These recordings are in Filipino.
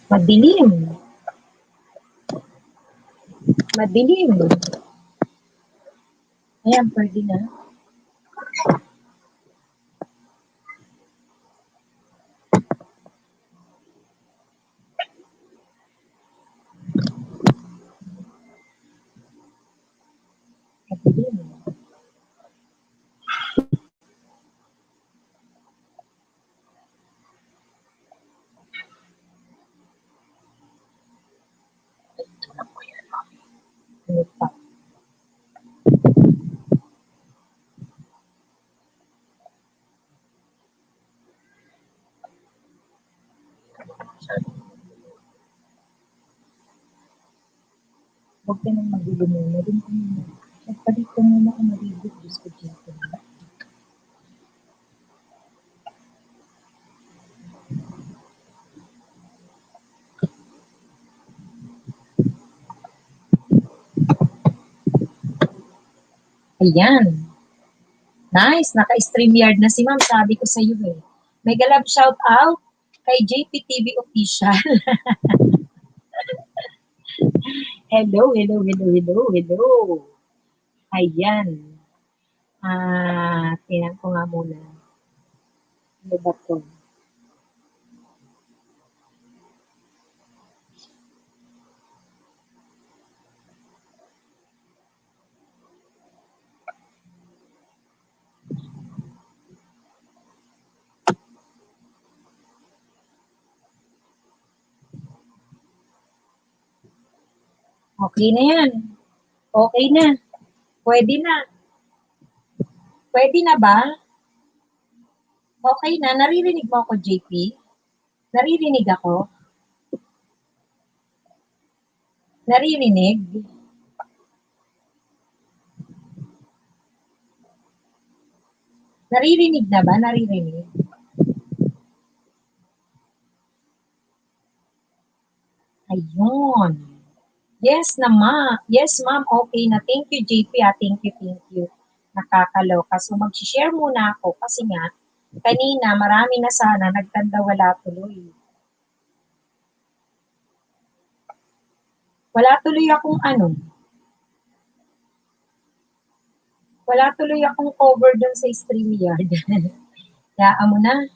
Madilim. Madilim. Ayan, pwede na. Madilim. Ano pa? Huwag ka nang magulo na din ko muna. Nagpalit ko muna ako maligo. Diyos ko, dito. Ayan. Nice. Naka-StreamYard na si ma'am. Sabi ko sa iyo eh. Mega love shout out kay JPTV Official. Hello, hello, hello, hello, hello. Ayan. Tingnan ko nga muna. Ano ba to? Okay na yan. Okay na. Pwede na. Pwede na ba? Okay na. Naririnig mo ako, JP? Naririnig ako? Naririnig? Naririnig na ba? Naririnig? Ayun. Yes na Yes, ma'am. Okay na. Thank you, JP. Thank you, thank you. Nakakaloka. So, mag-share muna ako kasi nga, kanina, marami na sana, nagtanda wala tuloy. Wala tuloy akong wala tuloy akong cover dun sa StreamYard. Kaya mo na.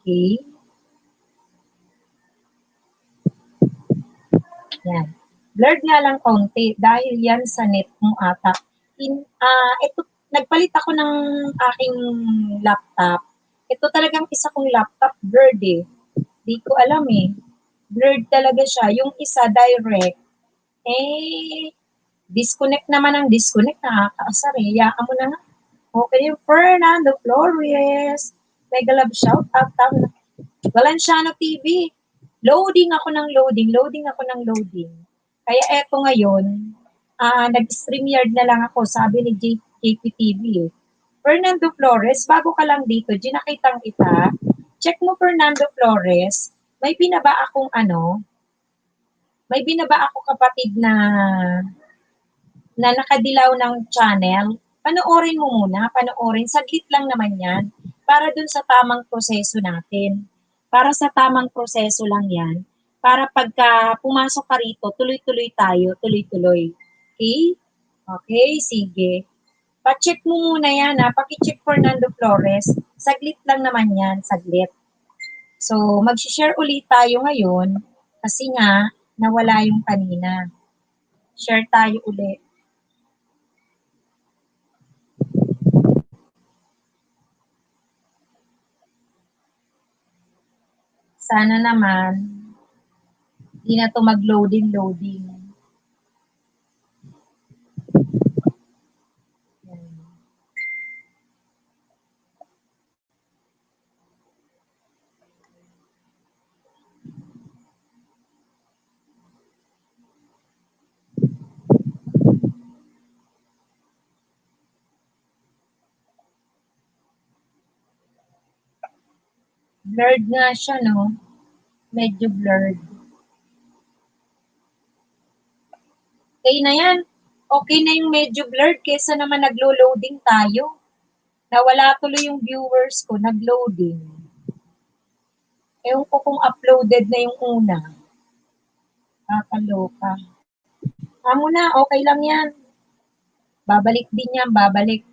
Okay. Yan. Blurred nga lang konti dahil yan sa net mo ata. Ito, nagpalit ako ng aking laptop. Ito talagang isa kong laptop, blurred eh. Di ko alam eh. Blurred talaga siya. Yung isa, direct. Disconnect naman ang disconnect. Nakakaasar eh. Yaka mo na nga. Okay, Fernando Flores. Mega love shout out. Valenciano TV. Loading ako ng loading. Kaya eto ngayon, nag-StreamYard na lang ako, sabi ni JPTV eh. Fernando Flores, bago ka lang dito, ginakitang kita. Check mo Fernando Flores, may binaba akong kapatid na nakadilaw ng channel. Panoorin mo muna, saglit lang naman yan, para dun sa tamang proseso natin. Para sa tamang proseso lang yan, para pagka pumasok ka rito, tuloy-tuloy tayo, tuloy-tuloy. Okay? Okay, sige. Pa-check mo muna yan paki-check Fernando Flores. Saglit lang naman yan, saglit. So, mag-share ulit tayo ngayon kasi nga, nawala yung kanina. Share tayo ulit. Sana naman, hindi na to mag-loading. Blurred nga siya, no? Medyo blurred. Okay na yan. Okay na yung medyo blurred kesa naman naglo-loading tayo. Nawala tuloy yung viewers ko, nag-loading. Ewan ko kung uploaded na yung una. Kakaloka. Amo na, okay lang yan. Babalik din yan, babalik.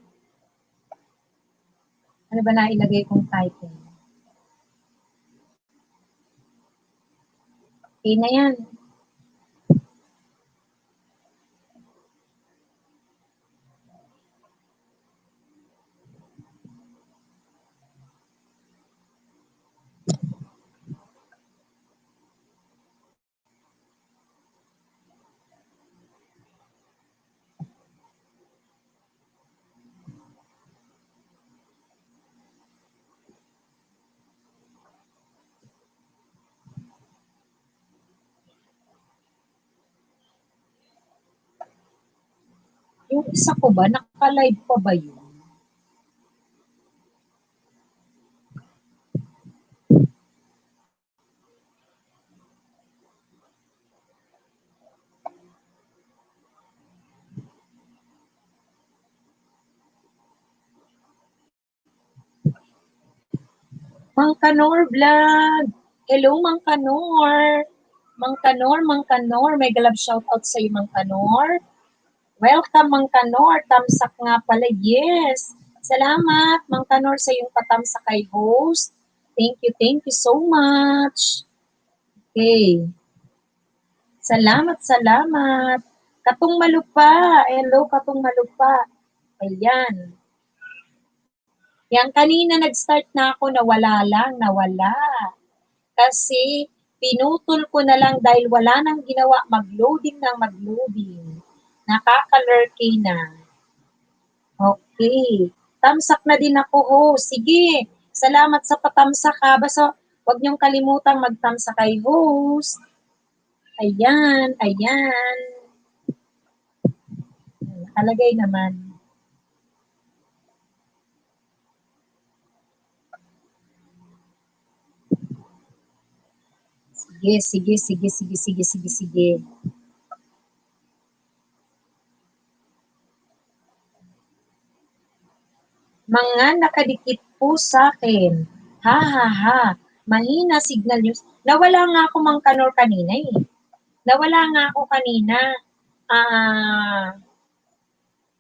Ano ba na ilagay kong title? Okay na yan. Yung isa ko ba, naka-live pa ba yun? Mang Kanor Vlog! Hello, Mang Kanor! Mang Kanor, may galab shoutout sa iyo, Mang Kanor. Welcome, Mang Kanor. Tamsak nga pala, yes. Salamat, Mang Kanor, sa iyong patamsak kay host. Thank you so much. Okay. Salamat. Katong Malupa. Hello, Katong Malupa. Ayan. Yan, kanina nag-start na ako, nawala. Kasi pinutol ko na lang dahil wala nang ginawa, mag-loading. Nakakalurky na. Okay. Tamsak na din ako, host. Sige. Salamat sa patamsak ha. Basta huwag niyong kalimutang magtamsak kay host. Ayan. Nakalagay naman. Sige. Mga nakadikit po sa akin. Ha. Mahina signal news. Nawala nga ako, Mang Kanor, kanina eh. Nawala nga ako kanina.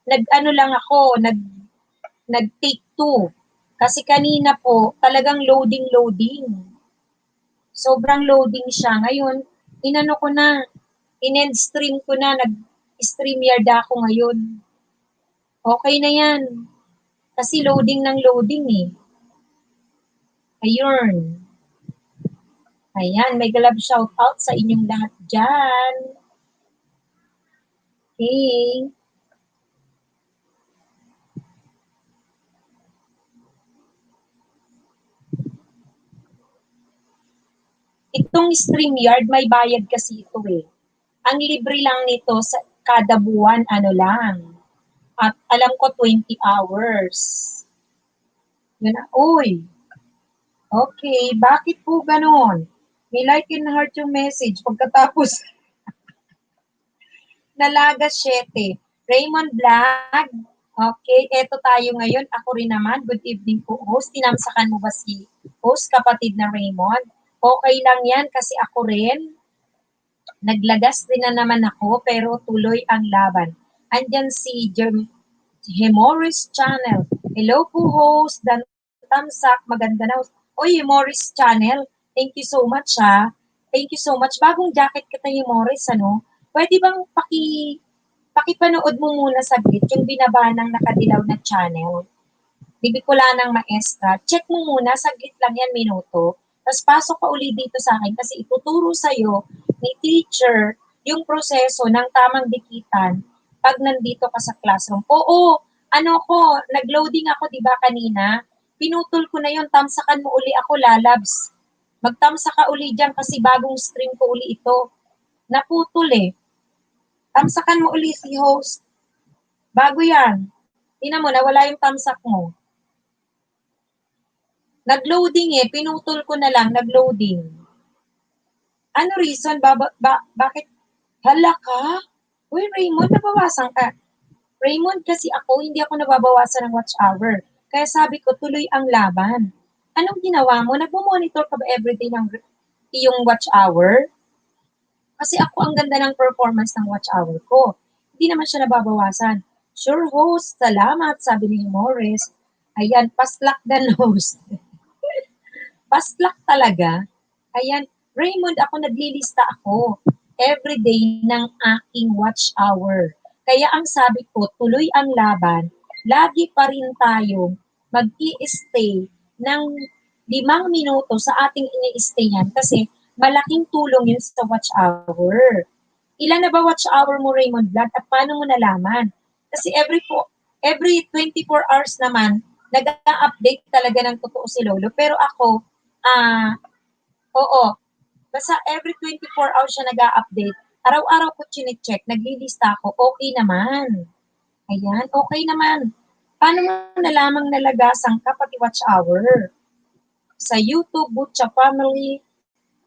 Nag-ano lang ako, nag-take 2. Kasi kanina po, talagang loading. Sobrang loading siya. Ngayon, inano ko na, in-end stream ko na, nag-StreamYard ako ngayon. Okay na yan. Kasi loading eh. Ayun. Ayan, may galab shoutout sa inyong lahat dyan. Okay. Itong StreamYard, may bayad kasi ito eh. Ang libre lang nito sa kada buwan, ano lang. At alam ko 20 hours. Yun na. Uy! Okay, bakit po ganon? May like and heart yung message. Pagkatapos, nalaga 7. Raymond Vlog. Okay, eto tayo ngayon. Ako rin naman. Good evening po, host. Tinamsakan mo ba si host, kapatid na Raymond? Okay lang yan kasi ako rin. Naglagas din na naman ako pero tuloy ang laban. Andyan si Hemoris Channel. Hello po, host. Dan Tamsak, maganda na. Oy, Hemoris Channel. Thank you so much, ha. Thank you so much. Bagong jacket kita, Hemoris, ano? Pwede bang pakipanood mo muna saglit yung binaba ng nakadilaw na channel? Bibikulanang Maestra. Check mo muna, saglit lang yan, minuto. Tapos pasok ka uli dito sa akin kasi ituturo sa'yo ni teacher yung proseso ng tamang dikitan pag nandito ka sa classroom. Oo, nag-loading ako, di ba kanina? Pinutol ko na yun, tamsakan mo uli ako, lalabs. Magtamsa ka uli dyan kasi bagong stream ko uli ito. Naputol eh. Tamsakan mo uli si host. Bago yan. Tingnan mo, nawala yung tamsak mo. Nag-loading eh, pinutol ko na lang, nag-loading. Ano reason? Bakit? Hala ka? Uy, Raymond, nabawasan ka. Raymond, kasi ako, hindi ako nababawasan ng watch hour. Kaya sabi ko, tuloy ang laban. Anong ginawa mo? Nagmo-monitor ka ba everyday ng iyong watch hour? Kasi ako, ang ganda ng performance ng watch hour ko. Hindi naman siya nababawasan. Sure, host. Salamat, sabi ni Morris. Ayan, paslak the host. Paslak talaga. Ayan, Raymond, ako naglilista ako everyday ng aking watch hour. Kaya ang sabi ko, tuloy ang laban. Lagi pa rin tayong mag-i-stay ng 5 minuto sa ating ini-stayan kasi malaking tulong yun sa watch hour. Ilan na ba watch hour mo, Raymond Vlog? At paano mo nalaman? Kasi every 24 hours naman, nag-update talaga ng totoo si Lolo. Pero ako, oo, basta every 24 hours siya nag-update. Araw-araw ko chine-check, naglilista ako, okay naman. Ayan, okay naman. Paano mo nalamang nalagasan ka pati watch hour? Sa YouTube, Butcha Family,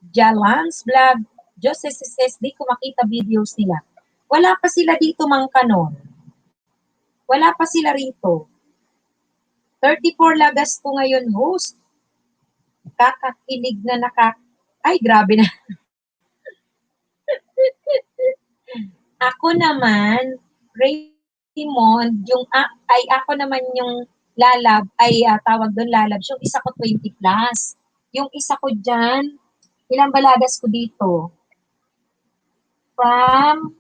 Jalans Vlog, Joses Sis, di ko makita videos nila. Wala pa sila dito, Mang Kanon. Wala pa sila rito. 34 lagas ko ngayon, host. Kakakilig na Ay, grabe na. Ako naman, Raymond, ako naman yung lalab, tawag doon lalabs, yung isa ko 20 plus. Yung isa ko dyan, ilang balagas ko dito? From,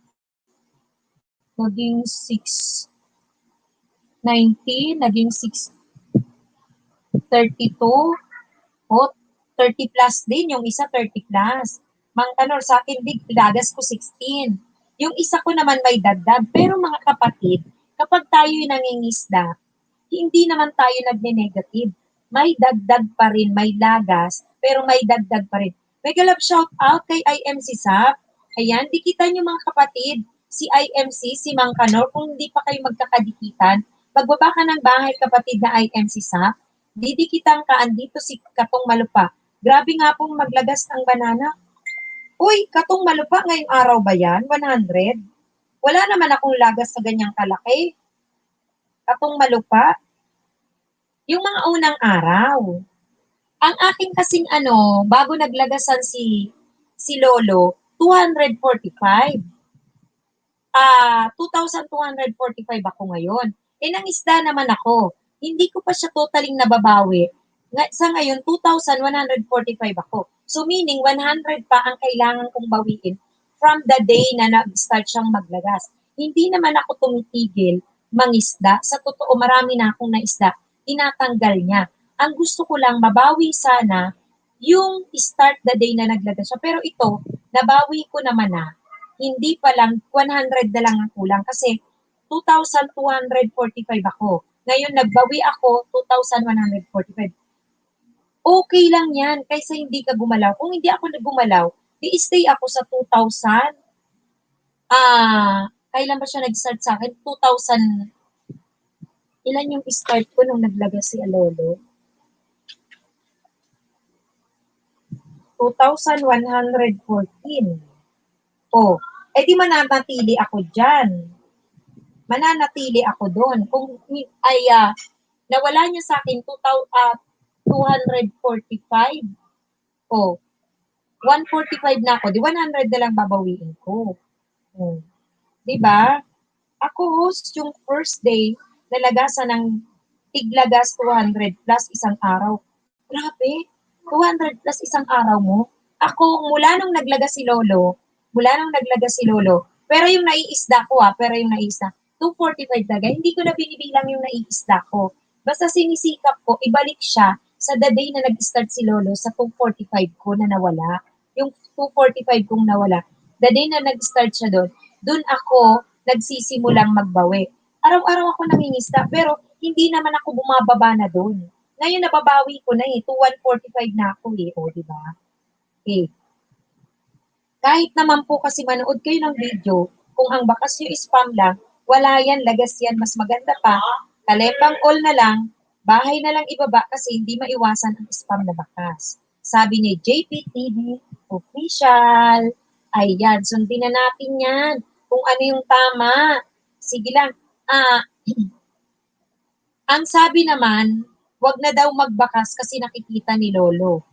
naging 690, naging 632, o 30 plus din, yung isa 30 plus. Mang Tanor, sa akin, balagas ko 16. Yung isa ko naman may dagdag. Pero mga kapatid, kapag tayo'y nangingisda, hindi naman tayo nagne-negative. May dagdag pa rin, may lagas, pero may dagdag pa rin. Mega love shout out kay IMC Sap. Ayan, dikitan niyo mga kapatid, si IMC, si Mang Kanor, kung hindi pa kayo magkakadikitan, magbaba ka ng bahay kapatid na IMC Sap, didikitan ka, andito si Katong Malupa. Grabe nga pong maglagas ng banana. Uy, Katong Malupa, ngayong araw ba yan? 100? Wala naman akong lagas sa ganyang kalaki. Katong Malupa, yung mga unang araw. Ang aking kasing bago naglagasan si Lolo, 245. 2,245 ako ngayon. Nang isda naman ako. Hindi ko pa siya totaling nababawi. Sa ngayon, 2,145 ako. So meaning, 100 pa ang kailangan kong bawiin from the day na nag-start siyang maglagas. Hindi naman ako tumitigil mangisda. Sa totoo, marami na akong naisda. Tinatanggal niya. Ang gusto ko lang, mabawi sana yung start the day na naglagas siya. Pero ito, nabawi ko naman na. Hindi pa lang, 100 na lang ang kulang. Kasi 2,245 ako. Ngayon, nagbawi ako 2,145. Okay lang yan, kaysa hindi ka gumalaw. Kung hindi ako nagumalaw, i-stay ako sa 2,000. Kailan ba siya nag-start sa akin? 2,000. Ilan yung start ko nung naglagas si Alolo? 2,114. Oh, di mananatili ako dyan. Mananatili ako doon. Kung nawala niya sa akin 245, oh, 145 na ako, di 100 na lang babawiin ko. Oh. Di ba? Ako, host, yung first day, nalagasan ng tiglagas 200 plus isang araw. Grabe, 200 plus isang araw mo. Ako, mula nung naglagas si Lolo, pero yung naiisda ko pero yung naiisda, 245 talaga, hindi ko na binibilang yung naiisda ko. Basta sinisikap ko, ibalik siya sa the day na nag-start si Lolo sa 245 ko na nawala. Yung 245 kong nawala. The day na nag-start siya doon ako nagsisimulang magbawi. Araw-araw ako nangingisda, pero hindi naman ako bumababa na doon. Ngayon nababawi ko na to 145 na ako di ba? Kahit naman po kasi manood kayo ng video, kung ang bakas nyo is spam lang, wala yan, lagas yan, mas maganda pa, kalepang all na lang, Bahay na lang ibaba kasi hindi maiwasan ang spam na bakas. Sabi ni JPTV Official. Ayan, sundin na natin yan. Kung ano yung tama. Sige lang. Ang sabi naman, wag na daw magbakas kasi nakikita ni Lolo.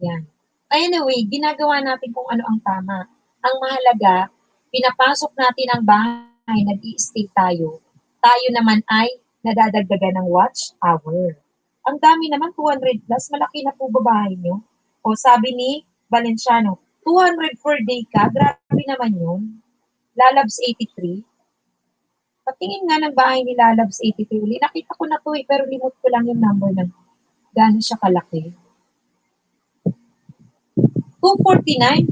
Yan. Anyway, ginagawa natin kung ano ang tama. Ang mahalaga, pinapasok natin ang bahay, nag-i-stay tayo. Tayo naman ay nadadagdagan ng watch hour. Ang dami naman, 200 plus, malaki na po ba bahay nyo? O sabi ni Valenciano, 200 per day ka, grabe naman yun. Lalabs 83. Patingin nga ng bahay ni Lalabs 83 uli. Nakita ko na to pero limot ko lang yung number ng gano'n siya kalaki. 249?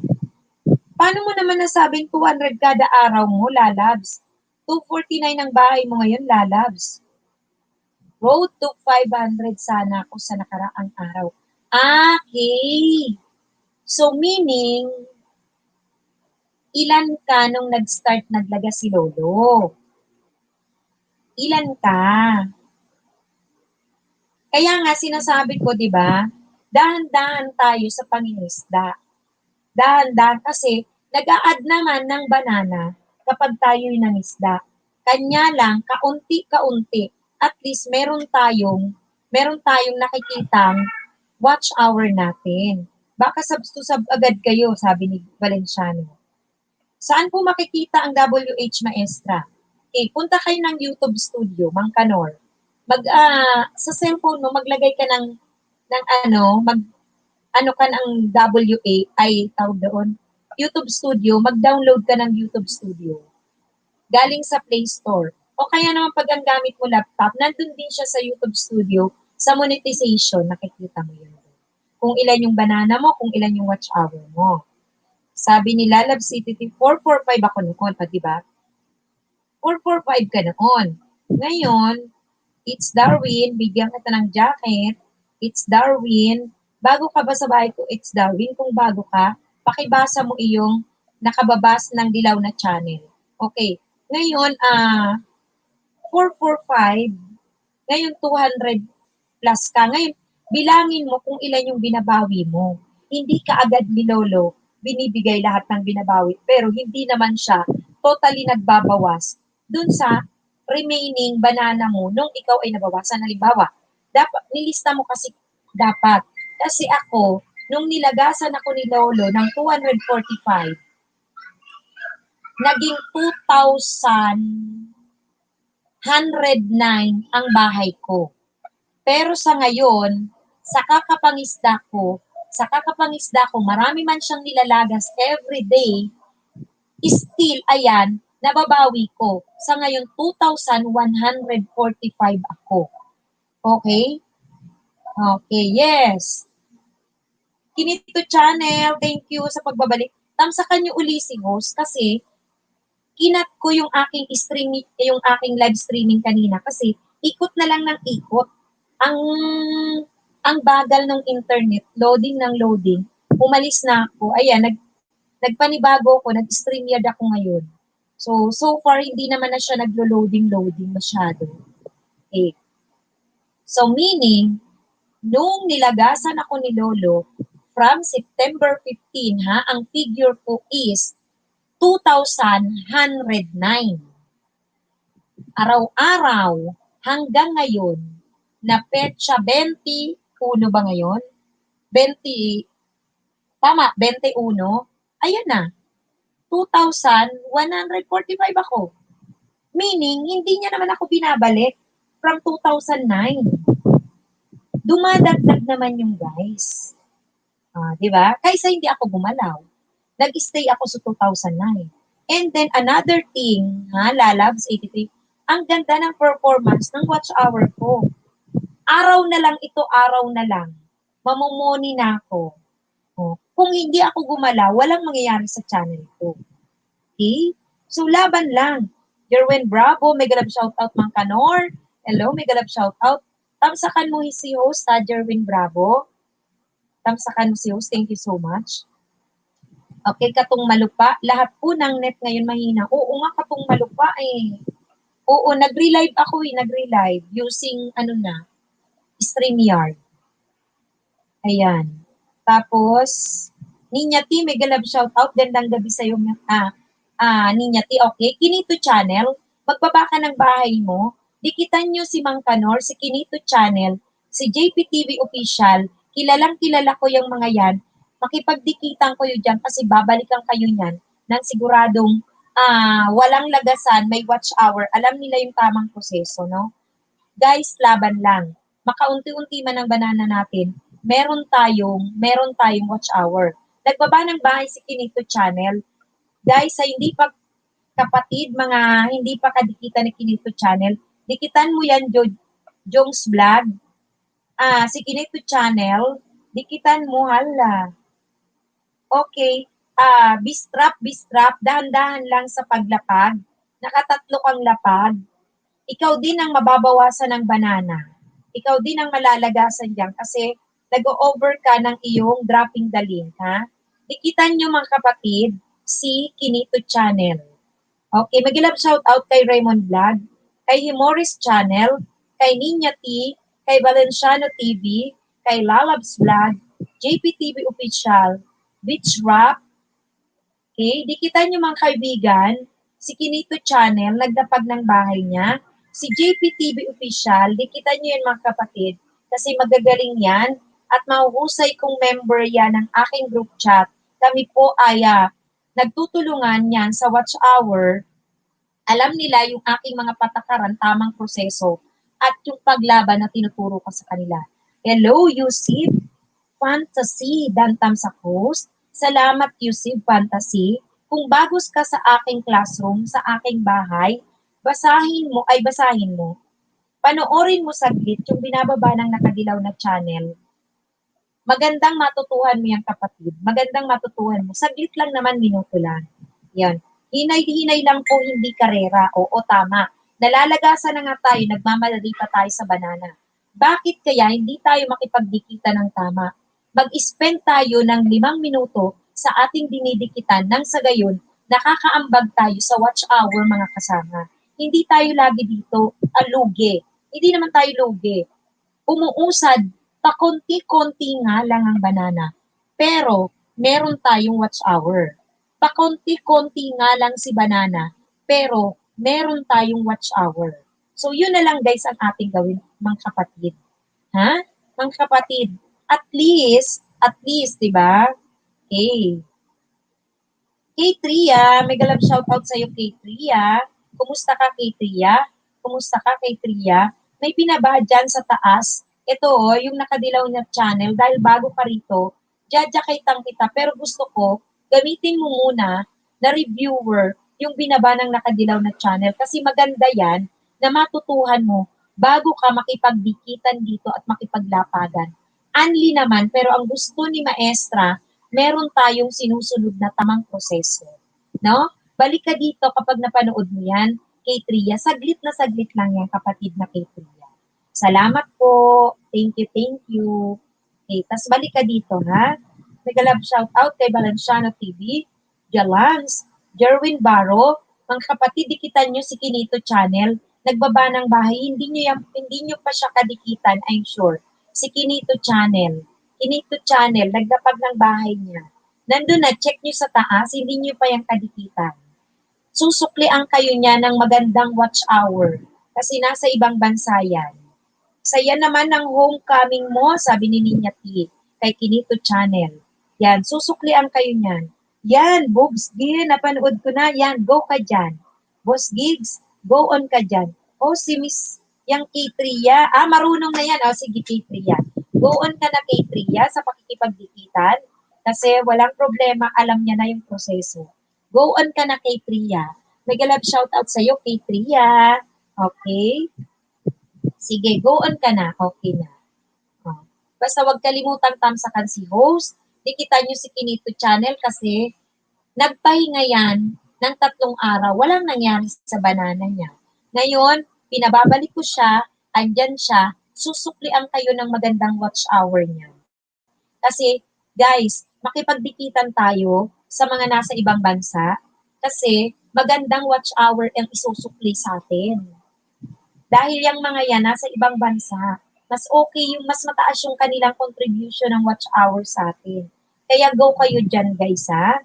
Paano mo naman nasabing 200 kada araw mo, Lalabs? 249 ang bahay mo ngayon, Lalabs. Road to 500 sana ako sa nakaraang araw. Okay. So meaning, ilan ka nung nag-start naglaga si Lolo? Ilan ka? Kaya nga sinasabi ko, di ba? Dahan-dahan tayo sa pangingisda. Dahan-dahan kasi nag-a-add naman ng banana kapag tayo'y nangisda. Kanya lang, kaunti-kaunti, at least meron tayong nakikitang watch hour natin. Baka sab agad kayo, sabi ni Valenciano. Saan po makikita ang WH Maestra? Punta kayo ng YouTube studio, Mang Kanor. Sa cellphone mo, maglagay ka ng ano ka ng WA, ay tawag doon, YouTube Studio, mag-download ka ng YouTube Studio. Galing sa Play Store. O kaya naman pag ang gamit mo laptop, nandun din siya sa YouTube Studio, sa monetization, nakikita mo yun. Kung ilan yung banana mo, kung ilan yung watch hour mo. Sabi ni Lalab City, 445 ako noon, di ba? 445 ka noon. Ngayon, it's Darwin, bigyan kita ng jacket, it's Darwin, bago ka ba sa bahay ko, it's Darwin, kung bago ka, pakibasa mo iyong nakababas ng dilaw na channel. Okay, ngayon, 445, ngayon 200 plus ka. Ngayon, bilangin mo kung ilan yung binabawi mo. Hindi ka agad ni Lolo binibigay lahat ng binabawi, pero hindi naman siya totally nagbabawas dun sa remaining banana mo nung ikaw ay nabawasan. Halimbawa, dapat, nilista mo kasi dapat. Kasi ako, nung nilagasan ako ni Lolo ng 245, naging 2,109 ang bahay ko. Pero sa ngayon, sa kakapangisda ko, marami man siyang nilalagas every day, still, ayan, nababawi ko. Sa ngayon, 2,145 ako. Okay? Okay, yes. Kinito Channel, thank you sa pagbabalik. Tamsakan niyo uli si host kasi kinat ko yung aking live streaming kanina kasi ikot na lang ng ikot. Ang bagal ng internet, loading ng loading. Umalis na ako. Ayan, nagpanibago ako, nag-StreamYard ako ngayon. So far, hindi naman na siya naglo-loading masyado. Okay. So, meaning, nung nilagasan ako ni Lolo, from September 15, ang figure ko is 2,109. Araw-araw, hanggang ngayon, na petsa 21 ba ngayon? 20, tama, 21. Ayan na, 2,145 ako. Meaning, hindi niya naman ako binabalik from 2009. Dumadagdag naman yung guys. Di ba? Kaysa hindi ako gumalaw. Nag-stay ako sa 2009. And then, another thing, Lalabs 83, ang ganda ng performance ng watch hour ko. Araw na lang ito, araw na lang. Mamumoni na ako. Kung hindi ako gumalaw, walang mangyayari sa channel ko. Okay? So, laban lang. Jerwin Bravo, mega love shoutout Mang Kanor. Hello, mega love shoutout. Tamsakan mo si host, Jerwin Bravo. Tamsakan mo si host, thank you so much. Okay, Katong Malupa, lahat po ng net ngayon mahina. Oo nga, Katong Malupa eh. Oo, nag-relive ako nag-relive using StreamYard. Ayan. Tapos, Ninya T, mega love shoutout. Gandang gabi sa'yo. Ninya T, okay. Kinito Channel, magbaba ka ng bahay mo. Dikitan nyo si Mang Kanor, si Kinito Channel, si JPTV Official. Kilalang kilala ko yung mga yan. Makipagdikitan ko yun dyan kasi babalikan kayo niyan nang siguradong walang lagasan, may watch hour. Alam nila yung tamang proseso, no? Guys, laban lang. Makaunti-unti man ang banana natin, meron tayong watch hour. Nagbaba ng bahay si Kinito Channel. Guys, sa hindi pa kapatid, mga hindi pa kadikita ni Kinito Channel, dikitan mo yan, Jong's Vlog. Si Kinito Channel, dikitan mo, hala. Okay. Bistrap, dahan-dahan lang sa paglapag. Nakatatlo kang lapag. Ikaw din ang mababawasan ng banana. Ikaw din ang malalagasan diyan kasi nag-over ka ng iyong dropping the link, ha? Dikitan nyo mga kapatid, si Kinito Channel. Okay, mag-love shout out kay Raymond Vlog, kay Himoris Channel, kay Ninya T, kay Valenciano TV, kay Lalabs Vlog, JPTV Official, Beach Rap. Okay, dikitan nyo mga kaibigan, si Kinito Channel, nagdapag ng bahay niya, si JPTV Official, dikitan nyo yan mga kapatid, kasi magagaling yan, at mahuhusay kong member yan ng aking group chat. Kami po ay nagtutulungan yan sa watch hour. Alam nila yung aking mga patakaran, tamang proseso, at yung paglaban na tinuturo ko sa kanila. Hello, Yusuf Fantasy, Dantam sa host. Salamat, Yusuf Fantasy. Kung bagos ka sa aking classroom, sa aking bahay, basahin mo. Panoorin mo saglit yung binababa ng nakadilaw na channel. Magandang matutuhan mo yan, kapatid. Magandang matutuhan mo. Saglit lang naman, minuto lang. Yan. Hinay-hinay lang po, hindi karera. Oo, tama. Nalalagasan na nga tayo, nagmamadali pa tayo sa banana. Bakit kaya hindi tayo makipagdikita ng tama? Mag-spend tayo ng 5 minuto sa ating dinidikitan nang sa gayon, nakakaambag tayo sa watch hour mga kasama. Hindi tayo lagi dito lugi. Hindi naman tayo lugi. Umuusad, pakonti-konti nga lang ang banana. Pero, meron tayong watch hour. Pakonti-konti nga lang si banana, pero meron tayong watch hour. So, yun na lang guys ang ating gawin, mga kapatid. Ha? Mga kapatid, at least, di ba? Okay. Kay Tria, mega love shoutout sa'yo kay Tria. Kumusta ka kay Tria? Kumusta ka kay Tria? May pinaba dyan sa taas. Ito yung nakadilaw na channel dahil bago ka rito, jajakaitan kita. Pero gusto ko, gamitin mo muna na reviewer yung binaba ng nakadilaw na channel kasi maganda yan na matutuhan mo bago ka makipagdikitan dito at makipaglapagan. Anli naman, pero ang gusto ni Maestra, meron tayong sinusunod na tamang proseso. No? Balik ka dito kapag napanood mo yan, kay Tria. Saglit na saglit lang yan, kapatid na kay Tria. Salamat po. Thank you. Okay, tas balik ka dito, ha? Nag-love shout out kay Valenciano TV, Jalans, Jerwin Barro, mga kapatid, dikitan nyo si Kinito Channel, nagbaba ng bahay, hindi nyo pa siya kadikitan, I'm sure. Si Kinito Channel, nagdapag ng bahay niya. Nandun na, check nyo sa taas, hindi nyo pa yung kadikitan. Susuklian kayo niya ng magandang watch hour kasi nasa ibang bansa yan. Saya naman ng homecoming mo, sabi ni Ninya T, kay Kinito Channel. Yan, susuklian kayo niyan. Yan, Bobs Gigs, napanood ko na. Yan, go ka dyan. Boss Gigs, go on ka dyan. O, si Miss yang K-Tria. Marunong na yan. O, sige, K-Tria. Go on ka na, K-Tria, sa pakikipagdikitan. Kasi walang problema, alam niya na yung proseso. Go on ka na, K-Tria. Nag-love shoutout sa'yo, K-Tria. Okay? Sige, go on ka na. Okay na. Basta wag kalimutang tamsakan si host. Dikitan nyo si Kinito Channel kasi nagpahinga yan ng 3 araw. Walang nangyari sa banana niya. Ngayon, pinababalik ko siya, andyan siya, susuklian kayo ng magandang watch hour niya. Kasi, guys, makipagdikitan tayo sa mga nasa ibang bansa kasi magandang watch hour ang isusukli sa atin. Dahil yung mga yan nasa ibang bansa, Mas okay yung mas mataas yung kanilang contribution ng watch hour sa atin. Kaya go kayo dyan guys ha.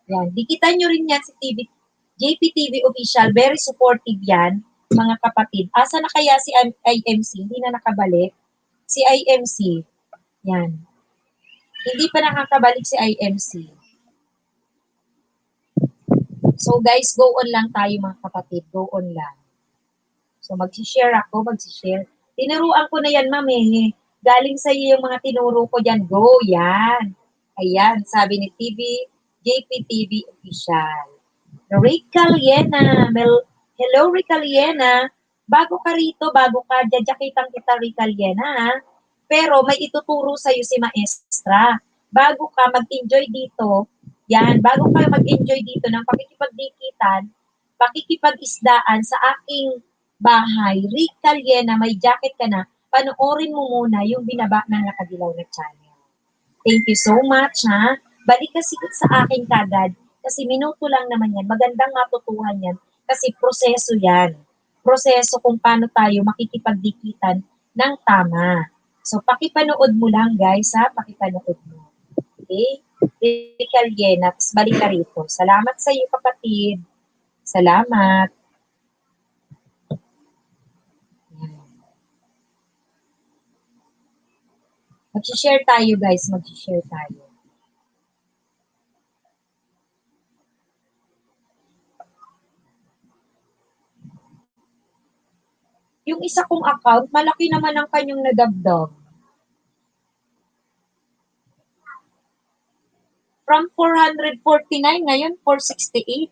Yan. Dikitan nyo rin yan si JPTV Official. Very supportive yan mga kapatid. Asa na kaya si IMC? Hindi na nakabalik. Si IMC. Yan. Hindi pa nakakabalik si IMC. So guys, go on lang tayo mga kapatid. Go on lang. So magsishare ako, magsishare. Tinuruan ko na yan, ma'am eh. Galing sa iyo yung mga tinuro ko dyan. Go, yan. Ayan, sabi ni JPTV Official. Rica Liena. Hello, Rica Liena. Bago ka rito, bago ka, jajakitang kita, Rica Liena, ha? Pero may ituturo sa'yo si Maestra. Bago ka mag-enjoy dito, yan, bago ka mag-enjoy dito ng pakikipagdikitan, pakikipag-isdaan sa aking bahay, Rica Liena, may jacket ka na, panoorin mo muna yung binaba ng Nakadilaw na channel. Thank you so much, ha? Balik kasi sa akin kagad, kasi minuto lang naman yan, magandang matutuhan yan, kasi proseso yan. Proseso kung paano tayo makikipagdikitan ng tama. So, pakipanood mo lang, guys, ha? Pakipanood mo. Okay? Rica Liena, tapos balik ka rito. Salamat sa iyo, kapatid. Salamat. Mag-share tayo, guys. Mag-share tayo. Yung isa kong account, malaki naman ang kanyang nadagdag. From 449, ngayon 468.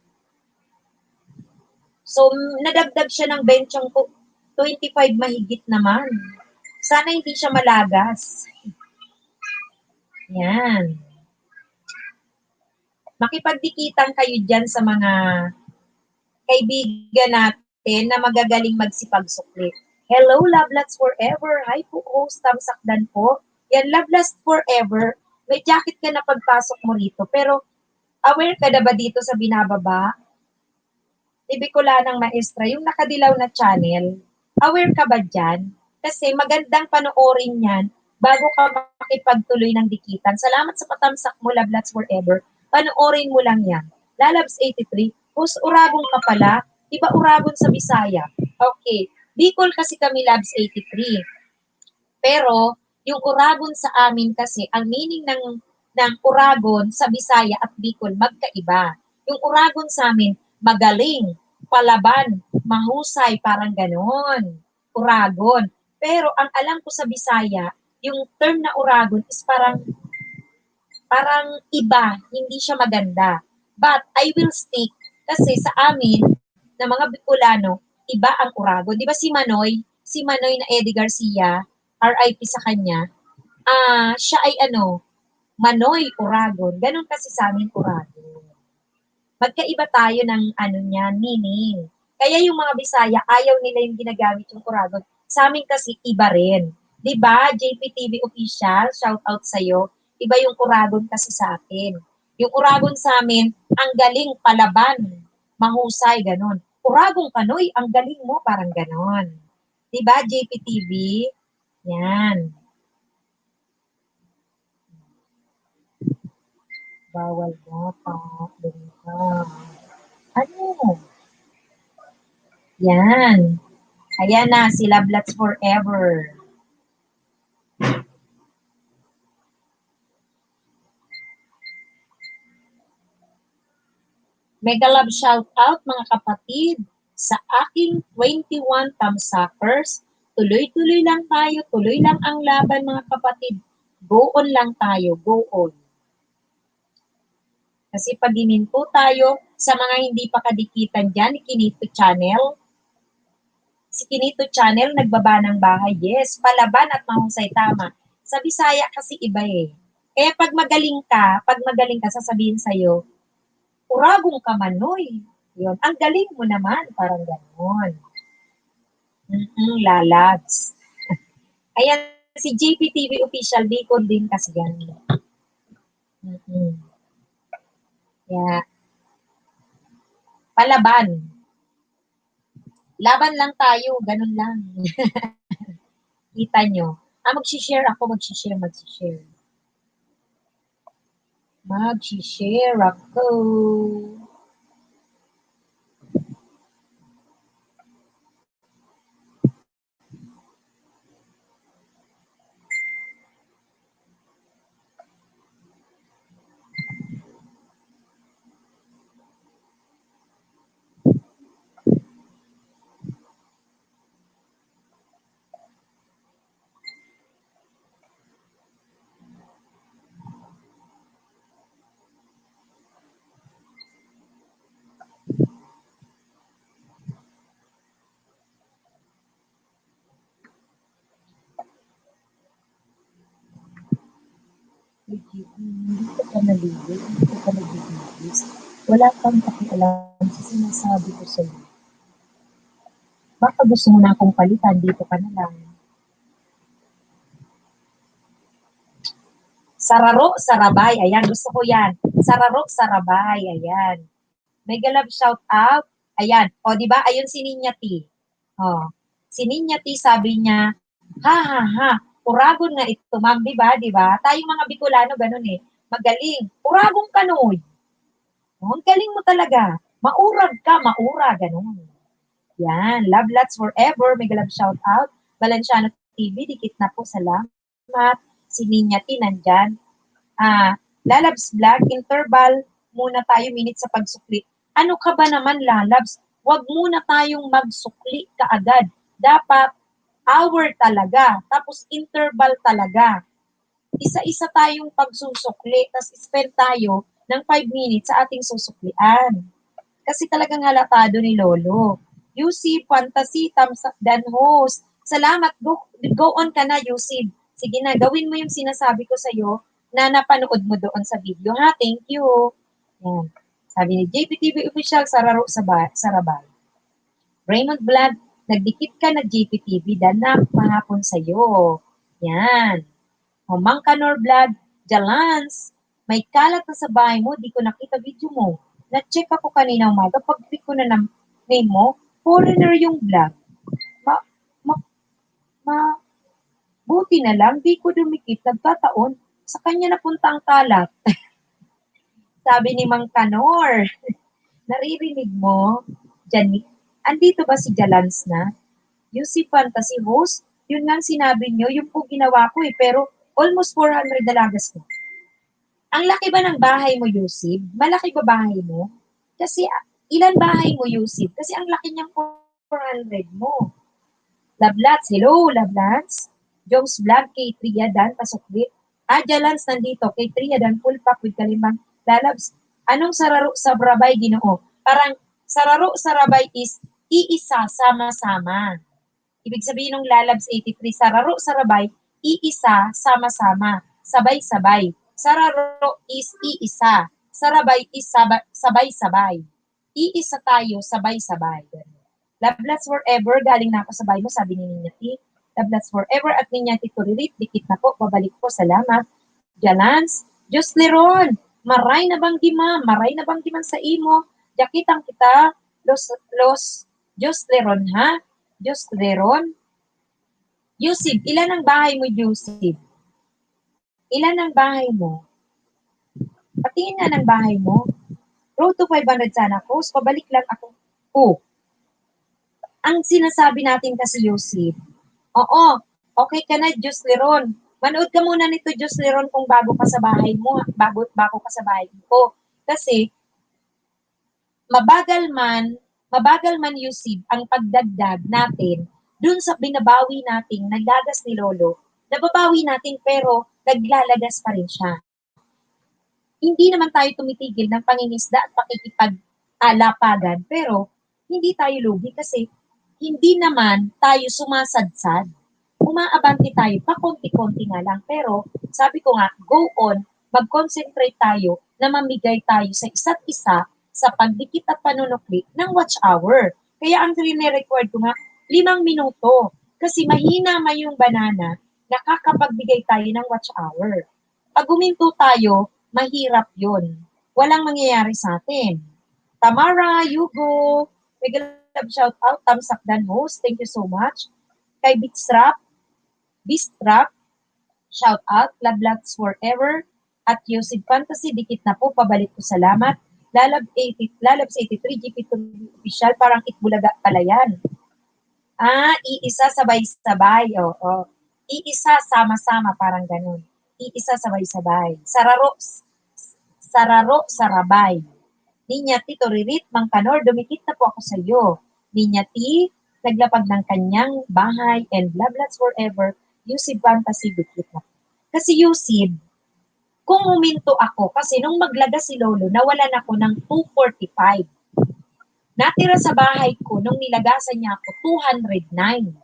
So, nadagdag siya ng benchang 25 mahigit naman. Sana hindi siya malagas. Yan. Makipagdikitan kayo dyan sa mga kaibigan natin na magagaling magsipag-sukli. Hello, Lovelats Forever. Hi po, host. Tamsakdan po. Yan, Lovelats Forever. May jacket ka na pagpasok mo rito. Pero, aware ka na ba dito sa binababa? Ibikula ng maestra, yung nakadilaw na channel. Aware ka ba dyan? Kasi magandang panoorin yan bago ka makipagtuloy ng dikitan. Salamat sa patamsak mo, Lovelats Forever. Panoorin mo lang yan. Lalabs 83, host Uragon ka pala, iba Uragon sa Bisaya. Okay, Bicol kasi kami Labs 83. Pero, yung Uragon sa amin kasi, ang meaning ng Uragon sa Bisaya at Bicol, magkaiba. Yung Uragon sa amin, magaling, palaban, mahusay, parang ganon. Uragon. Pero, ang alam ko sa Bisaya, yung term na Uragon is parang iba, hindi siya maganda. But I will stick kasi sa amin na mga Bicolano, iba ang Uragon. Di ba si Manoy na Eddie Garcia, RIP sa kanya, siya ay Manoy Uragon. Ganon kasi sa amin Uragon. Magkaiba tayo ng niyan, meaning. Kaya yung mga Bisaya, ayaw nila yung ginagamit yung Uragon. Sa amin kasi iba rin. 'Di ba? JPTV Official, shout out sa iyo. Iba yung Uragon kasi sa atin. Yung Uragon sa amin, ang galing palaban, mahusay ganon. Uragon Kanoy, ang galing mo, parang ganon. 'Di ba, JPTV? Yan. Bawal bata, ganito. Ano? Yan. Ayan na, si Lovelats Forever. Mega love shout out mga kapatid sa aking 21 Tamsuckers. Tuloy-tuloy lang tayo, tuloy lang ang laban mga kapatid. Go on lang tayo, go on. Kasi pag po tayo sa mga hindi pa kadikitan dyan ni Kinito Channel, si Kinito Channel nagbaba ng bahay, yes, palaban at mahusay, tama. Sa Bisaya kasi iba eh. Kaya pag magaling ka, sasabihin sa'yo, Uragong ka Manoy. Yun. Ang galing mo naman. Parang gano'n. Lalabs. Ayan, si JPTV Official, Bicol din kasi yan. Yeah. Palaban. Laban lang tayo. Ganun lang. Kita nyo. Mag-share ako, mag-share. Mag-share ako. Hindi ka pa naligo, hindi ka pa nagbibigis. Wala kang pakialam sa sinasabi ko sa'yo. Baka gusto mo na akong palitan, dito ka na lang. Sararo, sarabay. Ayan, gusto ko yan. Sararo, sarabay. Ayan. Mega love shout out. Ayan. O, di ba? Ayun si Ninyati. O. Si Ninyati sabi niya, ha, ha, ha. Uragon nga ito, ma'am. Di ba? Di ba? Tayong mga Bicolano, ganun eh. Magaling. Uragong kanoy. Oh, ang galing mo talaga. Maurag ka, maura. Ganun. Yan. Love lots forever. Mega love shout out. Balenciano TV, dikit na po. Salamat. Si Ninyati nandyan. Lalabs vlog, interval muna tayo minute sa pagsukli. Ano ka ba naman, Lalabs? Huwag muna tayong magsukli kaagad. Dapat hour talaga, tapos interval talaga. Isa-isa tayong pagsusukli, tapos spend tayo ng 5 minutes sa ating susuklian. Kasi talagang halatado ni Lolo. UC, Fantasy, thumbs up, Dan host. Salamat, go on ka na, UC. Sige na, gawin mo yung sinasabi ko sa'yo na napanood mo doon sa video, ha? Thank you. Yan. Sabi ni JPTV Official, Sararo Sarabay. Raymond Vlad, nagdikit ka na JPTV, danak mahapon sa'yo. Yan. Mang Kanor Vlad, Jalans, may kalat na sa bahay mo, di ko nakita video mo. Na-check ako kanina umaga, pag-pick ko na ng name mo, foreigner yung vlog. Ma, buti na lang, di ko dumikit, nagkataon, sa kanya napunta ang kalat. Sabi ni Mang Kanor, naririnig mo, Janik, andito ba si Jalans na? Yung si Fantasy host, yun nga sinabi nyo, yung po ginawa ko eh, pero almost 400 dalagas ko. Ang laki ba ng bahay mo, Yusib? Malaki ba bahay mo? Kasi ilan bahay mo, Yusib? Kasi ang laki niyang 400 mo. Lablats, hello, Lablats. Jones Vlog, kay Tria Dan, pasuklit. Jalans nandito, kay Tria Dan, full pack with kalimang lalabs. Anong sararo sa Brabay, Ginoo? Parang sararo sa Rabay is iisa, sama-sama. Ibig sabihin ng lalabs 83, sararo sa Rabay, iisa, sama-sama, sabay-sabay. Sararo is iisa, sarabay is sabay-sabay. Iisa tayo, sabay-sabay. Lablats forever, galing na ako sa bahay mo, sabi ni Ninyati. Lablats forever at Ninyati to relate, dikit na po, babalik po, salamat. Jalans, Diyos Leron, maray na bang gima, maray na bang giman sa imo, jakitang kita, los, Diyos Leron ha, Diyos Leron. Yusib, ilan ang bahay mo, Yusib? Ilan ang bahay mo? Patingin na ng bahay mo. Road to 500 sana ko, pabalik lang ako. Oh, ang sinasabi natin kasi, Yusip, oo, okay ka na, Diyos Leron. Manood ka muna nito, Diyos Leron, kung bago ka sa bahay mo, bago ka sa bahay ko. Kasi, mabagal man, Yusip, ang pagdagdag natin dun sa binabawi nating naglagas ni Lolo, nababawi natin pero naglalagas pa rin siya. Hindi naman tayo tumitigil ng pangingisda at pakikipag-alapagan, pero hindi tayo lugi kasi hindi naman tayo sumasadsad. Umaabante tayo, pakonti-konti nga lang. Pero sabi ko nga, go on, mag-concentrate tayo na mamigay tayo sa isa't isa sa pagdikit at panunukli ng watch hour. Kaya ang rine-record ko nga, 5 minuto. Kasi mahina man yung banana, nakakapagbigay tayo ng watch hour. Pag guminto tayo, mahirap yun. Walang mangyayari sa atin. Tamara, Yugo, mega love shout out, thumbs up Dan host, thank you so much. Kay Bitstrap, Bistrap, shout out, Lablats forever, at Yusuf Fantasy, dikit na po, pabalik ko salamat. Lalabs 83, GP2 official, parang Itbulaga pala yan. Iisa sabay-sabay, oo. Iisa sama-sama, parang ganun. Iisa sabay-sabay. Sararo, sarabay. Ninyati, Toririt, Mangkanor, dumikit na po ako sa iyo. Ninyati, naglapag ng kanyang bahay, and Lablats forever, Yusib Fantasy, dikit na. Kasi Yusib, kung huminto ako, kasi nung maglaga si Lolo, nawalan ako ng 245. Natira sa bahay ko, nung nilagasan niya ako, 209.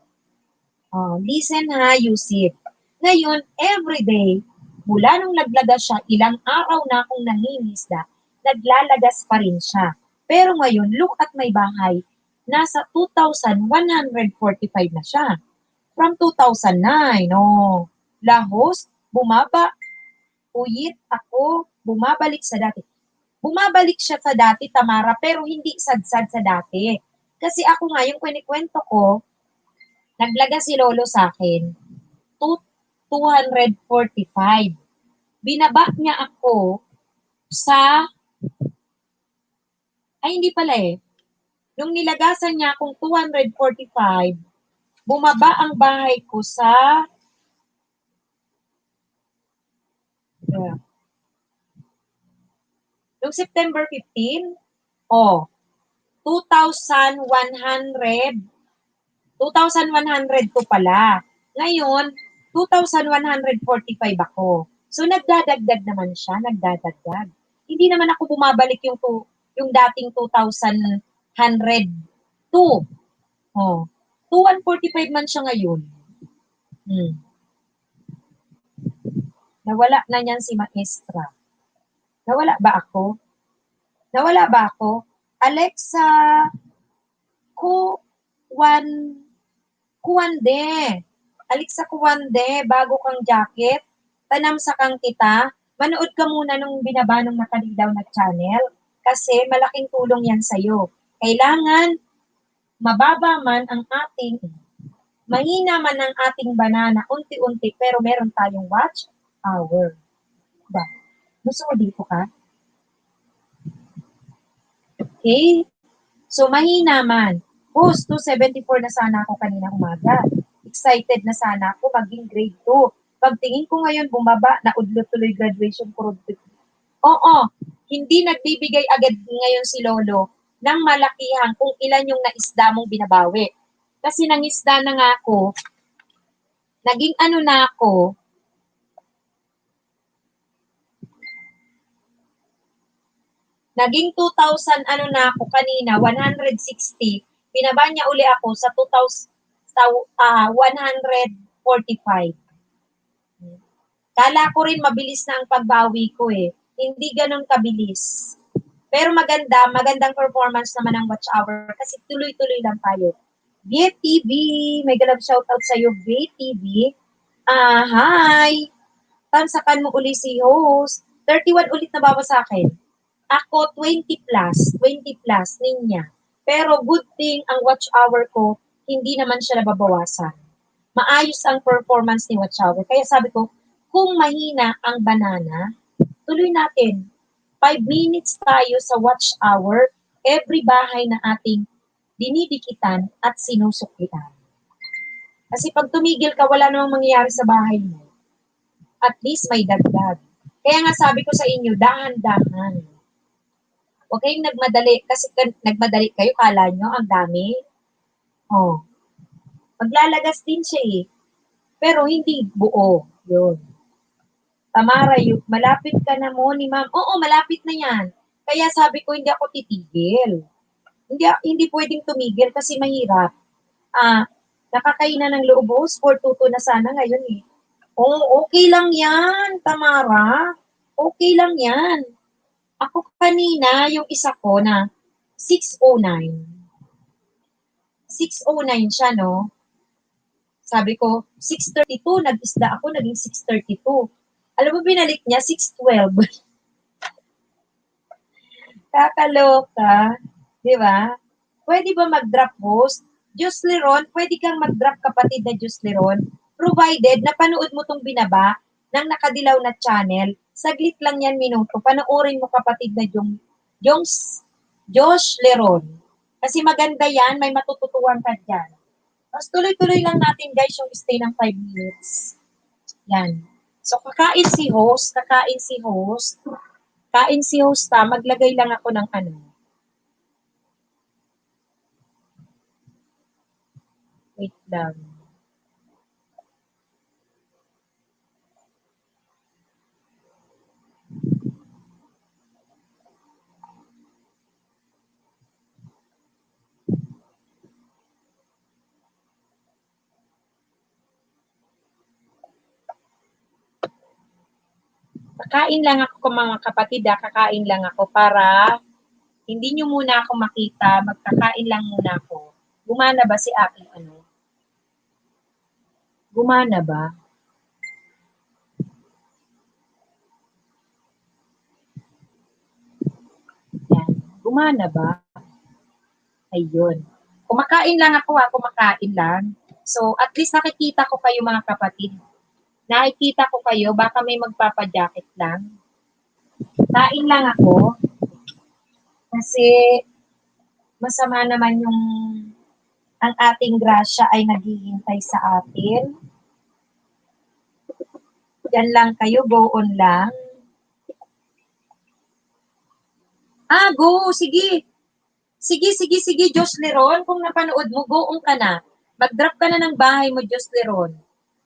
Listen ha, Yusip. Ngayon, everyday, mula nung naglagas siya, ilang araw na akong nangingisda, naglalagas pa rin siya. Pero ngayon, look at my bahay, nasa 2,145 na siya. From 2009, lahos, bumaba, uyit ako, bumabalik sa dati. Bumabalik siya sa dati, Tamara, pero hindi sad-sad sa dati. Kasi ako nga, yung kwento ko, naglaga si Lolo sa akin, 245. Binaba niya ako sa, hindi pala eh. Nung nilagasan niya akong 245, bumaba ang bahay ko sa, nung September 15, 2,100, 2,102 pala. Ngayon, 2,145 ako. So, nagdadagdag naman siya, nagdadagdag. Hindi naman ako bumabalik yung dating 2,102. 2,145 man siya ngayon. Nawala na niyan si Maestra. Nawala ba ako? Alexa, kuwande. Alexa, kuwande, bago kang jacket, tanam sa kang kita, manood ka muna nung binaba nung nakalidaw na channel kasi malaking tulong yan sa'yo. Kailangan mababa man ang mahina man ang ating banana, unti-unti, pero meron tayong watch hour. Diba? Gusto mo dito ka? Okay? So, mahina man. Boss, 274 na sana ako kanina umaga. Excited na sana ako maging grade 2. Pagtingin ko ngayon bumaba, naudlo tuloy graduation ko. Oo, hindi nagbibigay agad ngayon si Lolo ng malakihan kung ilan yung naisda mong binabawi. Kasi nangisda na nga ako, naging na ako, naging 2,000 na ako kanina, 160. Binaba niya uli ako sa 145. Kala ko rin mabilis na ang pagbawi ko eh. Hindi ganun kabilis. Pero magandang performance naman ng watch hour kasi tuloy-tuloy lang tayo. BTV, may galab shoutout sa'yo, BTV. Hi! Tansakan mo uli si host. 31 ulit na baba sa akin. Ako, 20 plus, ninya. Pero good thing, ang watch hour ko, hindi naman siya nababawasan. Maayos ang performance ni watch hour. Kaya sabi ko, kung mahina ang banana, tuloy natin. 5 minutes tayo sa watch hour, every bahay na ating dinidikitan at sinusuklian. Kasi pag tumigil ka, wala namang mangyayari sa bahay mo. At least may dagdag. Kaya nga sabi ko sa inyo, dahan-dahan. Huwag kayong nagmadali. Kasi nagmadali kayo, kala nyo, ang dami. Maglalagas din siya eh. Pero hindi buo. Yun. Tamara, malapit ka na mo ni ma'am. Oo, malapit na yan. Kaya sabi ko, hindi ako titigil. Hindi pwedeng tumigil kasi mahirap. Nakakainan ng loob, 4-2 na sana ngayon eh. Okay lang yan, Tamara. Okay lang yan. Ako kanina, yung isa ko na 609. 609 siya, no? Sabi ko, 632, nag-isda ako, naging 632. Alam mo, binalik niya, 612. Kakaloka. Di ba? Pwede ba mag-drop host? Diyos Leron, pwede kang mag-drop kapatid na Diyos Leron. Provided napanood mo 'tong binaba ng nakadilaw na channel, saglit lang 'yan minuto, panoorin mo kapatid na Josh Leron. Kasi maganda 'yan, may matututuhan ka diyan. Tapos tuloy-tuloy lang natin guys yung stay ng 5 minutes. Yan. So kain si host maglagay lang ako ng ano. Wait lang. Kakain lang ako mga kapatid, kakain lang ako para hindi nyo muna ako makita, magkakain lang muna ako. Gumana ba si aking ano? Gumana ba? Yan. Gumana ba? Ayun. Kumakain lang ako kumakain lang. So, at least nakikita ko kayo mga kapatid. Nakikita ko kayo, baka may magpapajacket lang. Kain lang ako. Kasi masama naman yung ang ating grasya ay naghihintay sa atin. Yan lang kayo, go on lang. Go, sige. Sige, Diyos Leron. Kung napanood mo, go on ka na. Mag-drop ka na ng bahay mo, Diyos Leron.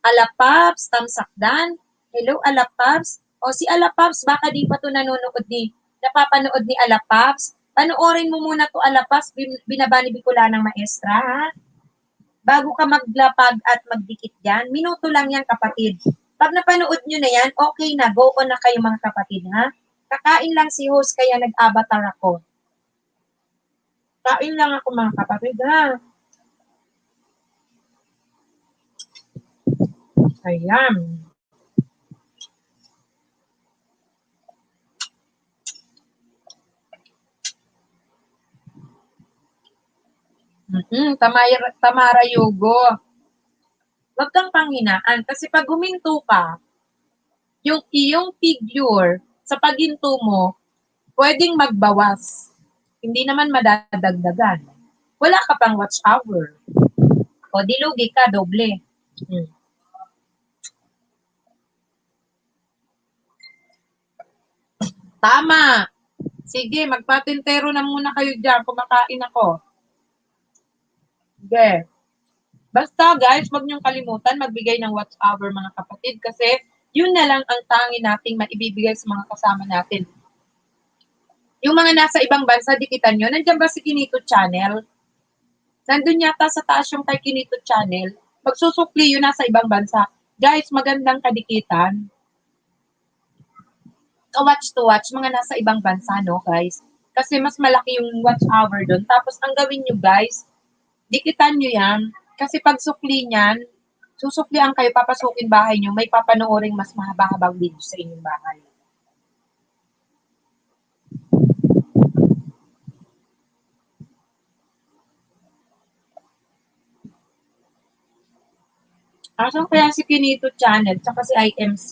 Alapaps, Tamsakdan. Hello, Alapaps. O si Alapaps, baka di pa to napapanood ni Alapaps. Panoorin mo muna to Alapaps, binabani Bicula ng maestra, ha? Bago ka maglapag at magdikit yan, minuto lang yan kapatid. Pag napanood nyo na yan, okay na, go on na kayo mga kapatid, ha? Kakain lang si host kaya nag-avatar ako. Kain lang ako mga kapatid, ha? Ayan. Tamara Yugo. Huwag kang panghinaan kasi pag huminto ka, yung iyong figure sa paghinto mo, pwedeng magbawas. Hindi naman madadagdagan. Wala ka pang watch hour. O dilugi ka, doble. Tama. Sige, magpatintero na muna kayo dyan. Kumakain ako. Sige. Basta guys, huwag niyong kalimutan magbigay ng watch hour mga kapatid kasi yun na lang ang tangi nating maibibigay sa mga kasama natin. Yung mga nasa ibang bansa, dikitan nyo, nandiyan ba si Kinito Channel? Nandun yata sa taas yung kay Kinito Channel. Magsusukli yun nasa ibang bansa. Guys, magandang kadikitan. Watch to watch, mga nasa ibang bansa, no guys? Kasi mas malaki yung watch hour doon. Tapos ang gawin nyo guys, dikitan nyo yan. Kasi pag sukli niyan, susuklian kayo, papasukin bahay nyo, may papanooring mas mahaba-habang video sa inyong bahay. Asan kaya si Kinito Channel, tsaka si IMC?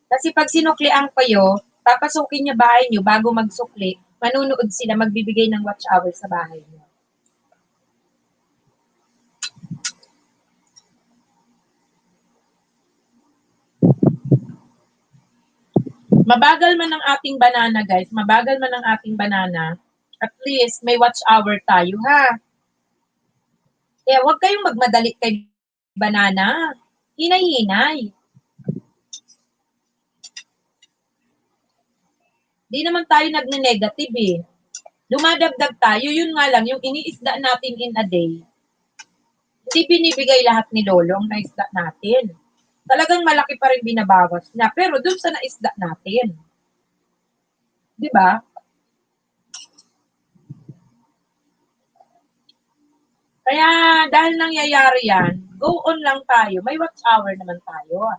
Kasi pag sinuklian kayo, papasukin niya bahay niyo bago magsukli, manunood sila, magbibigay ng watch hour sa bahay niyo. Mabagal man ang ating banana, guys. Mabagal man ang ating banana. At least, may watch hour tayo, ha? Kaya huwag kayong magmadali kay banana. Hinay-hinay. Di naman tayo nagne-negative eh. Dumadagdag tayo, yun nga lang, yung iniisda natin in a day, hindi binibigay lahat ni Lolo ang naisda natin. Talagang malaki pa rin binabawas niya. Pero dun sa naisda natin. Di ba? Kaya dahil nangyayari yan, go on lang tayo. May watch hour naman tayo.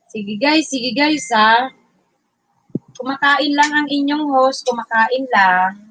Sige guys ha. Kumakain lang ang inyong host, kumakain lang.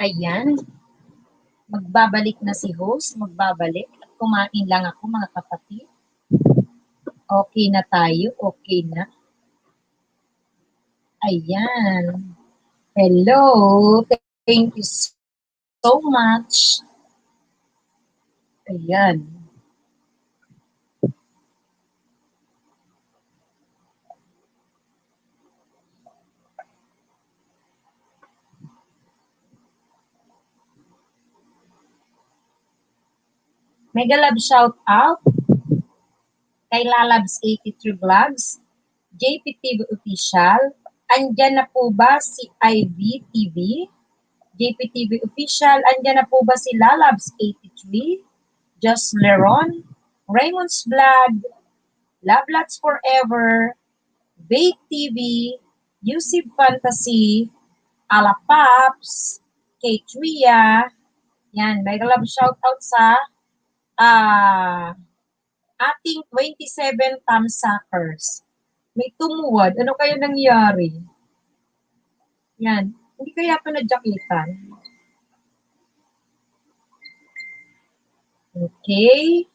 Ayan, magbabalik na si host, magbabalik. At kumain lang ako mga kapatid. Okay na tayo, okay na. Ayan. Hello, thank you so much. Ayan. Mega love shout out kay Lalabs 83 Vlogs, JPTV Official. Andyan na po ba si Ivy TV? JPTV Official, andyan na po ba si Lalabs 83? Just Leron, Raymond's Vlog, Love Lots Forever, Bake TV, Yusuf Fantasy, Alapaps, Kate Ria. Yan, mega love shout out sa ah ating 27 Tamsuckers. May tumuwad. Ano kaya nangyari? Yan. Hindi kaya ito nadyakitan. Okay.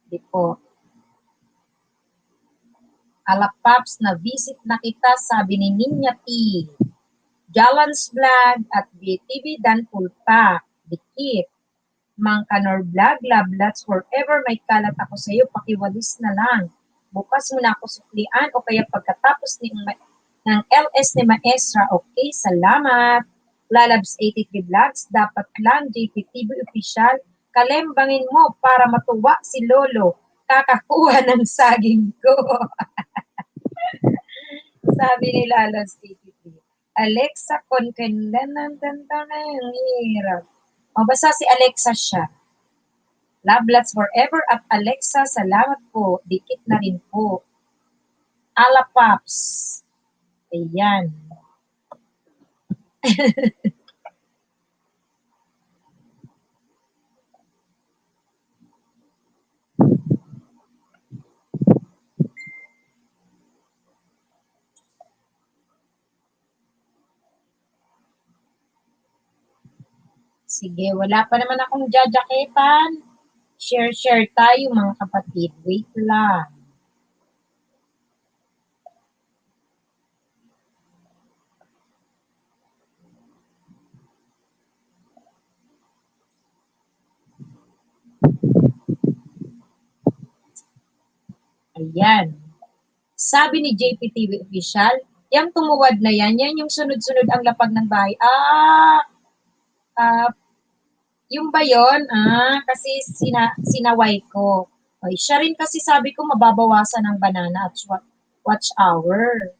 Hindi po. Alapaps, na visit na kita, sabi ni Ninya T. Jalans Vlog at BTV Dan Pulpa. Dikit. Mang Kanor Vlog, Love Lots Forever, may kalat ako sa iyo, pakiwalis na lang. Bukas mo na ako suklian o kaya pagkatapos ng LS ni Maestra. Okay, salamat. Lalabs 83 Vlogs, dapat lang JPTV Official, kalembangin mo para matuwa si Lolo. Kakakuha ng saging ko. Sabi ni Lalabs 83. Alexa, konkendanantanta na yung hirap. O, basta si Alexa siya. Love Lots Forever at Alexa, salamat po. Dikit na rin po. Alapaps. Ayan. Sige, wala pa naman akong jajaketan. Share tayo mga kapatid. Wait lang. Ayan. Sabi ni JPTV official, yung tumuwad na yan yung sunod-sunod ang lapag ng bahay. Yung ba yun? Kasi sinaway ko. Ay, siya rin kasi sabi ko mababawasan ng banana at watch hour.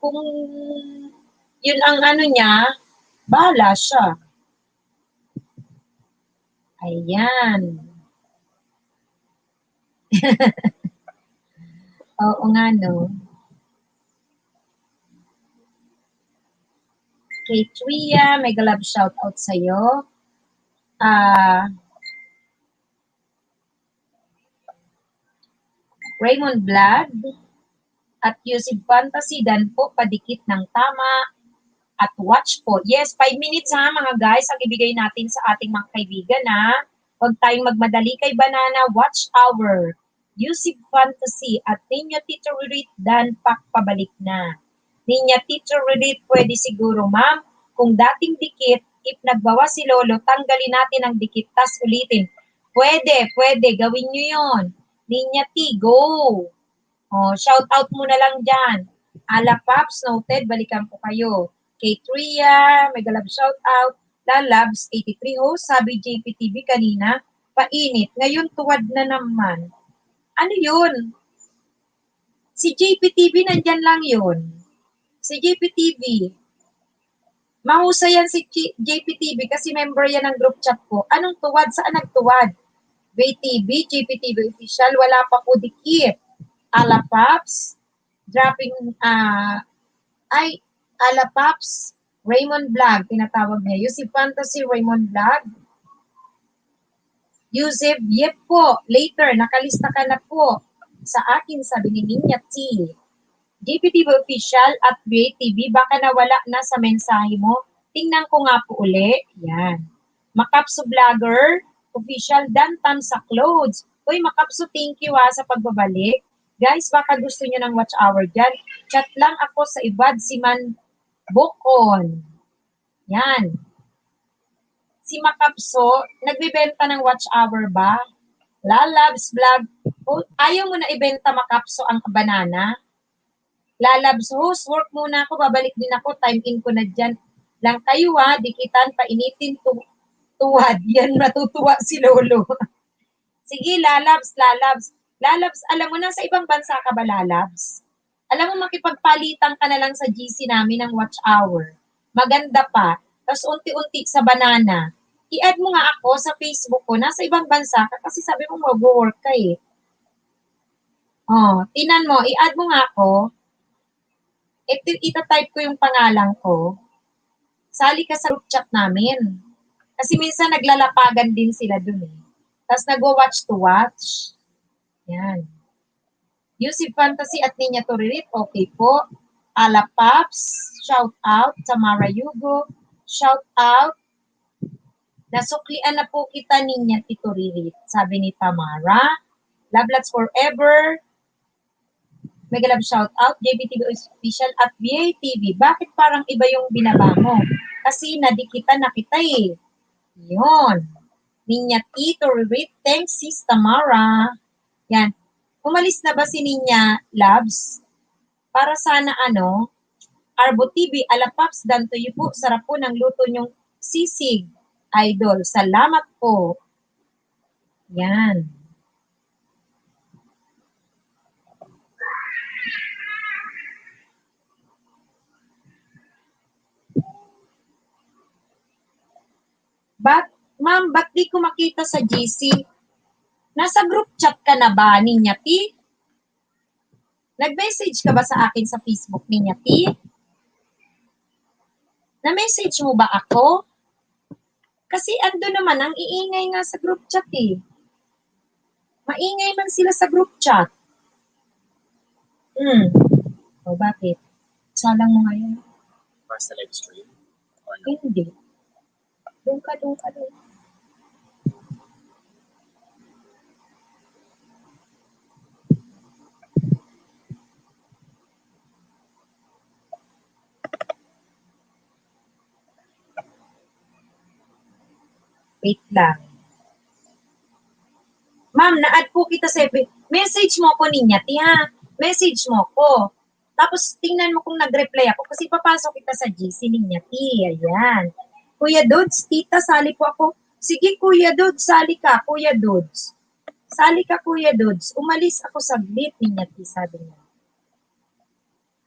Kung yun ang ano niya, bahala siya. Ayan. Oo nga, no? Kay Tria, mega love shoutout sa'yo. Raymond Vlad at Yusuf Fantasy dan po padikit ng tama at watch po. Yes, 5 minutes ha mga guys ang ibigay natin sa ating mga kaibigan ha. Huwag tayong magmadali kay Banana, watch hour. Yusuf Fantasy at Ninya Tito Ririt dan pabalik na. Ninya Tito Ririt, pwede siguro ma'am, kung dating dikit, if nagbawa si Lolo, tanggalin natin ang dikit, tas ulitin. Pwede, gawin nyo yon. Ninya T, go! Shout out muna lang dyan. Ala Paps, noted, balikan po kayo. Kay Tria, mega love shout out. Lalabs, 83 host, sabi JPTV kanina, painit. Ngayon, tuwad na naman. Ano yun? Si JPTV, nandyan lang yun. Si JPTV. Mahusay yan si JPTV kasi member yan ng group chat ko. Anong tuwad? Saan nagtuwad? JTV, JPTV official, wala pa po dikit. Ala Paps, dropping, Ala Paps, Raymond Vlog, tinatawag niya. Yusuf Fantasy, Raymond Vlog. Yusuf, yep po, later, nakalista ka na po. Sa akin, sabi ni Ninya T. JPTV official at BATV, baka nawala na sa mensahe mo. Tingnan ko nga po uli. Yan. Makapso Vlogger, official, dantan sa clothes. Uy, Makapso, thank you sa pagbabalik. Guys, baka gusto nyo ng watch hour dyan. Chat lang ako sa Ibad Siman Bokon. Yan. Si Makapso, nagbibenta ng watch hour ba? Lalabs Vlog. Ayaw mo na ibenta Makapso ang banana? Lalabs host, work muna ako, babalik din ako, time in ko na dyan. Lang kayo dikitan, painitin, tuwad. Yan, matutuwa si Lolo. Sige, Lalabs. Lalabs, alam mo na, sa ibang bansa ka ba, Lalabs? Alam mo, makipagpalitan ka na lang sa GC namin ng watch hour. Maganda pa. Tapos unti-unti sa banana. I-add mo nga ako sa Facebook ko. Nasa ibang bansa ka kasi sabi mo mag-work ka eh. Tinan mo, i-add mo nga ako. Ita-type ko yung pangalan ko. Sali ka sa group chat namin. Kasi minsan naglalapagan din sila dun eh. Tapos nagwa-watch to watch. Yan. Yusuf Fantasy at Ninya Toririt, okay po. Ala Paps, shout out. Tamara Yugo, shout out. Nasuklian na po kita Ninya Toririt, sabi ni Tamara. Love Lots Forever. Mega love shout out. JBTV official at BATV. Bakit parang iba yung binaba mo? Kasi nadikitan na kita eh. Yun. Ninya Toririt, thanks sis Tamara. Yan. Umalis na ba si Ninya Labs? Para sana Arbo TV, Ala Paps, dan to you po. Sarap po ng luto nyong sisig. Idol, salamat po. Yan. Ma'am, ba't di ko makita sa GC? Nasa group chat ka na ba, Ninya T? Nag-message ka ba sa akin sa Facebook, Ninya T? Na-message mo ba ako? Kasi ando naman, ang iingay nga sa group chat eh. Maingay man sila sa group chat. Bakit? Salang mo ngayon? Para sa live stream? Hindi. Doon ka, doon ka, doon. Wait lang. Ma'am, na-add po kita sa message mo ko ninya, ha? Message mo ko. Tapos tingnan mo kung nag-reply ako kasi papasok kita sa GC ninya, ayan. Kuya Dudes, tita, sali po ako. Sige, Kuya Dudes, sali ka, Kuya Dudes. Sali ka, Kuya Dudes. Umalis ako saglit ninya, sabi niya.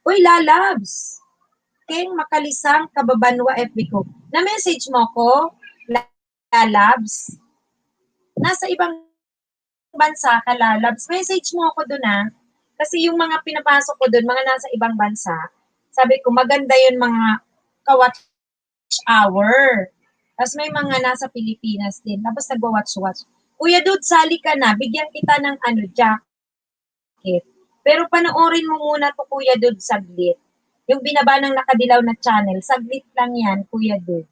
Uy, lalabs. Keng makalisang kababanwa FB ko. Na-message mo ko, lalabs. Nasa ibang bansa ka, lalabs. Message mo ako doon, ha? Kasi yung mga pinapasok ko doon, mga nasa ibang bansa, sabi ko, maganda yun mga ka-watch hour. Tapos may mga nasa Pilipinas din. Tapos nagwa-watch-watch. Kuya Dude, sali ka na. Bigyan kita ng jacket. Pero panoorin mo muna to, Kuya Dude, saglit. Yung binaba ng nakadilaw na channel, saglit lang yan, Kuya Dude.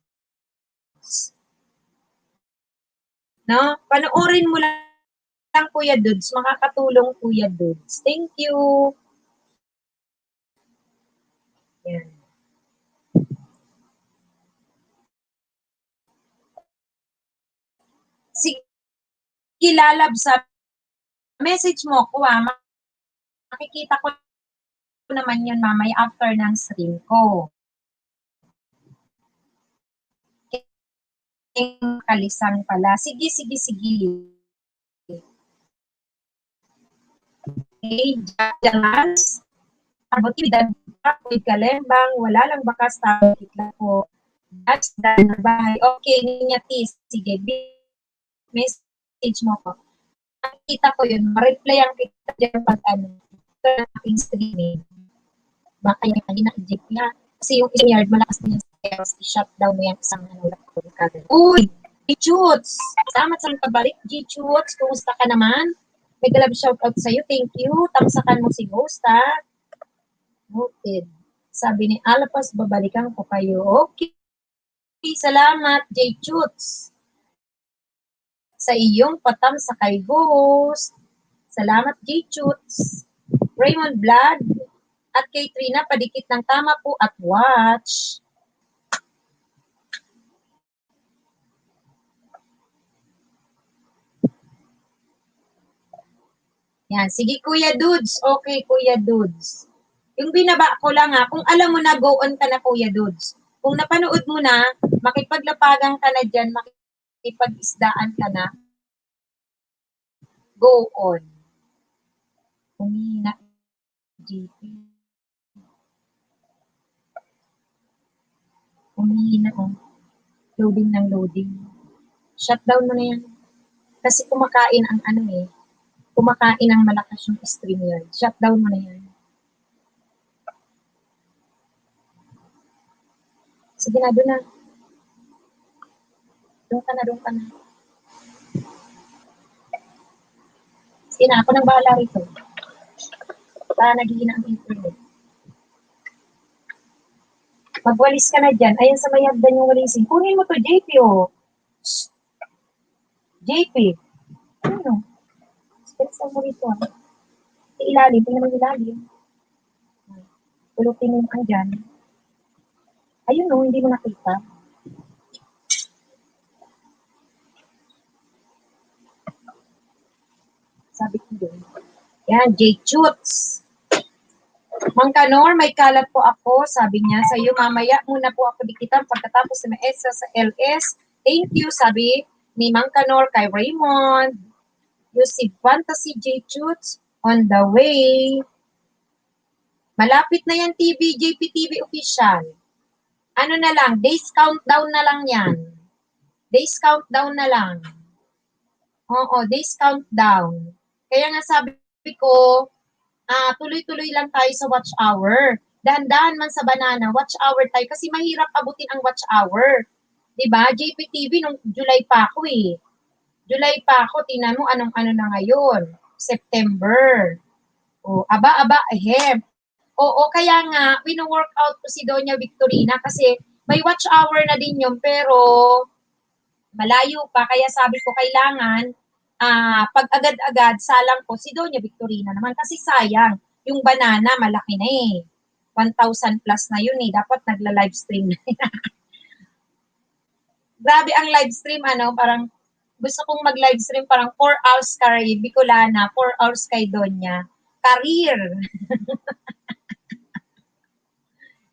No? Panoorin mo lang, Kuya Dudes. Makakatulong, Kuya Dudes. Thank you. Yan. Sige, lalab sa message mo ko, makikita ko naman yun mamaya after ng stream ko. Kalisang pala. Sige. Okay, Jans. Abuti, with kalembang, wala lang bakas, tapos lang po. That's done na bahay. Okay, niya, tis. Sige, message mo ko. Nakita ko yun, ma-reply ang kita dyan pag ito na aking streaming. Baka yung kanina i-jeep na. Kasi yung isang yard, malakas na yung sales, i-shutdown mo yung isang laptop kagad. Uy! G-Choots! Salamat sa pabalik, G-Choots. Kumusta ka naman? May galab shoutout sa'yo. Thank you. Tamsakan mo si Ghost, ha? Noted. Sabi ni Alapas, babalikan ko kayo. Okay. Salamat, J-Choots. Sa iyong patam sa kay Ghost. Salamat, J-Choots. Raymond Vlog at kay Trina, padikit ng tama po at watch. Yan. Sige, Kuya Dudes. Okay, Kuya Dudes. Yung binaba ko lang, kung alam mo na, go on ka na, Kuya Dudes. Kung napanood mo na, makipaglapagan ka na dyan, makipag-isdaan ka na, go on. Umina. GP. Umihina, Loading ng loading. Shutdown mo na yan. Kasi kumakain ang kumakain ang malakas yung stream yan. Shutdown mo na yan. Sige na, doon na. Doon ka na. Sige na, ako nang bahala rito. Para naghihina ang internet. Magwalis ka na dyan. Ayan sa may hagdan yung walisin. Kunin mo to, JP, JP. Ano? Saan mo rito, ilalim. Tingnan mo ilalim. Pulutin mo ka dyan. Ayun, hindi mo nakita. Sabi ko doon. Yan, J-Choots. Mang Kanor, may kalat po ako. Sabi niya, sa iyo mamaya muna po ako dikitan pagkatapos na ESA sa LS. Thank you, sabi ni Mang Kanor kay Raymond. Yusuf Fantasy J-Choots on the way. Malapit na yan, JPTV official. Ano na lang, days countdown na lang yan. Days countdown na lang. Oo, days countdown. Kaya nga sabi ko, tuloy-tuloy lang tayo sa watch hour. Dahan-dahan man sa banana, watch hour tayo kasi mahirap abutin ang watch hour. 'Di ba? JPTV nung July pa ako July pa ako, tingnan mo anong-ano na ngayon. September. Aba, Oo, kaya nga, wino-workout ko si Doña Victorina kasi may watch hour na din yun, pero Malayo pa, kaya sabi ko kailangan, pag agad-agad, salang ko si Doña Victorina naman kasi sayang, yung banana malaki na eh. 1,000 plus na yun eh, dapat nagla-livestream na. Grabe ang livestream, parang gusto kong mag-livestream parang 4 hours kay Bicolana, 4 hours kay Doña. Career.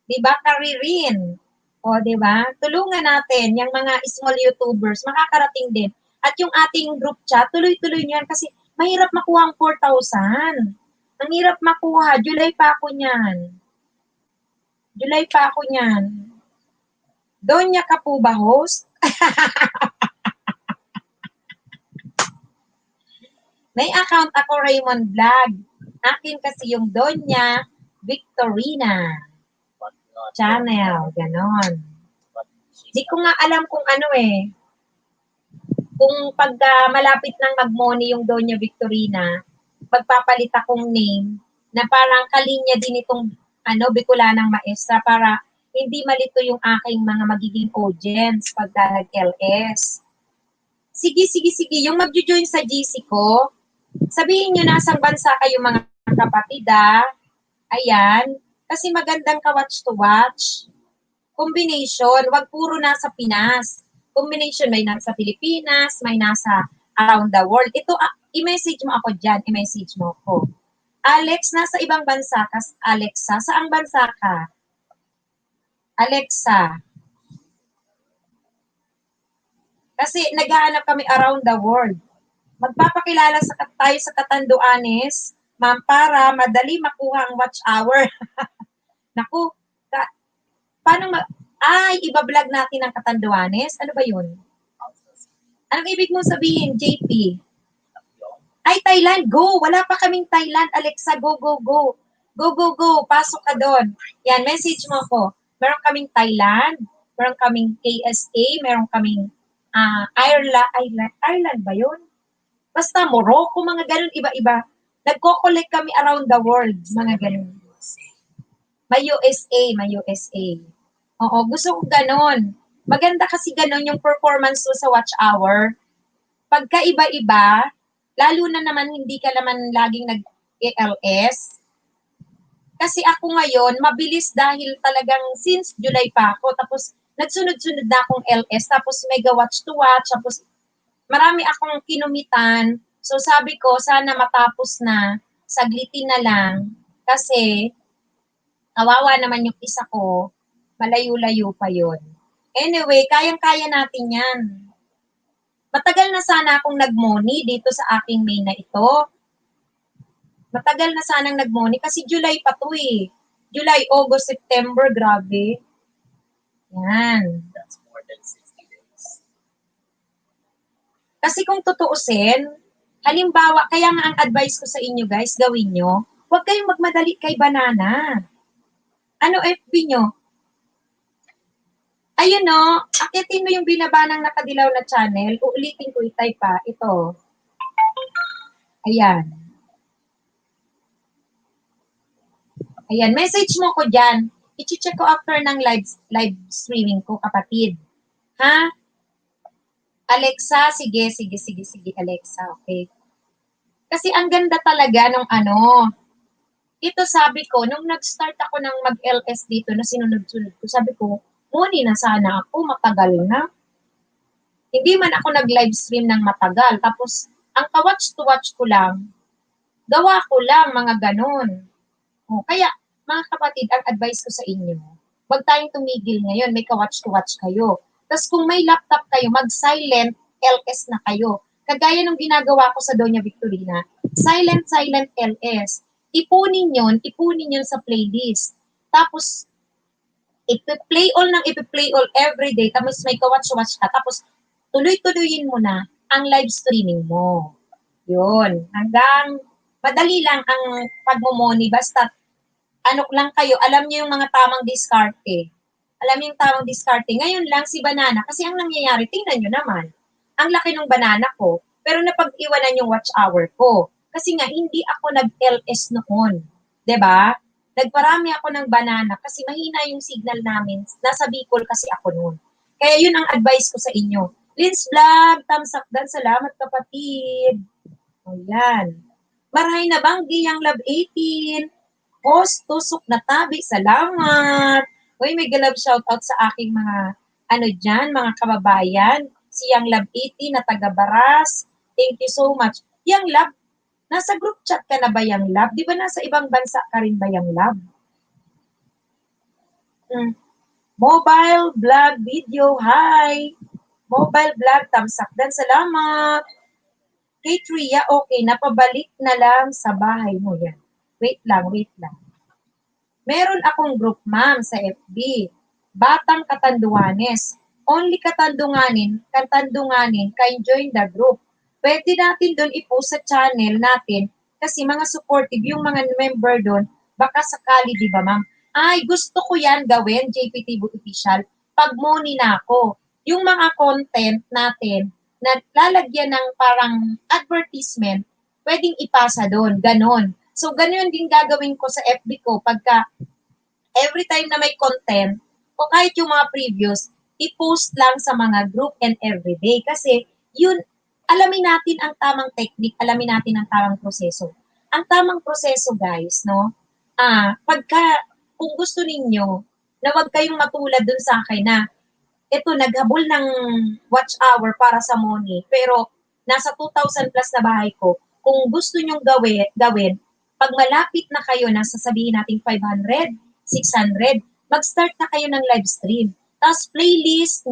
'Di ba? Karirin. O, 'di ba? Tulungan natin yung mga small YouTubers, makakarating din. At yung ating group chat, tuloy-tuloy niyo yan kasi mahirap makuha ang 4,000. Ang hirap makuha. July pa ako niyan. July pa ako niyan. Donya ka po ba, host? May account ako, Raymond Vlog. Akin kasi yung Donya Victorina channel. Ganon. Di ko nga alam kung ano eh. Kung pagka malapit nang mag-money yung Doña Victorina, magpapalit akong name na parang kalinya din itong Bicolanang Maestra para hindi malito yung aking mga magiging audience pagka nag-LS. Sige, sige, sige. Yung mag-join sa GC ko, sabihin nyo nasang bansa kayo mga kapatid Ayan. Kasi magandang ka-watch to watch. Combination, wag puro nasa Pinas. Combination, may nasa Pilipinas, may nasa around the world. Ito, i-message mo ako dyan, i-message mo ako. Alex, nasa ibang bansa ka? Alexa, saang bansa ka? Alexa. Kasi naghahanap kami around the world. Magpapakilala tayo sa Catanduanes, ma'am, para madali makuha ang watch hour. Naku, paano iba-vlog natin ang Catanduanes? Ano ba yun? Anong ibig mong sabihin, JP? Ay, Thailand, go! Wala pa kaming Thailand. Alexa, go, go, go. Go, go, go. Pasok ka doon. Yan, message mo ko. Meron kaming Thailand, meron kaming KSA, meron kaming Ireland ba yun? Basta Morocco, mga ganun, iba-iba. Nagko-collect kami around the world, mga ganun. May USA, may USA. Oo, gusto ko ganun. Maganda kasi ganun yung performance mo sa watch hour. Pagka iba-iba, lalo na naman hindi ka naman laging nag-ALS. Kasi ako ngayon, mabilis dahil talagang since July pa ako, tapos nagsunod-sunod na akong LS, tapos mega watch to watch, tapos marami akong kinumitan. So sabi ko, sana matapos na, saglitin na lang, kasi kawawa naman yung isa ko, malayo-layo pa yon. Anyway, kayang-kaya natin yan. Matagal na sana akong nag-money dito sa aking main na ito. Matagal na sanang nag-money kasi July pa to eh. July, August, September, grabe. Yan. That's more than 60 days. Kasi kung tutuusin, halimbawa, kaya nga ang advice ko sa inyo guys, gawin nyo, huwag kayong magmadali kay banana. Ano FB nyo? Ayun no, akitin mo yung binabanang nakadilaw na channel. Uulitin ko i-type pa. Ito. Ayan. Ayan, message mo ko dyan. I-check ko after ng live streaming ko, kapatid. Ha? Alexa, sige, Alexa, okay. Kasi ang ganda talaga nung ito sabi ko, nung nag-start ako ng mag-LS dito na sinunod-sunod ko, sabi ko, muni na sana ako, matagal na. Hindi man ako nag-live stream ng matagal. Tapos, ang ka-watch to watch ko lang, gawa ko lang, mga ganon. Kaya, mga kapatid, ang advice ko sa inyo, huwag tayong tumigil ngayon, may ka-watch to watch kayo. Tapos kung may laptop kayo, mag-silent LS na kayo. Kagaya ng ginagawa ko sa Doña Victorina, silent LS. Ipunin yun sa playlist. Tapos, ipi-play all everyday, tapos may ka-watch-watch ka, tapos tuloy-tuloyin mo na ang live streaming mo. Yun. Hanggang madali lang ang pagmumoni, basta lang kayo, alam niyo yung mga tamang diskarte. Alam niyo yung tamang diskarte. Ngayon lang si Banana, kasi ang nangyayari, tingnan niyo naman, ang laki ng banana ko, pero napag-iwanan yung watch hour ko. Kasi nga, hindi ako nag-LS noon. 'Di ba? Nagparami ako ng banana kasi mahina yung signal namin. Nasa Bicol kasi ako noon. Kaya yun ang advice ko sa inyo. Lins Vlog, thumbs up dan salamat kapatid. Ayan. Marahay na banggi ang Love 18. Host, tusok na tabi, salamat. Uy, may galab shoutout sa aking mga, dyan, mga kababayan. Si Yang Love 18 na taga Baras. Thank you so much. Yang Love, nasa group chat ka na ba Yang Love? Di ba nasa ibang bansa ka rin ba Yang Love? Mobile vlog video, hi! Mobile vlog, thumbs up dan salamat. Kay Tria, okay, napabalik na lang sa bahay mo yan. Wait lang, wait lang. Meron akong group, ma'am, sa FB. Batang Katanduanes. Only katandunganin can join the group. Pwede natin doon i-post sa channel natin kasi mga supportive yung mga member doon. Baka sakali, di ba, ma'am? Ay, gusto ko yan gawin, JPT Official. Pag money na ako. Yung mga content natin na lalagyan ng parang advertisement, pwedeng ipasa doon. Ganon. So, ganun din gagawin ko sa FB ko pagka every time na may content o kahit yung mga previous, i-post lang sa mga group and everyday. Kasi yun, alamin natin ang tamang technique, alamin natin ang tamang proseso. Ang tamang proseso, guys, no? Kung gusto ninyo na wag kayong matulad dun sa akin na ito, naghabol ng watch hour para sa money, pero nasa 2,000 plus na bahay ko. Kung gusto nyong gawin, pag malapit na kayo, nasa sabihin natin 500, 600, mag-start na kayo ng live stream. Tapos i-playlist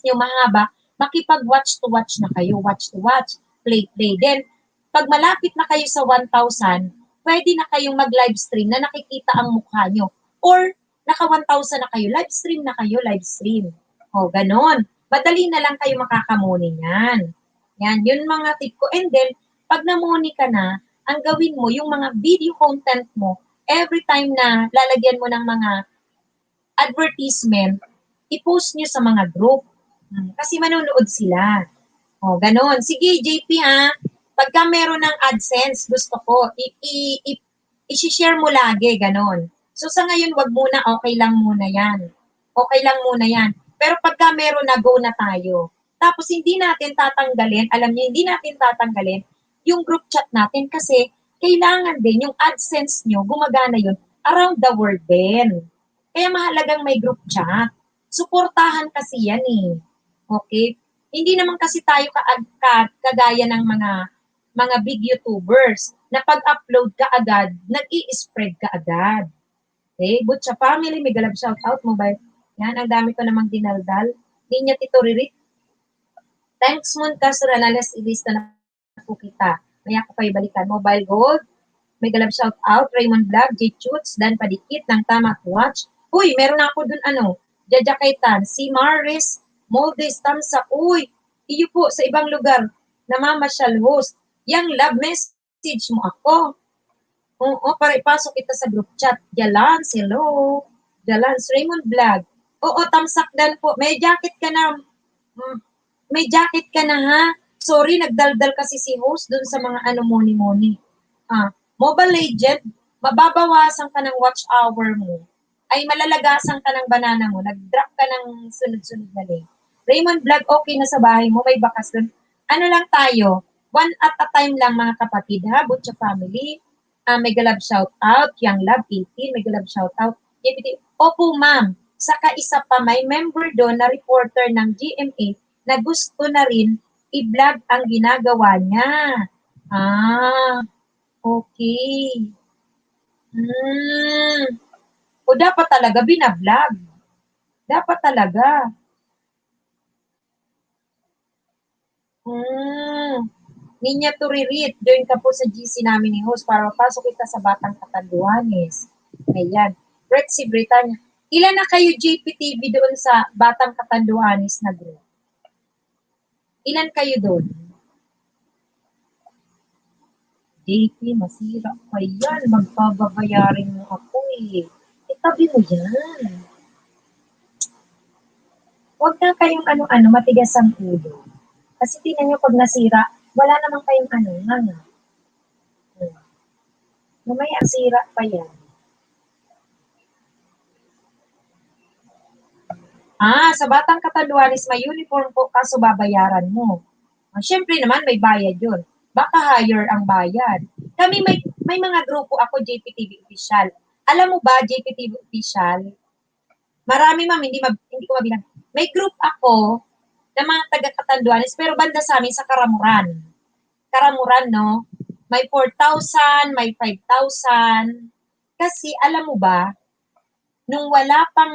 nyo mahaba, makipag-watch to watch na kayo, watch to watch, play. Then, pag malapit na kayo sa 1,000, pwede na kayong mag-live stream na nakikita ang mukha nyo. Or, naka 1,000 na kayo, live stream. O, ganon. Madali na lang kayo makakamuni niyan. Yan, yun mga tip ko. And then, pag namuni ka na, ang gawin mo, yung mga video content mo, every time na lalagyan mo ng mga advertisement, i-post nyo sa mga group. Kasi manonood sila. O, ganon. Sige, JP ha. Pagka meron ng AdSense, gusto ko, i-share mo lagi, ganon. So, sa ngayon, wag muna, okay lang muna yan. Okay lang muna yan. Pero pagka meron na, go na tayo. Tapos, hindi natin tatanggalin, alam niyo, hindi natin tatanggalin yung group chat natin kasi kailangan din yung AdSense nyo, gumagana yun, around the world din. Kaya mahalagang may group chat. Suportahan kasi yan eh. Okay? Hindi naman kasi tayo kagaya ng mga big YouTubers na pag-upload ka agad, nag-i-spread ka agad. Okay? Butcha family, may galab shoutout mo ba? Yan, ang dami ko namang dinaldal. Linya Tito Ririt. Thanks, Moon Castorales, ilista na po kita. Maya ko kayo balikan. Mobile Gold, may galab shoutout. Raymond Vlog, J. Chutes, Dan Padikit, ng Tama Watch. Uy, meron ako dun Jaja Kaitan, si Maris, Moldes, Tamsa. Uy, iyo po sa ibang lugar, namamasyal host. Yang love message mo ako. Oo, para ipasok kita sa group chat. Jalans, hello. Jalans, Raymond Vlog. Oo, tamsak dan po. May jacket ka na. May jacket ka na ha. Sorry, nagdaldal kasi si host dun sa mga moni-moni. Mobile Legend, mababawasan ka ng watch hour mo. Ay malalagasan ka ng banana mo. Nag-drop ka ng sunod-sunod na link. Raymond Vlog, okay na sa bahay mo. May bakas dun. Ano lang tayo? One at a time lang mga kapatid ha. Butcha family. May galab shout out. Young Love 18. May galab shout out. Opo ma'am. Saka isa pa may member doon na reporter ng GMA na gusto na rin i-vlog ang ginagawa niya. Okay. O dapat talaga binablog. Dapat talaga. Ninya Turirit, join ka po sa GC namin ni host para mapasok kita sa Batang Katanduanes. Ayan. Rexy Britannia. Ilan na kayo JPTV doon sa Batang Katanduanes na group? Ilan kayo doon? JP, masira pa yan. Magpababayarin mo ako eh. Itabi mo yan. Huwag na kayong matigas ang ulo. Kasi tingnan nyo pag nasira, wala naman kayong Mamaya sira pa yan. Sa Batang Catanduanes may uniform po kaso babayaran mo. Siyempre naman may bayad yun. Baka higher ang bayad. Kami may mga grupo ako JPTV official. Alam mo ba JPTV official? Marami ma'am, hindi ko mabilang. May group ako ng mga taga Catanduanes pero banda sa amin sa Karamuran. Karamuran, no? May 4,000, may 5,000. Kasi alam mo ba, nung wala pang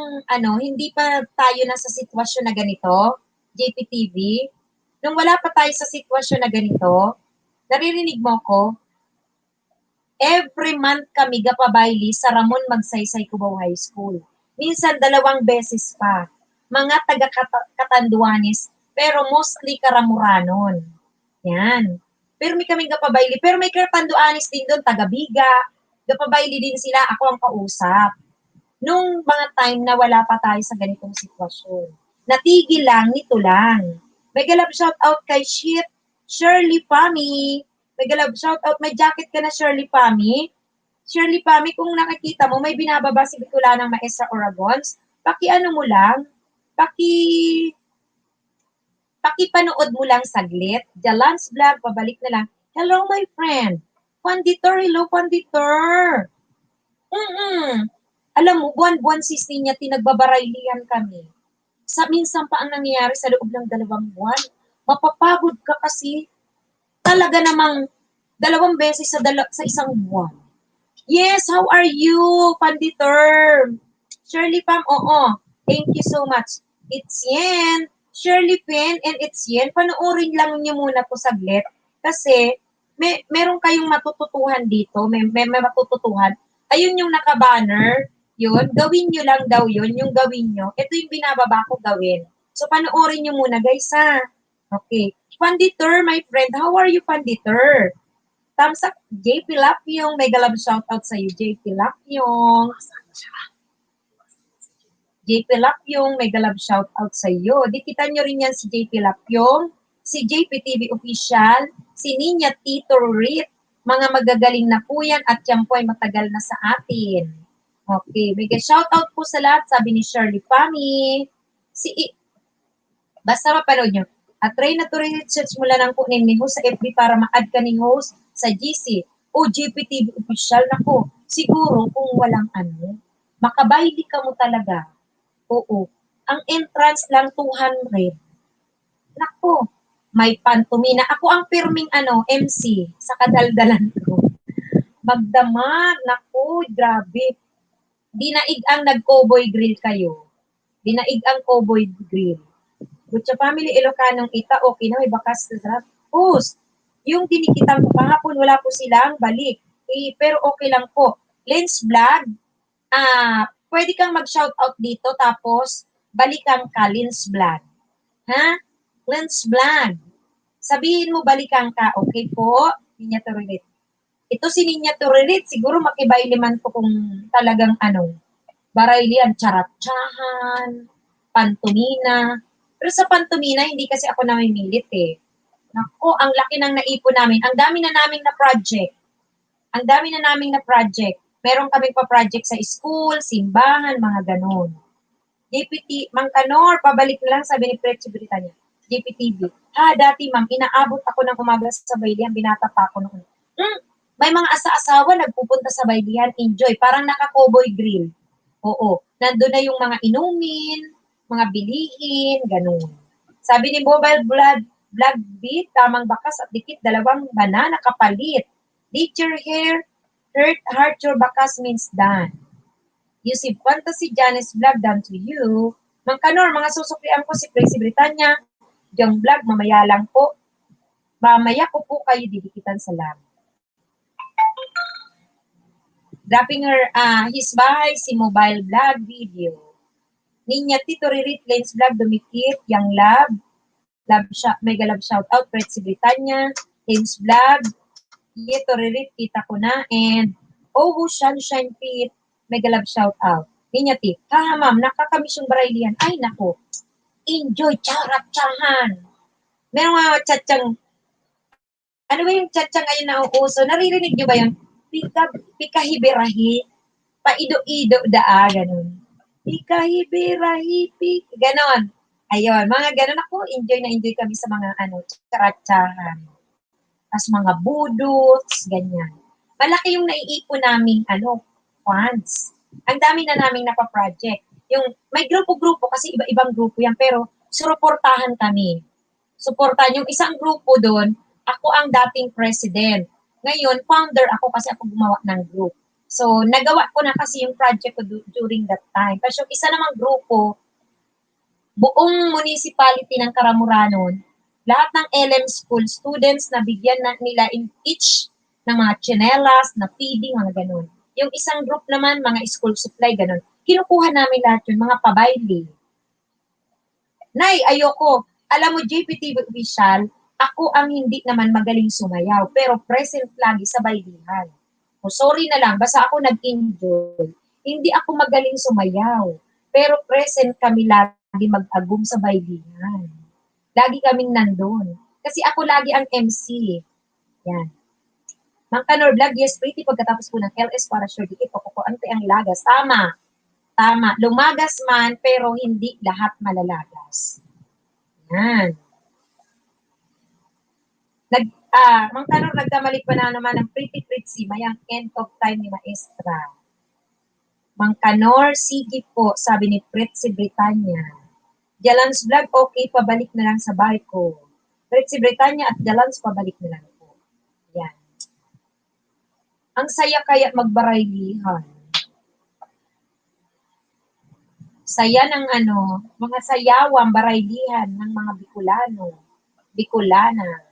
hindi pa tayo nasa sitwasyon na ganito, JPTV, nung wala pa tayo sa sitwasyon na ganito, naririnig mo ko, every month kami gapabayli sa Ramon Magsaysay Cubao High School. Minsan 2 beses pa. Mga taga Catanduanes, pero mostly Karamuranon. Yan. Pero may kaming gapabayli. Pero may Catanduanes din doon, taga Biga. Gapabayli din sila, ako ang kausap nung mga time na wala pa tayo sa ganitong sitwasyon. Natigil lang, nito lang. May galab shout out kay Shirley Pami. May galab shout out, may jacket ka na Shirley Pami. Shirley Pami, kung nakikita mo, may binababa si Bicolanang Maestra Oragons. Paki-ano mo lang, pakipanood mo lang saglit. Jalan's Vlog, pabalik na lang. Hello, my friend. Panditor, hello, Panditor. Alam mo, buwan-buwan sis niya, tinagbabaraylihan kami. Minsan pa ang nangyayari sa loob ng 2 buwan. Mapapagod ka kasi talaga namang 2 beses sa isang buwan. Yes, how are you, Panditor? Shirley Pam, oo. Thank you so much. It's Yen. Shirley Pen and it's Yen. Panoorin lang niyo muna po saglit kasi meron kayong matututuhan dito. May matututuhan. Ayun yung naka-banner. Yun, gawin nyo lang daw yun. Yung gawin nyo. Ito yung binababa ko gawin. So, panoorin nyo muna, guys, ha? Okay. Panditor, my friend. How are you, Panditor? Thumbs up. JP Lapyong. Mega love shoutout sa'yo, JP Lapyong. JP Lapyong, mega love shoutout sa iyo. Dikita nyo rin yan si JP Lapyong, si JPTV Official, si Ninya Tito Rit. Mga magagaling na po yan at yan po ay matagal na sa atin. Okay, mega shoutout po sa lahat, sabi ni Shirley Pami. Basta mapanood nyo. At try na to research mo lang po ni host sa FB para ma-add ka ni host sa GC o JPTV Official. Nako, siguro kung walang makabayli ka mo talaga. Oo. Ang entrance lang 200. Nako, may pantomina. Ako ang pirming MC sa kadaldalan ko. Magdamag. Nako, grabe. Dinaig ang nag-cowboy grill kayo. Dinaig ang cowboy grill. Butcha family Ilocanong ita, okay na, may bakas na sarap. Host, yung tinikitan ko kahapon, wala po silang balik. Pero okay lang po. Lens Vlog, pwede kang mag-shoutout dito tapos balikan ka, Lens Vlog. Ha? Lens Vlog. Sabihin mo balikan ka, okay po? Ninya Torilit. Ito si Ninya Torilit, siguro makibayliman ko kung talagang baraylian, charatsahan, pantomina. Pero sa pantomina, hindi kasi ako namimilit eh. Naku, ang laki ng naipon namin. Ang dami na naming na project. Ang dami na naming na project. Meron kaming pa-project sa school, simbahan, mga ganon. JPT, Mang Kanor, pabalik na lang, sabi ni Pretty Britannia. JPTV. Dati ma'am, inaabot ako ng umaga sa baylihan, binata pa ako noon. May mga asa-asawa nagpupunta sa baylihan, enjoy. Parang naka-cowboy grill. Oo. Nandun na yung mga inumin, mga bilihin, ganun. Sabi ni Mobile Vlog Beat, tamang bakas at dikit, 2 banana kapalit. Did your hair heart your bakas means done. You see fantasy Janice Vlog done to you. Mang Kanor, mga susuklian ko si Tracy Britannia. Yung vlog, mamaya lang po. Mamaya ko po kayo didikitan sa lab. Dropping his bahay, si Mobile Vlog video. Ninya Tito Ririt, Lens Vlog, dumikit, yung lab. Mega love shout out, Pretty Britannia, Lens Vlog, Tito Ririt, kita ko na, and Sunshine Pit, mega love shout out. Ninya Tip, ma'am, nakakamiss yung baraylihan. Ay, nako. Enjoy, charat-chahan. Meron mga tsatsang, ano ba yung tsatsang ngayon na uuso? Naririnig nyo ba yun? Pikahibirahi, paido-ido daa, ganun. Ikahibirahipi. Ganon. Ayun, mga ganon ako. Enjoy na enjoy kami sa mga tsaratsahan. Tapos mga budots, ganyan. Malaki yung naiipon naming funds. Ang dami na naming napaproject. Yung may grupo-grupo kasi iba-ibang grupo yan pero suportahan kami. Suportahan yung isang grupo doon, ako ang dating president. Ngayon, founder ako kasi ako gumawa ng group. So, nagawa ko na kasi yung project ko during that time. Tapos yung isa namang grupo, buong municipality ng Karamuranon, lahat ng LM school students na bigyan na nila in each ng mga tsinelas, na feeding, mga ganun. Yung isang group naman, mga school supply, ganun. Kinukuha namin lahat yun, mga pabayli. Nay, ayoko. Alam mo, JPTV official, ako ang hindi naman magaling sumayaw, pero present lagi sa baylihan. O sorry na lang, basta ako nag-enjoy. Hindi ako magaling sumayaw, pero present kami lagi mag-agum sa baylihan. Lagi kaming nandun. Kasi ako lagi ang MC. Yan. Mang Kanor Vlog, yes, pretty pagkatapos po ng LS para sure dikit, ante ang lagas. Tama. Tama. Lumagas man, pero hindi lahat malalagas. Yan. Mang Kanor, nagkamali pa na naman ng pretty pretty, mayang end of time ni Maestra. Mang Kanor, sige po, sabi ni Pretsi Britannia. Jalans Vlog, okay, pabalik na lang sa bahay ko. Pretsi Britannia at Jalans, pabalik na lang po. Yan. Ang saya kaya magbaraylihan. Saya ng mga sayawang baraylihan ng mga Bicolano. Bicolana.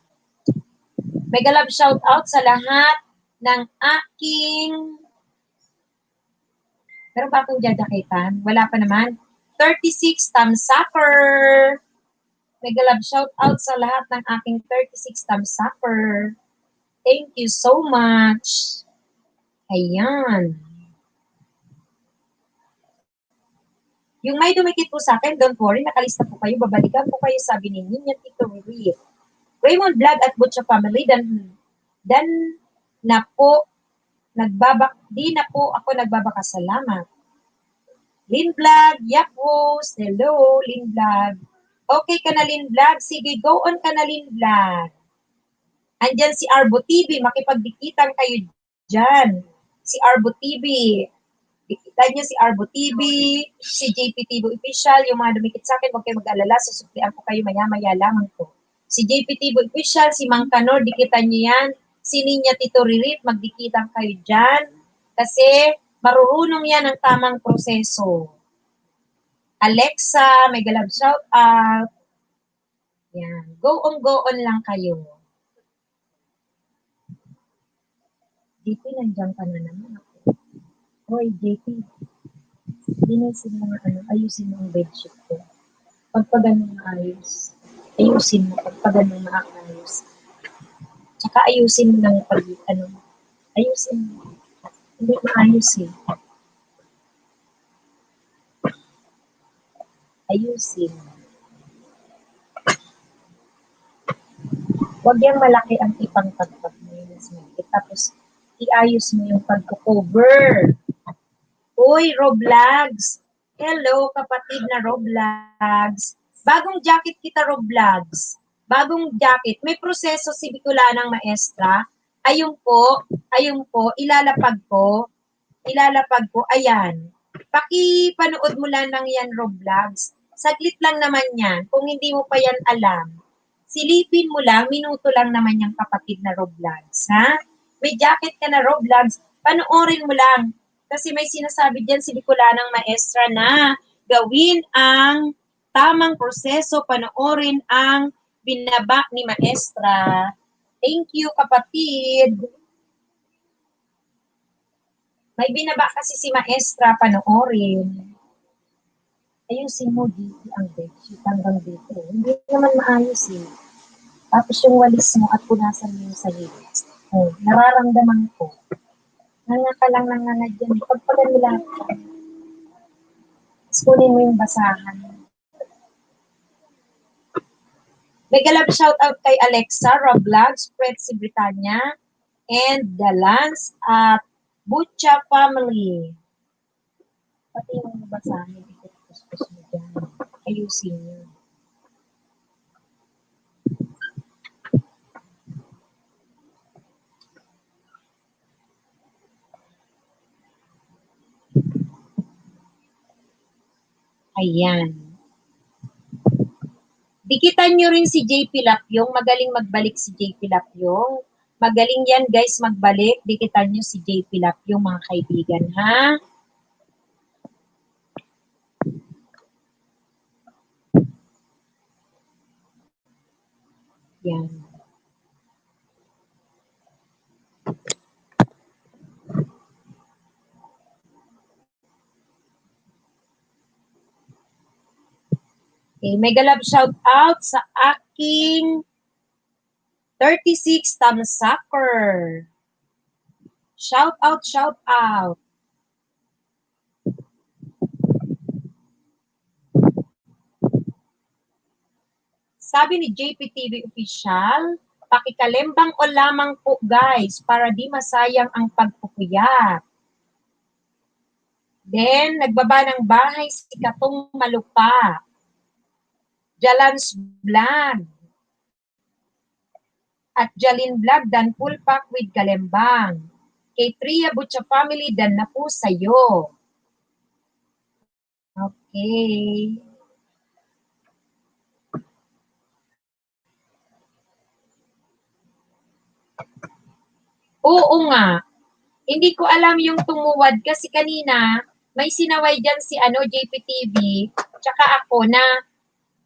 Mega love shout out sa lahat ng aking meron ba akong jadakitan? Wala pa naman. 36 Tamsacker. Mega love shout out sa lahat ng aking 36 Tamsacker. Thank you so much. Ayan. Yung may dumikit po sa akin, don't worry, nakalista po kayo, babalikan po kayo, sabi ni Ninya Tito Ruiz. Raymond Vlog at Butcha Family, dan na po, di na po ako nagbabakasalamat. Lin Vlog, Yapos, hello, Lin Vlog. Okay ka na, Lin Vlog? Sige, go on ka na, Lin Vlog. Andyan si Arbo TV, makipagdikitan kayo dyan. Si Arbo TV, dikitan nyo si Arbo TV, si JPTV Official, yung mga dumikit sa akin, huwag kayo mag-alala, susuklian ko kayo maya-maya lamang po. Si JPTV Official, si Mang Kanor, dikitan nyo yan. Si Ninya Tito Ririt, magdikitan kayo dyan. Kasi marurunong yan ng tamang proseso. Alexa, may galab shout out. Yan. Go on lang kayo. JP, nandiyan ka na naman ako. Hoy, JP. Linisin mo ayusin mo ang bedsheet ko. Pagpaganong maayos, ayusin mo. Pagpaganong maayos. Tsaka ayusin mo lang ayusin mo. Hindi maayos eh. Ayusin. Huwag yung malaki ang ipangpagpag mo yun. Tapos, iayos mo yung pagko-cover. Uy, Roblogs! Hello, kapatid na Roblogs. Bagong jacket kita, Roblogs. Bagong jacket. May proseso si Bicolanang Maestra. Ayun po, ilalapag ko. Ayan. Pakipanood mo lang yan, Roblogs. Saglit lang naman yan. Kung hindi mo pa yan alam, silipin mo lang, minuto lang naman yung kapatid na Roblogs. Ha? May jacket ka na, Roblogs. Panoorin mo lang. Kasi may sinasabi dyan si Bicolanang Maestra na gawin ang tamang proseso, panoorin ang binaba ni Maestra. Thank you, kapatid. May binaba kasi si Maestra, panoorin. Ayusin mo dito ang bedsheet hanggang dito. Hindi naman maayos eh. Tapos yung walis mo at punasan mo yung sahig. Oh, nararamdaman ko. Nangangadyan. Pagpagan mo lahat. Kunin mo yung basahan. Mega love shout out kay Alexa, Roblox, Pretsi Britannia, and The Lance at Butcha Family. Pati yung basahin, ikot-kuskus mo dyan. Ayusin nyo. Ayan. Dikitan nyo rin si JP Lapyong. Magaling magbalik si JP Lapyong. Magaling yan guys magbalik. Dikitan nyo si JP Lapyong mga kaibigan ha. Yan. Okay, mega love shout out sa aking 36 Tamsaker. Shout out, shout out. Sabi ni JPTV Official, pakikalembang o lamang po guys para di masayang ang pagpupuyat. Then, nagbaba ng bahay si Katong Malupa. Jalans Vlog. At Jalin Vlog dan full pack with kalembang. Kay Tria Butcha Family dan na po sa'yo. Okay. Oo nga. Hindi ko alam yung tumuwad kasi kanina may sinaway dyan si JPTV tsaka ako na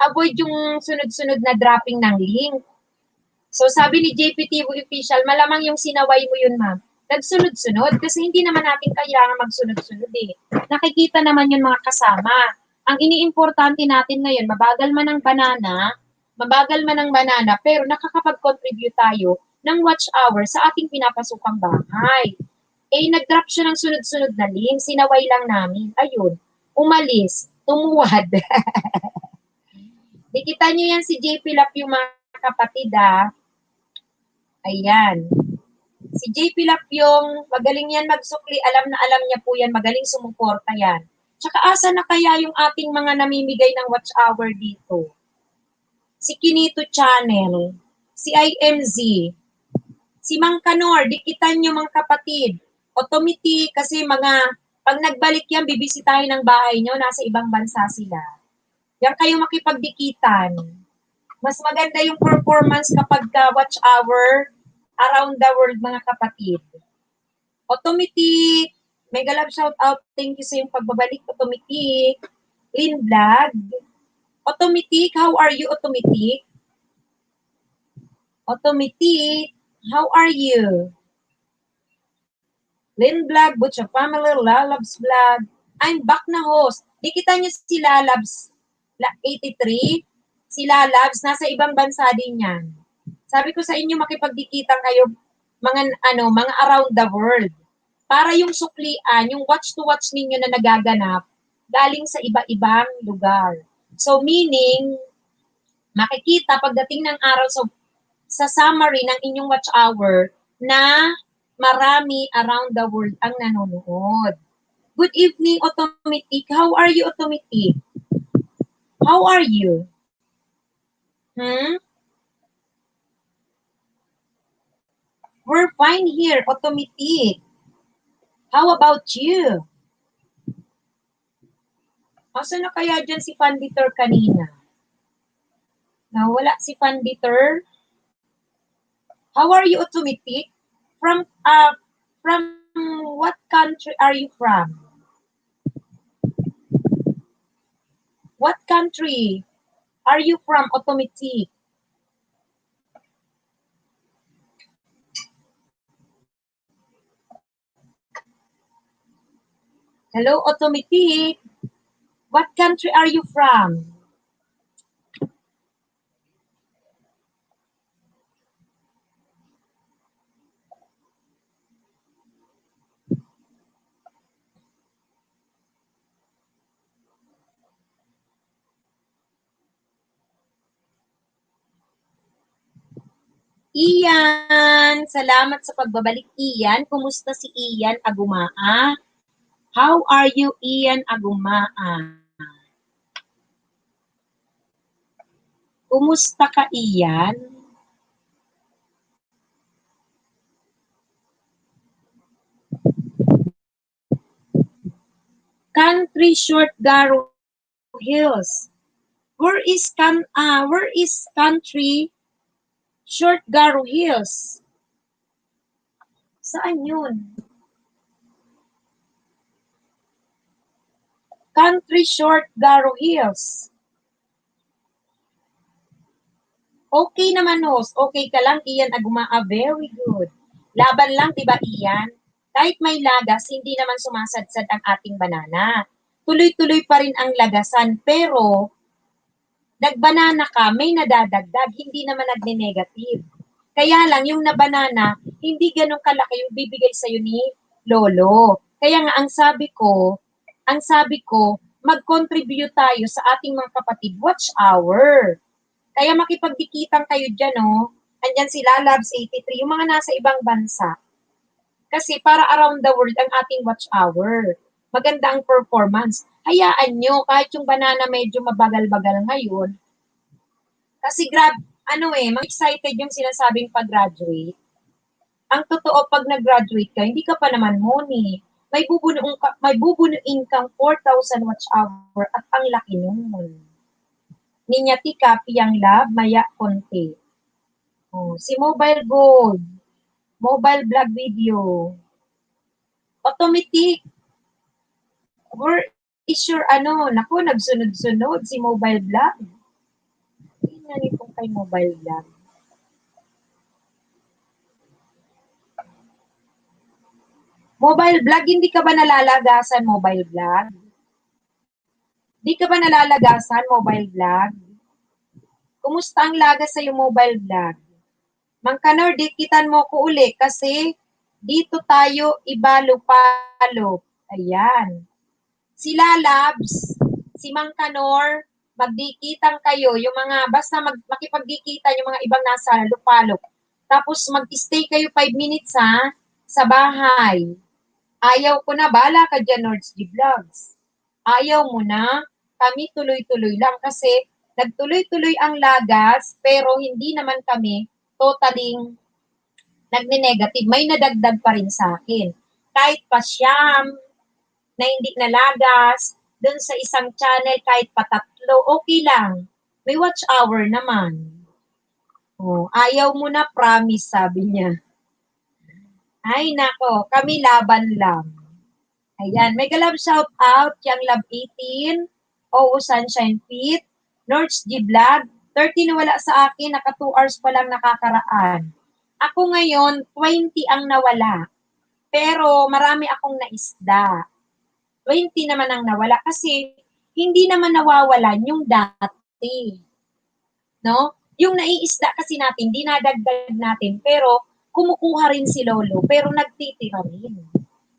avoid yung sunod-sunod na dropping ng link. So sabi ni JPTV Official, malamang yung sinaway mo yun ma'am. Nagsunod-sunod kasi hindi naman natin kailangan magsunod-sunod eh. Nakikita naman yung mga kasama. Ang iniimportante natin ngayon, mabagal man ang banana, pero nakakapag-contribute tayo ng watch hour sa ating pinapasukang bahay. Eh, nag-drop siya ng sunod-sunod na link, sinaway lang namin. Ayun, umalis, tumuwad. Dikita nyo yan si JP Lap yung mga kapatid Ayan. Si JP Lap yung magaling yan magsukli, alam na alam niya po yan, magaling sumuporta yan. Tsaka asa na kaya yung ating mga namimigay ng watch hour dito? Si Kinito Channel, si IMZ, si Mang Kanor, dikitan nyo mga kapatid. Automatic kasi pag nagbalik yan, bibisitahin ng bahay nyo, nasa ibang bansa sila. Yan kayo makipagdikitan. Mas maganda yung performance kapag watch hour around the world mga kapatid. Automatic, mega love shout out, thank you sa yung pagbabalik, Automatic. Lin Vlog, Automatic, how are you, Automatic? Automatic, how are you? Lin Vlog, Butcha Family, Lalabs Vlog. I'm back na host. Dikita niyo si Lalabs 83. Si Lalabs, nasa ibang bansa din yan. Sabi ko sa inyo, makipagdikitan kayo mga around the world. Para yung suklian, yung watch-to-watch ninyo na nagaganap, galing sa iba-ibang lugar. So, meaning, makikita pagdating ng araw sa summary ng inyong watch hour na marami around the world ang nanonood. Good evening, Automatic. How are you, Automatic? How are you? We're fine here, Automatic. How about you? Asa na kaya dyan si Fanditor kanina? Nawala si Fanditor. How are you, Automatic? From what country are you from? What country are you from, Automatic? Hello, Automatic. What country are you from? Ian, salamat sa pagbabalik, Ian. Kumusta si Ian Agumaa? How are you, Ian Agumaan? Kumusta ka, Ian? Country Short Garo Hills. Where is Country Short Garo Hills? Saan yun? Country Short Garo Hills. Okay naman, host. Okay ka lang, Ian Agumaa. Very good. Laban lang, di ba, Ian? Kahit may lagas, hindi naman sumasadsad ang ating banana. Tuloy-tuloy pa rin ang lagasan, pero nagbanana ka, may nadadagdag, hindi naman nagne-negative. Kaya lang, yung na banana, hindi ganun kalaki yung bibigay sa'yo ni Lolo. Kaya nga, ang sabi ko, mag-contribute tayo sa ating mga kapatid, watch hour. Kaya makipagdikitan kayo dyan, oh. Andyan sila, Labs 83, yung mga nasa ibang bansa. Kasi para around the world ang ating watch hour. Maganda ang performance. Hayaan nyo, kahit yung banana medyo mabagal-bagal ngayon, kasi excited yung sinasabing pag-graduate. Ang totoo, pag nag-graduate ka, hindi ka pa naman money. May bubunuin kang 4,000 watch hour at ang laki nun. Ninyati copy ang lab, maya konti. Oh, si Mobile Gold, mobile vlog video. Automatic. Where is your naku, nagsunod-sunod si mobile vlog. Tingnan niyo kay mobile vlog. Mobile vlog, hindi ka ba nalalagasan mobile vlog? Di ka ba nalalagasan mobile vlog? Kumusta ang lagas sa yung mobile vlog? Mang Kanor, dikitan mo ko uli kasi dito tayo ibalo-palo. Ayan. Sila Labs, si Mang Kanor, magdikitan kayo, yung mga, basta makipagdikitan yung mga ibang nasa lupalop. Tapos mag-stay kayo 5 minutes ha, sa bahay. Ayaw ko na, bala ka dyan, Nords G Vlogs. Ayaw mo na, kami tuloy-tuloy lang kasi nagtuloy-tuloy ang lagas pero hindi naman kami totaling nagne-negative. May nadagdag pa rin sa akin. Kahit pa siyam na hindi nalagas, dun sa isang channel kahit pa 3, okay lang. May watch hour naman. Oh, ayaw mo na, promise, sabi niya. Ay nako, kami laban lang. Ayan, mega love shout out, Yang Love 18, Oo Sunshine Fit, Nords G Vlog, 30 na wala sa akin, naka 2 hours pa lang nakakaraan. Ako ngayon, 20 ang nawala. Pero marami akong naisda. 20 naman ang nawala kasi hindi naman nawawalan yung dati. No? Yung naiisda kasi natin, dinadagdag natin, pero kumukuha rin si Lolo, pero nagtitira rin.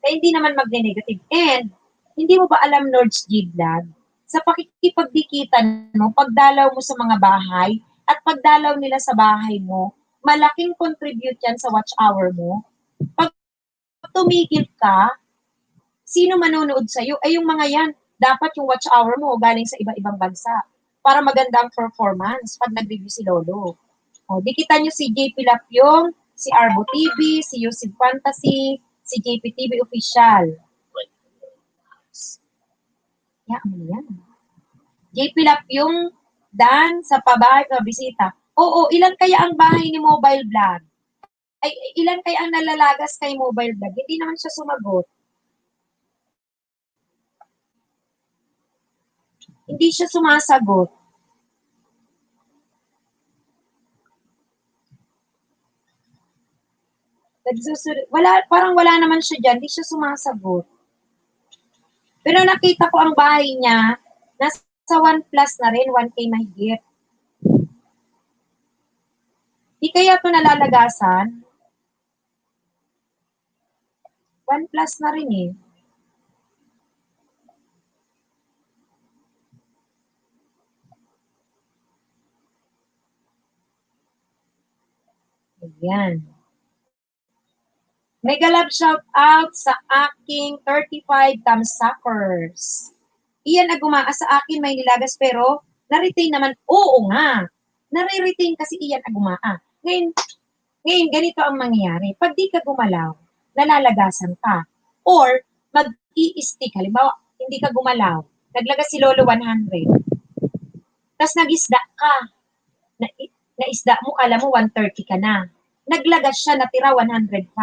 Kaya hindi naman magne-negative. And, hindi mo ba alam, Lord's G Vlog, sa pakikipagdikitan mo, pagdalaw mo sa mga bahay, at pagdalaw nila sa bahay mo, malaking contribute yan sa watch hour mo. Pag tumigil ka, sino manonood sa'yo? Ay, yung mga yan, dapat yung watch hour mo galing sa iba-ibang bansa para maganda ang performance pag nag-review si Lolo. O, dikitan nyo si JP Lapyong, si Arbo TV, si Yusuf Fantasy, si JP TV Official. Yan. JP Lapyong, Dan, sa pabahay, bisita. Oo, ilan kaya ang bahay ni Mobile Vlog? Ay, ilan kaya ang nalalagas kay Mobile Vlog? Hindi naman siya sumagot. Hindi siya sumasagot. Parang wala naman siya dyan, hindi siya sumasagot. Pero nakita ko ang bahay niya, nasa 1 plus na rin, 1K mahigit. Di kaya ito nalalagasan? 1 plus na rin eh. Ayan. Mega love shout out sa aking 35 thumbsuckers. Iyan agumaa sa akin may nilagas pero na-retain naman. Oo nga. Nare-retain kasi iyan agumaa. Ngayon, ganito ang mangyayari. Pag di ka gumalaw, nalalagasan ka. Or, mag-i-stick. Halimbawa, hindi ka gumalaw. Naglagas si Lolo 100. Tapos nag-isda ka. Na, na-isda mo, kala mo 130 ka na. Naglagas siya, natira 105.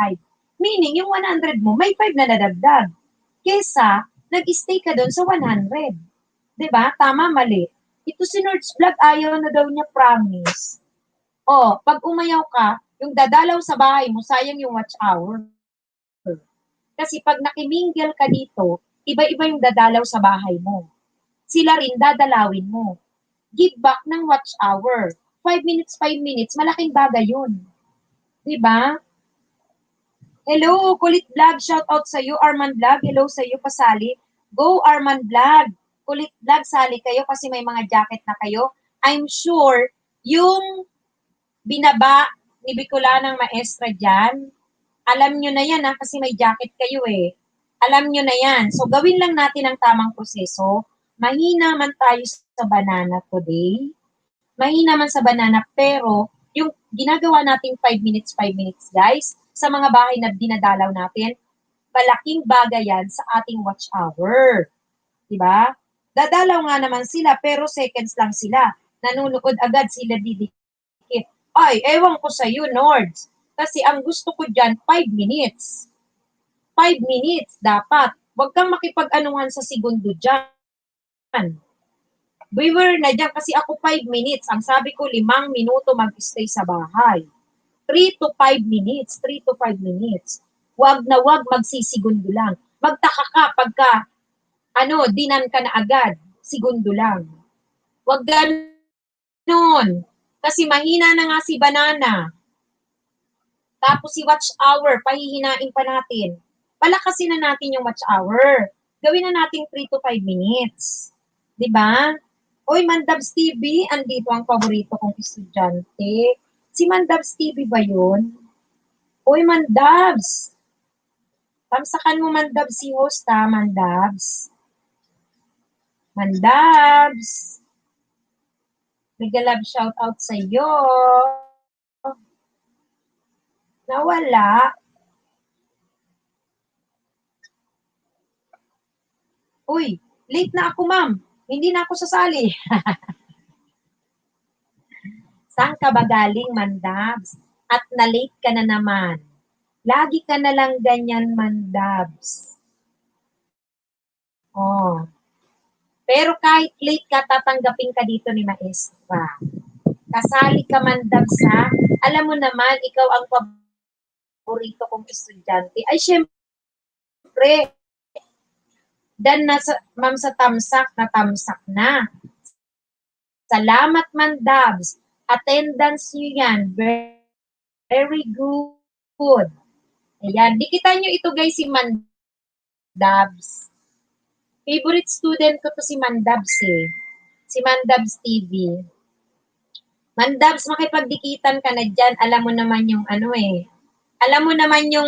Meaning, yung 100 mo, may 5 na nadagdag. Kesa, nag-stay ka doon sa 100. Diba? Tama, mali. Ito si Nerds Vlog, ayaw na daw niya promise. Pag umayaw ka, yung dadalaw sa bahay mo, sayang yung watch hour. Kasi pag nakimingle ka dito, iba-iba yung dadalaw sa bahay mo. Sila rin dadalawin mo. Give back ng watch hour. 5 minutes, 5 minutes, malaking bagay yun. Diba? Hello, Kulit Vlog. Shout out sa iyo, Arman Vlog. Hello sa iyo, pasali. Go, Arman Vlog. Kulit Vlog, sali kayo kasi may mga jacket na kayo. I'm sure, yung binaba ni Bicolanang Maestra dyan, alam nyo na yan kasi may jacket kayo eh. Alam nyo na yan. So, gawin lang natin ang tamang proseso. Mahina man tayo sa banana today. Mahina man sa banana, pero yung ginagawa nating 5 minutes, guys, sa mga bahay na dinadalaw natin, malaking bagay yan sa ating watch hour. Diba? Dadalaw nga naman sila, pero seconds lang sila. Nanunood agad sila didikit. Ay, ewan ko sa iyo, Nords. Kasi ang gusto ko dyan, 5 minutes. 5 minutes dapat. Huwag kang makipag-anuhan sa segundo dyan. Viewer na dyan kasi ako 5 minutes. Ang sabi ko, 5 minuto mag-stay sa bahay. 3 to 5 minutes. 3 to 5 minutes. Huwag na huwag magsisigundo lang. Magtaka ka pagka, dinan ka na agad. Segundo lang. Huwag ganun. Kasi mahina na nga si banana. Tapos si watch hour, pahihinain pa natin. Palakasin na natin yung watch hour. Gawin na natin 3 to 5 minutes. Diba? Oy, Mandabs TV, andito ang paborito kong estudyante. Si Mandabs TV ba yun? Oy, Mandabs. Tamsakan mo, Mandabs, si host ha, Mandabs. Mandabs. Mega love shout out sa iyo. Nawala. Uy, late na ako, ma'am. Hindi na ako sasali. Saan ka ba galing, Mandabs? At na-late ka na naman. Lagi ka na lang ganyan, Mandabs. Pero kahit late ka, tatanggapin ka dito ni Maestra. Kasali ka, Mandabs, ha? Alam mo naman, ikaw ang paborito kong estudyante. Ay, syempre, dan na ma'am sa tamsak na. Salamat, Mandabs. Attendance nyo yan. Very good. Ayan. Dikitan nyo ito, guys, si Mandabs. Favorite student ko to si Mandabs eh. Si Mandabs TV. Mandabs, makipagdikitan ka na dyan. Alam mo naman yung Alam mo naman yung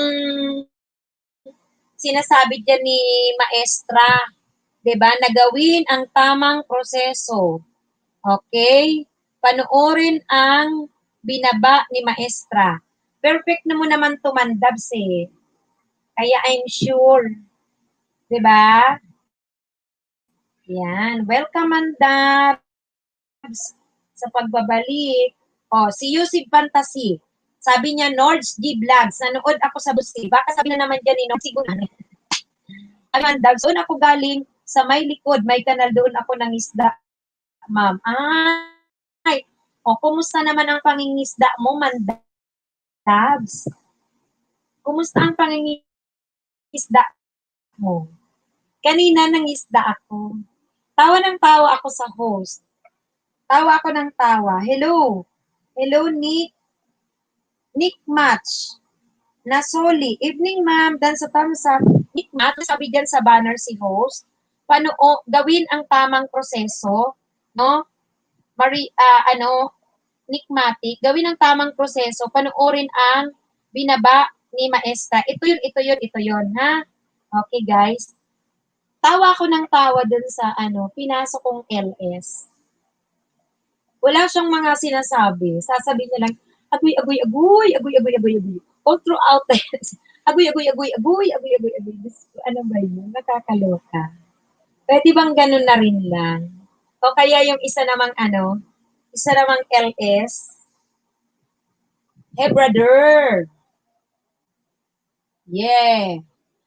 sinasabi dyan ni Maestra. 'Di ba? Nagawin ang tamang proseso. Okay? Panoorin ang binaba ni Maestra. Perfect na mo naman to, Mandabs eh. Kaya I'm sure. 'Di ba? Yan. Welcome, Mandabs, sa pagbabalik. Si Yusuf Fantasy. Sabi niya, Nords G Vlogs. Nanood ako sa busi. Baka sabi na naman dyan ni Nords. Siguro. Ay, Mandabs. Doon ako galing sa may likod. May kanal doon ako ng isda. Ma'am. Ay. Kumusta naman ang pangingisda mo, Mandabs? Kumusta ang pangingisda mo? Kanina nangisda ako. Tawa ng tawa ako sa host. Tawa ako ng tawa. Hello. Hello, Nick. Nick Match. Nasoli. Evening, ma'am. Dan sa tamsa. Nick Match. Sabi dyan sa banner si host. Gawin ang tamang proseso. No? Nick Matic. Gawin ang tamang proseso. Panoorin ang binaba ni Maestra. Ito yun, ha? Okay, guys. Tawa ako ng tawa dun sa pinasok kong LS. Wala siyang mga sinasabi. Sasabihin niya lang, agoy, agoy, agoy, agoy, agoy, agoy, agoy. All throughout this. Agoy, agoy, agoy, agoy, agoy, agoy, agoy. Ano ba yun? Nakakaloka. Pwede bang ganun na rin lang? O kaya yung isa namang LS. Hey, brother! Yeah!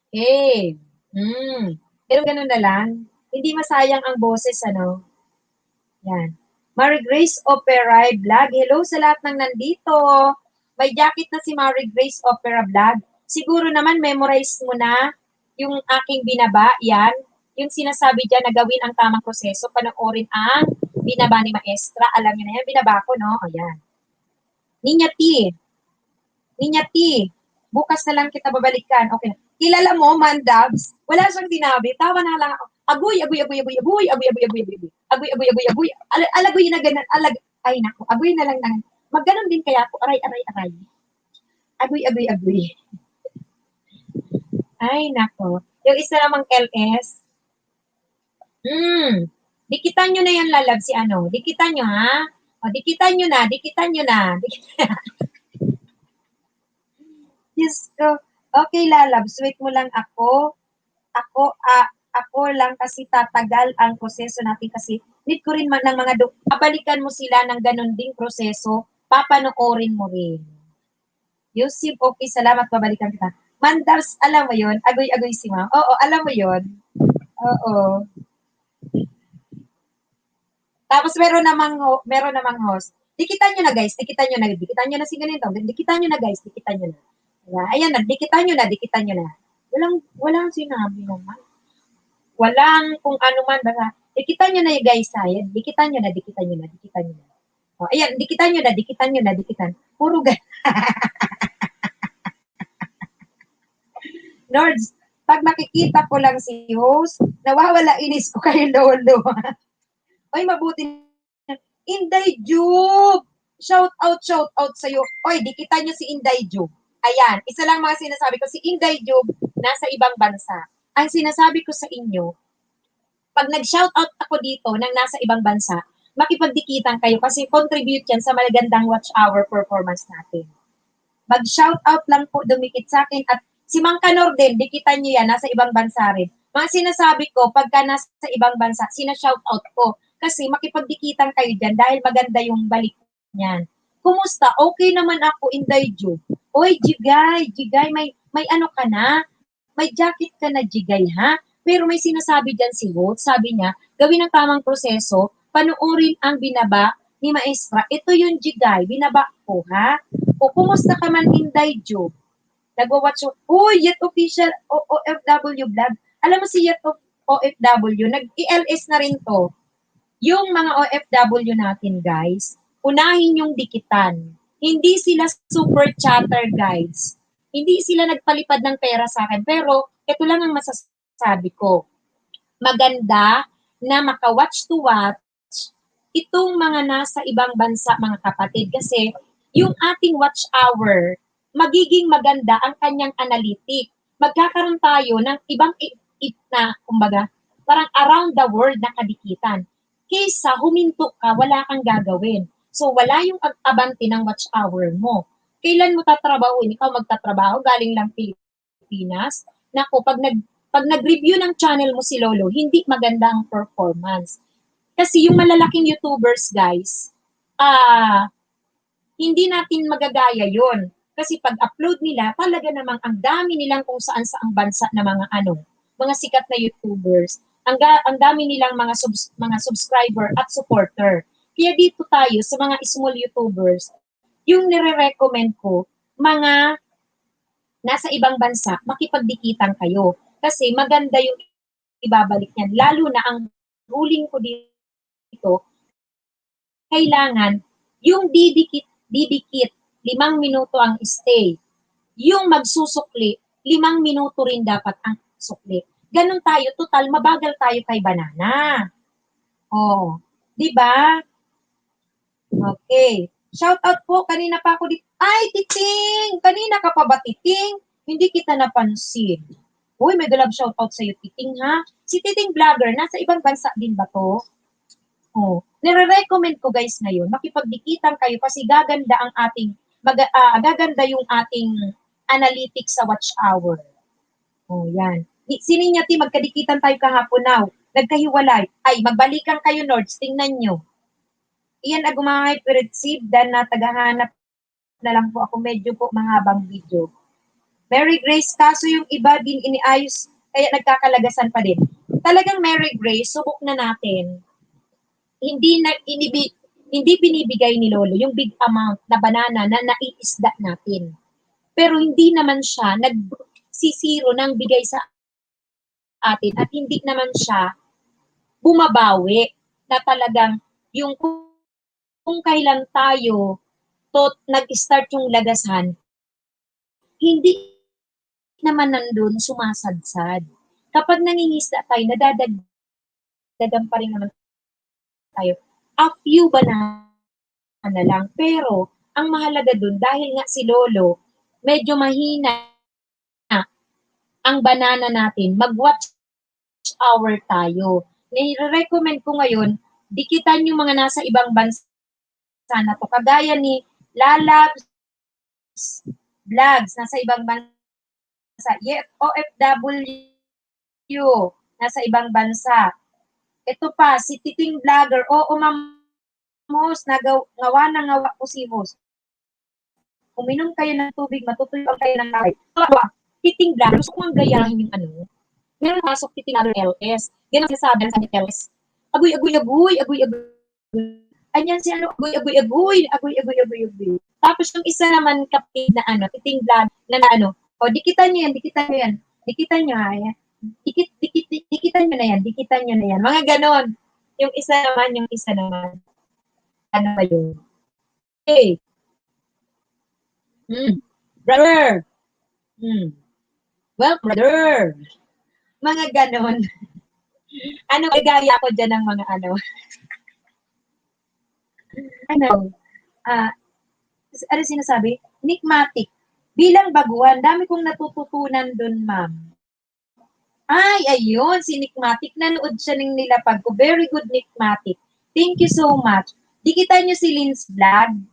Hey! Pero ganun na lang. Hindi masayang ang boses, Yan. Mary Grace Opera Vlog. Hello sa lahat ng nandito. May jacket na si Mary Grace Opera Vlog. Siguro naman memorize mo na yung aking binaba. Yan. Yung sinasabi dyan na gawin ang tamang proseso. Panoorin ang binaba ni Maestra. Alam niyo na yan. Binaba ko, no? Ayan. Ninya T. Ninya T. Bukas na lang kita babalikan. Okay. Kilala mo, Mandabs? Wala siyang sinabi. Tawa na lang ako. Agoy, agoy, agoy, agoy, agoy, agoy, agoy, agoy, agoy, agoy, agoy, agoy, agoy, alagoy na ganan, ay nako, agoy na lang na. Magganon din kaya ako, aray, aray, aray. Agoy, agoy, agoy. Ay nako. Yung isa namang LS, dikitan nyo na yan, lalab, si dikitan nyo, ha? O, dikitan nyo na, dikitan nyo na. Yes ko. Okay, lalabs, wait mo lang ako. Ako lang kasi tatagal ang proseso natin kasi need ko rin ng mga babalikan mo sila ng ganun ding proseso, papanoorin mo rin. Yusuf, okay, salamat, babalikan kita. Mandars, alam mo yon, agoy-agoy si ma'am. Oo, alam mo yon. Oo. Tapos meron namang host. Dikitan nyo na guys, dikitan nyo na si ganito, dikitan nyo na guys, dikitan nyo na. Ayan na, dikitan nyo na. Walang sinabi naman. Walang kung ano man, basta, dikitan nyo na yung guys, sayad. Dikitan nyo na. O, ayan, dikitan nyo na. Puro Lords, pag makikita ko lang si host, nawawala inis ko kay Lolo. Oy, mabuti. Inday Jub! Shout out sa'yo. Oy, dikitan nyo si Inday Jub. Ayan, isa lang mga sinasabi ko, si Inday Jub, nasa ibang bansa. Ang sinasabi ko sa inyo, pag nag-shoutout ako dito ng nasa ibang bansa, makipagdikitan kayo kasi contribute yan sa magandang watch hour performance natin. Mag-shoutout lang po, dumikit sa akin at si Mang Kanor din, dikitan nyo yan, nasa ibang bansa rin. Mga sinasabi ko, pagka nasa ibang bansa, sina-shoutout ko kasi makipagdikitan kayo dyan dahil maganda yung balik niyan. Kumusta? Okay naman ako, Inday Ju. Oy, Jigay, may ano ka na? May jacket ka na, Jigay, ha? Pero may sinasabi dyan si Holt, sabi niya, gawin ang tamang proseso, panoorin ang binaba ni Maestra. Ito yung Jigay, binaba ko, ha? O, kumusta ka man, Inday Jo? Nagwa-watch yung, Yet Official OFW Vlog. Alam mo si Yet OFW, nag-ELS na rin to. Yung mga OFW natin, guys, unahin yung dikitan. Hindi sila super chatter, guys. Hindi sila nagpalipad ng pera sa akin. Pero, ito lang ang masasabi ko. Maganda na maka-watch to watch itong mga nasa ibang bansa, mga kapatid. Kasi, yung ating watch hour, magiging maganda ang kanyang analytic. Magkakaroon tayo ng ibang na, kumbaga, parang around the world na kadikitan. Kaysa huminto ka, wala kang gagawin. So, wala yung abante ng watch hour mo. Kailan mo tatrabahuin? Ikaw magtatrabaho, galing lang Pilipinas. Naku, pag nag-review ng channel mo si Lolo, hindi maganda ang performance. Kasi yung malalaking YouTubers, guys, hindi natin magagaya yon. Kasi pag-upload nila, talaga namang ang dami nilang kung saan-saang bansa na mga sikat na YouTubers. Ang dami nilang mga subscriber at supporter. Kaya dito tayo sa mga small YouTubers, yung nire-recommend ko, mga nasa ibang bansa, makipagdikitan kayo. Kasi maganda yung ibabalik niyan. Lalo na ang ruling ko dito, kailangan yung didikit, 5 minuto ang stay. Yung magsusukli, 5 minuto rin dapat ang sukli. Ganon tayo, total, mabagal tayo kay banana. Oh, di ba? Okay. Shout out po, kanina pa ako dito. Ay, Titing! Kanina ka pa ba, Titing? Hindi kita napansin. Uy, may galab shout out sa'yo, Titing, ha? Si Titing Vlogger, nasa ibang bansa din ba to? Oh, nire-recommend ko guys ngayon, makipagdikitan kayo kasi gaganda ang gaganda yung ating analytics sa watch hour. Oh, yan. Sininyati, magkadikitan tayo kahapon now. Nagkahiwalay. Ay, magbalikan kayo, Nords. Tingnan nyo. Iyan agumay receive dan na tagahanap na lang po ako. Medyo po mahabang video. Mary Grace, kaso yung iba din iniayos, kaya nagkakalagasan pa din. Talagang Mary Grace, subok na natin. Hindi binibigay ni Lolo yung big amount na banana na naiisda natin. Pero hindi naman siya nagsisiro ng bigay sa atin at hindi naman siya bumabawi na talagang yung kung kailan tayo nag-start yung lagasan, hindi naman nandun sumasadsad. Kapag nangingisda tayo, nadadagdagan pa rin naman tayo. A few banana lang. Pero, ang mahalaga dun, dahil nga si Lolo, medyo mahina ang banana natin, mag-watch hour tayo. Nire-recommend ko ngayon, dikitan yung mga nasa ibang bansa na to. Kagaya ni Lalabs Vlogs, nasa ibang bansa. OFW, nasa ibang bansa. Ito pa, si Titing Vlogger. Oo, Ma'am Mos, ngawa na ngawa ko si Mos. Uminom kayo ng tubig, matutuyo kayo ng kaway. Titing Vlogger, gusto kong gayahin yung ano. Meron pasok Titing Vlogger LS. Ganun sinasabi sa LS. Agoy, agoy, agoy, agoy, agoy. Anyan si ano, agoy, agoy, agoy, agoy, agoy, agoy, agoy. Tapos yung isa naman kapatid na ano, Titing Vlog, na ano, o dikitan nyo yan, dikitan nyo yan. Dikitan nyo ha, yan. Dikitan nyo na yan, dikitan nyo na yan. Mga ganon. Yung isa naman. Ano ba yun? Hey. Brother. Well, brother. Mga ganon. Ano, gaya ko dyan ng mga ano. Ano sinasabi? Nickmatic. Bilang baguhan, dami kong natututunan dun, ma'am. Ay, ayun, si Nickmatic. Nanood siya ng nilapag ko. Very good, Nickmatic. Thank you so much. Dikitan nyo si Lynn's Vlog.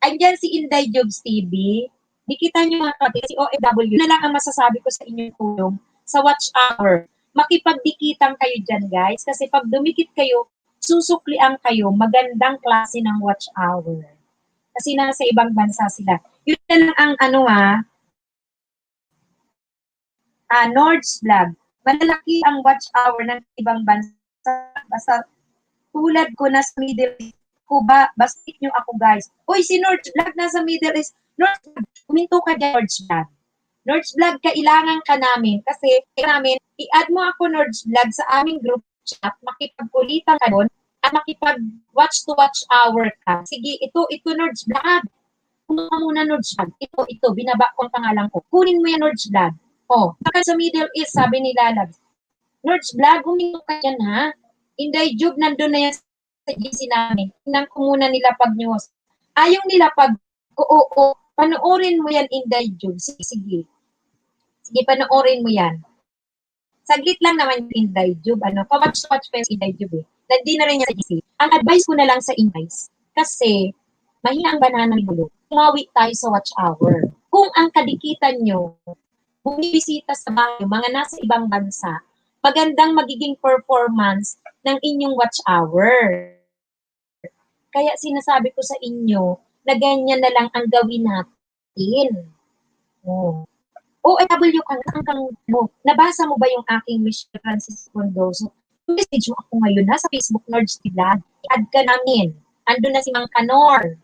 Andyan si Inday Jobs TV. Dikitan nyo mga kapatid, si OFW. Na lang ang masasabi ko sa inyong tulong sa watch hour. Makipagdikitan kayo dyan, guys. Kasi pag dumikit kayo, susuklian kayo, magandang klase ng watch hour. Kasi nasa ibang bansa sila. Yun na lang ang Nord's Vlog. Malalaki ang watch hour ng ibang bansa. Basta tulad ko na sa Middle East, bastik nyo ako guys. Uy, si Nord's Vlog nasa Middle East. Nord's Vlog, kuminto ka dyan, Nord's Vlog. Nord's Vlog, kailangan ka namin kasi i-add mo ako Nord's Vlog sa aming group chat, makipagkulitan ka doon, at makipag-watch to watch hour ka. Sige, ito Nord's Vlog. Kung muna Nord's Vlog, ito, binaba ko ang pangalan ko. Kunin mo yan Nord's Vlog. Oh, saka sa Middle East, sabi ni Lalabs, Nord's Vlog, huminto ka dyan ha. Inday Job, nandun na yan sa GC namin. Tingnan ko muna nilapag news. Ayong nilapag ko, oo, panoorin mo yan, Inday Job. Sige, panoorin mo yan. Saglit lang naman yung Inday Job. Pa-watch pa yung Inday Job eh. Nandi na rin niya sa GC. Ang advice ko na lang sa Indays, kasi mahina ang banana ni Bulo. Tumawi tayo sa watch hour. Kung ang kadikitan nyo, bumibisita sa bahay, mga nasa ibang bansa, magandang magiging performance ng inyong watch hour. Kaya sinasabi ko sa inyo na ganyan na lang ang gawin natin. Oh. OFW ka na, nabasa mo ba yung aking Michelle Francis Condoso? Message mo ako ngayon sa Facebook Nerds Vlog. I-add ka namin. Andun na si Mang Kanor,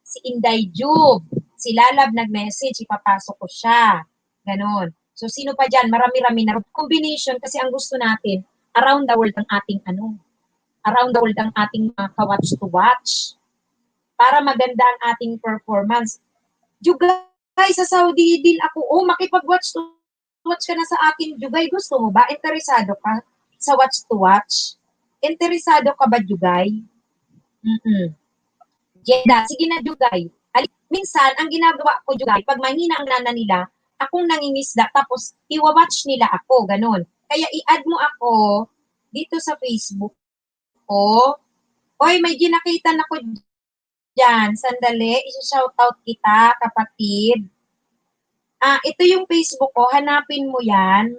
si Inday Jub, si Lalab nag-message, ipapasok ko siya. Ganon. So, sino pa dyan? Marami-rami na combination kasi ang gusto natin, around the world ang ating around the world ang ating ka-watch to watch. Para maganda ang ating performance. Jugay, sa Saudi din ako, makipag-watch to watch ka na sa akin, Jugay. Gusto mo ba? Interesado ka sa watch to watch? Interesado ka ba, Jugay? Jeda, sige na, Jugay. Minsan, ang ginagawa ko, Jugay, pag mahina ang nana nila, akong nangingisda, tapos iwa-watch nila ako, ganun. Kaya i-add mo ako dito sa Facebook ko. Oy, may ginakita na ko dyan. Sandali, isi-shoutout kita, kapatid. Ito yung Facebook ko. Hanapin mo yan.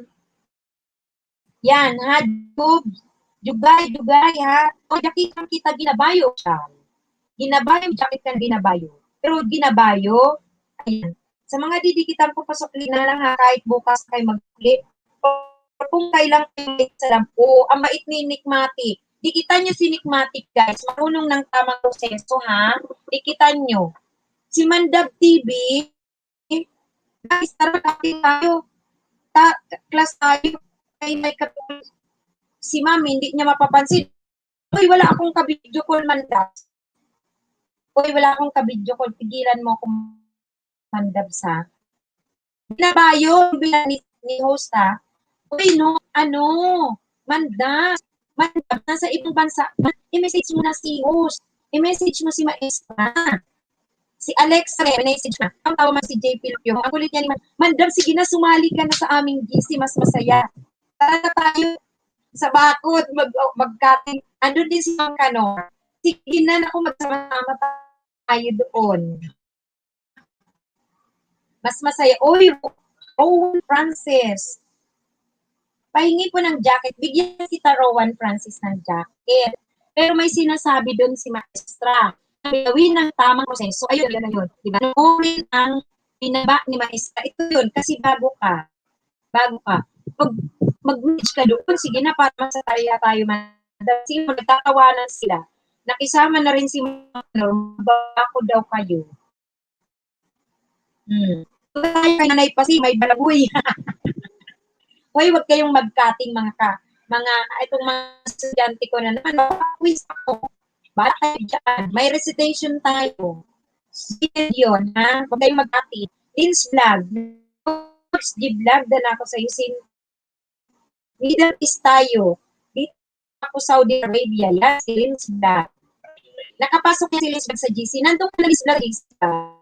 Yan, ha, Jugay, ha. O, nakita kita ginabayo siya. Ginabayo, jacket kan ginabayo. Pero ginabayo, ayan. Sa mga didikitan ko, pasok na lang ha, kahit bukas kayo mag-flip. Or kung kailang kayo sa lampo, ang mait ni Nikmatic. Dikitan nyo si Nikmatic, guys. Marunong ng tamang proseso, ha. Dikitan nyo. Si Mandab TV, guys, tara natin tayo. Class tayo. Kay may katulad. Si ma'am, hindi niya mapapansin. Uy, wala akong kabidyo call, Mandab. Uy, wala akong kabidyo call. Pigilan mo akong Mandab sa. Binabayo bilang ni host, ha. Uy, no, Mandab. Mandab, nasa ibang bansa. I-message mo na si host. I-message mo si Maestra. Si Alex, message na. Ang tawa man si JP Lupyo. Ang kulit niya ni Mandab, sige na, sumali ka na sa aming GC. Mas masaya. Tara tayo sa bakod, mag-cutting. Andun din si Mang Kanor. Sige na, ako magsama tayo doon. Mas masaya. Oy, Rowan Francis. Pahingi po ng jacket. Bigyan kita, Rowan Francis, ng jacket. Pero may sinasabi doon si Maestra. Gawin ng tamang proseso. Ayun. Diba? Noorin ang pinaba ni Maestra. Ito yun. Kasi bago ka. Mag-match ka doon. Sige na, para masataya tayo. Sige, nagtatawanan sila. Nakisama na rin si Manor. Bako daw kayo. Tayo kay Nanay Pasi, may balagoy. Hoy, wag kayong mag-cutting itong mga estudyante ko na naman, quiz ako. Bala kayo dyan. May recitation tayo. Sige yun, ha? Wag kayong mag-cutting. Vince Vlog. Vlog na ako sa isin. Middle East tayo. Dito ako Saudi Arabia. Yan, si Vince Vlog. Nakapasok niya si Vince Vlog sa GC. Nandun ka na Vince Vlog.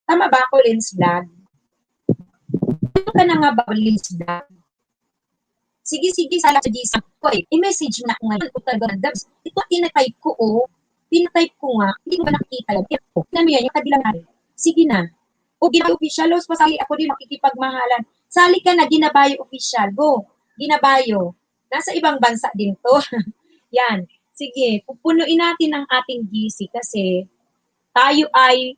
Tama ba ako, Vince Vlog? Ano ka na nga ba, Vince Vlog? Sige, sala sa GC. Hoy, i-message mo na ako ngayon. Ito, tinatype ko, Tinatype ko nga. Hindi mo ba nakikita yan? Tignan mo yan, yung kadilang natin. Sige na. O, Ginabayo Official, pasali ako din makikipagmahalan. Sali ka na, Ginabayo Official. Go. Ginabayo. Nasa ibang bansa din to. Yan. Sige, pupunuin natin ang ating GC kasi tayo ay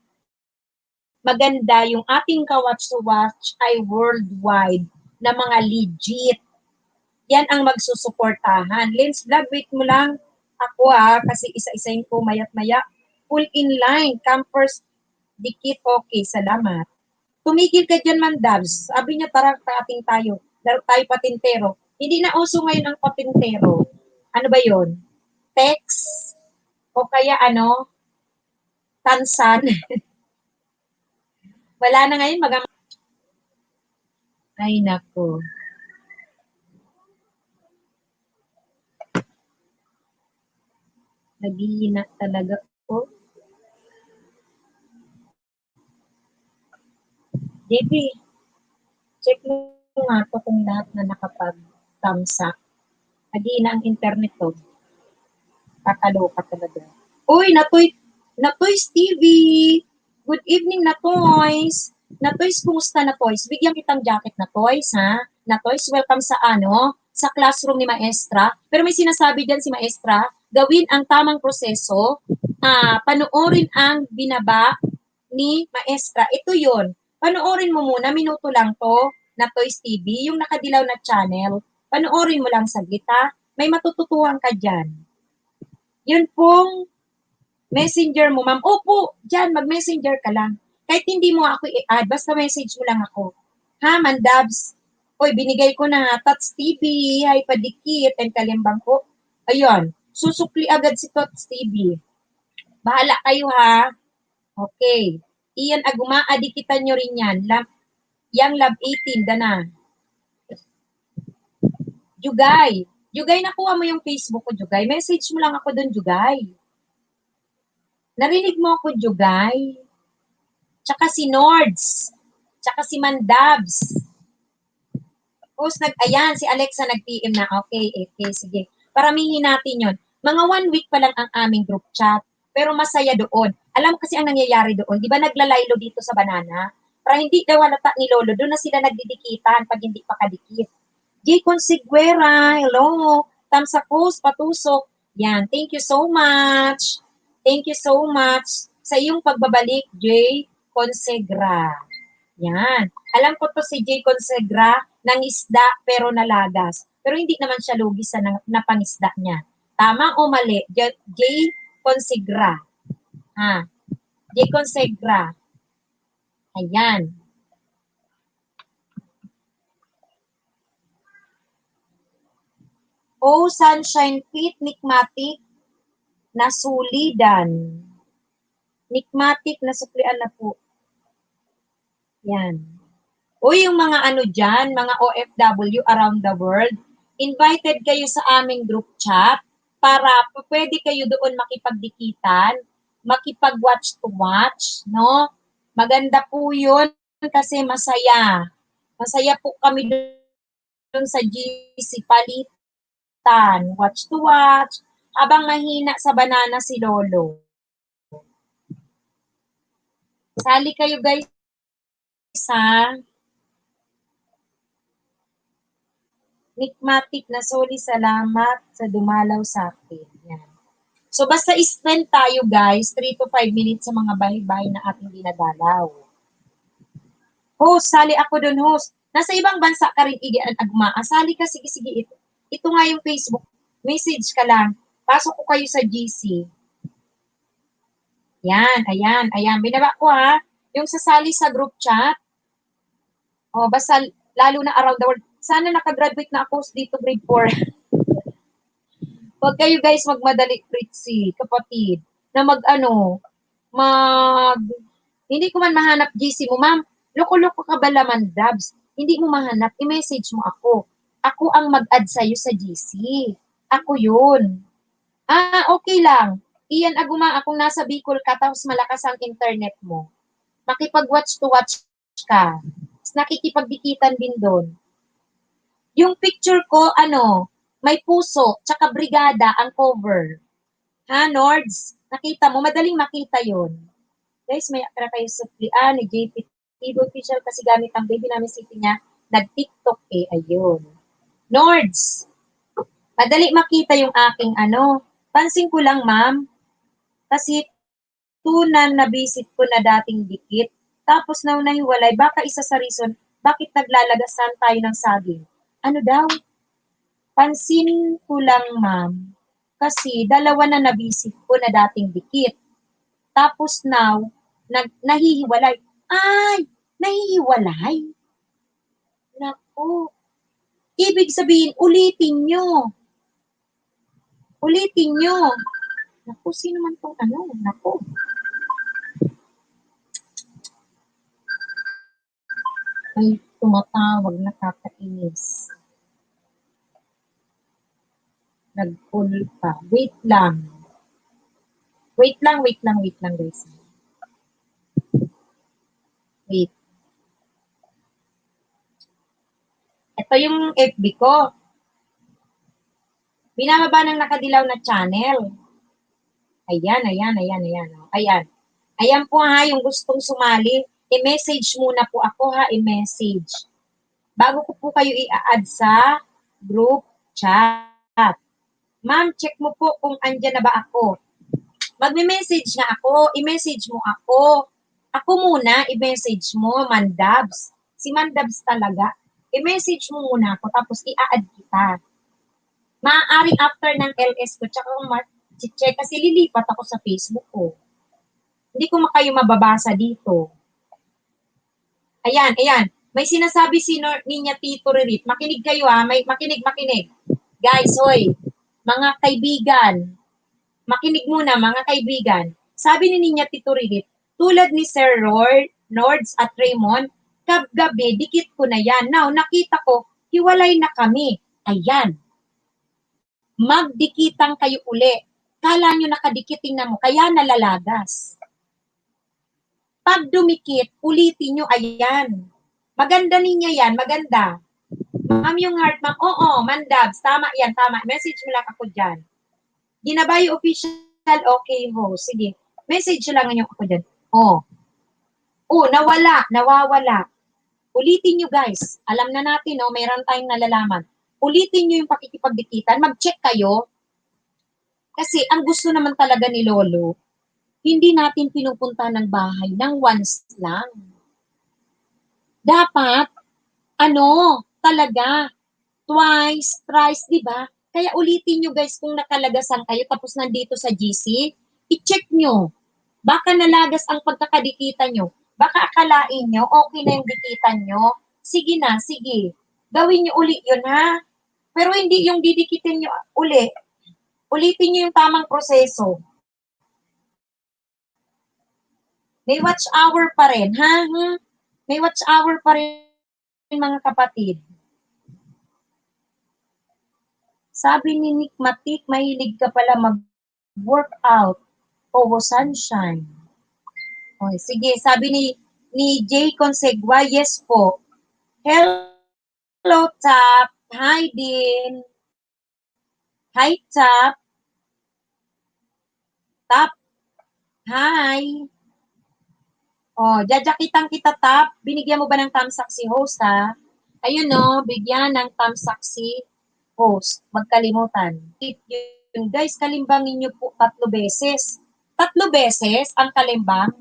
maganda, yung ating ka-watch to watch ay worldwide na mga legit. Yan ang magsusuportahan. Lens Vlog, wait mo lang. Ako kasi isa-isayin ko mayat-maya. Full in line. Campers, dikit, okay. Salamat. Tumigil ka dyan, Mandabs. Sabi niya, tara, ating tayo. Laro tayo patintero. Hindi na uso ngayon ang patintero. Ano ba yon? Text? O kaya tansan? Wala na ngayon, Ay, nako. Naghihina talaga ko. JP, check mo nga to kung lahat na nakapag-thumbs up. Naghihina ang internet to. Kakaloka talaga. Uy, Natoys TV! Good evening, Natoys! Natoys, kumusta Natoys? Bigyan kitang jacket, Natoys, ha? Natoys, welcome sa sa classroom ni Maestra. Pero may sinasabi dyan si Maestra, gawin ang tamang proseso, panoorin ang binaba ni Maestra. Ito yon. Panoorin mo muna, minuto lang to, Natoys TV, yung nakadilaw na channel. Panoorin mo lang saglit, ha? May matututuhan ka dyan. Yun pong messenger mo, ma'am. Opo, dyan, mag-messenger ka lang. Kahit hindi mo ako i-add, basta message mo lang ako. Ha, Mandabs? Oy, binigay ko na, Tots TV, hi padikit, and kalimbang ko. Ayun, susukli agad si Tots TV. Bahala kayo, ha? Okay. Iyan Aguma, adikitan nyo rin yan. Yang Lab 18, dana. Jugay, nakuha mo yung Facebook ko, Jugay. Message mo lang ako doon, Jugay. Narinig mo ako, Jugay? Tsaka si Nords. Tsaka si Mandabs. Ayan, si Alexa nag-PM na. Okay, sige. Paramihin natin yon. Mga 1 week pa lang ang aming group chat. Pero masaya doon. Alam kasi ang nangyayari doon. Di ba naglalaylo dito sa banana? Para hindi daw halata ni Lolo, doon na sila nagdidikitan pag hindi pa kadikit. J. Consiguera, hello. Tamsakos, patusok. Yan, thank you so much. Thank you so much sa iyong pagbabalik, J. Consegra. Yan. Alam ko to si J. Consegra, ng isda pero nalagas. Pero hindi naman siya lugi sa napangisda niya. Tama o mali? J. Consegra. Ha? J. Consegra. Ayan. Oh, Sunshine Pit, Nikmatic, nasulidan. Nikmatic, nasuklian na po. Yan. O yung mga ano dyan, mga OFW around the world, invited kayo sa aming group chat para pwede kayo doon makipagdikitan, makipag-watch to watch, no? Maganda po yun kasi masaya. Masaya po kami doon sa GC palitan, watch to watch, habang mahina sa banana si Lolo. Sali kayo guys ha. Nikmatic na soli, salamat sa dumalaw sa akin. Yan. So basta spend tayo guys, 3 to 5 minutes sa mga bahay-bahay na ating dinadalaw. Host, sali ako dun host. Nasa ibang bansa ka rin, Igian Agmaa. Sali ka, sige. Ito nga yung Facebook. Message ka lang. Pasok ko kayo sa GC. Yan, ayan. Binaba ko ha. Yung sasali sa group chat. O, basta lalo na around the world. Sana nakagraduate na ako dito grade 4. Huwag kayo guys magmadali, Fritzy, kapatid, na hindi ko man mahanap GC mo, ma'am. Loko-loko ka ba laman, Dabs? Hindi mo mahanap, i-message mo ako. Ako ang mag-add sa'yo sa GC. Ako yun. Okay lang. Iyan Aguma, akong nasa Bicol ka, tapos malakas ang internet mo. Makipag-watch to watch ka. Nakikipagdikitan din doon. Yung picture ko, may puso, tsaka brigada ang cover. Ha, Nords? Nakita mo? Madaling makita yon. Guys, may akra kayo sa ni JP Tibo Official kasi gamit ang baby namin city niya. Nag-TikTok ayun. Nords, madali makita yung aking Pansin ko lang, ma'am, kasi tunan na visit ko na dating dikit. Tapos na nahiwalay, baka isa sa reason, bakit naglalagasan tayo ng saging? Ano daw? Pansin ko lang, ma'am, kasi dalawa na nabisit ko na dating dikit. Tapos now, nahihiwalay. Ay, nahihiwalay? Naku. Ibig sabihin, ulitin nyo. Naku, sino man tong Naku. Ay, tumatawag, nakakainis. Nag-pull pa. Wait lang guys. Wait. Ito yung FB ko. Binababa ng nakadilaw na channel. Ayan. Ayan po ha, yung gustong sumali, i-message muna po ako ha, i-message. Bago ko po kayo i-add sa group chat. Ma'am, check mo po kung andyan na ba ako. Magme-message na ako, i-message mo ako. Ako muna, i-message mo, Mandabs. Si Mandabs talaga. I-message mo muna ako, tapos i-add kita. Maaaring after ng LS ko, tsaka kung check kasi lilipat ako sa Facebook ko. Hindi ko kayo mababasa dito. Ayan. May sinasabi si Ninya Tito Ririt. Makinig kayo ha, makinig. Guys, hoy, mga kaibigan, makinig muna mga kaibigan. Sabi ni Ninya Tito Ririt, tulad ni Sir Nords at Raymond, gabi, dikit ko na yan. Now, nakita ko, hiwalay na kami. Ayan. Magdikitan kayo uli. Kala nyo nakadikit, tingnan mo, kaya nalalagas. Pag dumikit, ulitin nyo, ayan. Maganda niya yan, maganda. Ma'am yung heart, ma'am, oo, mandabs, tama yan, tama. Message mo lang ako dyan. Ginabay official, okay ho, sige. Message lang nyo ako dyan. Oh, nawawala. Ulitin nyo guys, alam na natin, no, mayroon tayong nalalaman. Ulitin nyo yung pakikipagdikitan, mag-check kayo. Kasi ang gusto naman talaga ni Lolo, hindi natin pinupunta ng bahay ng once lang. Dapat, talaga, twice, thrice, di ba? Kaya ulitin nyo guys kung nakalagasan kayo tapos nandito sa GC, i-check nyo. Baka nalagas ang pagkakadikitan nyo. Baka akalain nyo, okay na yung dikitan nyo. Sige na, sige. Gawin nyo uli yun, ha? Pero hindi yung didikitin nyo uli. Ulitin nyo yung tamang proseso. May watch hour pa rin, ha? May watch hour pa rin, mga kapatid. Sabi ni Nick Matik, mahilig ka pala mag-workout. Oo, sunshine. Okay, sige, sabi ni Jay Consegua, yes po. Hello, Tap. Hi, Din. Hi, Tap. Tap. Hi. Oh, jajakitan kita, Tap. Binigyan mo ba ng thumbs up si host, ha? Ayun, no, bigyan ng thumbs up si host. Magkalimutan. Yun, guys, kalimbangin nyo po 3 beses. 3 beses ang kalimbang.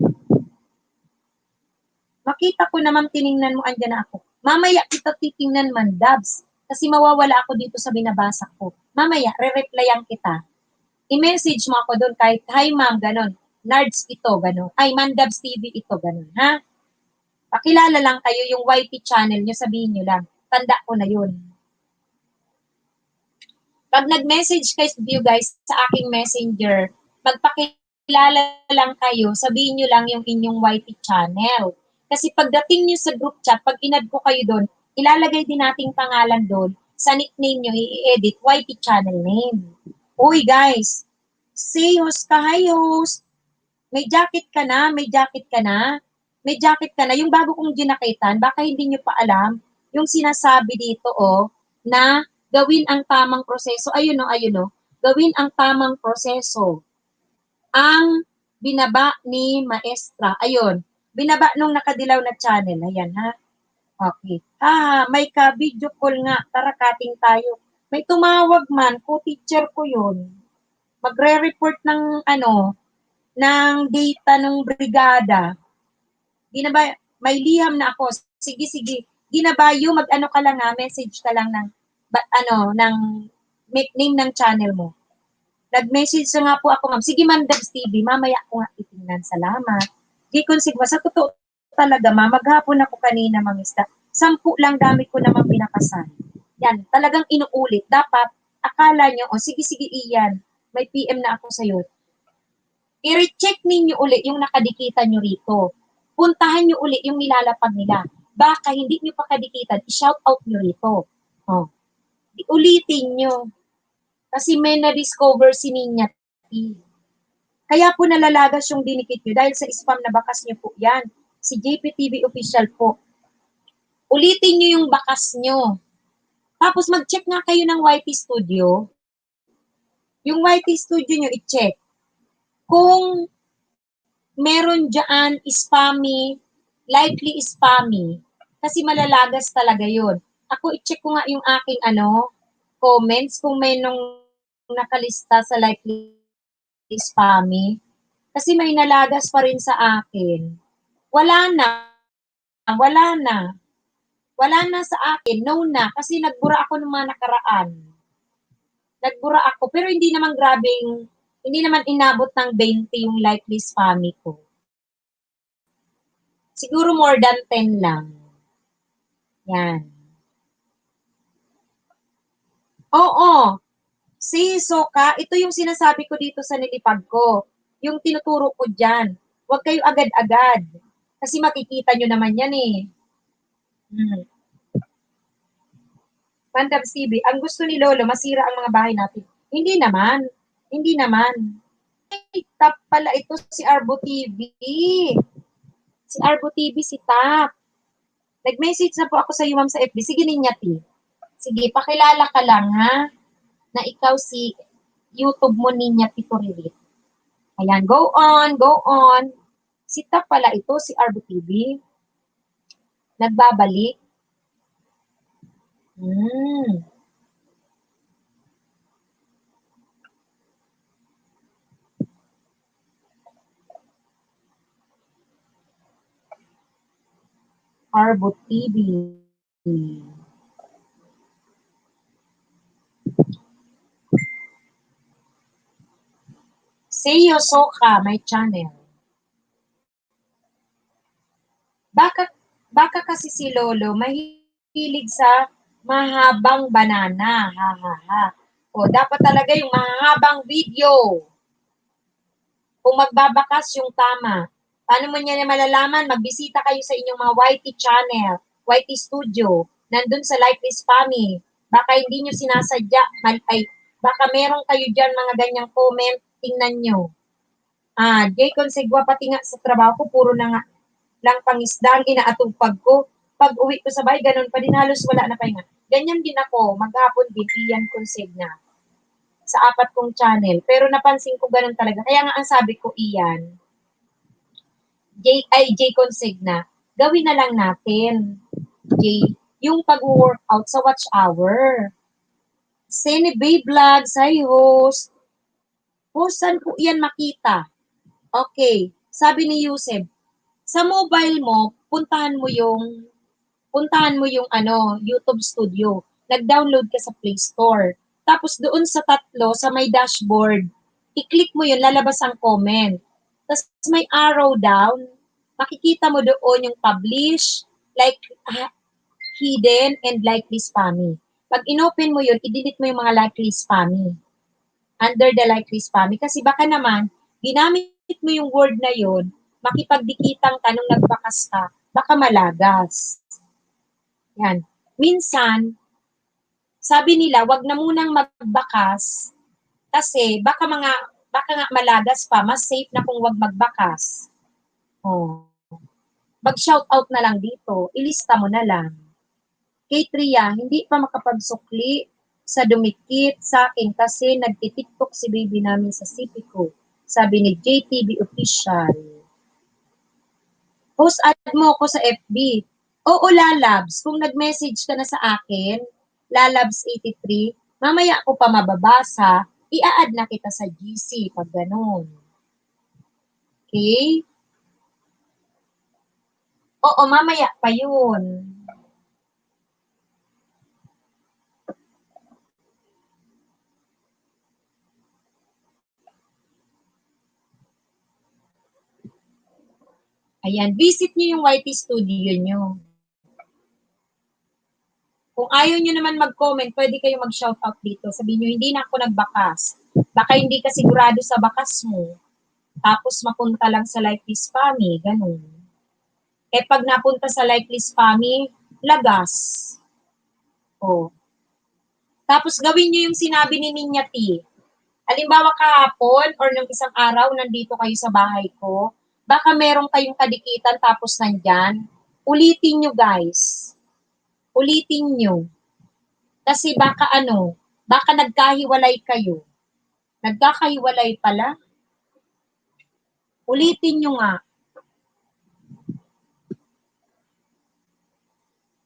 Makita ko naman, tiningnan mo, andyan na ako. Mamaya kita titingnan man, Dabs. Kasi mawawala ako dito sa binabasa ko. Mamaya, re-replyan kita. I-message mo ako doon kahit, hi ma'am, ganon. Nards ito, ganon. Ay, Mandabs TV ito, ganon. Ha? Pakilala lang kayo yung YT channel nyo, sabihin nyo lang. Tanda ko na yun. Pag nag-message kayo guys sa aking messenger, magpakilala lang kayo, sabihin nyo lang yung inyong YT channel. Kasi pagdating nyo sa group chat, pag inad ko kayo doon, ilalagay din nating pangalan doon, sa nickname nyo, i-edit, YT channel name. Uy guys, say host ka, hi host. May jacket ka na, may jacket ka na, may jacket ka na. Yung bago kong ginakitan, baka hindi nyo pa alam, yung sinasabi dito, na gawin ang tamang proseso. Ayun o. Gawin ang tamang proseso. Ang binaba ni Maestra. Ayun. Binaba nung nakadilaw na channel. Ayan, ha? Okay. May ka-video call nga. Tara, cutting tayo. May tumawag man. Co-teacher ko yun. Magre-report ng, ng data ng brigada. Ginaba, may liham na ako. Sige. Ginabayo, ka lang ha, message ka lang ng nickname ng channel mo. Nag-message nga po ako, ma'am. Sige, Mandabs TV, mamaya ko nga itingnan. Salamat. Di konsigma, sa totoo talaga, ma'am, maghapon ako kanina, ma'am, 10 lang gamit ko naman pinakasan. Yan, talagang inuulit. Dapat, akala nyo, sige, iyan, may PM na ako sa'yo. I-recheck ninyo uli yung nakadikitan nyo rito. Puntahan nyo uli yung nilalapag nila. Baka hindi nyo pa kadikitan, i-shout out nyo rito. Ulitin nyo. Kasi may na-discover si Ninya T. Kaya po nalalagas yung dinikit nyo dahil sa spam na bakas nyo po yan. Si JPTV official po. Ulitin nyo yung bakas nyo. Tapos mag-check nga kayo ng YT Studio. Yung YT Studio nyo, i-check. Kung meron dyan spammy, likely spammy, kasi malalagas talaga yun. Ako, i-check ko nga yung aking comments kung may nung nakalista sa likely spammy. Kasi may nalagas pa rin sa akin. Wala na sa akin. No na. Kasi nagbura ako ng mga nakaraan. Nagbura ako. Pero hindi naman inabot ng 20 yung likely spammy ko. Siguro more than 10 lang. Yan. Oo. Si Soka, ito yung sinasabi ko dito sa nilipag ko. Yung tinuturo ko dyan. Huwag kayo agad-agad. Kasi makikita nyo naman yan eh. Mandabs TV, ang gusto ni Lolo, masira ang mga bahay natin. Hindi naman. Hindi naman. Ay, Tap pala ito si Arbo TV. Si Arbo TV, si Tap. Nag-message na po ako sa iyo, ma'am, sa FB. Sige, Ninyati. Sige, pakilala ka lang, ha? Na ikaw si YouTube mo, Ninyati Turirit. Ayan, go on, go on. Si Tap pala ito, si Arbo TV. Nagbabalik. Hmm. Arbo TV. Seiyo Soka, my channel. Baka kasi si Lolo mahilig sa mahabang banana. Ha, ha, ha. O, dapat talaga yung mahabang video. Kung magbabakas yung tama. Paano mo niya malalaman? Magbisita kayo sa inyong mga YT channel, YT Studio, nandun sa Likely Spammy. Baka hindi nyo sinasadya, baka meron kayo dyan mga ganyang comment, tingnan nyo. Jay Consegua, pati nga sa trabaho ko, puro na nga lang pangisda ang inaatupag ko. Pag uwi ko sa bahay, ganun pa din, halos wala na pahinga. Ganyan din ako, maghapon din, Ian Consegna sa 4 kong channel. Pero napansin ko ganun talaga. Kaya nga ang sabi ko, Ian, J Consigna, gawin na lang natin, J, yung pag-workout sa watch hour. Sene Bay Vlogs, hi host. Host, saan ko yan makita? Okay, sabi ni Yusef, sa mobile mo, puntahan mo yung YouTube Studio. Nag-download ka sa Play Store. Tapos doon sa tatlo, sa may dashboard, i-click mo yun, lalabas ang comment. Tapos may arrow down, makikita mo doon yung publish, like hidden, and likely spammy. Pag inopen mo yun, i-delete mo yung mga likely spammy. Under the likely spammy. Kasi baka naman, ginamit mo yung word na yun, makipagdikitan ka nung nagbakas ka, baka malagas. Yan. Minsan, sabi nila, wag na munang magbakas kasi baka nga malagas pa, mas safe na kung wag magbakas. Oh. Mag-shoutout na lang dito, ilista mo na lang. Kay Tria, hindi pa makapagsukli sa dumikit sa akin kasi nagtitiktok si baby namin sa CP ko. Sabi ni JTV Official. Post add mo ako sa FB. Oo, Lalabs, kung nag-message ka na sa akin, Lalabs83, mamaya ko pa mababasa, i-add na kita sa GC pag ganun. Okay? Oo, mamaya pa yun. Ayan, visit nyo yung YT Studio nyo. Kung ayaw nyo naman mag-comment, pwede kayo mag-shoutout dito. Sabihin nyo, hindi na ako nagbakas. Baka hindi ka sigurado sa bakas mo. Tapos mapunta lang sa likely spammy, ganun. Eh pag napunta sa likely spammy, lagas. Oh. Tapos gawin nyo yung sinabi ni Ninyati. Halimbawa kahapon or nung isang araw, nandito kayo sa bahay ko, baka meron kayong kadikitan tapos nandyan, ulitin nyo guys. Ulitin nyo. Kasi baka nagkahiwalay kayo. Nagkakahiwalay pala. Ulitin nyo nga.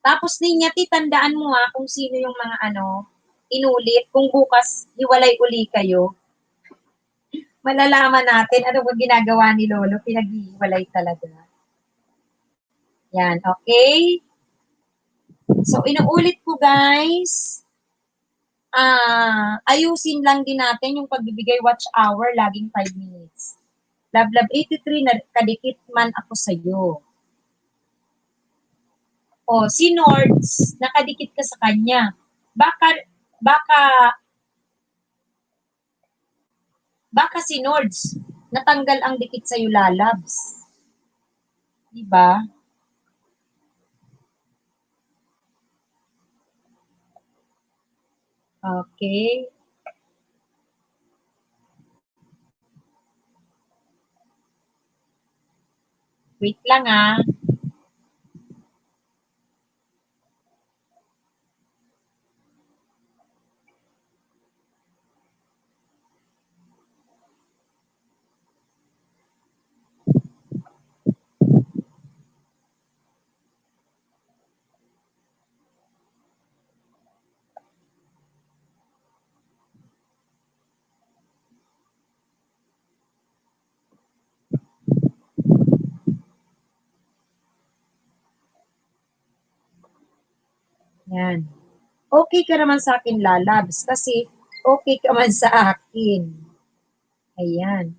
Tapos Ninyati, tandaan mo nga kung sino yung mga inulit. Kung bukas, hiwalay uli kayo. Malalaman natin ano ba ginagawa ni Lolo. Pinaghihiwalay talaga. Yan, okay? So, inuulit ko guys. Ayusin lang din natin yung pagbibigay watch hour, laging 5 minutes. Lablab 83, kadikit man ako sa'yo. O, si Nords, nakadikit ka sa kanya. Baka si Nords, natanggal ang dikit sa'yo, Lalabs. Diba? Okay. Wait lang ah. Yan. Okay ka naman sa akin, lalabs, kasi okay ka man sa akin. Ayan.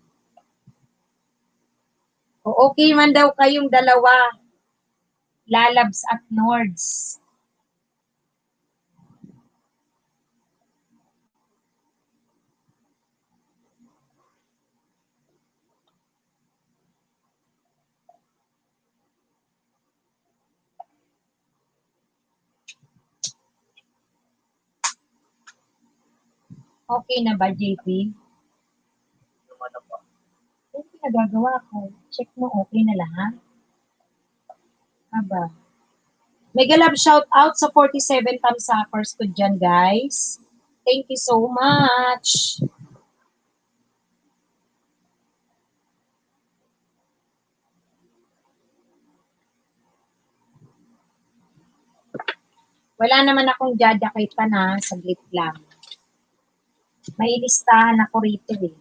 O okay man daw kayong dalawa, lalabs at Nords. Okay na ba, JP? Yung ano po. Yung pinagagawa ko, check mo okay na lahat? Aba. Mega love shout out sa 47 thumbsuckers ko dyan, guys. Thank you so much. Wala naman akong jadakitan na, saglit lang. May listahan ako rito eh.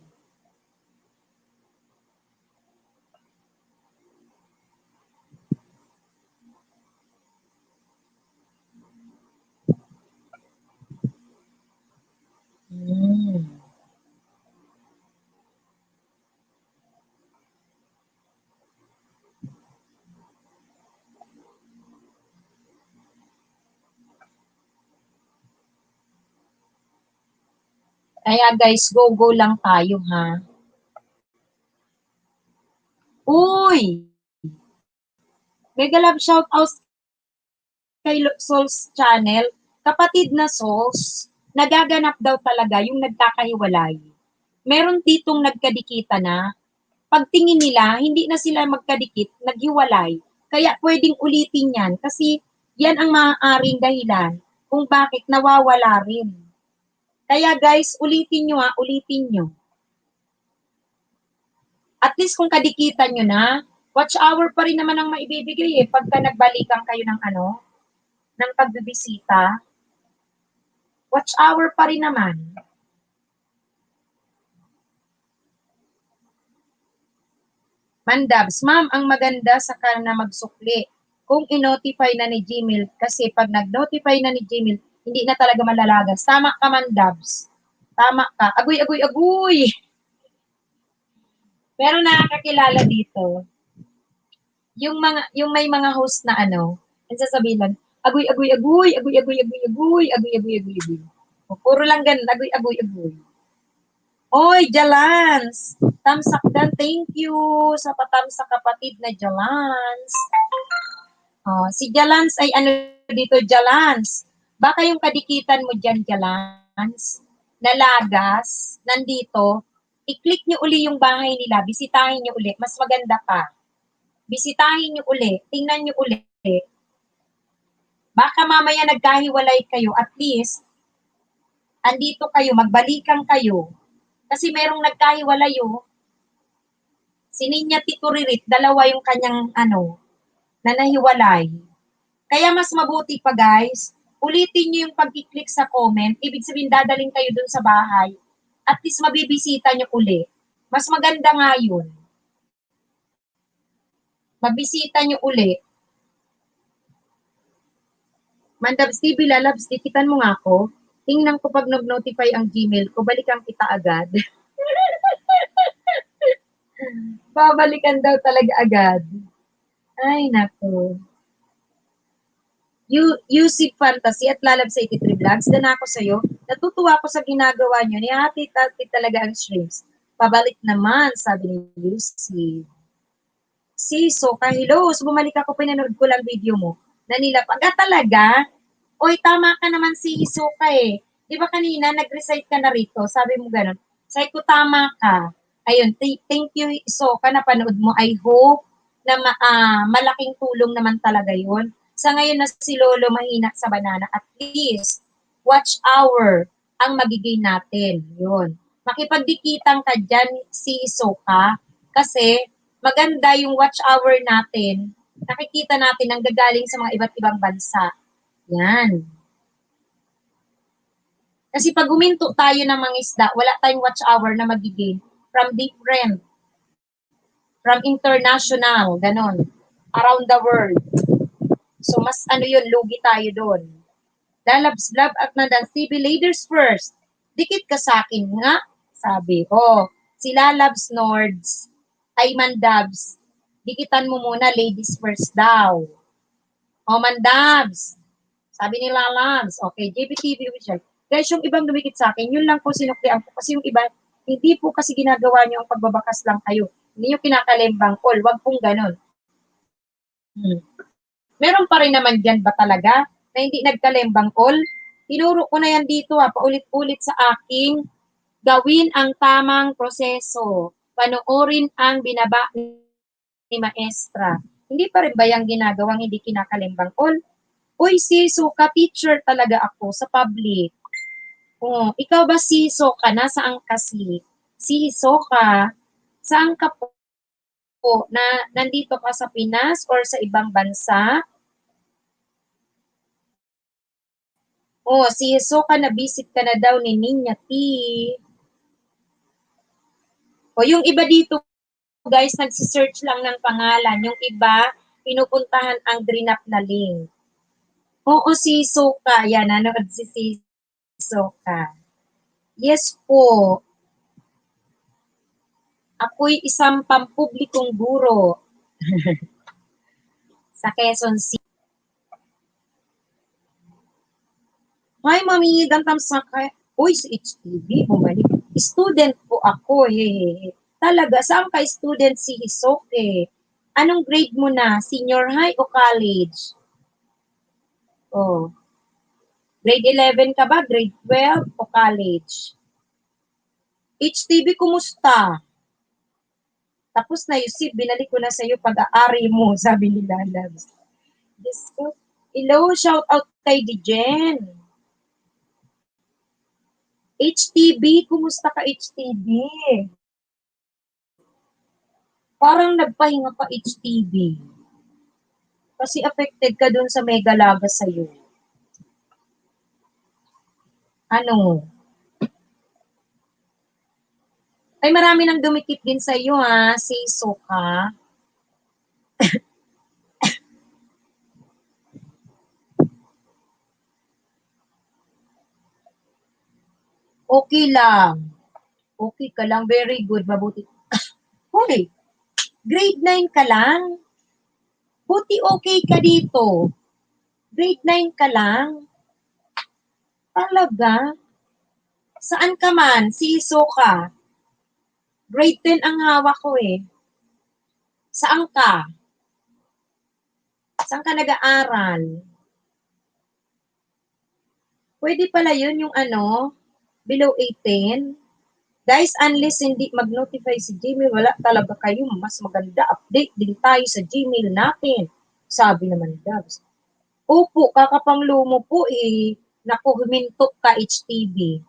Kaya guys, go lang tayo ha. Uy! Mega love shout out kay Souls Channel. Kapatid na Souls, nagaganap daw talaga yung nagkakahiwalay. Meron ditong nagkadikita na, pagtingin nila, hindi na sila magkadikit, naghiwalay. Kaya pwedeng ulitin yan kasi yan ang maaaring dahilan kung bakit nawawala rin. Kaya guys, ulitin nyo ha, ulitin nyo. At least kung kadikitan nyo na, watch hour pa rin naman ang maibibigay eh pagka nagbalikan kayo ng ng pagbibisita. Watch hour pa rin naman. Mandabs, ma'am, ang maganda sa na magsukli kung i-notify na ni Gmail kasi pag nag-notify na ni Gmail, hindi na talaga malalagas. Tama ka, Mandabs. Tama ka. Agoy, agoy, agoy! Pero nakakakilala dito, yung may mga host na ang sasabihin lang, agoy, agoy, agoy, agoy, agoy, agoy, agoy, agoy, agoy, agoy, agoy. Puro lang ganun, agoy, agoy, agoy. Oy, Jalans! Tamsak dan, thank you sa patamsak kapatid na Jalans. Oh, si Jalans ay dito, Jalans? Baka yung kadikitan mo dyan, Jalans, nalagas, nandito, i-click nyo uli yung bahay nila, bisitahin nyo uli, mas maganda pa. Bisitahin nyo uli, tingnan nyo uli. Baka mamaya nagkahiwalay kayo, at least, andito kayo, magbalikan kayo. Kasi merong nagkahiwalay si Ninya Tikuririt, dalawa yung kanyang na nahiwalay. Kaya mas mabuti pa guys, ulitin nyo yung pag-click sa comment, ibig sabihin dadaling kayo dun sa bahay, at least mabibisita nyo uli. Mas maganda nga yun. Mabisita nyo uli. Mandabs TV, lalabs, dikitan mo nga ako. Tingnan ko pag nag-notify ang Gmail ko, balikan kita agad. Babalikan daw talaga agad. Ay, nako. UC Fantasy at Lalab sa 83 Vlogs, dana ako sa'yo. Natutuwa ako sa ginagawa nyo. Nihati-hati talaga ang streams. Pabalik naman, sabi ni Lucy. So, hello. So, bumalik ako, pinanood ko lang video mo. Nanilapag. Talaga? Oy, tama ka naman si Hisoka eh. Di ba kanina, nag-recite ka na rito? Sabi mo ganun. Sabi ko, tama ka. Ayun, thank you, Hisoka, napanood mo. I hope na malaking tulong naman talaga yun. Sa ngayon na si Lolo mahina sa banana, at least, watch hour ang magiging natin. Yun. Makipagdikitan ka dyan, si Isoka, kasi maganda yung watch hour natin. Nakikita natin ang gagaling sa mga iba't ibang bansa. Yan. Kasi pag huminto tayo ng mga isda, wala tayong watch hour na magiging from different, from international, ganon, around the world. So, mas ano yun, lugi tayo doon. Lalabs, love at nandan, TV ladies first. Dikit ka sa akin nga, sabi ko. Sila Labs Nords, ay Mandabs, dikitan mo muna, ladies first daw. O Mandabs, sabi ni Lalabs, okay, JBTV official. Guys, yung ibang dumikit sa akin, yun lang po sinuklian ko. Kasi yung iba, hindi po kasi ginagawa nyo ang pagbabakas lang kayo. Hindi nyo kinakalembang call. Wag pong ganon. Meron pa rin naman dyan ba talaga na hindi nagkalembang call? Tinuro ko na yan dito paulit-ulit sa aking gawin ang tamang proseso. Panoorin ang binaba ni Maestra. Hindi pa rin ba yung ginagawang hindi kinakalembang call? Uy, siso ka, teacher talaga ako sa public. Oh, ikaw ba siso ka? Nasaan ka siso ka? Saan ka po? Na nandito ka sa Pinas or sa ibang bansa? Oh, siso ka, na-visit ka na daw ni Ninya T. O yung iba dito, guys, nagsisearch lang ng pangalan. Yung iba, pinupuntahan ang drinap na link. Oo, siso ka. Yan, nanood si siso ka. Yes po. Ako'y isang pampublikong guro sa Quezon City. Hi, Mami, dantam sa uy, si HTV, bumalik. Student po ako, Talaga, saan ka student si Hisoke? Anong grade mo na? Senior high o college? Oh. Grade 11 ka ba? Grade 12 o college? HTV, kumusta? Tapos na Yusip, binalik ko na sa'yo pag-aari mo, sabi ni Lalabs. Hello, shout out kay Dijen. HTB, kumusta ka HTB? Parang nagpahinga ka HTB. Kasi affected ka dun sa Mega Laga sa'yo. Ano? Ay, marami nang dumikit din sa'yo ha, si Soka. Okay lang. Okay ka lang, very good, mabuti. Hoy, grade 9 ka lang? Buti okay ka dito. Grade 9 ka lang? Talaga? Saan ka man? Siso ka? Grade 10 ang hawak ko eh. Saan ka? Saan ka nag-aaral? Pwede pala yun yung below 18. Guys, unless hindi mag-notify si Gmail, wala talaga kayo. Mas maganda, update din tayo sa Gmail natin. Sabi naman, Dabs. Opo, kakapanglo mo po eh. Naku, huminto ka, HTV.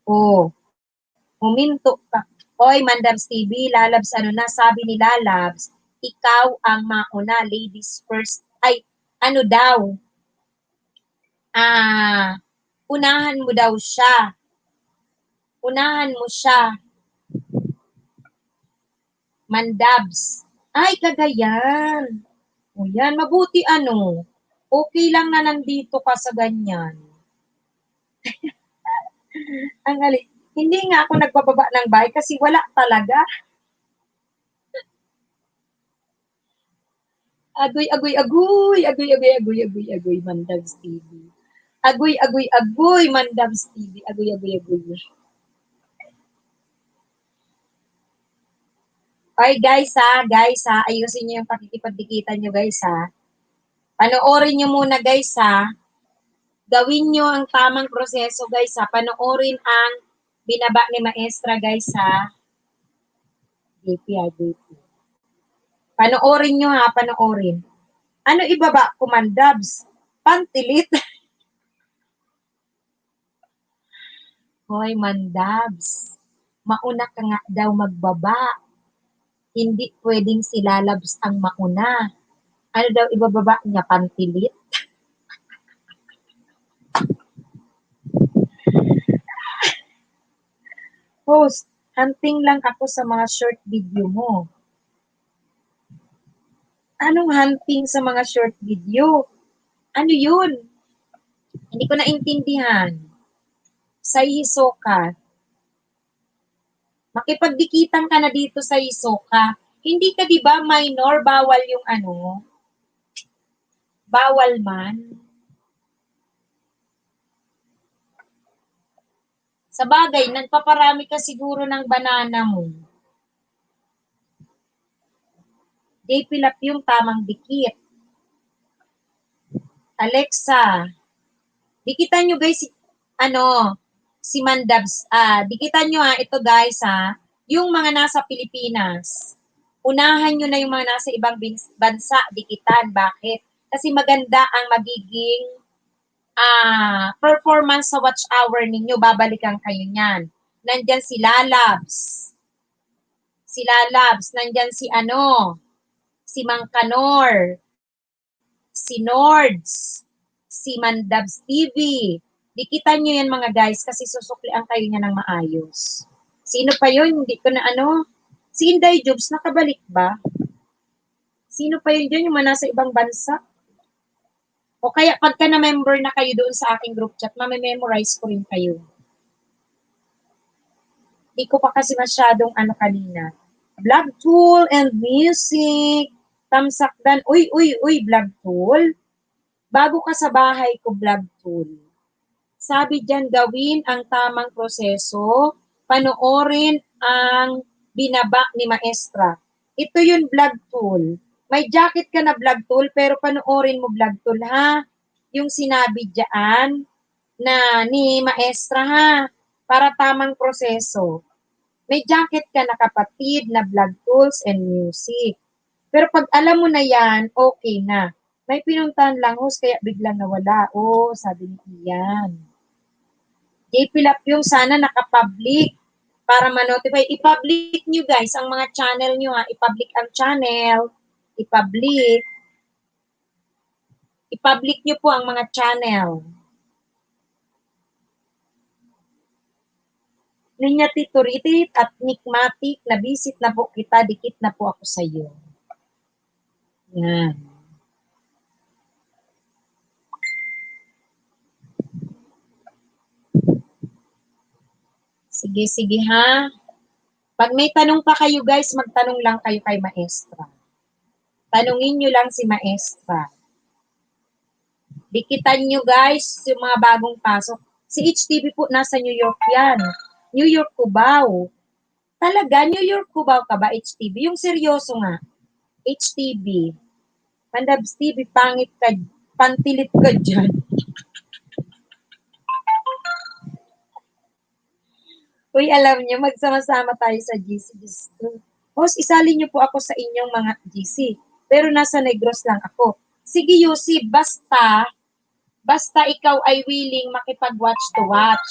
Oh, huminto ka. Oy, Mandabs TV, Lalabs, sabi ni Lalabs, ikaw ang mauna, ladies first. Ay, ano daw? Unahan mo daw siya. Unahan mo siya. Mandabs. Ay, kagayan. O yan, mabuti okay lang na nandito ka sa ganyan. Ang galing. Hindi nga ako nagbababa ng bahay kasi wala talaga. Agoy, agoy, agoy, agoy, agoy, agoy, agoy, agoy, Mandabs TV. Agoy, agoy, agoy, Mandabs TV. Agoy, agoy, agoy. Ay, guys ha, ayusin niyo yung pakikipagdikitan niyo guys ha. Panoorin niyo muna guys ha. Gawin niyo ang tamang proseso guys ha. Panoorin ang binaba ni Maestra guys ha. DP. Panoorin nyo ha, panoorin. Ano ibaba ko, mandabs? Pantilit. Hoy, mandabs. Mauna ka nga daw magbaba. Hindi pwedeng si lalabs ang mauna. Ano daw ibababa niya, pantilit? Host, hunting lang ako sa mga short video mo. Anong hunting sa mga short video? Ano yun? Hindi ko naintindihan. Sa Hisoka. Makipagdikitan ka na dito sa Hisoka. Hindi ka di ba minor, bawal yung ano? Bawal man. Sa bagay, nagpaparami ka siguro ng banana mo. Dipilap yung tamang dikit. Alexa, dikitan nyo guys, si Mandabs, dikitan nyo ito guys yung mga nasa Pilipinas. Unahan nyo na yung mga nasa ibang bansa, dikitan. Bakit? Kasi maganda ang magiging performance sa watch hour ninyo, babalikan kayo niyan. Nandyan si Lalabs. Si Lalabs, nandyan si Mang Kanor, si Nords, si Mandabs TV. Dikitan nyo yan mga guys kasi susuklian kayo niya ng maayos. Sino pa yun? Hindi ko na Si Inday Jobs, nakabalik ba? Sino pa yun dyan yung mga nasa ibang bansa? O kaya pagka na-member na kayo doon sa aking group chat, mamememorize ko rin kayo. Hindi ko pa kasi masyadong kanina. Vlog tool and music. Tamsakdan. Uy, vlog tool. Bago ka sa bahay ko, vlog tool. Sabi dyan, gawin ang tamang proseso. Panoorin ang binaba ni Maestra. Ito yung vlog tool. May jacket ka na vlog tool, pero panoorin mo vlog tool, ha? Yung sinabi dyan na ni Maestra, ha? Para tamang proseso. May jacket ka na kapatid na vlog tools and music. Pero pag alam mo na yan, okay na. May pinuntahan lang, host, kaya biglang nawala. Sabi ni Ian. JP Lap yung sana nakapublic para ma-notify. I-public nyo guys ang mga channel nyo ha. I-public ang channel. I-public nyo po ang mga channel. Linya Tituritit at Nikmatic, nabisit na po kita, dikit na po ako sa iyo. Yan. Sige ha. Pag may tanong pa kayo guys, magtanong lang kayo kay Maestra. Tanungin nyo lang si Maestra. Dikitan nyo guys yung mga bagong pasok. Si HTV po nasa New York yan. New York, Cubao. Talaga, New York, Cubao ka ba, HTV? Yung seryoso nga. HTV. Mandabs TV, pangit ka, pantilit ka dyan. Uy, alam niyo, magsama-sama tayo sa GC. Host, isali niyo po ako sa inyong mga GC. Pero nasa Negros lang ako. Sige, Yussi, basta ikaw ay willing makipag-watch to watch.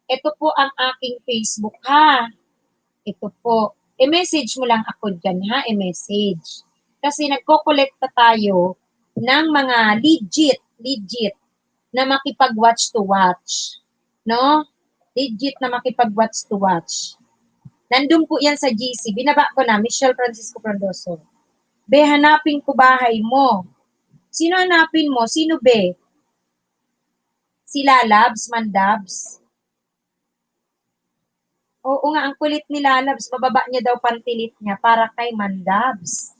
Ito po ang aking Facebook, ha? Ito po. I-message mo lang ako dyan, ha? I-message. Kasi nagko-collecta tayo ng mga legit na makipag-watch to watch. No? Legit na makipag-watch to watch. Nandun po yan sa GC. Binaba ko na, Michelle Francisco Frondoso. Be, hanapin ko bahay mo. Sino hanapin mo? Sino be? Si Lalabs, Mandabs? Oo nga, ang kulit ni Lalabs. Bababa niya daw pantilit niya para kay Mandabs.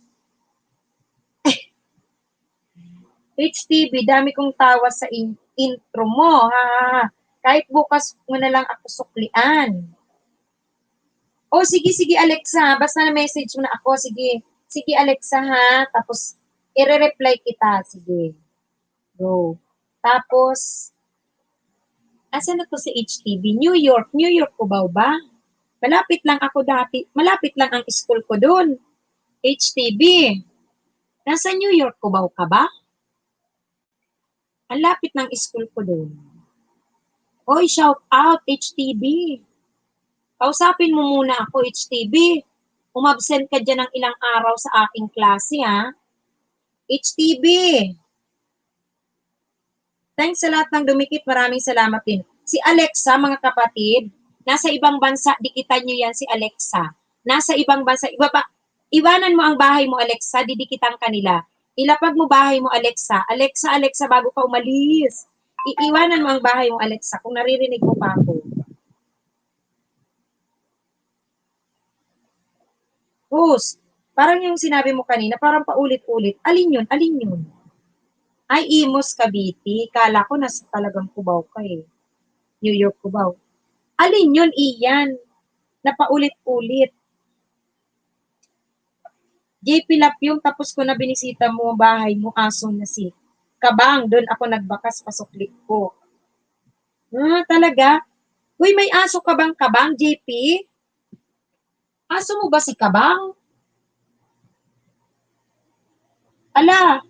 HTV, dami kong tawa sa intro mo. Ha. Kahit bukas mo na lang ako suklian. Sige Alexa, basta na-message mo na ako. Sige Alexa ha, tapos i-reply kita. Sige. Go. Tapos, asan na to si HTV? New York, Cubao ba? Malapit lang ako dati. Malapit lang ang school ko doon. HTB, nasa New York Cubao ka ba? Ang lapit ng school ko doon. Hoy, shout out, HTB. Kausapin mo muna ako, HTB. Umabsent ka dyan ng ilang araw sa aking klase, ha? HTB. Thanks sa lahat ng dumikit. Maraming salamat din. Si Alexa, mga kapatid, nasa ibang bansa, dikitan nyo yan si Alexa. Nasa ibang bansa, iwanan mo ang bahay mo, Alexa, didikitan kanila. Ilapag mo bahay mo, Alexa. Alexa, Alexa, bago ka umalis. Iiwanan mo ang bahay mo, Alexa, kung naririnig mo pa ako. Host, parang yung sinabi mo kanina, parang paulit-ulit. Alin yun? Alin yun? Ay, Imos, Cavite. Kala ko nasa talagang Cubao ka eh. New York, Cubao. Alin yun, Iyan? Na paulit-ulit. JP Lapyong, tapos ko na binisita mo ang bahay mo, aso na si Kabang. Doon ako nagbakas, pasuklik ko. Talaga? Uy, may aso ka bang Kabang, JP? Aso mo ba si Kabang? Ala,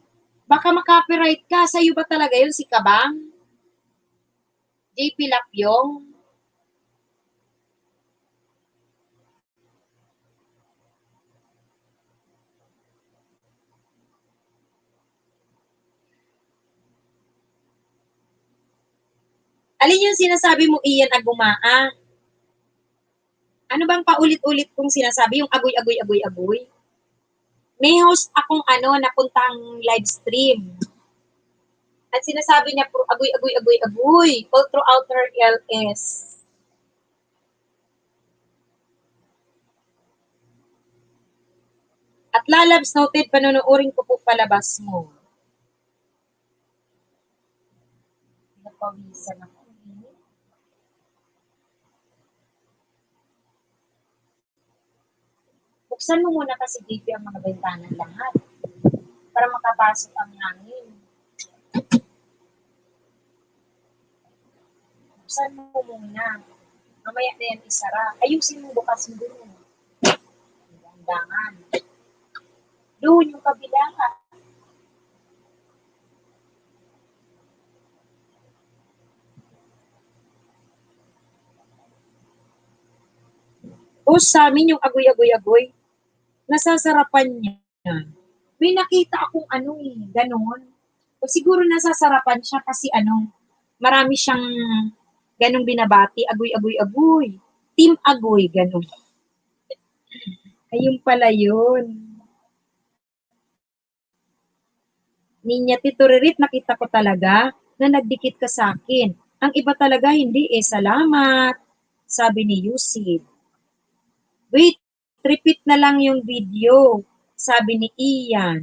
baka makapiright ka. Sa'yo ba talaga yun si Kabang? JP Lapyong? Alin yung sinasabi mo, Ian Agumaa? Ano bang paulit-ulit kong sinasabi? Yung agoy, agoy, agoy, agoy? May host akong napuntang live stream. At sinasabi niya, puro agoy, agoy, agoy, agoy. All throughout her LS. At lalabs noted, panonoodin ko po palabas mo. Napawisan ako. Buksan mo muna kasi dito ang mga bintana lahat para makapasok ang hangin. Buksan mo muna. Mamaya na yan isara. Ayusin mo bukas mo doon. Dangan. Doon yung kabila. O sa amin yung agoy-agoy-agoy, nasasarapan niya. May nakita akong ganon. O siguro nasasarapan siya kasi marami siyang ganong binabati, agoy-agoy-agoy. Team agoy, ganon. Ayun pala yun. Ninya Tituririt, nakita ko talaga na nagdikit ka sa akin. Ang iba talaga hindi salamat. Sabi ni Yusif. Wait, repeat na lang yung video. Sabi ni Ian.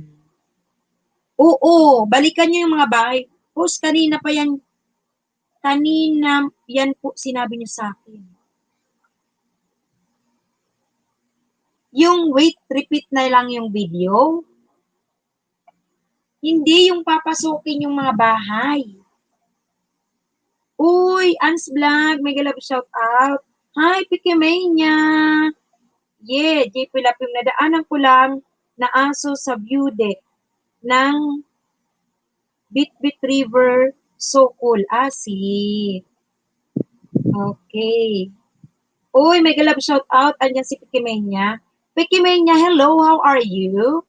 Oo, balikan nyo yung mga bahay. Post, kanina yan po sinabi nyo sa akin. Yung wait, repeat na lang yung video. Hindi yung papasukin yung mga bahay. Uy, Ans Vlog, mega love shout out. Hi, Pikimania. Yeah, JP Lapim, nadaanan ko lang na aso sa view deck ng Bitbit River. So cool. Si. Okay. Uy, mega love shout out. Andyan si Pikimania. Pikimania, hello, how are you?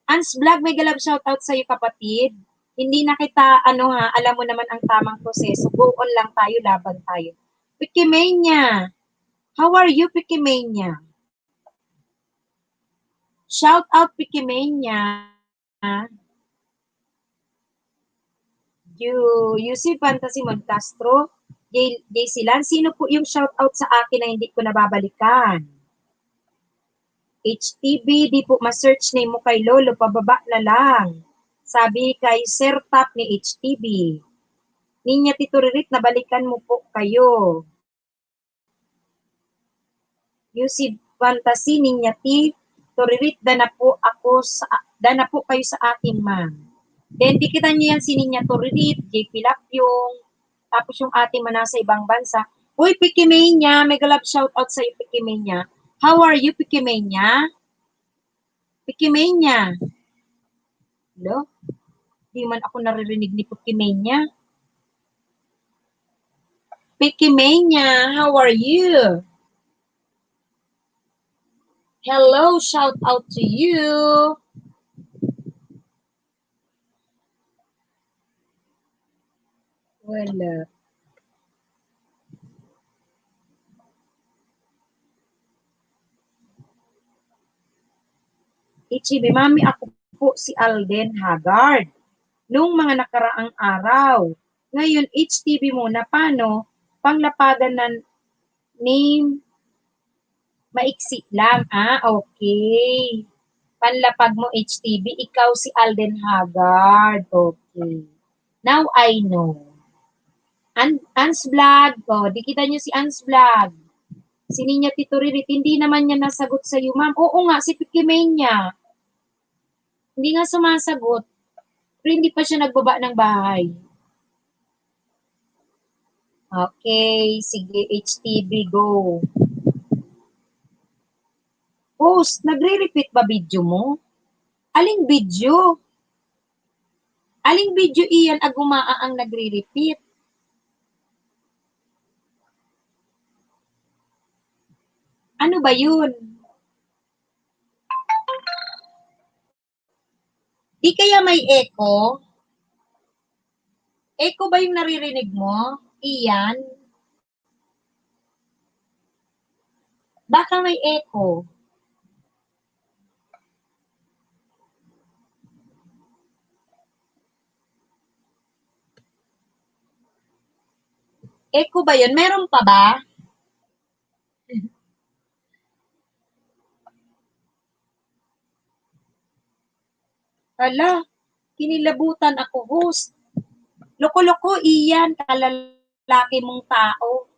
Ans Vlog, mega love shout out sa'yo, kapatid. Hindi na kita, alam mo naman ang tamang proseso. Go on lang tayo, laban tayo. Pikimania, how are you, Pikimania? Shout out, Pikimania. You see Fantasy Mod Castro, JC Lan, sino po yung shout out sa akin na hindi ko nababalikan? HTB, di po ma-search name mo kay Lolo, pababa na lang. Sabi kay Sir Tap ni HTB. Ninya Tituririt, nabalikan mo po kayo. Yusuf Fantasy, Ninya Tituririt, dana po kayo sa akin, ma'am. Then, dikitan niyo yan si Ninya Turirit, JP Lapyong, tapos yung ating manasa ibang bansa. Uy, Pikimania, mega love shout out sa iyo, Pikimania. How are you, Pikimania? Pikimania. Hello? Di man ako naririnig ni Pikimania. Pikimania, how are you? Hello, shout out to you. Wala. Ichibi, mami, ako po si Alden Haggard. Noong mga nakaraang araw. Ngayon, HTV muna. Paano? Panglapagan na name. Maiksi lang. Ah, okay. Panlapag mo HTV. Ikaw si Alden Haggard. Okay. Now I know. Ans Vlog. Oh, di kita nyo si Ans Vlog. Si Ninya Tituririt. Hindi naman niya nasagot sa iyo, ma'am. Oo nga, si Pikimenya. Hindi nga sumasagot. Pero hindi pa siya nagbaba ng bahay. Okay, sige, HTV, go. Host, nagre-repeat ba video mo? Aling video? Aling video iyan agumaa ang nagre-repeat? Ano ba yun? Di kaya may echo? Echo ba yung naririnig mo? Iyan? Baka may echo. Echo ba yun? Meron pa ba? Hala, kinilabutan ako, host. Loko-loko iyan, kalalaki mong tao.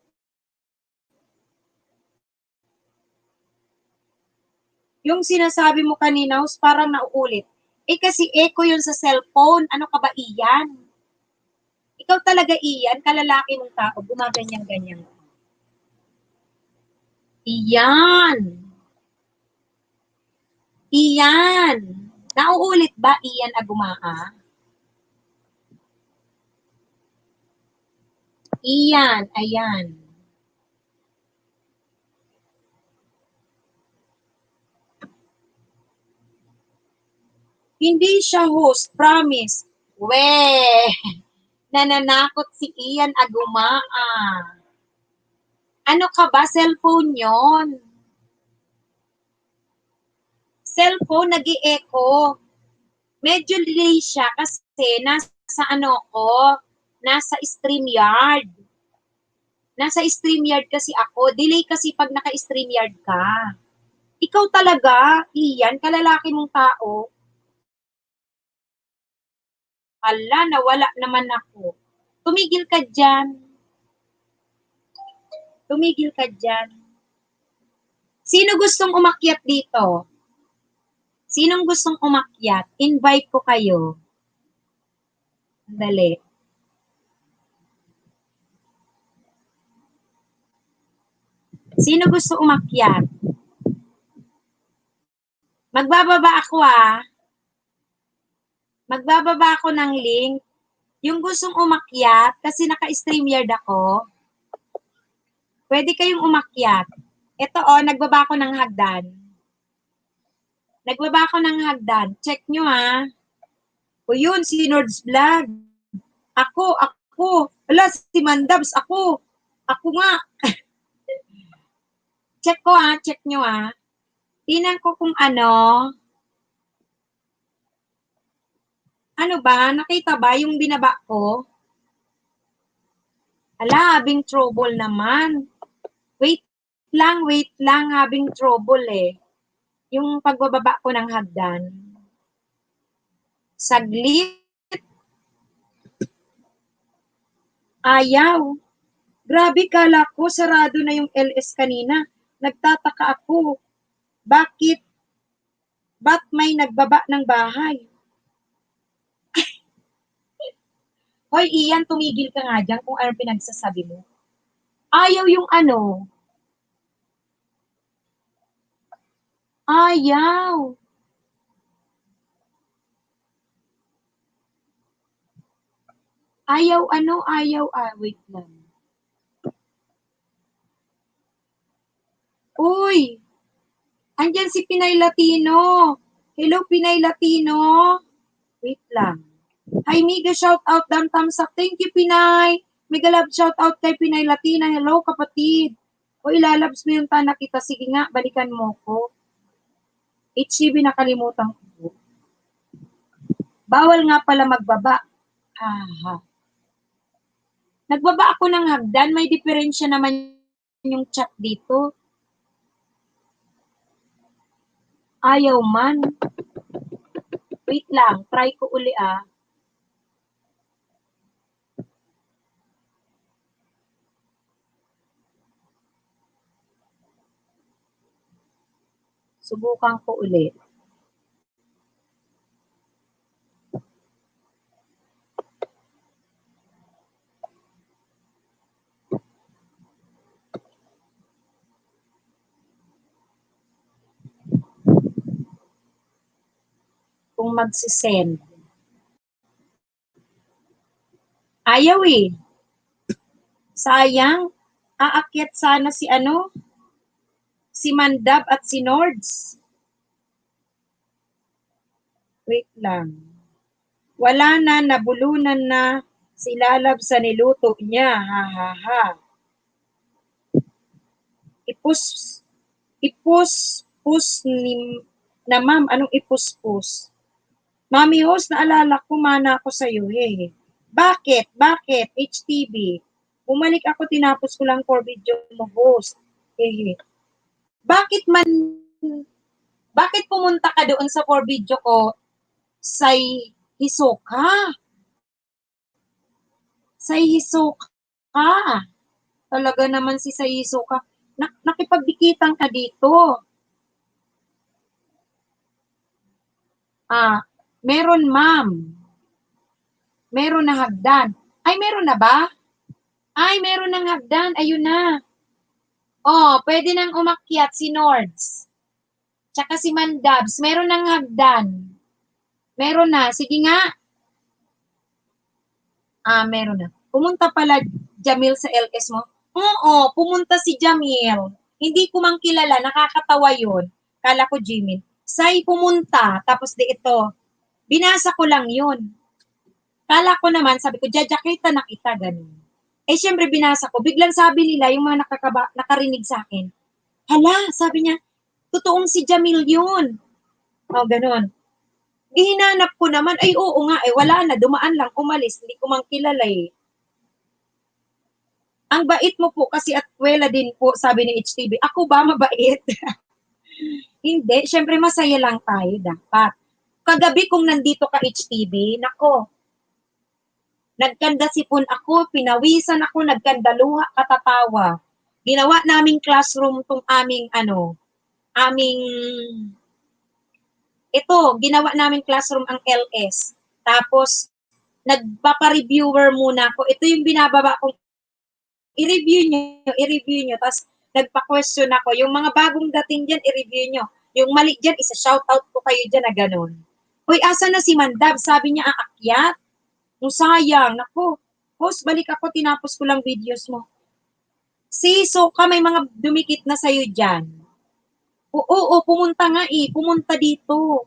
Yung sinasabi mo kanina, host, parang nauulit. Eh kasi echo yun sa cellphone. Ano ka ba iyan? Ikaw talaga iyan, kalalaki mong tao, gumaganyan-ganyan. Iyan. Iyan. Nauulit ba iyan agumaa? Iyan, ayan. Hindi siya host, promise. Weh, nananakot si Ian agumaa. Ano ka ba? Cellphone yon. Cellphone, nag-i-echo. Medyo delay siya kasi nasa ano ko, nasa StreamYard. Nasa StreamYard kasi ako. Delay kasi pag naka-StreamYard ka. Ikaw talaga, Ian, kalalaki mong tao. Ala, nawala naman ako. Tumigil ka dyan. Tumigil ka dyan. Sino gustong umakyat dito? Sinong gustong umakyat? Invite ko kayo. Dali. Sino gusto umakyat? Magbababa ako Magbababa ako ng link. Yung gustong umakyat, kasi naka-StreamYard ako, pwede kayong umakyat. Ito nagbaba ako ng hagdan. Nagbaba ako ng hagdan. Check nyo O yun, si Nords Vlog. Ako. Wala, si Mandabs, ako. Ako nga. Check ko check nyo Tingnan ko kung ano. Ano ba? Nakita ba yung binaba ko? Ala, having trouble naman. Wait lang, having trouble Yung pagbababa ko ng hagdan. Saglit. Ayaw. Grabe, kala ko sarado na yung LS kanina. Nagtataka ako. Bakit? Ba't may nagbaba ng bahay? Hoy, Ian, tumigil ka nga dyan kung ano pinagsasabi mo. Ayaw yung Ayaw. Wait lang. Uy! Andyan si Pinay Latino. Hello, Pinay Latino. Wait lang. Hi, Miga, shout out, Dam Thumbs up. Thank you, Pinay. Mega love shout out kay Pinay Latina. Hello, kapatid. O, ilalabs mo yung tanak kita. Sige nga, balikan mo ko. HCB nakalimutan ko. Bawal nga pala magbaba. Aha. Nagbaba ako ng hagdan. May diferensya naman yung chat dito. Ayaw man. Wait lang. Try ko uli ah. Subukan ko ulit. Kung magsisend. Ayaw eh. Sayang. Aakyat sana si si Mandab at si Nords. Wait lang. Wala na, nabulunan na si Lalab sa niluto niya. Ha ha ha. Ipus ni na ma'am. Anong ipus-pus? Mami host, naalala ko, mana ako sa'yo eh. Bakit? HTV. Bumalik ako, tinapos ko lang for video mo host. Bakit pumunta ka doon sa for video ko say Hisoka? Say Hisoka. Talaga naman si Say Hisoka. Nakipagdikitan ka dito. Meron ma'am. Meron na hagdan. Ay, meron na ba? Ay, meron ng hagdan. Ayun na. Oh, pwede nang umakyat si Nords. Tsaka si Mandabs. Meron ng hagdan. Meron na. Sige nga. Meron na. Pumunta pala Jamil sa LS mo. Oo, pumunta si Jamil. Hindi ko mang kilala. Nakakatawa yun. Kala ko Jimin. Say pumunta. Tapos di ito. Binasa ko lang yun. Kala ko naman, sabi ko, jajakita na kita, ganun. Syempre binasa ko. Biglang sabi nila, yung mga nakarinig sa akin, hala, sabi niya, totoong si Jamil yun. Ganun. Hinanap ko naman, ay oo nga, wala na, dumaan lang, umalis, hindi ko mang kilala eh. Ang bait mo po kasi at wala din po, sabi ni HTV. Ako ba mabait? Hindi, syempre masaya lang tayo dapat. Kagabi kung nandito ka HTV, nako, nagkanda sipon ako, pinawisan ako, nagkandaluha, katatawa. Ginawa naming classroom tong ginawa naming classroom ang LS. Tapos, nagpapa-reviewer muna ako. Ito yung binababa kong i-review nyo. Tapos, nagpa-question ako. Yung mga bagong dating dyan, i-review nyo. Yung mali dyan, isa-shoutout ko kayo dyan na ganun. Uy, asa na si Mandab? Sabi niya, aakyat. Sayang. Naku, host, balik ako, tinapos ko lang videos mo. Soka, may mga dumikit na sa'yo dyan. Oo, pumunta nga eh. Pumunta dito.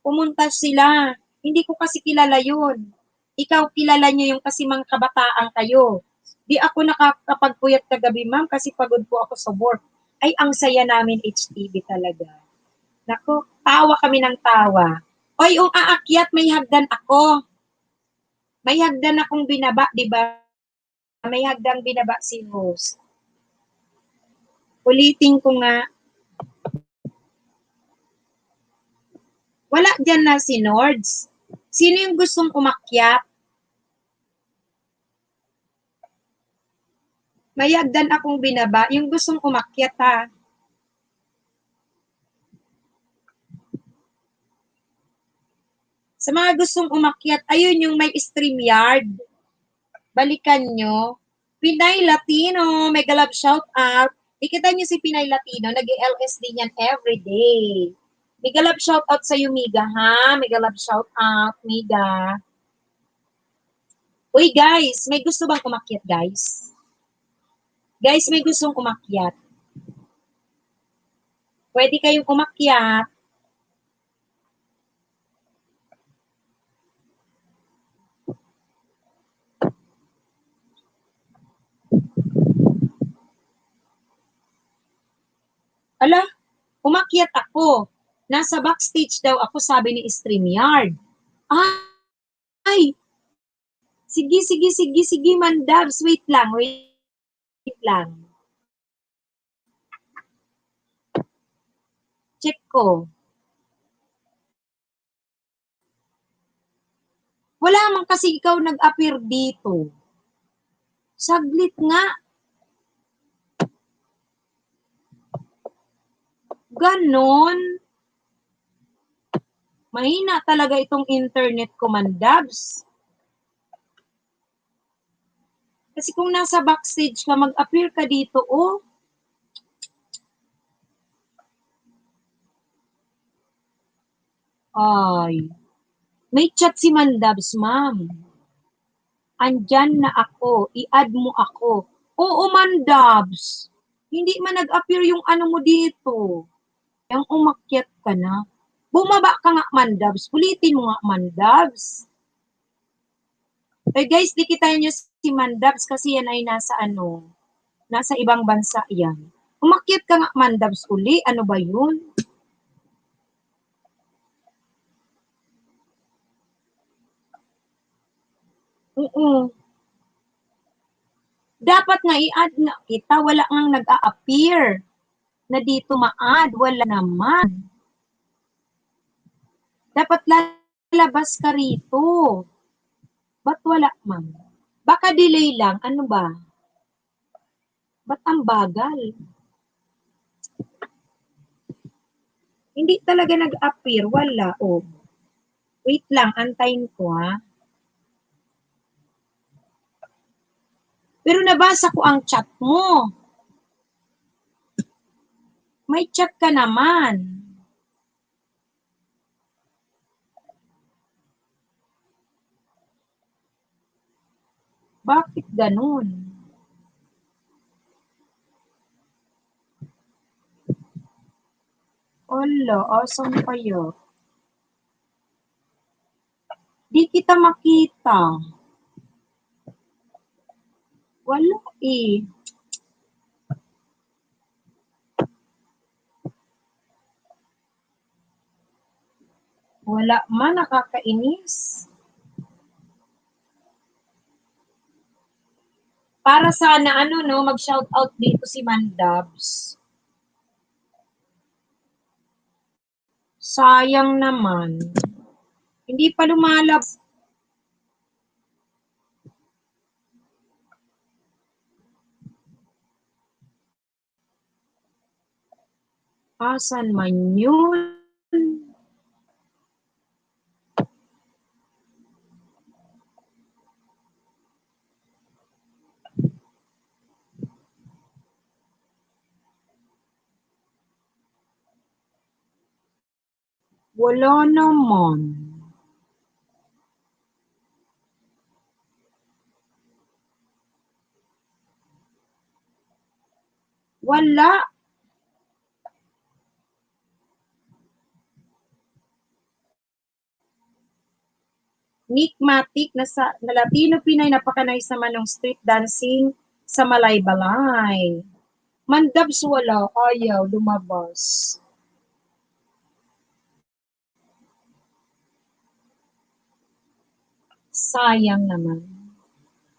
Pumunta sila. Hindi ko kasi kilala yun. Ikaw, kilala nyo yung kasi mga kabataan kayo. Di ako nakakapagpuyat kagabi, ma'am, kasi pagod po ako sa work. Ay, ang saya namin, HTV talaga. Naku, tawa kami ng tawa. Oy, yung aakyat, may hagdan ako. May hagdan akong binaba, di ba? May hagdang binaba si host. Ulitin ko nga. Wala dyan na si Nords. Sino yung gustong umakyat? May hagdan akong binaba. Yung gustong umakyat ha. Sa mga gustong umakyat, ayun yung may StreamYard. Balikan nyo. Pinay Latino, mega love shout out. Ikita nyo si Pinay Latino, nag-LSD niyan everyday. Mega love shout out sa Miga, ha? Mega love shout out, Miga. Uy guys, may gusto bang umakyat guys? Guys, may gustong umakyat. Pwede kayong umakyat. Ala, umakyat ako. Nasa backstage daw ako, sabi ni StreamYard. Ay, sige, Mandabs. Wait lang. Check ko. Wala man kasi ikaw nag-appear dito. Saglit nga. Ganon. Mahina talaga itong internet ko, Mandabs. Kasi kung nasa backstage ka, mag-appear ka dito, oh. Ay. May chat si Mandabs, ma'am. Andyan na ako. I-add mo ako. Oo, Mandabs. Hindi man nag-appear yung ano mo dito. Yung umakyat ka na. Bumaba ka nga, Mandabs. Ulitin mo nga, Mandabs. Eh guys, di kita nyo si Mandabs kasi yan ay nasa ibang bansa yan. Umakyat ka nga, Mandabs, uli. Ano ba yun? Oo. Dapat nga i-add na kita. Wala nang nag-a-appear na dito ma-add. Wala naman. Dapat lalabas ka rito. Ba't wala man? Baka delay lang. Ano ba? Ba't ang bagal? Hindi talaga nag-appear. Wala. Oh. Wait lang. Antayin ko ha. Pero nabasa ko ang chat mo. May chat ka naman. Bakit ganun? Ala, asan kayo? Di kita makita. Wala eh. Wala man, nakakainis. Para sana mag-shout out dito si Mandabs. Sayang naman. Hindi pa lumalabas. Asan man yun? Wala naman. Wala. Nick Matic na Latino Pinay napakanay sa manong street dancing sa Malaybalay. Mandabs wala, ayaw lumabas. Sayang naman.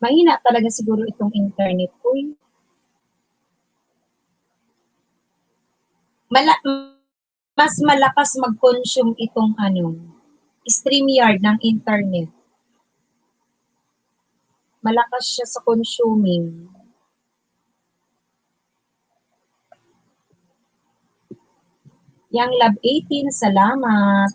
Mahina talaga siguro itong internet ko. Mas malakas mag-consume itong StreamYard ng internet. Malakas siya sa consuming. Yang Lab 18, salamat.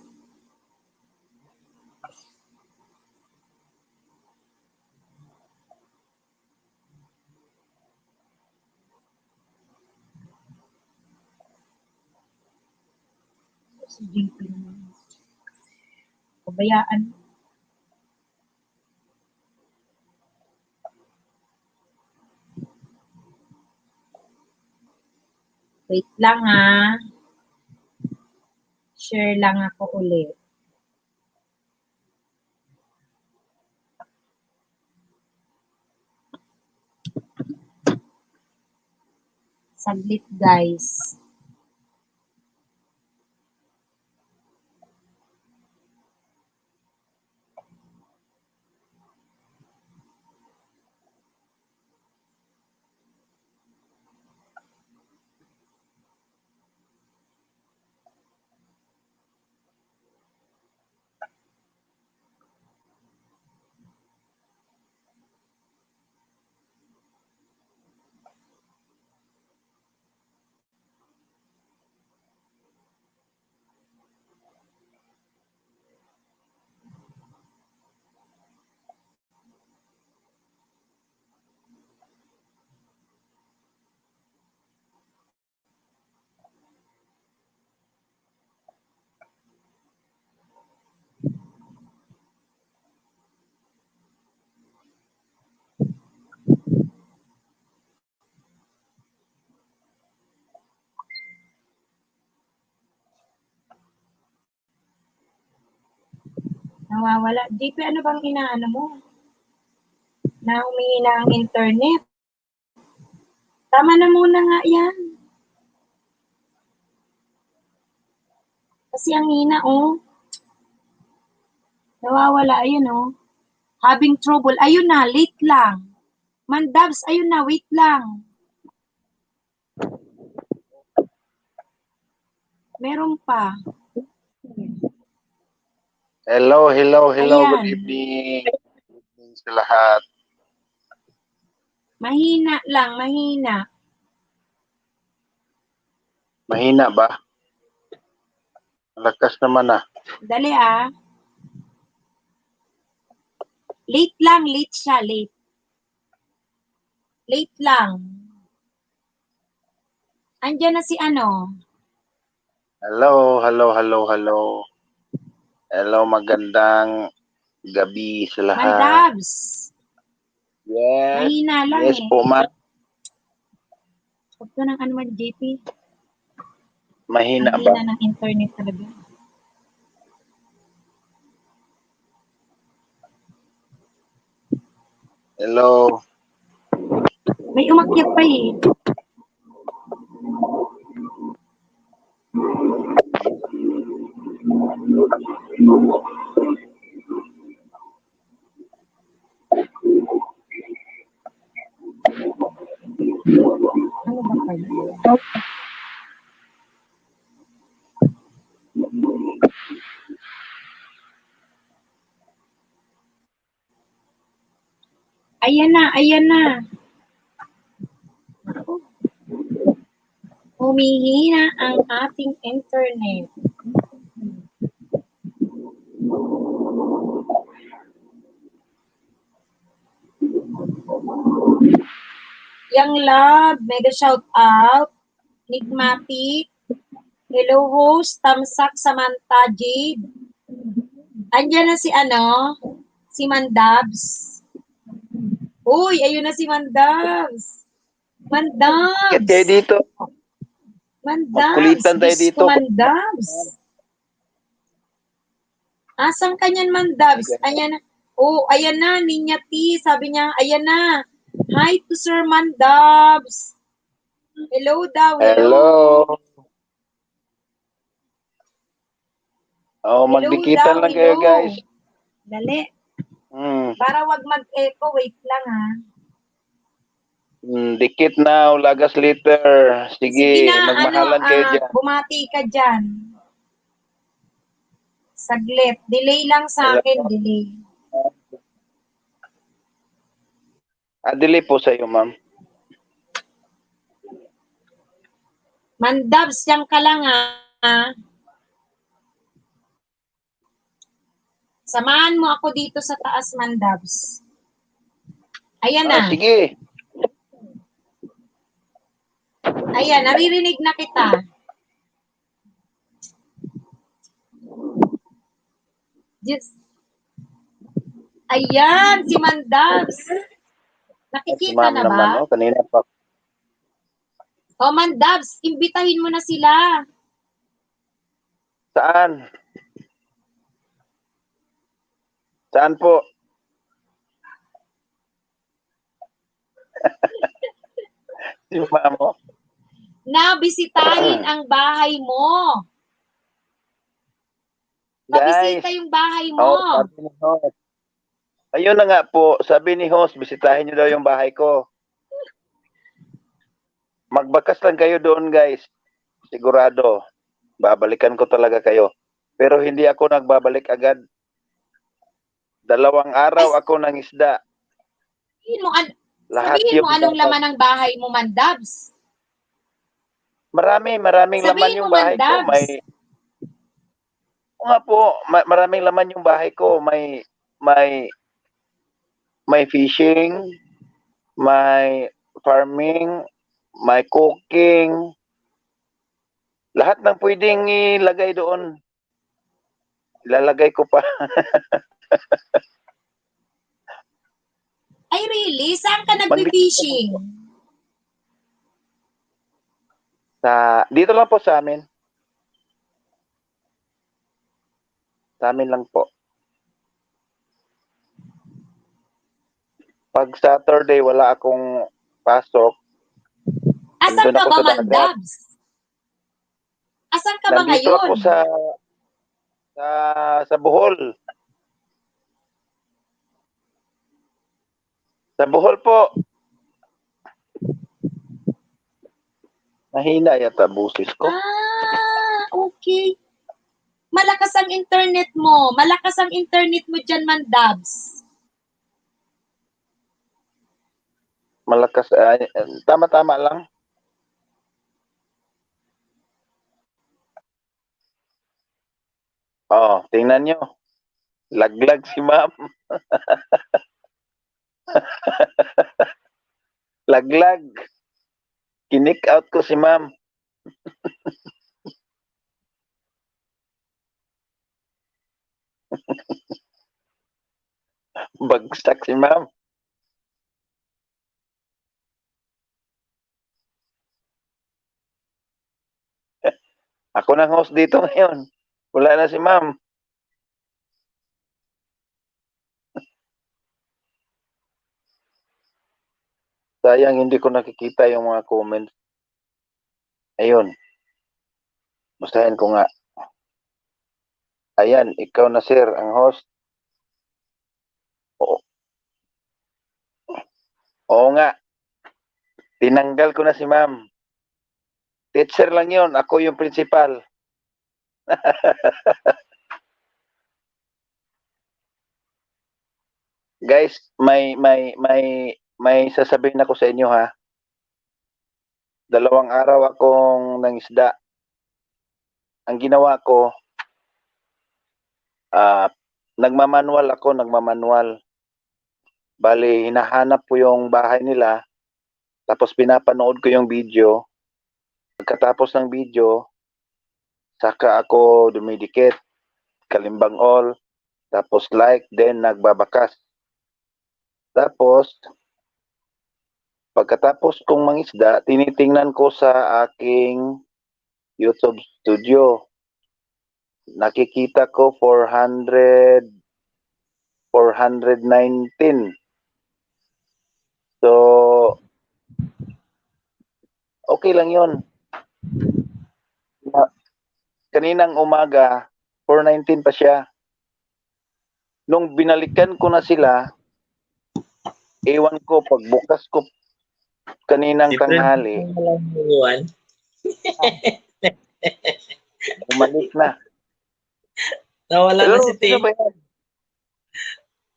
Si JP naman. Pabayaan. Wait lang ha. Share lang ako ulit. Saglit guys. Nawawala. JP, ano bang inaano mo? Na humihina ang internet. Tama na muna nga yan. Kasi ang hina, oh. Nawawala, ayun, oh. Having trouble. Ayun na, late lang. Mandabs, ayun na, wait lang. Meron pa. Hello. Ayan. Good evening. Good evening sa lahat. Mahina lang, mahina. Mahina ba? Malakas naman ah. Dali ah. Late lang, late siya, late. Late lang. Andiyan na si ano? Hello. Hello, magandang gabi sa lahat. Mandabs. Yes. Mahina lang Yes eh. po, ma'am. Huwag ko ng ano man, JP. Mahina Ang ba? hina ng internet talaga. Hello. May umakyat pa eh. Ano ba kayo? Ayan na, ayan na. Humihina ang ating internet. Young Love, mega shout out. Nigmatic. Hello host, Tamsak, Samantha, Jade. Andiyan na si ano? Si Mandabs. Uy, ayun na si Mandabs. Mandabs. Bakit kayo dito? Mandabs. Magkulitan tayo Diyos dito. ko, Mandabs. Asan ka niyan, Mandabs? Ayan na. Oh, ayan na, Ninya T. Sabi niya, ayan na. Hi to Sir Mandabs. Hello daw, Hello. Oh, magdikitan lang kayo, guys. Dali. Hmm. Para wag mag-echo, wait lang ha. Dikit na, ulagas later. Sige, na, magmahalan kayo dyan. Bumati ka dyan. Saglit. Delay lang sa akin, delay. Delay po sa iyo, ma'am. Mandabs, yan ka lang ha. Samahan mo ako dito sa taas, Mandabs. Ayan na. Sige. Ayan, naririnig na kita. Just. Ayan, si Mandabs. Nakikita Si ma'am na ba? naman, no? Kanina pa. O Mandabs, imbitahin mo na sila. Saan? Saan po? Si Mamo. Na bisitahin ang bahay mo. Guys, Pabisita yung bahay mo. sabi ni host. Ayun na nga po, sabi ni host, bisitahin niyo daw yung bahay ko. Magbakas lang kayo doon, guys. Sigurado. Babalikan ko talaga kayo. Pero hindi ako nagbabalik agad. 2 araw ako ng isda. Sabihin mo anong laman ng bahay mo, Mandabs. Maraming Sabihin laman yung mo, bahay ko. Mandabs. Oo nga po, maraming laman yung bahay ko. May fishing, may farming, may cooking. Lahat ng pwedeng ilagay doon. Ilalagay ko pa. Ay, really? Saan ka nagpi-fishing? Dito lang po sa amin. Sa amin lang po. Pag Saturday, wala akong pasok. Asan Nandun ka ako ba, sa dagat. Mandabs? Asan ka ba Nandito ngayon? ako sa Bohol. Sa Bohol po. Mahina yata busis ko. Okay. Malakas ang internet mo. Malakas ang internet mo dyan, Mandabs. Malakas. Tama-tama lang. Oh, tingnan nyo. Laglag si ma'am. Laglag. Kinik out ko si ma'am. Bagsak si ma'am. Ako na host dito ngayon. Wala na si ma'am. Sayang hindi ko nakikita yung mga comments. Ayun. Basahin ko nga. Ayan, ikaw na sir, ang host. Oo nga. Tinanggal ko na si ma'am. Teacher lang yun. Ako yung principal. Guys, may sasabihin ako sa inyo ha. 2 araw akong nangisda. Ang ginawa ko, nagmamanual ako. Bali, hinahanap ko yung bahay nila. Tapos pinapanood ko yung video. Pagkatapos ng video, saka ako dumidikit. Kalimbang all. Tapos like, then nagbabakas. Tapos, pagkatapos kong mangisda, tinitingnan ko sa aking YouTube studio. Nakikita ko 419. So, okay lang yun. Kaninang umaga, 419 pa siya. Nung binalikan ko na sila, ewan ko, pagbukas ko kaninang tanghali, bumalik na. Nawala na si Tim.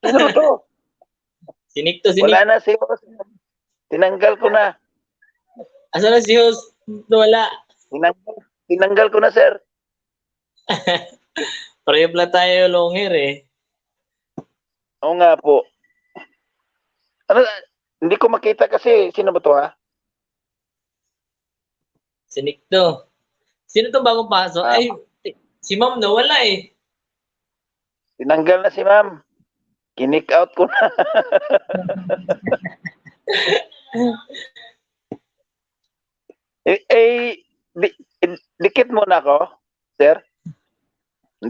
Ano to? Sinikto, Wala na si host. Tinanggal ko na. Asa na si host? Wala. Tinanggal ko na, sir. Pareho pala tayo long hair eh. Oo nga po. Ano, hindi ko makita kasi. Sino ba to ha? Sinikto. Sino to bagong pasok? Ay, si ma'am nawala eh. Tinanggal na si ma'am. Kinik out ko na.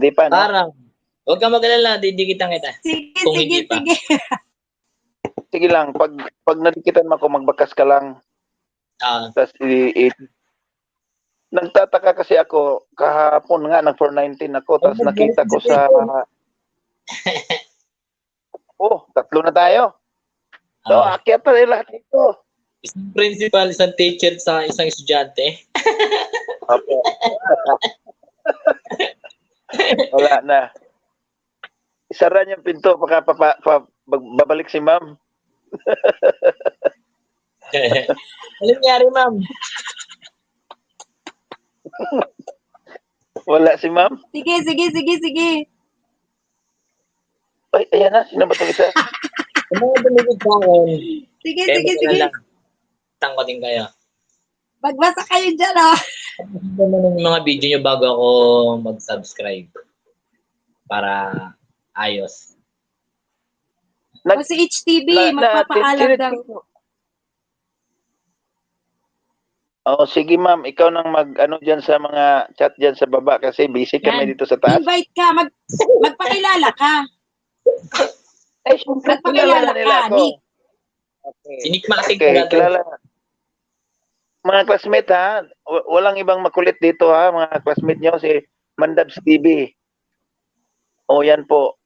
Hindi pa, no? Parang, huwag ka mag-alala, didikitan kita. Sige, Kung sige, hindi pa. sige. Sige lang, pag nadikitan mo ako, magbakas ka lang. Ah, Tapos, nagtataka kasi ako, kahapon nga, nag 419 ako, tapos nakita ko sa, tatlo na tayo. So, akyat na rin lahat dito. isang principal, isang teacher, sa isang estudyante. Opo. Wala na. Isara niyo yung pinto, babalik si ma'am. Ano nangyari, ma'am? Wala si ma'am. Sige, sige, sige, sige. Ay, ayan na. Sino ba itong isa? Kung mga dumigit sa akin, Sige, kaya sige, sige. mag-alala. Tangko din kayo. Magbasa kayo dyan, oh. Yung mga video nyo bago ako mag-subscribe. Para ayos. O si HTV, magpapaalam daw. Oh, sige ma'am, ikaw nang mag-ano diyan sa mga chat diyan sa baba kasi busy kami Yan. dito sa taas. Invite ka, magpakilala ka. Ay, syempre, Magpakilala nila ka, ako. Nick. Okay. Sinikmatik Okay, na to. kilala. Mga classmate ha, walang ibang makulit dito ha, mga classmate nyo, si Mandabs TV. O yan po.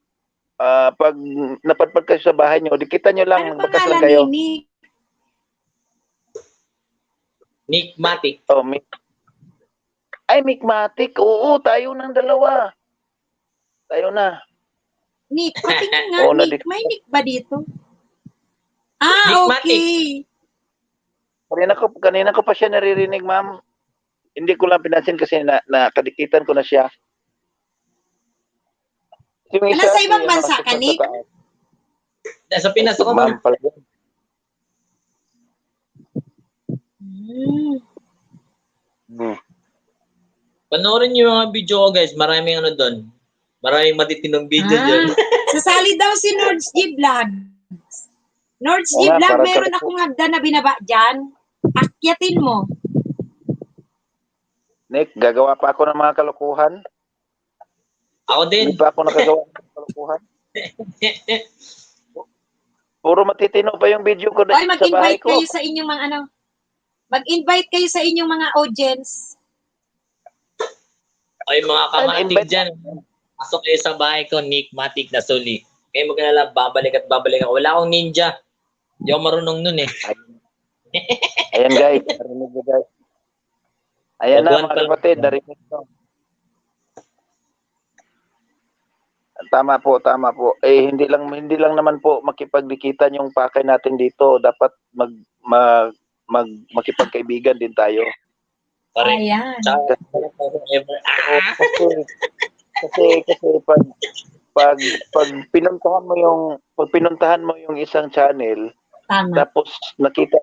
Pag napadpad kayo sa bahay nyo, dikitan nyo lang, Ano magbakas lang pangalan kayo. ni Nick? Nickmatic. Oh, ay, Micmatic. Oo, tayo ng dalawa. Tayo na. Nick, patingin nga, Oo, Nick. May Nick ba dito? Ah, Nickmatic. okay. Kanina ko pa siya naririnig, ma'am. Hindi ko lang pinansin kasi nakadikitan ko na siya. Yung isa, Nasa ibang si, bansa si ka, Nick? Nasa Pinas ako, Ma'am ma'am. pala yun. Panoorin niyo yung mga video ko, guys. Maraming ano doon. Maraming matitinong video doon. Sasali daw si Nords G Vlog. Nords G Oo nga, Vlog, parang meron kaloko. akong hagdan na binaba dyan. Akyatin mo. Nick, gagawa pa ako ng mga kalokohan. Ako din. Hindi pa ako nakagawa ng kalokohan. Puro matitino pa yung video ko Oy, sa bahay mag-invite ko. kayo sa inyong mga ano. Mag-invite kayo sa inyong mga audience. Ay, mga kamatig invite- dyan. Pasok kayo sa bahay ko, Nickmatic na suli. Kaya mag-alala, babalik at babalik ako. Wala akong ninja. Hindi ako marunong nun eh. Ayan guys, narinig nyo guys. Ayan na Baguhan mga pa lang. kapatid, narinig nyo. Tama po, tama po. Hindi lang naman po makipagdikitan yung pakay natin dito. Dapat makipagkaibigan din tayo. Correct. Ayan. Tsaka, forever. Kasi pag pinuntahan mo yung isang channel, Tama. tapos nakita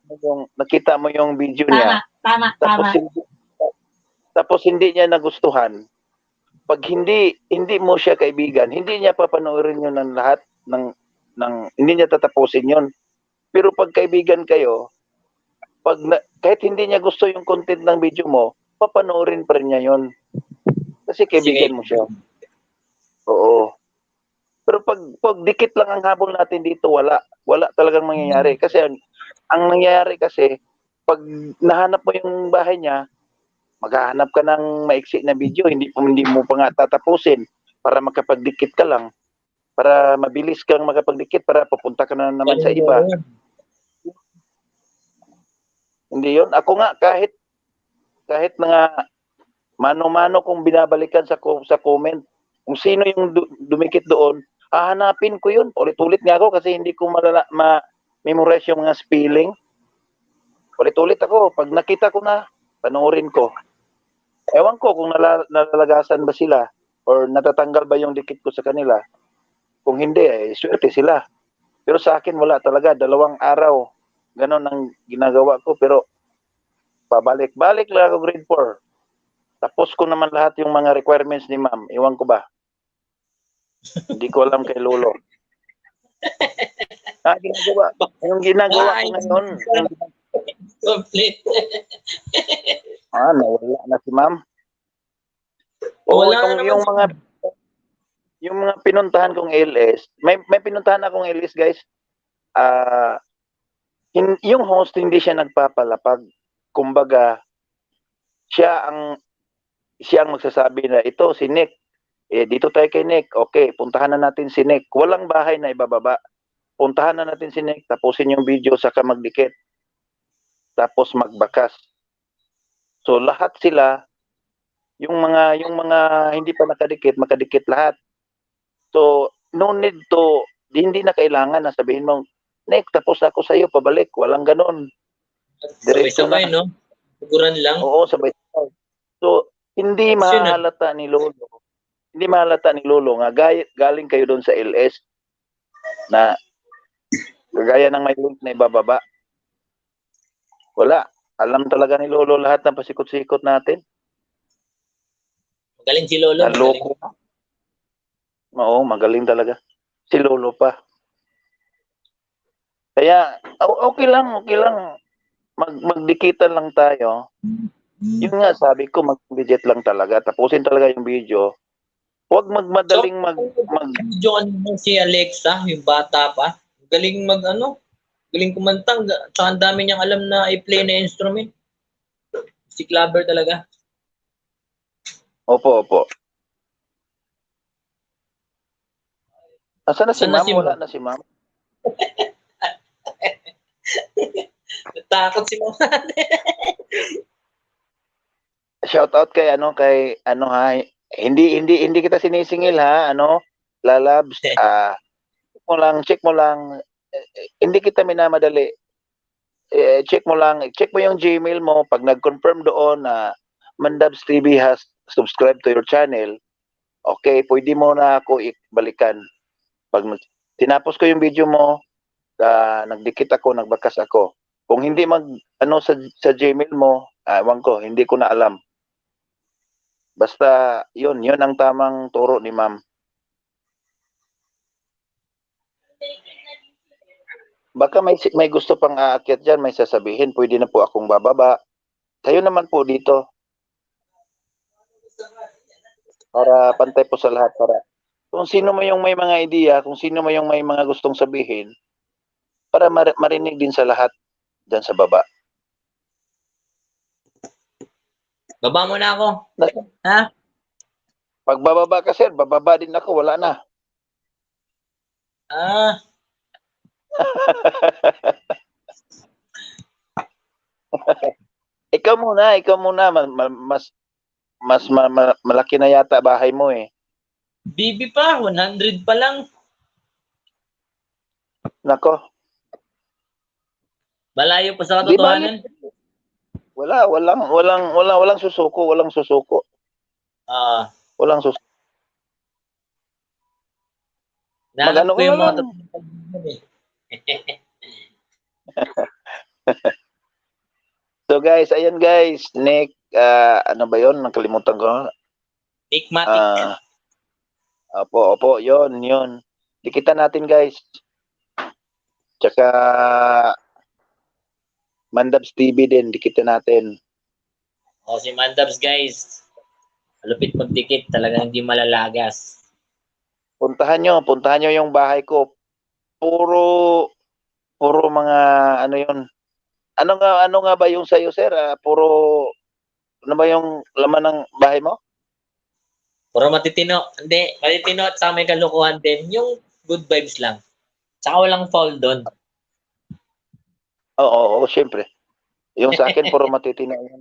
mo yung video Tama, niya, tama, tapos tama. tapos hindi niya nagustuhan. Pag hindi mo siya kaibigan, hindi niya papanoorin yun ng lahat hindi niya tatapusin yun. Pero pag kaibigan kayo, kahit hindi niya gusto yung content ng video mo, papanoorin pa rin niya yun. Kasi kaibigan mo siya. Oo. Pero pag dikit lang ang habol natin dito, wala talagang mangyayari. Kasi ang nangyayari kasi, pag nahanap mo yung bahay niya, maghahanap ka ng maiksi na video, hindi mo pa nga tatapusin para makapagdikit ka lang. Para mabilis kang makapagdikit para papunta ka na naman sa iba. Hindi yun. Ako nga, kahit nga mano-mano kung binabalikan sa comment, kung sino yung dumikit doon, hahanapin ko yun. Ulit-ulit nga ako kasi hindi ko ma-memorize yung mga spelling. Ulit-ulit ako. Pag nakita ko na, panoorin ko. Ewan ko kung nalalagasan ba sila or natatanggal ba yung dikit ko sa kanila. Kung hindi, swerte sila. Pero sa akin, wala talaga. 2 araw. Ganon ang ginagawa ko. Pero pabalik-balik lang ako grade 4. Tapos ko naman lahat yung mga requirements ni ma'am. Iwan ko ba? Hindi ko alam kay Lolo. Yung ginagawa ko ngayon. Complete. Nawala na si ma'am. Wala na naman yung si mga yung mga pinuntahan kong LS, may pinuntahan akong LS, guys. Yung host hindi siya nagpapalapag. Kumbaga, siya ang magsasabi na ito si Nick. Dito tayo kay Nick. Okay, puntahan na natin si Nick. Walang bahay na ibababa. Puntahan na natin si Nick, tapusin yung video saka magdikit. Tapos magbakas. So lahat sila yung mga hindi pa nakadikit, makadikit lahat. So no need to, hindi na kailangan na sabihin mo, Nick, tapos ako sa iyo, pabalik. Walang ganon. Diretso Sabay-sabay, na. no? Tuguran lang. Oo, sabay-sabay. So hindi mahalata ni Lolo. Hindi mahalata ni Lolo nga galing kayo doon sa LS na gaya ng may link na ibababa. Wala. Alam talaga ni Lolo lahat ng pasikot-sikot natin. Magaling si Lolo. Naloko. Oo, magaling talaga. Si Lolo pa. Kaya, okay lang. Magdikitan lang tayo. Yun nga, sabi ko, mag-budget lang talaga. Tapusin talaga yung video. Huwag magmadaling Video ano si Alexa, yung bata pa. Galing galing kumanta. Tsaka ang dami niyang alam na i-play na instrument. Si Clubber talaga. Opo. Asan na si Saan na Ma'am? si Wala Ma'am? na si Ma'am. Natakot si Ma'am. Shout out kay ha. Hindi kita sinisingil ha, Lalabs. Check mo lang. Hindi kita minamadali. Check mo yung Gmail mo. Pag nag-confirm doon na Mandabs TV has subscribed to your channel, okay, pwede mo na ako ibalikan. Pag tinapos ko yung video mo, nagdikit ako, nagbakas ako. Kung hindi sa Gmail mo, ewan ko, hindi ko na alam. Basta, yun ang tamang turo ni Ma'am. Baka may gusto pang aakyat dyan, may sasabihin, pwede na po akong bababa. Kayo naman po dito. Para pantay po sa lahat. Para kung sino mo yung may mga idea, kung sino mo yung may mga gustong sabihin, para marinig din sa lahat dyan sa baba. Baba mo na ako. Ha? Pag bababa ka, sir, bababa din ako, wala na. Ikaw muna, mas malaki na yata bahay mo eh. BB pa, 100 pa lang. Nako. Malayo pa sa katotohanan. Walang susuko. Walang susuko. Nahanap ko yung mga So guys, ayan guys, Nick, ano ba yun? Nakalimutan ko. Nickmatic. Opo, yun. Dikitan natin guys. Tsaka Mandabs TV din, dikitan natin. Si Mandabs guys. Malupit magdikit, talagang hindi malalagas. Puntahan nyo yung bahay ko. Puro mga yun. Ano nga ba yung sa'yo, sir? Ano ba yung laman ng bahay mo? Puro matitino. Hindi, matitino at sa may kalukuhan din. Yung good vibes lang. Tsaka walang foul doon. Oo, syempre. Yung sa akin, puro matitino yan.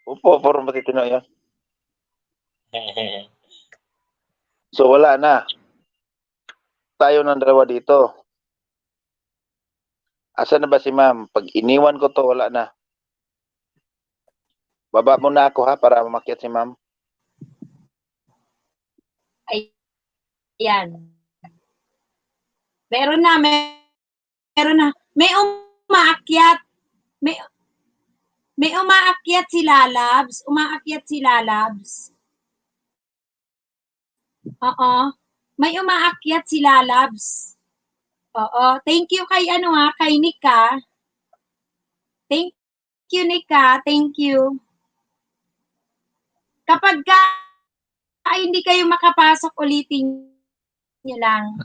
Opo, puro matitino yan. So, wala na. Tayo ng dalawa dito. Asa na ba si Ma'am? Pag iniwan ko to, wala na. Baba muna ako ha, para mamakyat si Ma'am. Ayan. Meron na. May umaakyat. May umaakyat si Lalabs. Oo. May umaakyat si Lalabs. Oo. Thank you kay kay Nick ha. Thank you, Nick ha. Thank you. Kapag hindi kayo makapasok, ulitin nyo lang.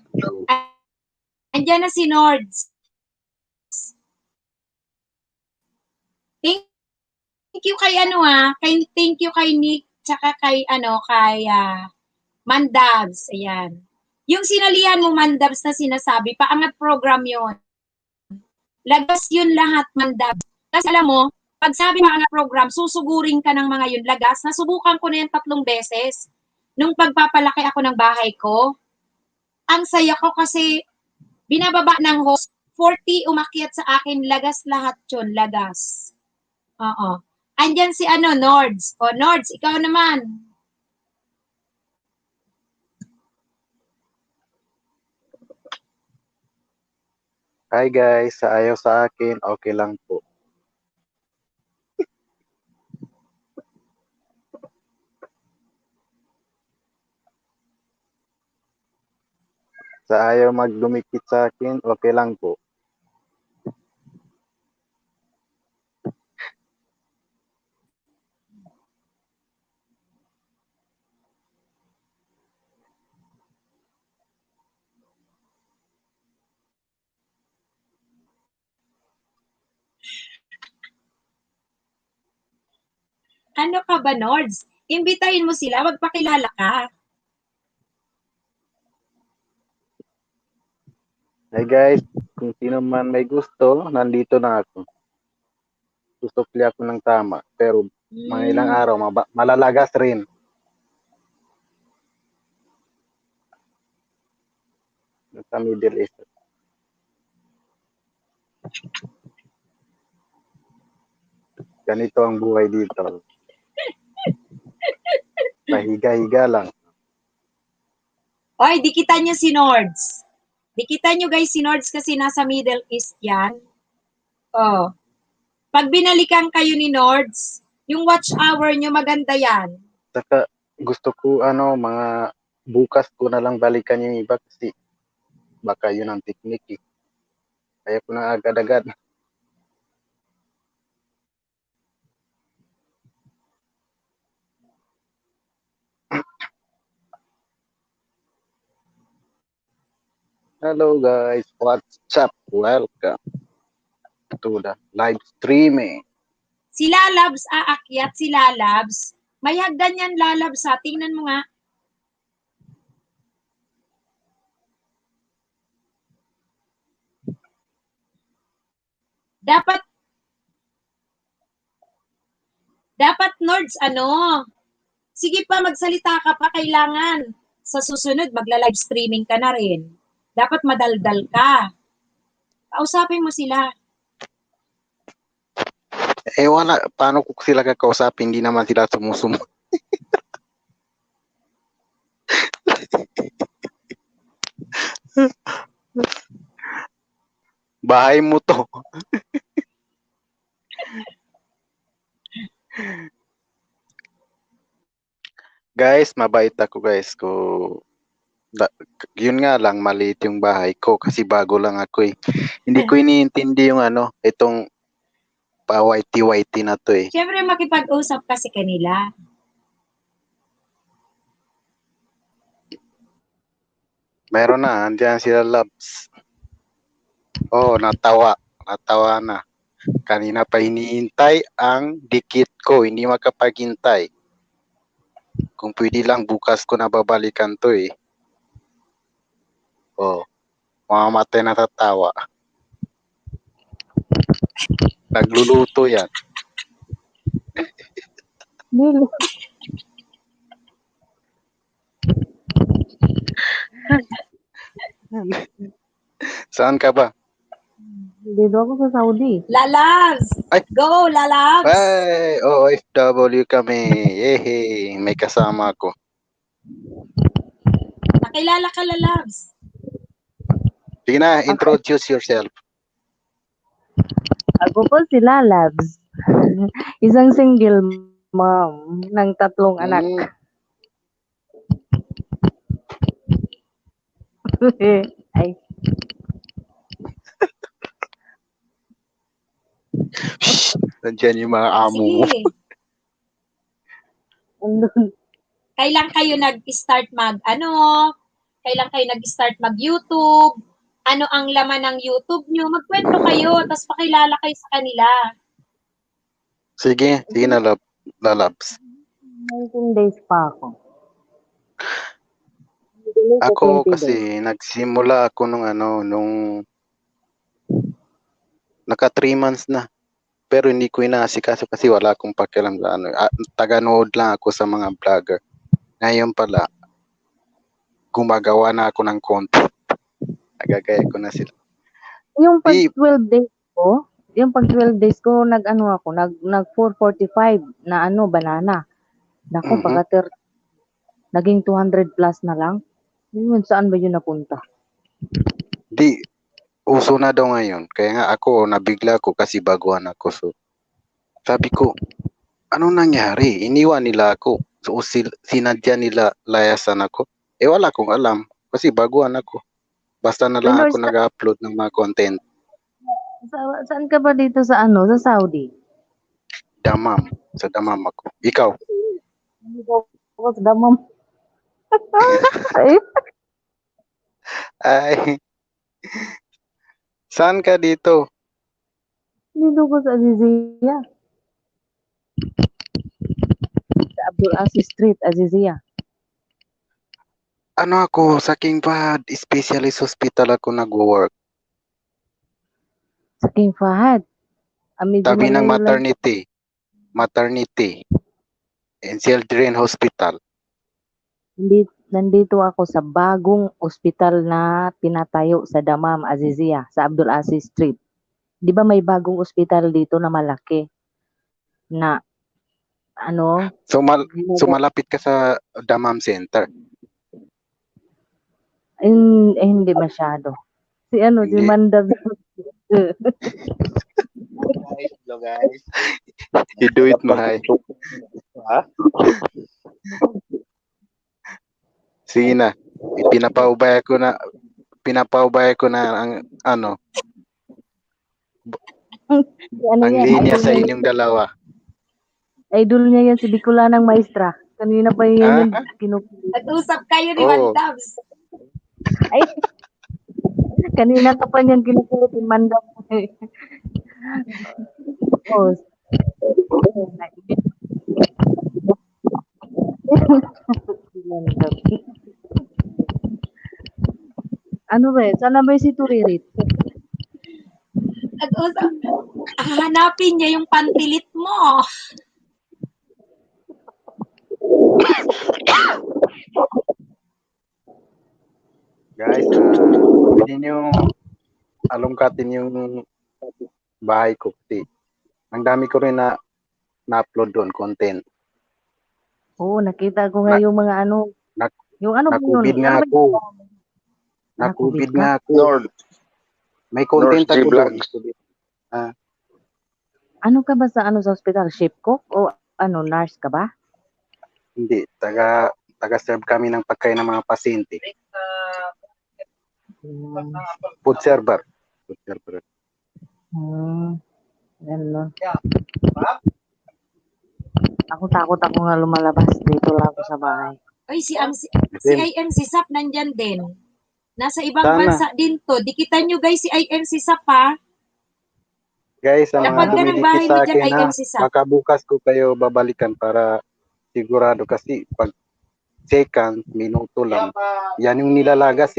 Andiyan na si Nords. Thank you kay thank you kay Nick, tsaka kay Mandabs. Ayan. Yung sinalihan mo, Mandabs, na sinasabi, paangat program yon. Lagas yun lahat, Mandabs. Kasi alam mo, pag sabi paangat program, susugurin ka ng mga yun lagas. Nasubukan ko na yan 3 beses. Nung pagpapalaki ako ng bahay ko, ang saya ko kasi binababa ng host, 40 umakyat sa akin, lagas lahat yun, lagas. Oo. Andyan si Nords. O, Nords, ikaw naman. Hi guys, sa ayaw sa akin, okay lang po. Sa ayaw magdumikit sa akin, okay lang po. Ano ka ba, Nords? Imbitahin mo sila, magpakilala ka. Hi guys, kung sino man may gusto, nandito na ako. Susupli ako ng tama, pero mga ilang araw, malalagas rin. Sa Middle East. Ganito ang buhay dito. Pahiga-higa lang. Oy, dikitan nyo si Nords. Dikitan nyo guys si Nords kasi nasa Middle East yan. Oh. Pag binalikan kayo ni Nords, yung watch hour nyo maganda yan. Saka gusto ko mga bukas ko na lang balikan yung iba kasi baka yun ang technique eh. Kaya ko na agad-agad. Hello guys, what's up? Welcome to the live streaming. Si Lalabs aakyat, si Lalabs. May hagdan yan, Lalabs ha. Tingnan mo nga. Dapat Nords, sige pa, magsalita ka pa, kailangan. Sa susunod, magla-live streaming ka na rin. Dapat madaldal ka. Kausapin mo sila. Wala. Paano ko sila kakausapin? Hindi naman sila sumusumo. Bahay mo to. Guys, mabait ako guys. Yun nga lang, maliit yung bahay ko kasi bago lang ako eh. Hindi ko iniintindi yung itong pa-whitey-whitey na to eh. Siyempre, makipag-usap kasi kanila. Meron na, andiyan sila Labs. Oh, natawa na. Kanina pa hinihintay ang dikit ko, hindi makapaghintay. Kung pwede lang, bukas ko na babalikan to eh. Oh, mamamatay na tatawa. Nagluluto yan. Saan ka ba? Dito ako sa Saudi. Lalabs! Ay! Go, Lalabs! Ay, OFW kami. Yehey, may kasama ako. Nakilala ka, Lalabs. Sige na, introduce yourself. Ako po si Lalabs. Isang single mom ng 3 anak. Ay. Shh, nandiyan yung mga amo mo. Sige. Andun. Kailan kayo nag-start kailan kayo nag-start mag-YouTube? Ano ang laman ng YouTube nyo? Magkwento kayo, tapos pakilala kayo sa kanila. Sige na lalabs. 19 days pa ako. Ako 20 days. kasi nagsimula ako nung naka 3 months na. Pero hindi ko inaasikaso kasi wala akong pakialam sa taga-nood lang ako sa mga vlogger. Ngayon pala, gumagawa na ako ng content. Nagagaya ko na sila. Yung pag 12 days ko, nag 445 na banana. Naku, pagka naging 200 plus na lang. Yun, saan ba yun napunta? Di, uso na daw ngayon. Kaya nga ako, nabigla ko kasi baguhan ako. So, sabi ko, anong nangyari? Iniwan nila ako. So, sinadya nila layasan ako. Wala akong alam. Kasi baguhan ako. Basta na lang ako nag-upload ng mga content. Saan ka ba dito sa sa Saudi? Damam. Sa Damam ako. Ikaw? Hindi ako sa Damam. Ay, Ay. Saan ka dito? dito ko sa Azizia. Sa Abdul Aziz Street, Azizia. Ano ako, sa King Fahd Specialist Hospital ako nag-work. Sa King Fahad. Tabi ng maternity and children hospital. Nandito ako sa bagong ospital na pinatayo sa Damam, Azizia, sa Abdul Aziz Street. Di ba may bagong ospital dito na malaki? Na, So malapit ka sa Damam Center? hindi masyado. Si Hindi. Mandag. Hello guys. You do it, Mahay. Ha? Sige na. Pinapaubaya ko na ang ang linya sa inyong dalawa. Idol niya yan si Bicolanang Maestra. Kanina pa yan Nag-usap kayo ni Mandabs. Ay, kanina ka pa niyan kinukulit ni Mandab. Oh. Ano ba? Sana ba si Turirit? Nag-usap. Hanapin niya yung pantilit mo. Guys, hindi nyo alungkatin yung bahay ko kasi ang dami ko rin na-upload doon content. Oo, nakita ko nga yung mga yung nakubid nga ako. Nakubid nga ako. May content ako doon. Ano ka ba sa sa hospital? Ship cook o nurse ka ba? Hindi, taga-serve kami ng pagkain ng mga pasyente. Food server. Ganun. Ako takot ako nga lumalabas. Dito lang ako sa bahay. Ay, si IM si Sap nandyan din. Nasa ibang bansa din to. Dikitan nyo guys si IM si Sap ha. Guys, ang mga dumidikit sa akin baka bukas ko kayo babalikan para sigurado kasi pag second, minuto lang. Yan yung nilalagas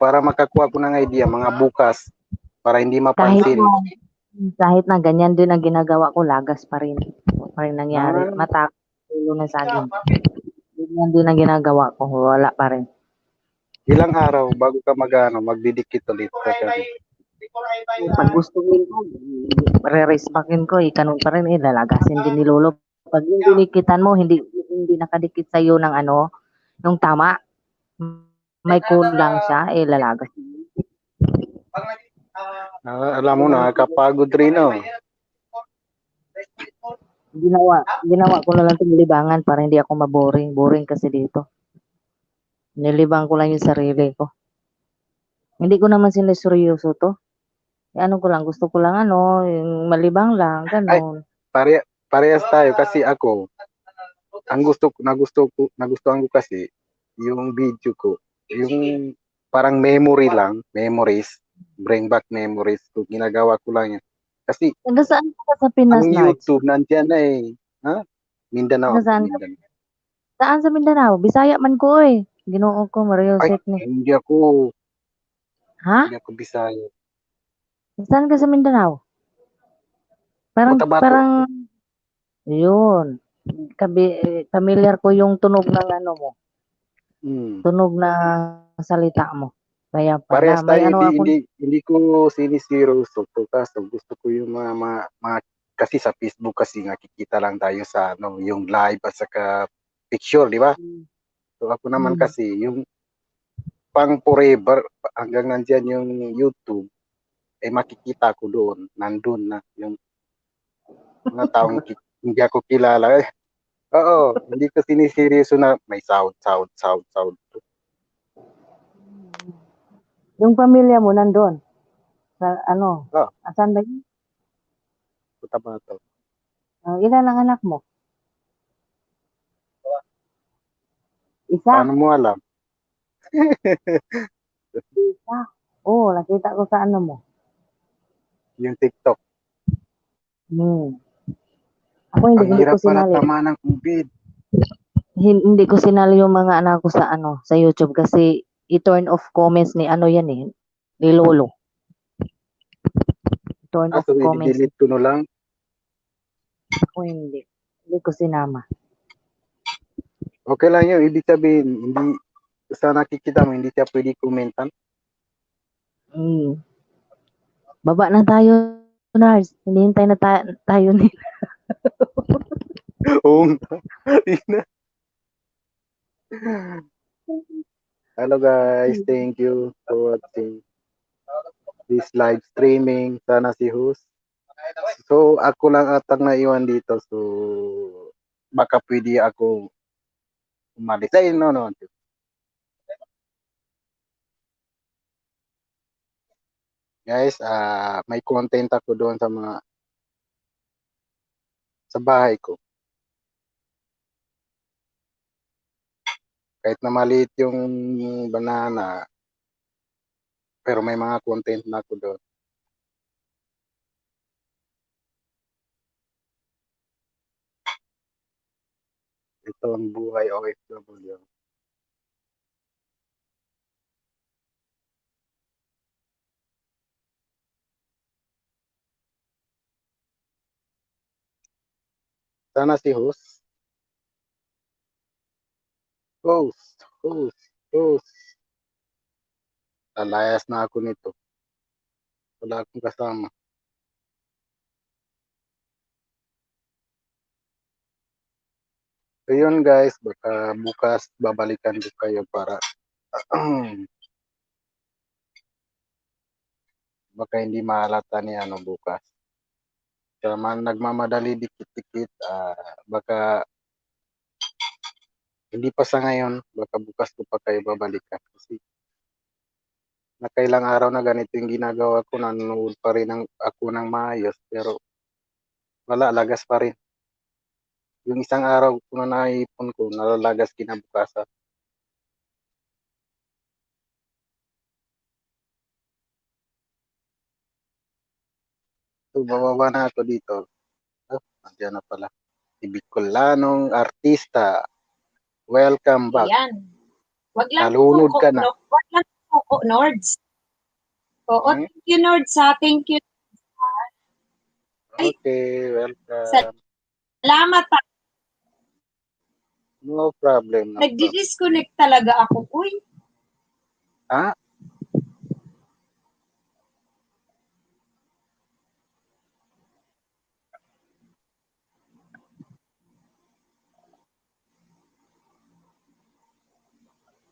para makakuha ko ng idea mga bukas para hindi mapansin. Kahit na ganyan din ang ginagawa ko, lagas pa rin. Pa rin nangyari. Matakot ulo na sa akin. Ganyan din ang ginagawa ko, wala pa rin. Ilang araw bago ka magdidikit ulit ka kami. Pag gusto ko, re-respectin ko, ikanon pa rin, lalagasin din ni Lolo. Pag yung dinikitan mo, hindi nakadikit sa'yo ng yung tama, may kulang siya, lalagas. Alam mo na, kapagod rin Ginawa ko na lang itong libangan para hindi ako maboring. Boring kasi dito. Nilibang ko lang yung sarili ko. Hindi ko naman siniseryoso to. Ko lang, gusto ko lang yung malibang lang, gano'n. Parehas tayo kasi ako, ang nagustuhan ko kasi yung video ko, yung parang memories, bring back memories. So, ginagawa ko lang yan. Kasi Taga saan ka sa ang Pinas, Nards? YouTube nandiyan na eh. Ha? Mindanao Taga ako, saan ka? Mindanao. Saan sa Mindanao? Bisaya man ko eh. Ginoo ko, Mario Ay, Set ni. Ha? hindi ako Bisaya. Saan ka sa Mindanao? Parang, Cotabato. parang, yun. Familiar ko yung tunog ng ano mo. Hmm. Tunog ng salita mo. Kaya pala, Parehas may tayo, ano ako. hindi ko sinisiro so kaso gusto ko yung mga kasi sa Facebook kasi nakikita lang tayo sa ano yung live at saka picture, di ba? So ako naman Hmm. kasi yung pang forever hanggang nandiyan yung YouTube ay makikita ko doon, nandun na yung mga taong hindi ako kilala. Oo, hindi ko siniseryoso na may sound. Yung pamilya mo nandun. Sa ano? Oh, Asan ba yun? Cotabato. Ilan ang anak mo? Isa. Paano mo alam? Isa. Oo, nakita ko sa ano mo. Yung TikTok. Ako Ang hindi ko hirap pala sinali. tama ng COVID. Hindi ko sinali yung mga anak ko sa ano, sa YouTube kasi i-turn off comments ni ano yan eh, ni Lolo. Turn off So, comments. i-delete ko na lang. Ako hindi. Hindi ko sinama. Okay lang yun. Ibig sabihin, hindi, sa nakikita mo, hindi siya pwede kumentan. Baba na tayo, Nars. Hinihintay na tayo ni. Oo nga. Hello guys, thank you for watching this live streaming. Sana si host. So, ako lang atang naiwan dito. So, baka pwede ako umalis. Ay, no. Guys, may content ako doon sa bahay ko. Kahit na maliit yung banana, pero may mga content na ako doon. Ito ang buhay OFW. Sana si host. Host. Lalayas na ako nito. Wala akong kasama. So yun guys, baka bukas babalikan ko kayo para baka hindi mahalata ni ano bukas. Kaya nagmamadali dikit-dikit, baka hindi pa sa ngayon, baka bukas ko pa kayo babalikan. Kasi nakailang araw na ganito yung ginagawa ko, nanonood pa rin ako ng maayos, pero wala, lagas pa rin. Yung isang araw ko na naipon ko, nalalagas kinabukasan. So, bababa na ako dito. Nandiyan na pala. Si Bicolanong Artista. Welcome back. Ayan. Wag lang Nalunod suko, ka na. no? Wag lang suko, Nords. Oo, thank you, Nords, ha? Thank you. Okay, welcome. Salamat, ha? No problem. Nagdi-disconnect talaga ako. Uy, Ah,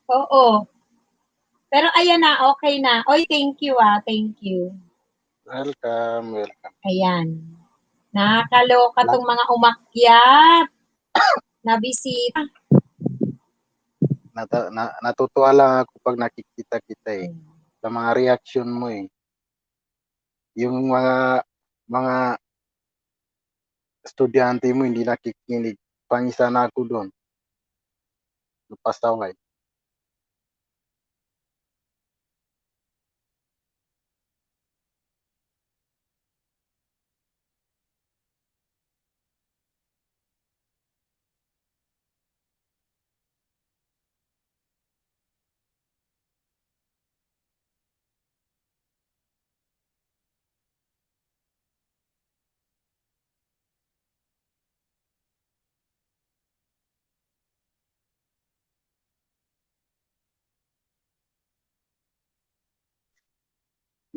oo. Pero ayan na, okay na. Oy, thank you, ah. Thank you. welcome. Ayan. Nakakaloka tong mga umakyat na bisita. Natutuwa lang ako pag nakikita kita eh. Sa mga reaction mo eh. Yung mga estudyante mo hindi nakikinig. pangisa na ako doon. Napasaway.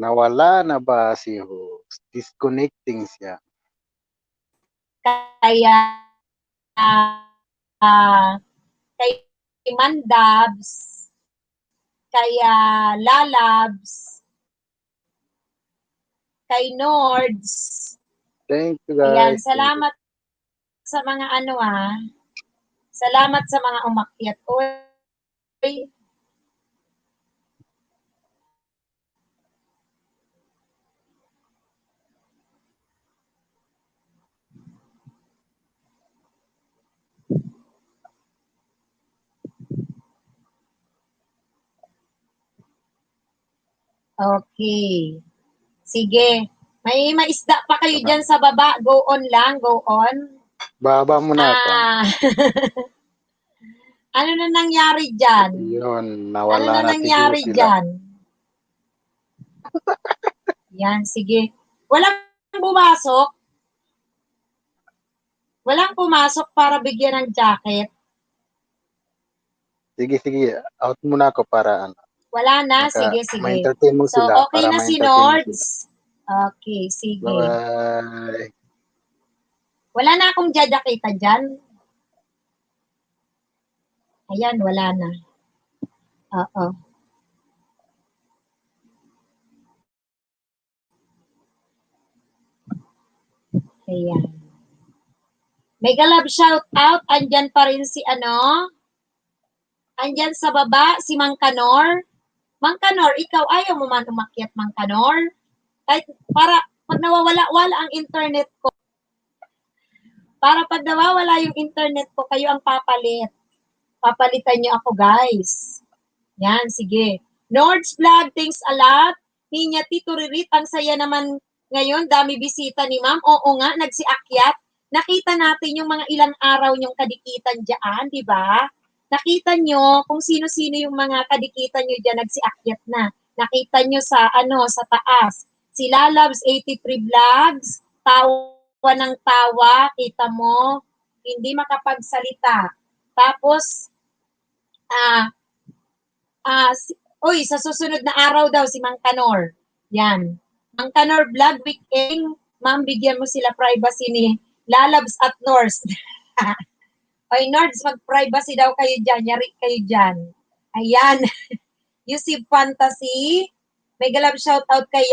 Nawala na ba si host? Disconnecting siya. Kaya, kay Mandabs, kaya Lalabs, kay Nords. Thank you Ayan, guys. salamat sa mga salamat sa mga umakyat. Oy, okay. Sige. May maisda pa kayo dyan sa baba. Go on lang, go on. Baba mo na ako. Ano na nangyari dyan? Yun, Ano nawala na na siguro nangyari sila. dyan? Yan, sige. Walang pumasok? Walang pumasok para bigyan ng jacket? Sige. Out muna ako para Wala na? Sige. ma-entertain mo So, sila. okay Para na si ma-entertain mo sila. Nords? Okay, sige. Bye-bye. Wala na akong jajakita dyan. Ayan, wala na. Oo. Ayan. Mega love shout out. Andyan pa rin si andyan sa baba, si Mang Kanor. Mang Kanor, ikaw ayaw mo man umakyat, Mang Kanor? Kahit para pag nawawala-wala ang internet ko, para pag nawawala yung internet ko, kayo ang papalit. Papalitan nyo ako, guys. Yan, sige. Nords Vlog, thanks a lot. Ninya Tito Ririt, ang saya naman ngayon. Dami bisita ni ma'am. Oo nga, nagsiakyat. Nakita natin yung mga ilang araw nyong kadikitan dyan, di ba? Nakita nyo kung sino-sino yung mga kadikitan nyo dyan, nagsiakyat na. Nakita nyo sa taas. Si Lalabs 83 Vlogs, tawa ng tawa, kita mo, hindi makapagsalita. Tapos, sa susunod na araw daw, si Mang Kanor. Yan. Mang Kanor Vlog Weekend, ma'am, bigyan mo sila privacy ni Lalabs at Nords. Oy, Nords, mag-privacy daw kayo dyan. Yari kayo dyan. Ayan. Yusuf Fantasy. Mega love shoutout kay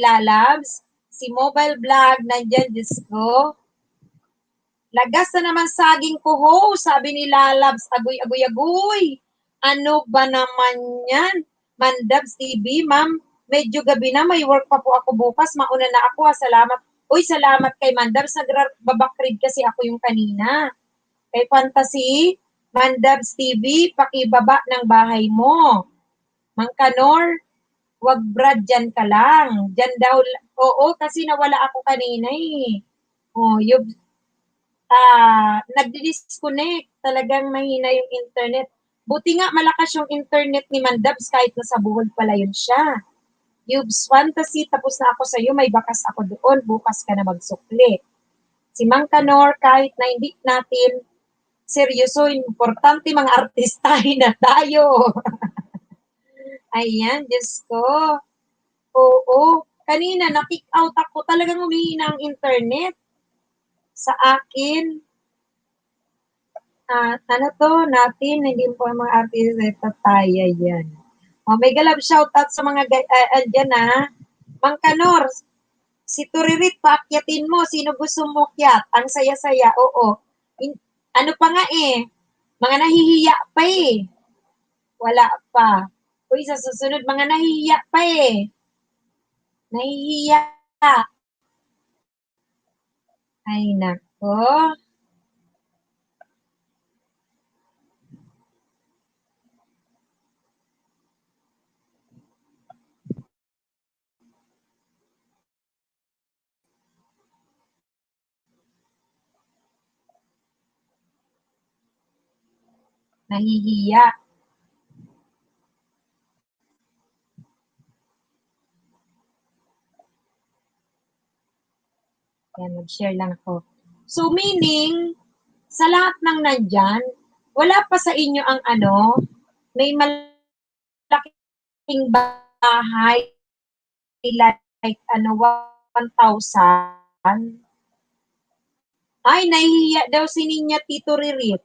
Lalabs. Si Mobile Vlog, nandyan, Diyos ko. Lagas na naman saging ko, ho. Sabi ni Lalabs, agoy. Ano ba naman yan? Mandabs TV, ma'am. Medyo gabi na, may work pa po ako bukas. Mauna na ako, ha. Salamat. Uy, salamat kay Mandabs. Nagbabakrid kasi ako yung kanina. Kay Fantasy, Mandabs TV, pakibaba ng bahay mo. Mang Kanor, wag Brad, dyan ka lang. Dyan daw, oo, kasi nawala ako kanina eh. Oh, nagdi-disconnect. Talagang mahina yung internet. Buti nga malakas yung internet ni Mandabs kahit nasa buhol pala yun siya. Yubs Fantasy, tapos na ako sa'yo, may bakas ako doon, bukas ka na magsukli. Si Mang Kanor, kahit na hindi natin seryoso, importante mga artistahin na tayo. Ayan, Diyos ko. Oo, kanina na-kick out ako, talagang humihina ang internet sa akin. Natin, hindi po ang mga artista tayo yan. Mega love shoutout sa mga dyan Mang Kanor, si Turirit, paakyatin mo. Sino gusto mo kyat? Ang saya-saya, oo. Ano pa nga mga nahihiya pa Wala pa. Uy, sa susunod, mga nahihiya pa Nahihiya. Ay, nako. Nahihiya. Yan, mag-share lang ako. So, meaning, sa lahat ng nandyan, wala pa sa inyo ang may malaking bahay, like 1,000. Ay, nahihiya daw si Ninya Tito Ririt.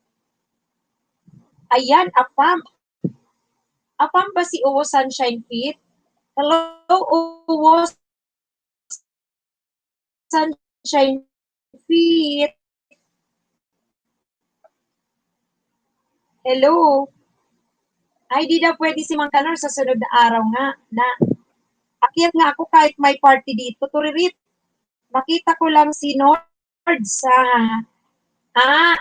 Ayan, Apam. Apam ba si Uwo Sunshine Fit? Hello, Uwo Sunshine Fit. Hello. Ay, di daw pwede si Mang Kanor sa sunod na araw nga na akyat nga ako kahit may party dito. Turirit, nakita ko lang si Nord sa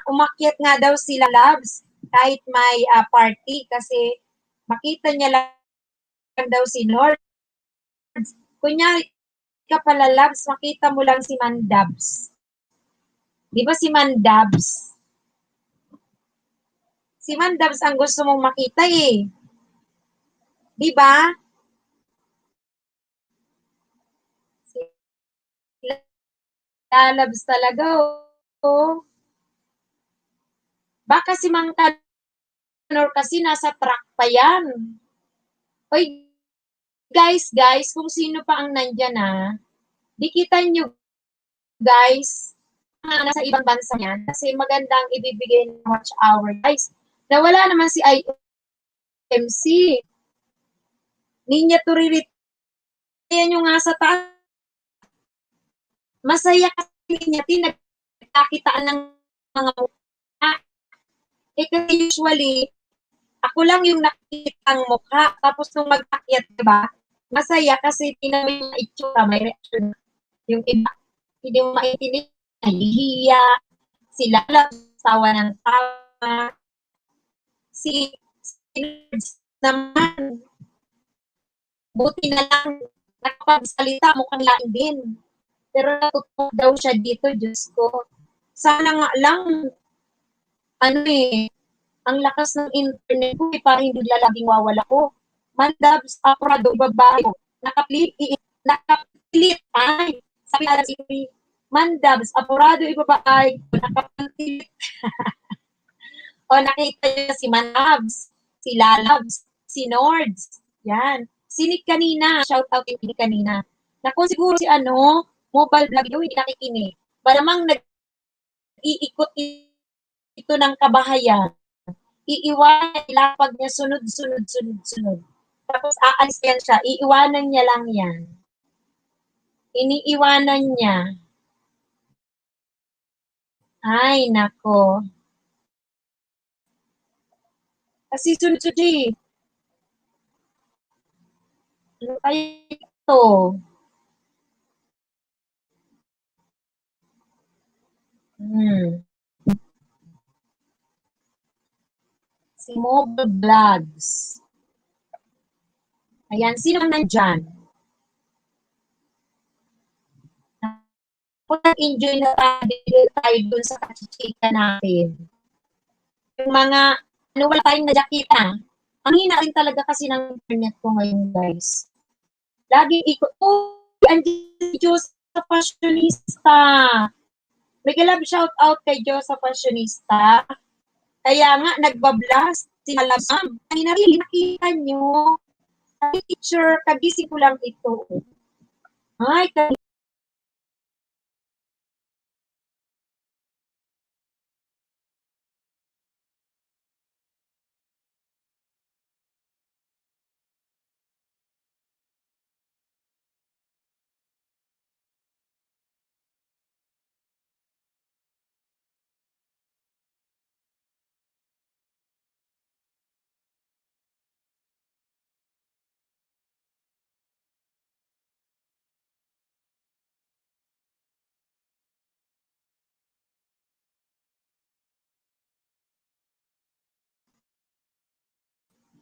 umakyat nga daw sila Labs kahit may party kasi makita niya lang daw si Nord. Kunyari ka pala Labs, makita mo lang si Mandabs. Di ba si Mandabs? Si Mandabs ang gusto mong makita eh. Di ba? Lalabs talaga oh. Baka si Mang Kanor kasi nasa truck pa yan. Oy, guys, kung sino pa ang nandyan dikitan nyo guys, nasa ibang bansa yan, kasi magandang ibibigay ng watch hour guys. Nawala naman si IMC. Ninya Turirit, yan yung nga sa taas. Masaya kasi niya, nagkakitaan ng mga mukha. Kasi usually, ako lang yung nakikita ang mukha. Tapos nung mag-akyat, diba? Masaya kasi tinamin yung itsura, may reaction. Yung iba, hindi mo maintindihan, nahihiya, sila lang, sawa ng tawa. Si naman, buti na lang, nakapagsalita, mukhang lain din. Pero natutuwa daw siya dito, Diyos ko. Sana nga lang, ang lakas ng internet ko, parang hindi lalaging wawala ko. Mandabs, aprado, babae ko. Nakapilit, sabi na si Mandabs, apurado, babae ko. Nakapilit. O, nakita niyo si Mandabs, si Lalabs, si Nords. Yan. Sinig kanina, shout out kay kanina. Naku, siguro si mobile vlog yun, hindi nakikinig. Malamang nag-iikot ito ng kabahayan. Iiwanan, ilapag niya sunod. Tapos aalis yan siya, iiwanan niya lang yan. Iniiwanan niya. Ay, nako. Kasi sunod-sunod eh. Ano kaya ito? Si Mobile Vlogs. Ayan, sino nandyan? Kung nag-enjoy na tayo dun sa kachichika natin. Yung mga, wala tayong nadakita. Ang hina rin talaga kasi ng internet ko ngayon, guys. Laging ikot, andiyan si Diyos sa fashionista. May galab shout out kay Diyos sa fashionista. Kaya nga, nagbablast si Malamam. Kanina rin, nakita nyo. Teacher, kagising ko lang ito. Ay,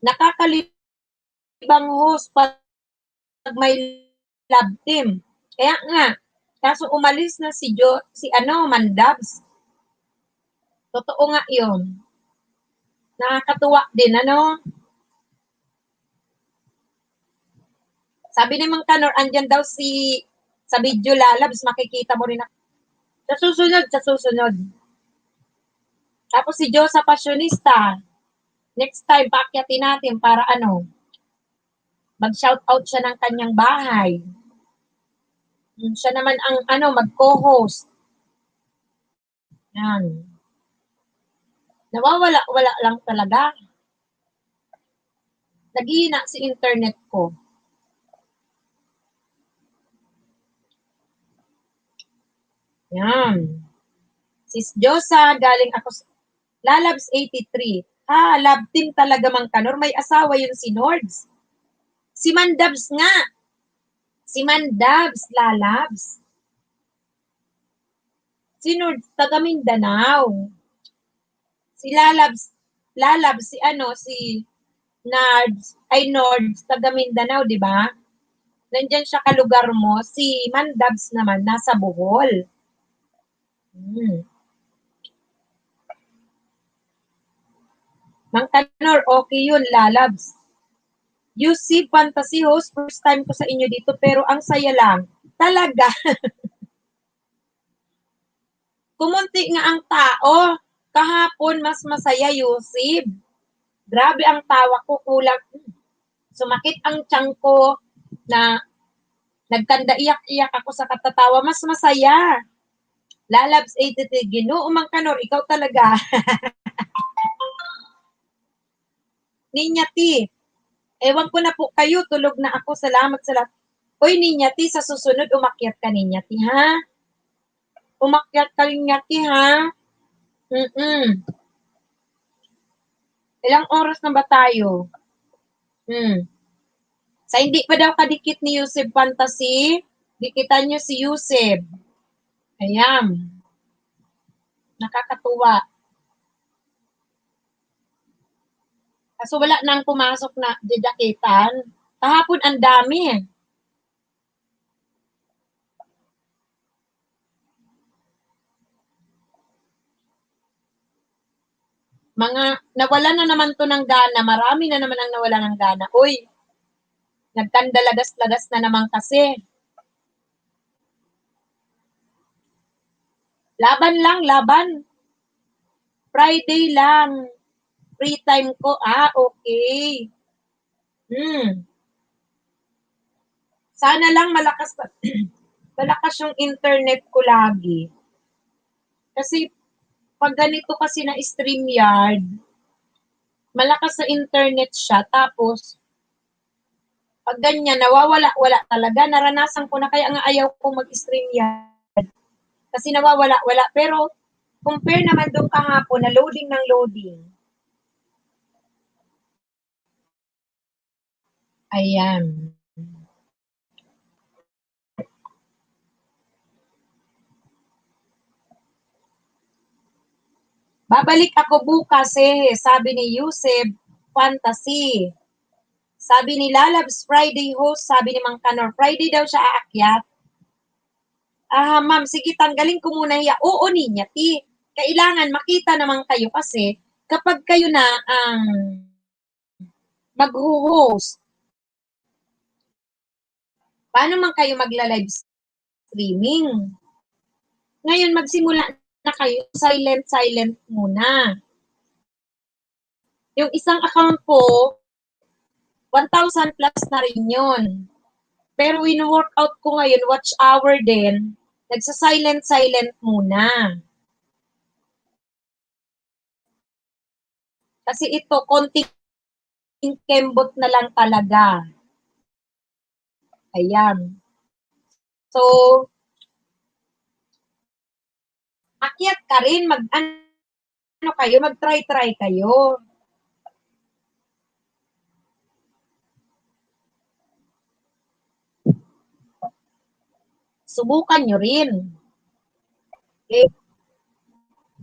nakakalibang host pag may love team. Kaya nga, kaso umalis na si Mandabs. Totoo nga yun. Nakakatuwa din, ano? Sabi ni Mang Kanor, andyan daw sa video lalabs, makikita mo rin ako. Sa susunod. Tapos si Josa Passionista, next time, paakyatin natin para mag-shoutout siya ng kanyang bahay. Siya naman ang mag-co-host. Yan. Nawawala-wala lang talaga. Naghihina si internet ko. Yan. Sis Josa, galing ako sa Lalabs 83. Love team talaga Mang Kanor. May asawa yun si Nords. Si Mandabs nga. Si Mandabs, Lalabs. Si Nords, taga Mindanao. Si Lalabs, si Nords, taga Mindanao, di ba? Nandyan siya kalugar mo. Si Mandabs naman, nasa Bohol. Mang Kanor, okay yun, Lalabs. UC Fantasy Host, first time ko sa inyo dito, pero ang saya lang. Talaga. Kumunti nga ang tao. Kahapon, mas masaya, Yusib. Grabe ang tawa ko, kulang. Sumakit ang tiyan ko na nagkanda iyak-iyak ako sa katatawa. Mas masaya. Lalabs 83, Ginoo Mang Kanor, ikaw talaga. Ninyati, ewan ko na po kayo, tulog na ako. Salamat sa lahat. Uy, Ninyati, sa susunod, umakyat ka, Ninyati, ha? Umakyat ka, Ninyati, ha? Ilang oras na ba tayo? Sa hindi pa daw kadikit ni Yusef Fantasy, dikitan nyo si Yusef. Ayan. Nakakatuwa. Kaso wala nang pumasok na didakitan. Kahapon ang dami. Nawala na naman to ng gana. Marami na naman ang nawala ng gana. Uy, nagkandalagas-lagas na naman kasi. Laban lang, laban. Friday lang. Free time ko. Okay. Sana lang malakas yung internet ko lagi. Kasi pag ganito kasi na StreamYard, malakas sa internet siya. Tapos, pag ganyan, nawawala-wala talaga. Naranasan ko na kaya nga ayaw kong mag-StreamYard. Kasi nawawala-wala. Pero, compare naman doon kahapon na loading ng loading. Ayan. Babalik ako bukas sabi ni Yusef Fantasy. Sabi ni Lalabs Friday host, sabi ni Mang Kanor, Friday daw siya aakyat. Ma'am, sige, tanggalin ko muna hiya. Oo, Ninyati. Kailangan makita naman kayo kasi kapag kayo na ang mag-host, paano man kayo magla-live streaming? Ngayon, magsimula na kayo, silent muna. Yung isang account ko, 1,000 plus na rin yun. Pero wino-workout ko ngayon, watch hour din, nagsa-silent muna. Kasi ito, konting kembot na lang talaga. Ayan. So, akyat ka rin, mag-try kayo. Subukan nyo rin. Okay.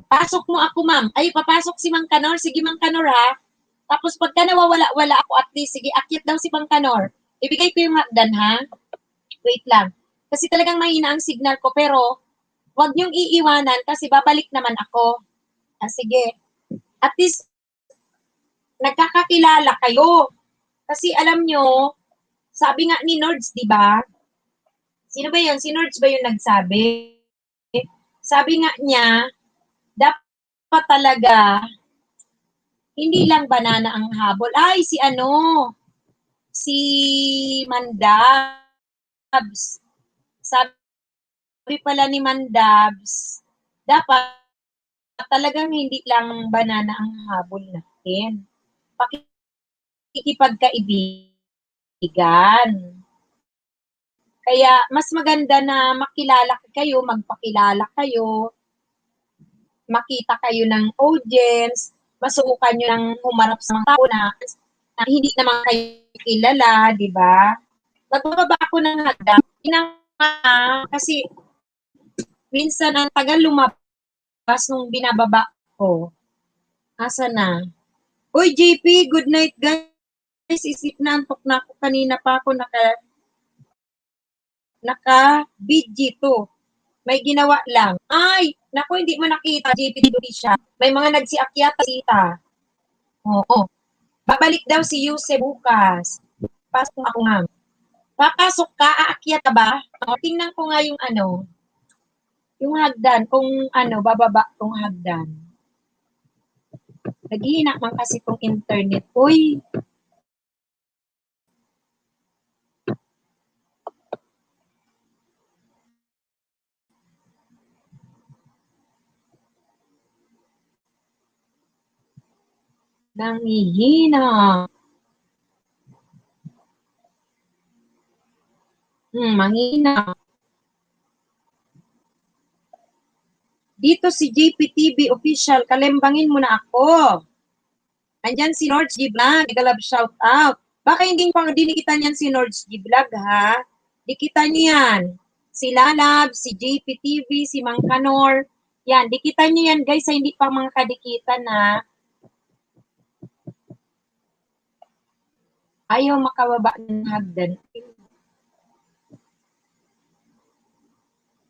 Pasok mo ako, ma'am. Ay, papasok si Mang Kanor. Sige, Mang Kanor, ha? Tapos pagka nawawala-wala ako, at least, sige, akyat daw si Mang Kanor. Ibigay ko yung hagdan, ha? Wait lang. Kasi talagang mahina ang signal ko, pero huwag niyong iiwanan kasi babalik naman ako. Sige. At least, nagkakakilala kayo. Kasi alam nyo, sabi nga ni Nords, di ba? Sino ba yun? Si Nords ba yung nagsabi? Sabi nga niya, dapat talaga, hindi lang banana ang habol. Ay, si Mandabs. Sabi pala ni Mandabs, dapat talagang hindi lang banana ang habol natin. Pakikipagkaibigan. Kaya mas maganda na makilala kayo, magpakilala kayo, makita kayo ng audience, masubukan nyo ng humarap sa mga tao na hindi naman kayo kilala, di ba? Magbababa ako ng hagdan. Kasi minsan ang tagal lumabas nung binababa ko. Asa na? Uy, JP, good night, guys. Isip na, antok na ako. Kanina pa ako naka-BG to. May ginawa lang. Ay, naku, hindi mo nakita, JP siya. May mga nagsiakyata sita. Oo. Babalik daw si Yuse bukas. Pasok ako nga. Papasok ka, aakyat ka ba? Tingnan ko nga yung yung hagdan, kung bababa tong hagdan. Naghihina man kasi tong internet. Uy! Nanghihina. Manghina. Dito si JPTV official, kalembangin mo na ako. Andyan si Nords G Vlog, nag-love shout out. Baka hindi pa dinikita niyan si Nords G Vlog, ha? Dikitan niyan. Si Lalab, si JPTV, si Mang Kanor. Yan, dikitan niyo yan guys, sa hindi pa mga kadikitan na ayaw makababa ng hagdan.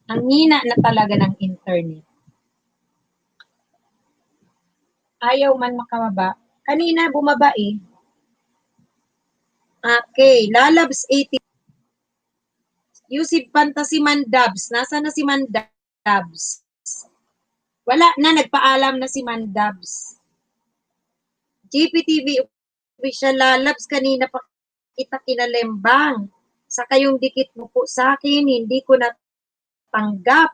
Ang hina na talaga ng internet. Ayaw man makababa. Kanina bumaba eh. Okay, Lalabs 80. Yusuf Fantasy Mandabs. Nasaan na si Mandabs? Wala na, nagpaalam na si Mandabs. GPTV official Lalabs, kanina pa kita kinalembang. Sa kayong dikit mo po sa akin, hindi ko natanggap.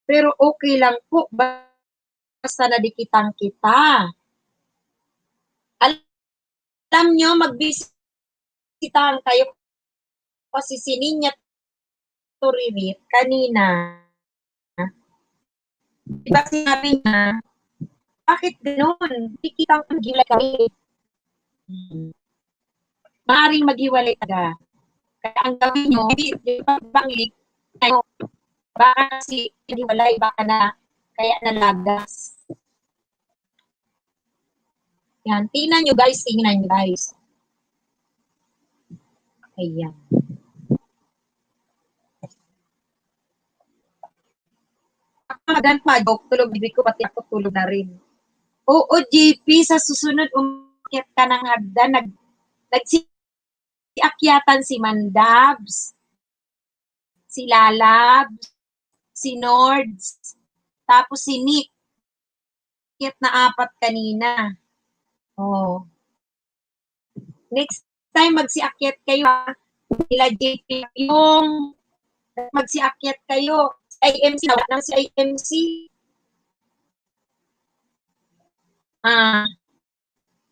Pero okay lang po, basta nadikitan kita. Alam nyo, magbisitahan kayo kasi si Ninya Turirit kanina. Diba sinabi niya, bakit gano'n? Dikitang maghiwalay kami. Maaaring maghiwalay talaga. Kaya ang gawin nyo, hindi pagbanglik kayo. Baka kasi maghiwalay, baka na, kaya nalagas. Yan, tingnan nyo guys, Ayan. Magan pa, joke, tulog, bibig ko, pati ako tulog na rin. Oo, JP, sa susunod, umakyat ka ng hagdan, nagsiakyatan si Mandabs, si Lalabs, si Nords, tapos si Nick. Akyat na 4 kanina. Oh. Next time, magsiakyat kayo, ha? Nila JP, yung magsiakyat kayo, IMC, wala nang si IMC.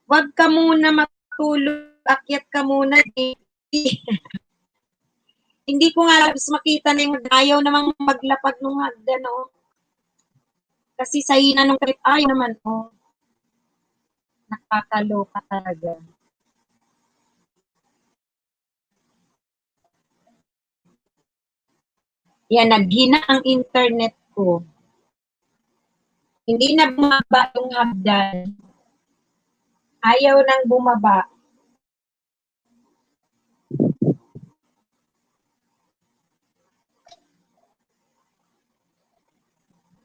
Wag ka muna matulog, akyat ka muna. Hindi ko nga labis makita na yung ayaw namang maglapag ng hagdan, no? Kasi sa hina nung trip, ayaw naman, oh. Nakakaloka talaga. Yan, naghina ang internet ko. Hindi na bumaba yung hagdan. Ayaw nang bumaba.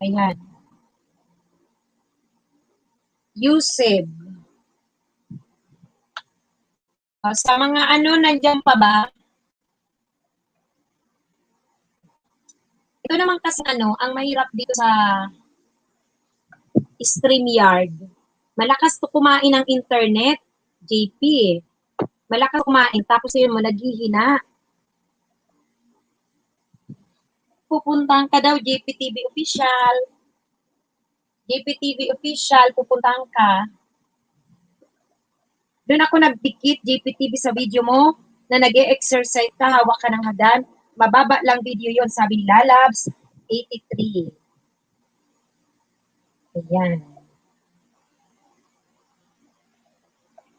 Ayan. Yusef. Sa mga ano, nandiyan pa ba? Ito naman kasi ano, ang mahirap dito sa StreamYard. Malakas to kumain ng internet, JP. Malakas kumain, tapos yun mo, naghihina. Pupuntahan ka daw, JPTV official. JPTV official, pupuntahan ka. Doon ako nagdikit, JPTV, sa video mo, na nag-e-exercise ka, hawak ka ng hadan. Mababa lang video yon, sabi ni Lalabs, 83. Ayan.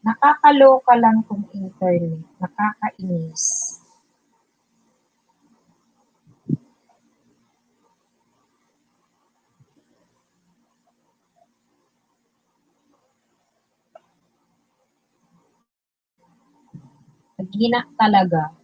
Nakakaloka lang tong internet. Nakakainis. Naghina talaga.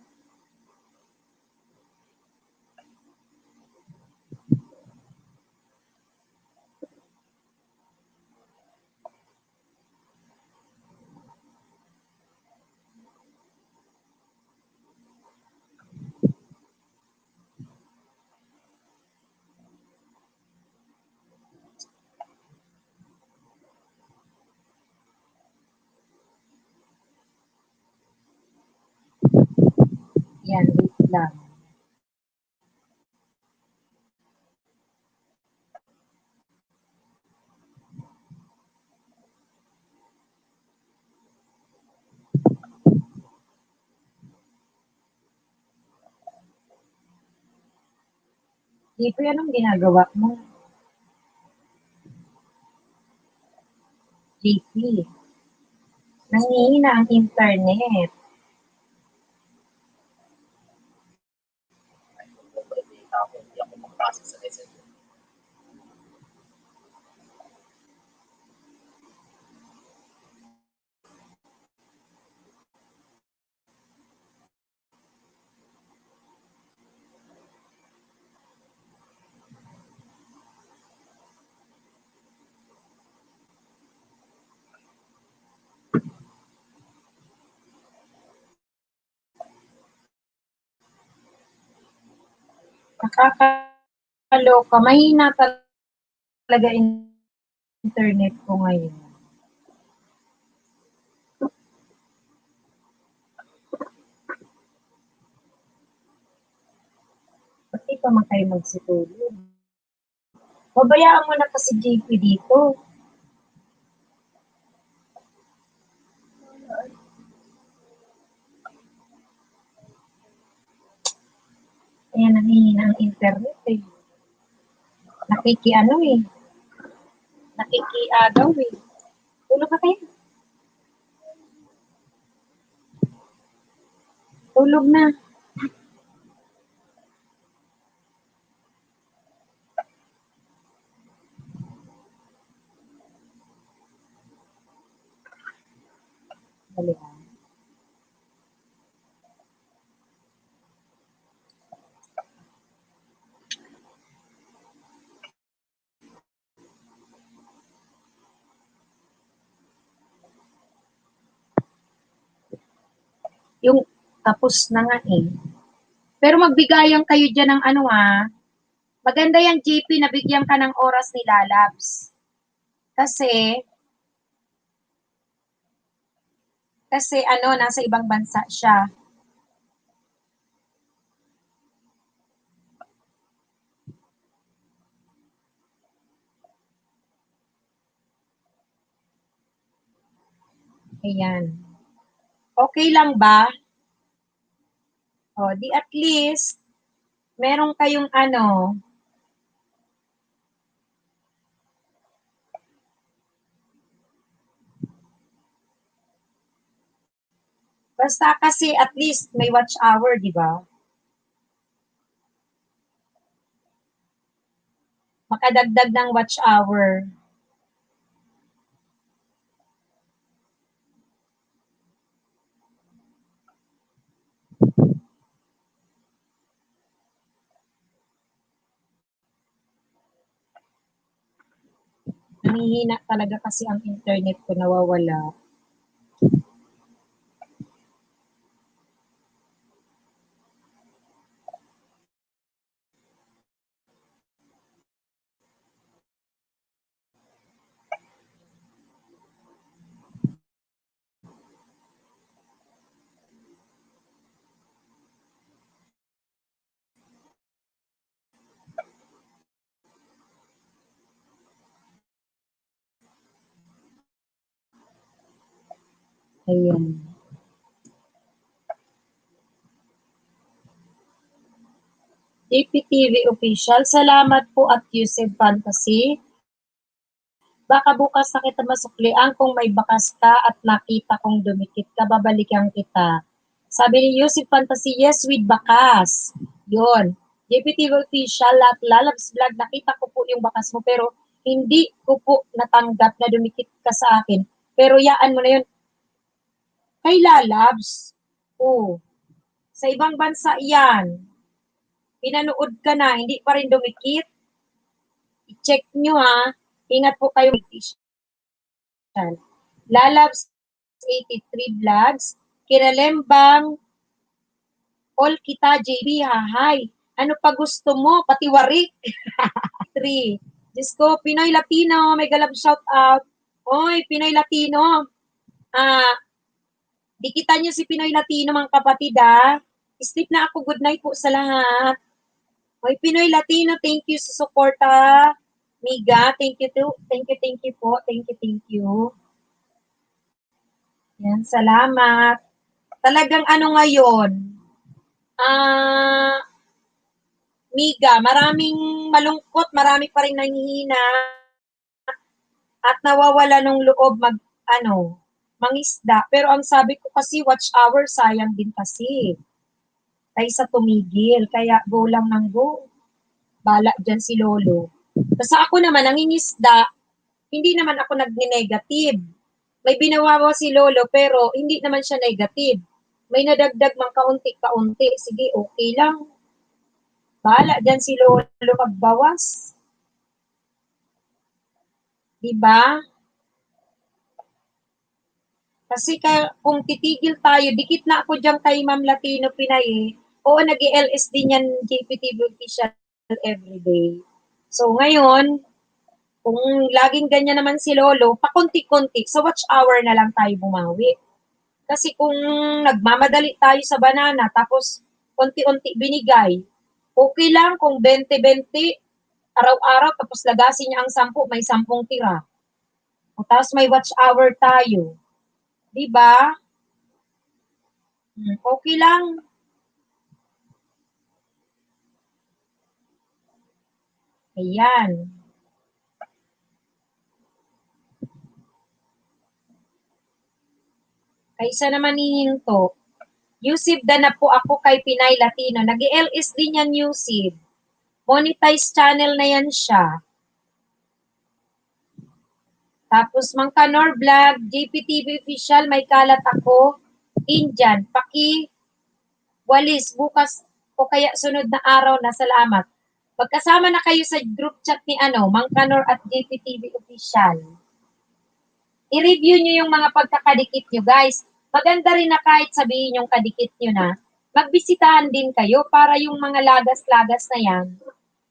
Yan, wait lang. Dito yan ang ginagawa mo. JP. Nangihina ang internet. Nakakaloka. Mahina talaga internet ko ngayon. Ba't di pa man kayo magsitulog? Pabayaan mo na kasi JP dito. Ayan, nangihina ang internet eh. Nakikiagaw eh. Tulog ka kayo. Tulog na. Dali ah. Yung tapos na nga eh. Pero magbigayan kayo dyan ng ano ah. Maganda yung JP, nabigyan ka ng oras ni Lalabs. Kasi ano, nasa ibang bansa siya. Ayan. Okay lang ba? O, di at least, meron kayong ano, basta kasi at least may watch hour, di ba? Makadagdag ng watch hour. Nanghihina talaga kasi ang internet ko, nawawala. Ayan. JPTV official, salamat po at Yusef Fantasy. Baka bukas na kita masuklian kung may bakas ka at nakita kong dumikit ka, babalikan kita. Sabi ni Yusef Fantasy, yes with bakas. Yun. JPTV official, Lalabs Vlog, nakita ko po yung bakas mo pero hindi ko po natanggap na dumikit ka sa akin. Pero yaan mo na yun. Kay Lalabs. Oh. Sa ibang bansa yan. Pinanood ka na, hindi pa rin dumikit. I-check nyo ha. Ingat po kayo. Lalabs 83 vlogs. Kinalembang all kita JB hahay. Ano pa gusto mo? Pati warik. 3. Diyos ko, Pinoy Latino. May galab shout out. Oy, Pinoy Latino. Dikitan nyo si Pinoy Latino mga kapatid ha. Sleep na ako. Good night po sa lahat. Hoy, Pinoy Latino, thank you sa suporta. Miga, thank you too. Thank you po. Thank you. Yan, salamat. Talagang ano ngayon, Miga, maraming malungkot, marami pa rin nanghihina at nawawala ng loob mangisda. Pero ang sabi ko kasi, watch hour, sayang din kasi. Kaysa tumigil, kaya go lang ng go. Bala dyan si Lolo. Kasi ako naman, nangingisda, hindi naman ako nagne-negative. May binawawa si Lolo, pero hindi naman siya negative. May nadagdag mang kaunti-kaunti. Sige, okay lang. Bala dyan si Lolo magbawas. Diba? Kasi kung titigil tayo, dikit na ako dyan kay Ma'am Latino Pinay. Oo, nag-LS din yan JPTV official everyday. So ngayon, kung laging ganyan naman si Lolo, pakunti-kunti, sa watch hour na lang tayo bumawi. Kasi kung nagmamadali tayo sa banana, tapos konti-unti binigay, okay lang kung 20-20, araw-araw, tapos lagasin niya ang 10, may 10 tira. O, tapos may watch hour tayo. Diba? Okay lang. Ayan. Kaysa naman hihinto, Yusif na po ako kay Pinay Latino. Nag-LS din yan, Yusif. Monetize channel na yan siya. Tapos, Mang Kanor Vlog, JPTV official, may kalat ako. Indian, walis, bukas o kaya sunod na araw na, salamat. Pagkasama na kayo sa group chat ni Mang Kanor at JPTV official. I-review nyo yung mga pagkakadikit nyo, guys. Maganda rin na kahit sabihin yung kadikit nyo na, magbisitahan din kayo para yung mga lagas-lagas na yan,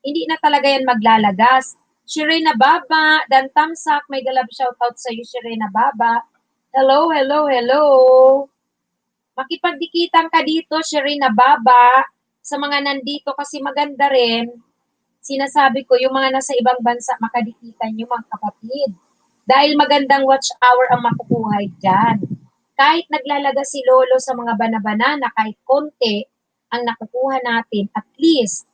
hindi na talaga yan maglalagas. Shirena Baba, Dan Tamsak, may galab shoutout sa iyo, Shirena Baba. Hello. Makipagdikitan ka dito, Shirena Baba, sa mga nandito kasi maganda rin. Sinasabi ko, yung mga nasa ibang bansa, makadikitan nyo mga kapatid. Dahil magandang watch hour ang makukuha dyan. Kahit naglalaga si Lolo sa mga bana-banana, kahit konti ang nakukuha natin, at least,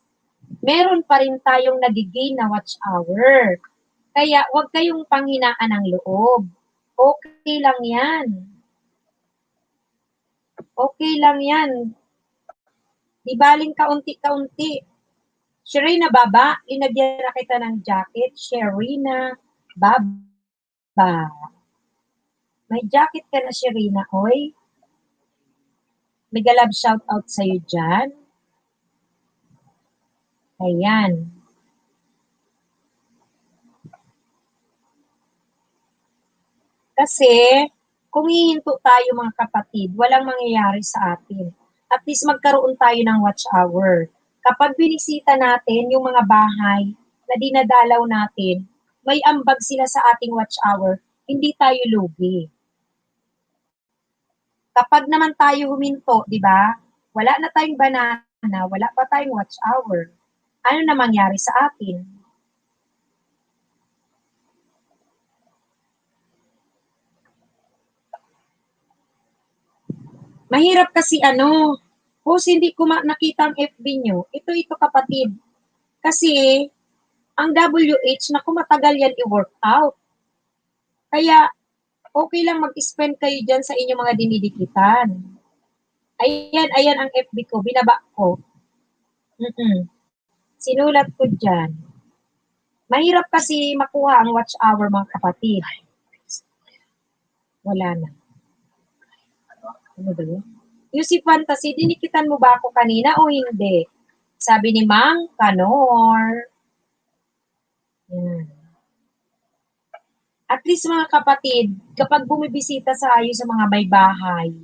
meron pa rin tayong nagiging na watch hour. Kaya huwag kayong panghinaan ng loob. Okay lang yan. Okay lang yan. Di baling kaunti-kaunti. Sherina Baba, linagyan na kita ng jacket. Sherina Baba. May jacket ka na, Sherina, oy. May galab shoutout sa'yo dyan. Ayan. Kasi, kung hihinto tayo mga kapatid, walang mangyayari sa atin. At least magkaroon tayo ng watch hour. Kapag binisita natin yung mga bahay na dinadalaw natin, may ambag sila sa ating watch hour, hindi tayo lugi. Kapag naman tayo huminto, di ba? Wala na tayong banana, wala pa tayong watch hour. Ano na mangyari sa atin? Mahirap kasi host, hindi ko nakita ang FB nyo. Ito kapatid. Kasi, ang WH, naku, matagal yan i-work out. Kaya, okay lang mag-spend kayo dyan sa inyong mga dinidikitan. Ayan ang FB ko, binaba ko. Sinulat ko dyan. Mahirap kasi makuha ang watch hour, mga kapatid. Wala na. Ano ba yun? Yung si Fantasy, dinikitan mo ba ako kanina o hindi? Sabi ni Mang Kanor. Yan. At least mga kapatid, kapag bumibisita sa ayo sa mga may bahay,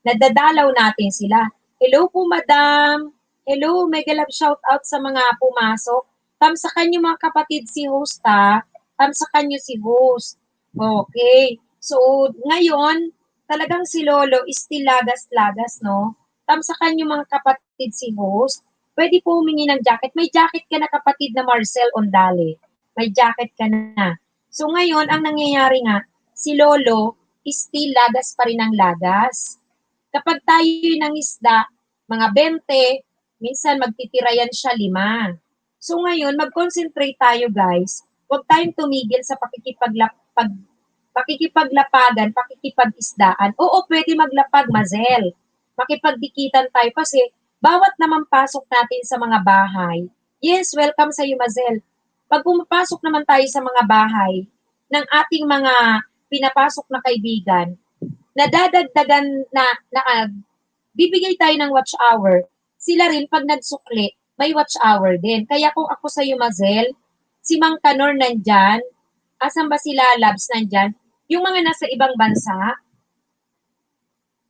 nadadalaw natin sila. Hello po, madam. Hello, mega love shout out sa mga pumasok. Tamsakan nyo mga kapatid si host ha. Tamsakan nyo si host. Okay. So, ngayon, talagang si Lolo is still lagas-lagas, no? Tamsakan nyo mga kapatid si host. Pwede po humingi ng jacket. May jacket ka na kapatid na Marcel Ondale. May jacket ka na. So ngayon, ang nangyayari nga, si Lolo is still lagas pa rin ang lagas. Kapag tayo ng isda, mga 20, minsan magtitira yan siya 5. So ngayon, mag-concentrate tayo guys. Huwag tayong tumigil sa pakikipaglapagan, pakikipag-isdaan. Oo, pwede maglapag, Mazel. Makipagdikitan tayo kasi bawat naman pasok natin sa mga bahay. Yes, welcome sa iyo, Mazel. Pag pumapasok naman tayo sa mga bahay ng ating mga pinapasok na kaibigan, nadadagdagan bibigay tayo ng watch hour. Sila rin, pag nagsukli, may watch hour din. Kaya kung ako sa'yo, Mazel, si Mang Kanor nandyan, asan ba sila Labs nandyan? Yung mga nasa ibang bansa,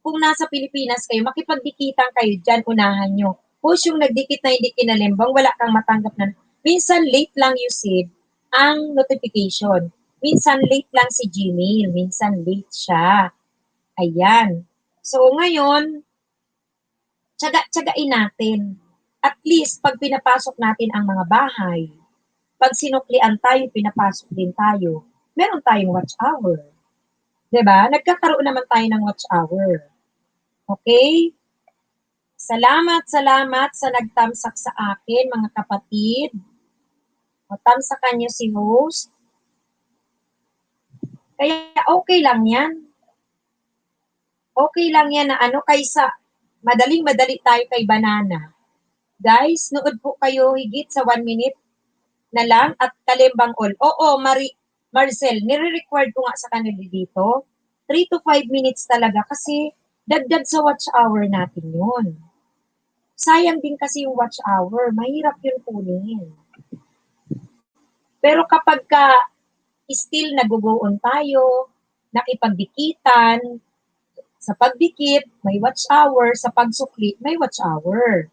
kung nasa Pilipinas kayo, makipagdikitan kayo dyan, unahan nyo. Push yung nagdikit na hindi kinalimbang, wala kang matanggap na. Minsan late lang usage ang notification. Minsan late lang si Gmail. Minsan late siya. Ayan. So ngayon, tsaga-tsagain natin. At least, pag pinapasok natin ang mga bahay, pag sinuklian tayo, pinapasok din tayo, meron tayong watch hour. 'Di ba? Nagkakaroon naman tayo ng watch hour. Okay? Salamat sa nagtamsak sa akin, mga kapatid. Tamsakan niyo si host. Kaya okay lang yan. Okay lang yan na kaysa madaling-madali tayo kay Banana. Guys, nood po kayo higit sa 1 minute na lang at kalimbang all. Oo, Marcel, nire-record ko nga sa kanila dito. 3 to 5 minutes talaga kasi dagdag sa watch hour natin yun. Sayang din kasi yung watch hour. Mahirap yun kunin. Pero kapag still naguguon tayo, nakipagdikitan, sa pagdikit, may watch hour, sa pagsukli, may watch hour.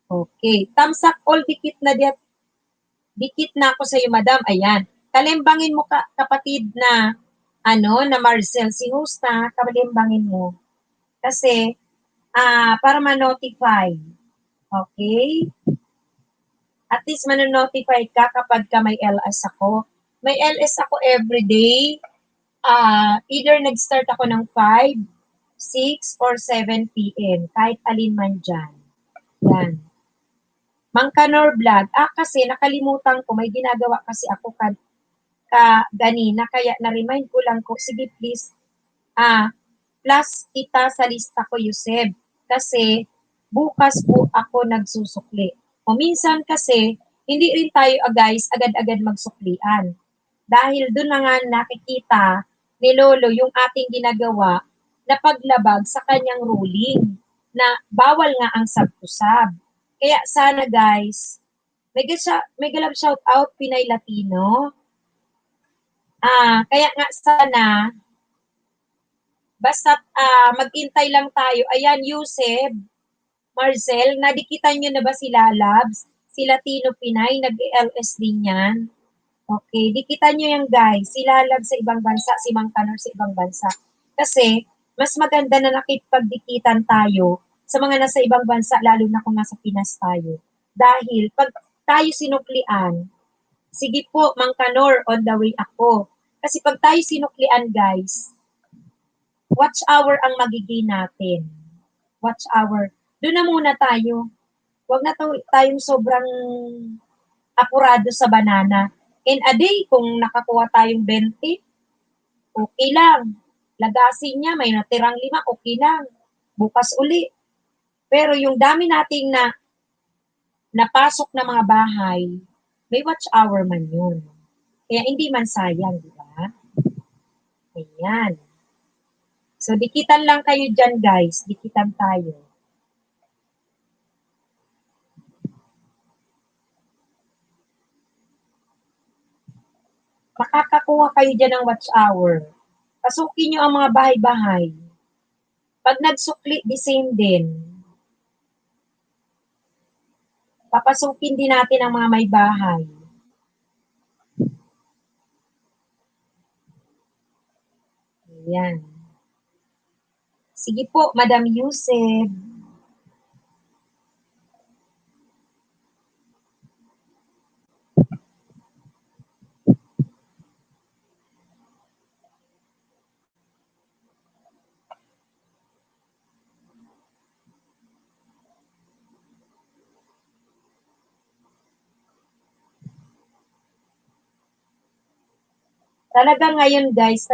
Okay. Tamsak all dikit na diyan. Dikit na ako sa iyo, madam. Ayan. Kalimbangin mo kapatid na na Marcel, si host na, kalimbangin mo. Kasi, para ma-notify. Okay? At least ma-notify ka kapag may LS ako. May LS ako everyday. Either nag-start ako ng 5, 6, or 7 p.m. Kahit alin man dyan. Yan. Mang Kanor Vlog. Kasi nakalimutan ko, may ginagawa kasi ako ganina, kaya na-remind ko lang ko, sige please, plus kita sa lista ko, Yuseb. Kasi, bukas po ako nagsusukli. O minsan kasi, hindi rin tayo guys, agad-agad magsuklian. Dahil doon na nga nakikita ni Lolo yung ating ginagawa na paglabag sa kanyang ruling na bawal nga ang sab-to-sab. Kaya sana guys, may galab shout out Pinay Latino. Kaya nga sana, basta mag-intay lang tayo. Ayan, Yuseb, Marcel, nadikitan nyo na ba sila Labs? Si Latino Pinay, nag-LS din yan. Okay, dikitan nyo yan guys. Sila Labs sa ibang bansa, si Mang Kanor sa ibang bansa. Kasi, mas maganda na nakipagdikitan tayo sa mga nasa ibang bansa, lalo na kung nasa Pinas tayo. Dahil, pag tayo sinuklian, sige po, Mang Kanor, on the way ako. Kasi pag tayo sinuklian, guys, watch hour ang magiging natin. watch hour. Doon na muna tayo. Huwag na tayong sobrang apurado sa banana. In a day, kung nakakuha tayong 20, okay lang. Lagasin niya, may natirang 5, okay lang. Bukas uli. Pero yung dami nating napasok na mga bahay, may watch hour man yun. Kaya hindi man sayang, di ba? Ayan. So, dikitan lang kayo dyan, guys. Dikitan tayo. Makakakuha kayo dyan ng watch hour. Pasukin nyo ang mga bahay-bahay. Pag nagsukli, the same din. Papasukin din natin ang mga may bahay. Ayan. Sige po, Madam Yusef. Talaga ngayon, guys,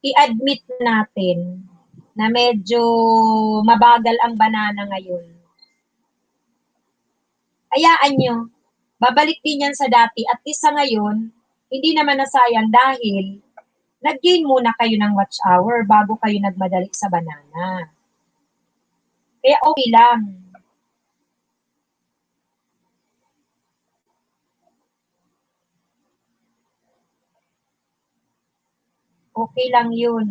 i-admit natin na medyo mabagal ang banana ngayon. Hayaan nyo, babalik din yan sa dati. At least sa ngayon, hindi naman nasayang dahil nag-gain muna kayo ng watch hour bago kayo nagmadali sa banana. Kaya okay lang. Okay lang yun.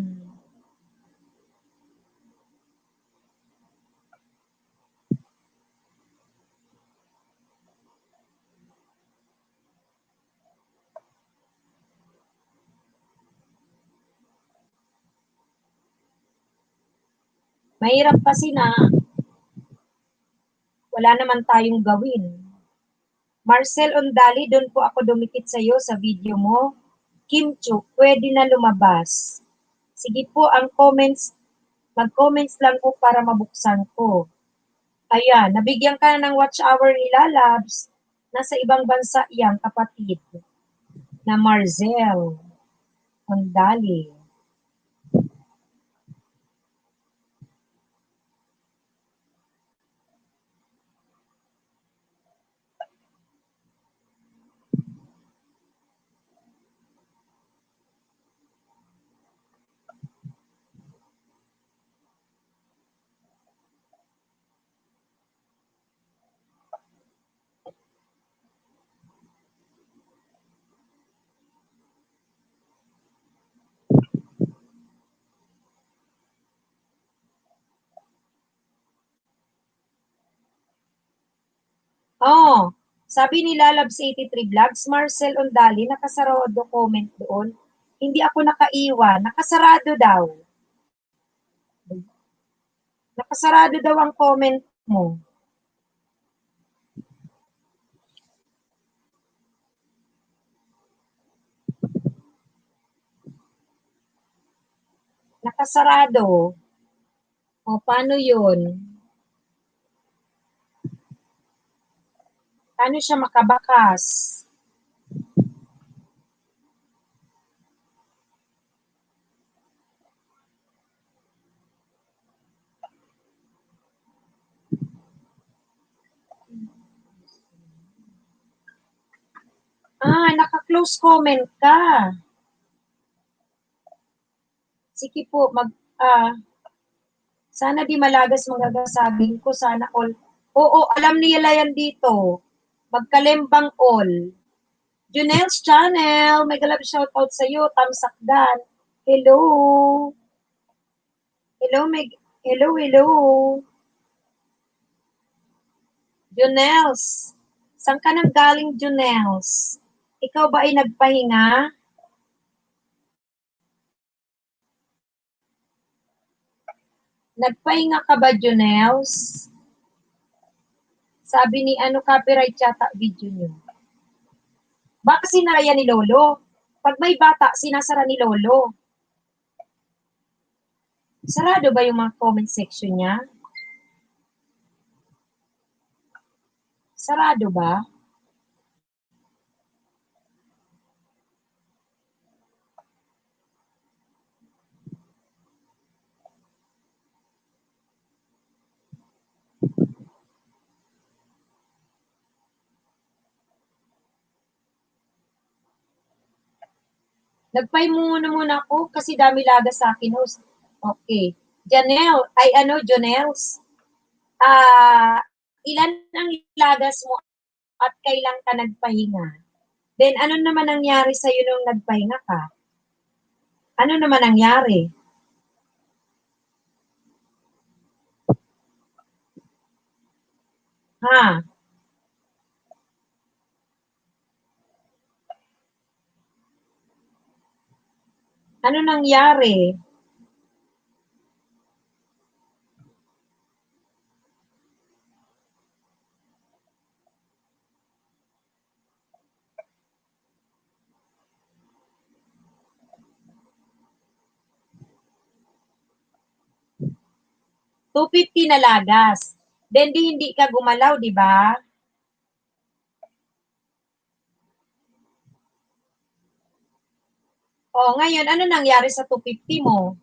Mahirap kasi na wala naman tayong gawin. Marcel Ondali, doon po ako dumikit sa iyo sa video mo. Kim Chu, pwede na lumabas. Sige po, ang comments, mag-comments lang po para mabuksan ko. Ayan, nabigyan ka na ng watch hour ni Lalabs. Nasa ibang bansa iyang kapatid na Marcel Ondali. Oh, sabi ni Lalabs 83 Vlogs, Marcel Ondali, nakasarado comment doon. Hindi ako nakaiwan. Nakasarado daw. Nakasarado daw ang comment mo. Nakasarado. O, paano yun? Paano siya makabakas? Naka-close comment ka. Sige po, sana di malagas magagasabing ko, sana all. Oo, alam nila yan dito. Magkalembang all. Junel's Channel, may galap shoutout sa iyo, Tamsakdan. Hello. Hello. Junels, saan ka nang galing, Junels? Ikaw ba ay nagpahinga? Nagpahinga ka ba, Junels? Sabi ni copyright yata video niyo. Baka sinara ni Lolo. Pag may bata, sinasara ni Lolo. Sarado ba yung mga comment section niya? Sarado ba? Nagpay muna ako kasi dami lagas sa akin, host. Okay. Jonels. Ilan ang lagas mo at kailan ka nagpahinga? Then, ano naman nangyari sa'yo nung nagpahinga ka? Ano naman nangyari? Ha? Ano nangyari? $250 na lagas. Then, hindi ka gumalaw, di ba? O, ngayon, ano nangyari sa 250 mo?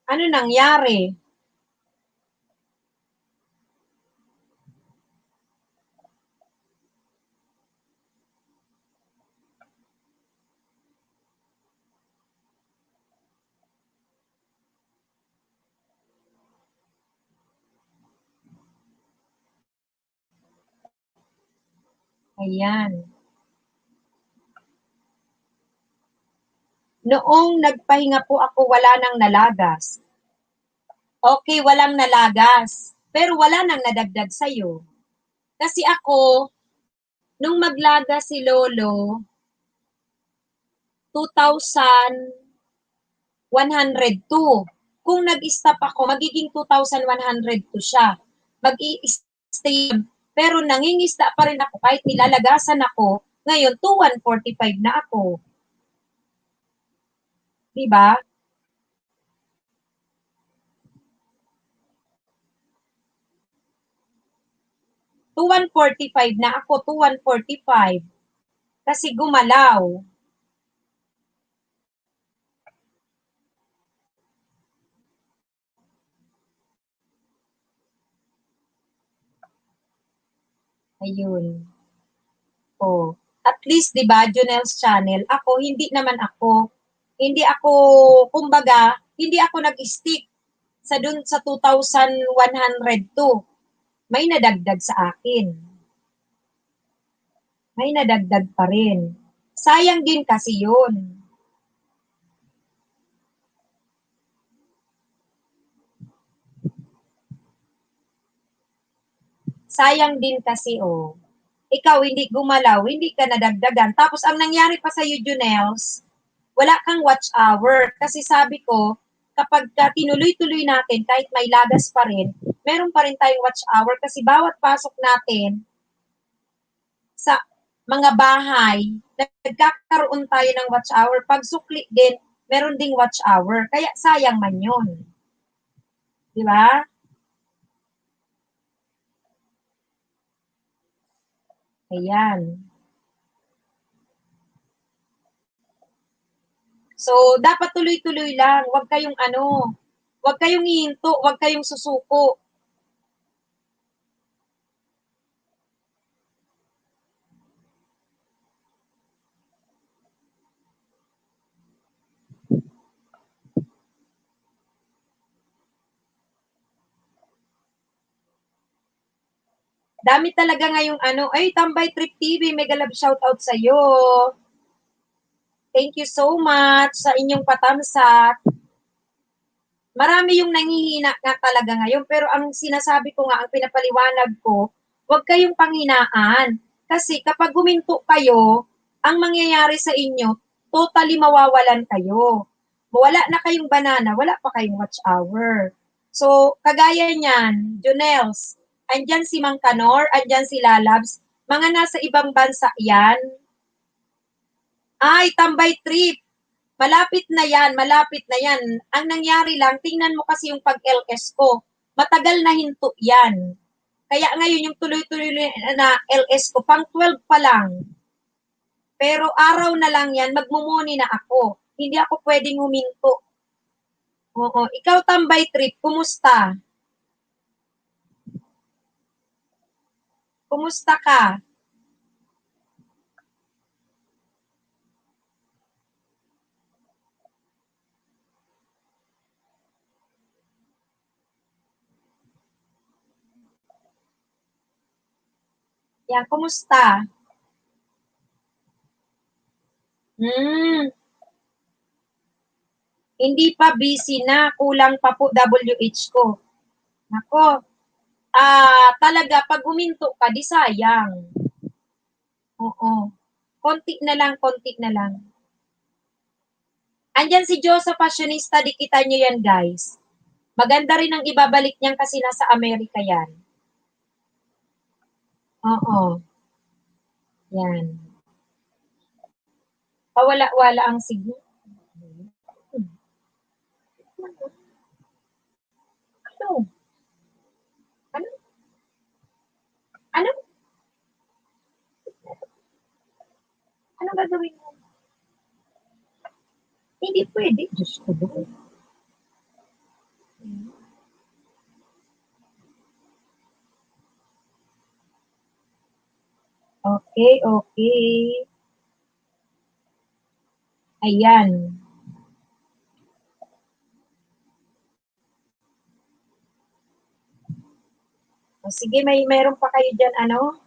Ano nangyari? Ayan. Noong nagpahinga po ako, wala nang nalagas. Okay, walang nalagas. Pero wala nang nadagdag sa'yo. Kasi ako, nung maglaga si Lolo, 2,102. Kung nag-stop ako, magiging 2,102 siya. Mag-i-stay. Pero nangingisda pa rin ako kahit nilalagasan ako. Ngayon, 2,145 na ako. Diba? $2,145 na ako, $2,145. Kasi gumalaw. Ayun. Oh. At least, di ba, Junel's channel, ako, hindi naman ako. Hindi ako, kumbaga, hindi ako nag-stick sa dun sa 2,102. May nadagdag sa akin. May nadagdag pa rin. Sayang din kasi yun. Sayang din kasi, oh. Ikaw hindi gumalaw, hindi ka nadagdagan. Tapos ang nangyari pa sa Junels, wala kang watch hour. Kasi sabi ko, kapag tinuloy-tuloy natin, kahit may lagas pa rin, meron pa rin tayong watch hour. Kasi bawat pasok natin sa mga bahay, nagkakaroon tayo ng watch hour. Pag sukli din, meron ding watch hour. Kaya sayang man yun. Di ba? Ayan. So, dapat tuloy-tuloy lang. Huwag kayong huwag kayong hihinto, huwag kayong susuko. Dami talaga ngayong ay, Tambay Trip TV, mega love shoutout sa'yo. Thank you so much sa inyong patamsat. Marami yung nanghihina nga talaga ngayon, pero ang sinasabi ko nga, ang pinapaliwanag ko, huwag kayong panghinaan. Kasi kapag guminto kayo, ang mangyayari sa inyo, totally mawawalan kayo. Wala na kayong banana, wala pa kayong watch hour. So, kagaya niyan, Junels, andyan si Mang Kanor, andyan si Lalabs, mga nasa ibang bansa yan. Ay, Tambay Trip. Malapit na yan, malapit na yan. Ang nangyari lang, tingnan mo kasi yung pag-LS ko. Matagal na hinto yan. Kaya ngayon yung tuloy-tuloy na LS ko, pang 12 pa lang. Pero araw na lang yan, magmumuni na ako. Hindi ako pwedeng huminto. Oo. Ikaw, Tambay Trip, kumusta? Kumusta ka? Yan, kumusta? Hindi pa busy na, kulang pa po WH ko. Nako, talaga, pag huminto ka, di sayang. Oo. Konti na lang, konti na lang. Andyan si Josa Fashionista, dikita nyo yan, guys. Maganda rin ang ibabalik niyan kasi nasa Amerika yan. Oo. Yan. Pawala-wala ang signal. Ano? Ano? Ano? Ano gagawin mo? Hindi pwede. Diyos ko doon. Okay, okay. Ayan. O, sige, meron pa kayo dyan, ano?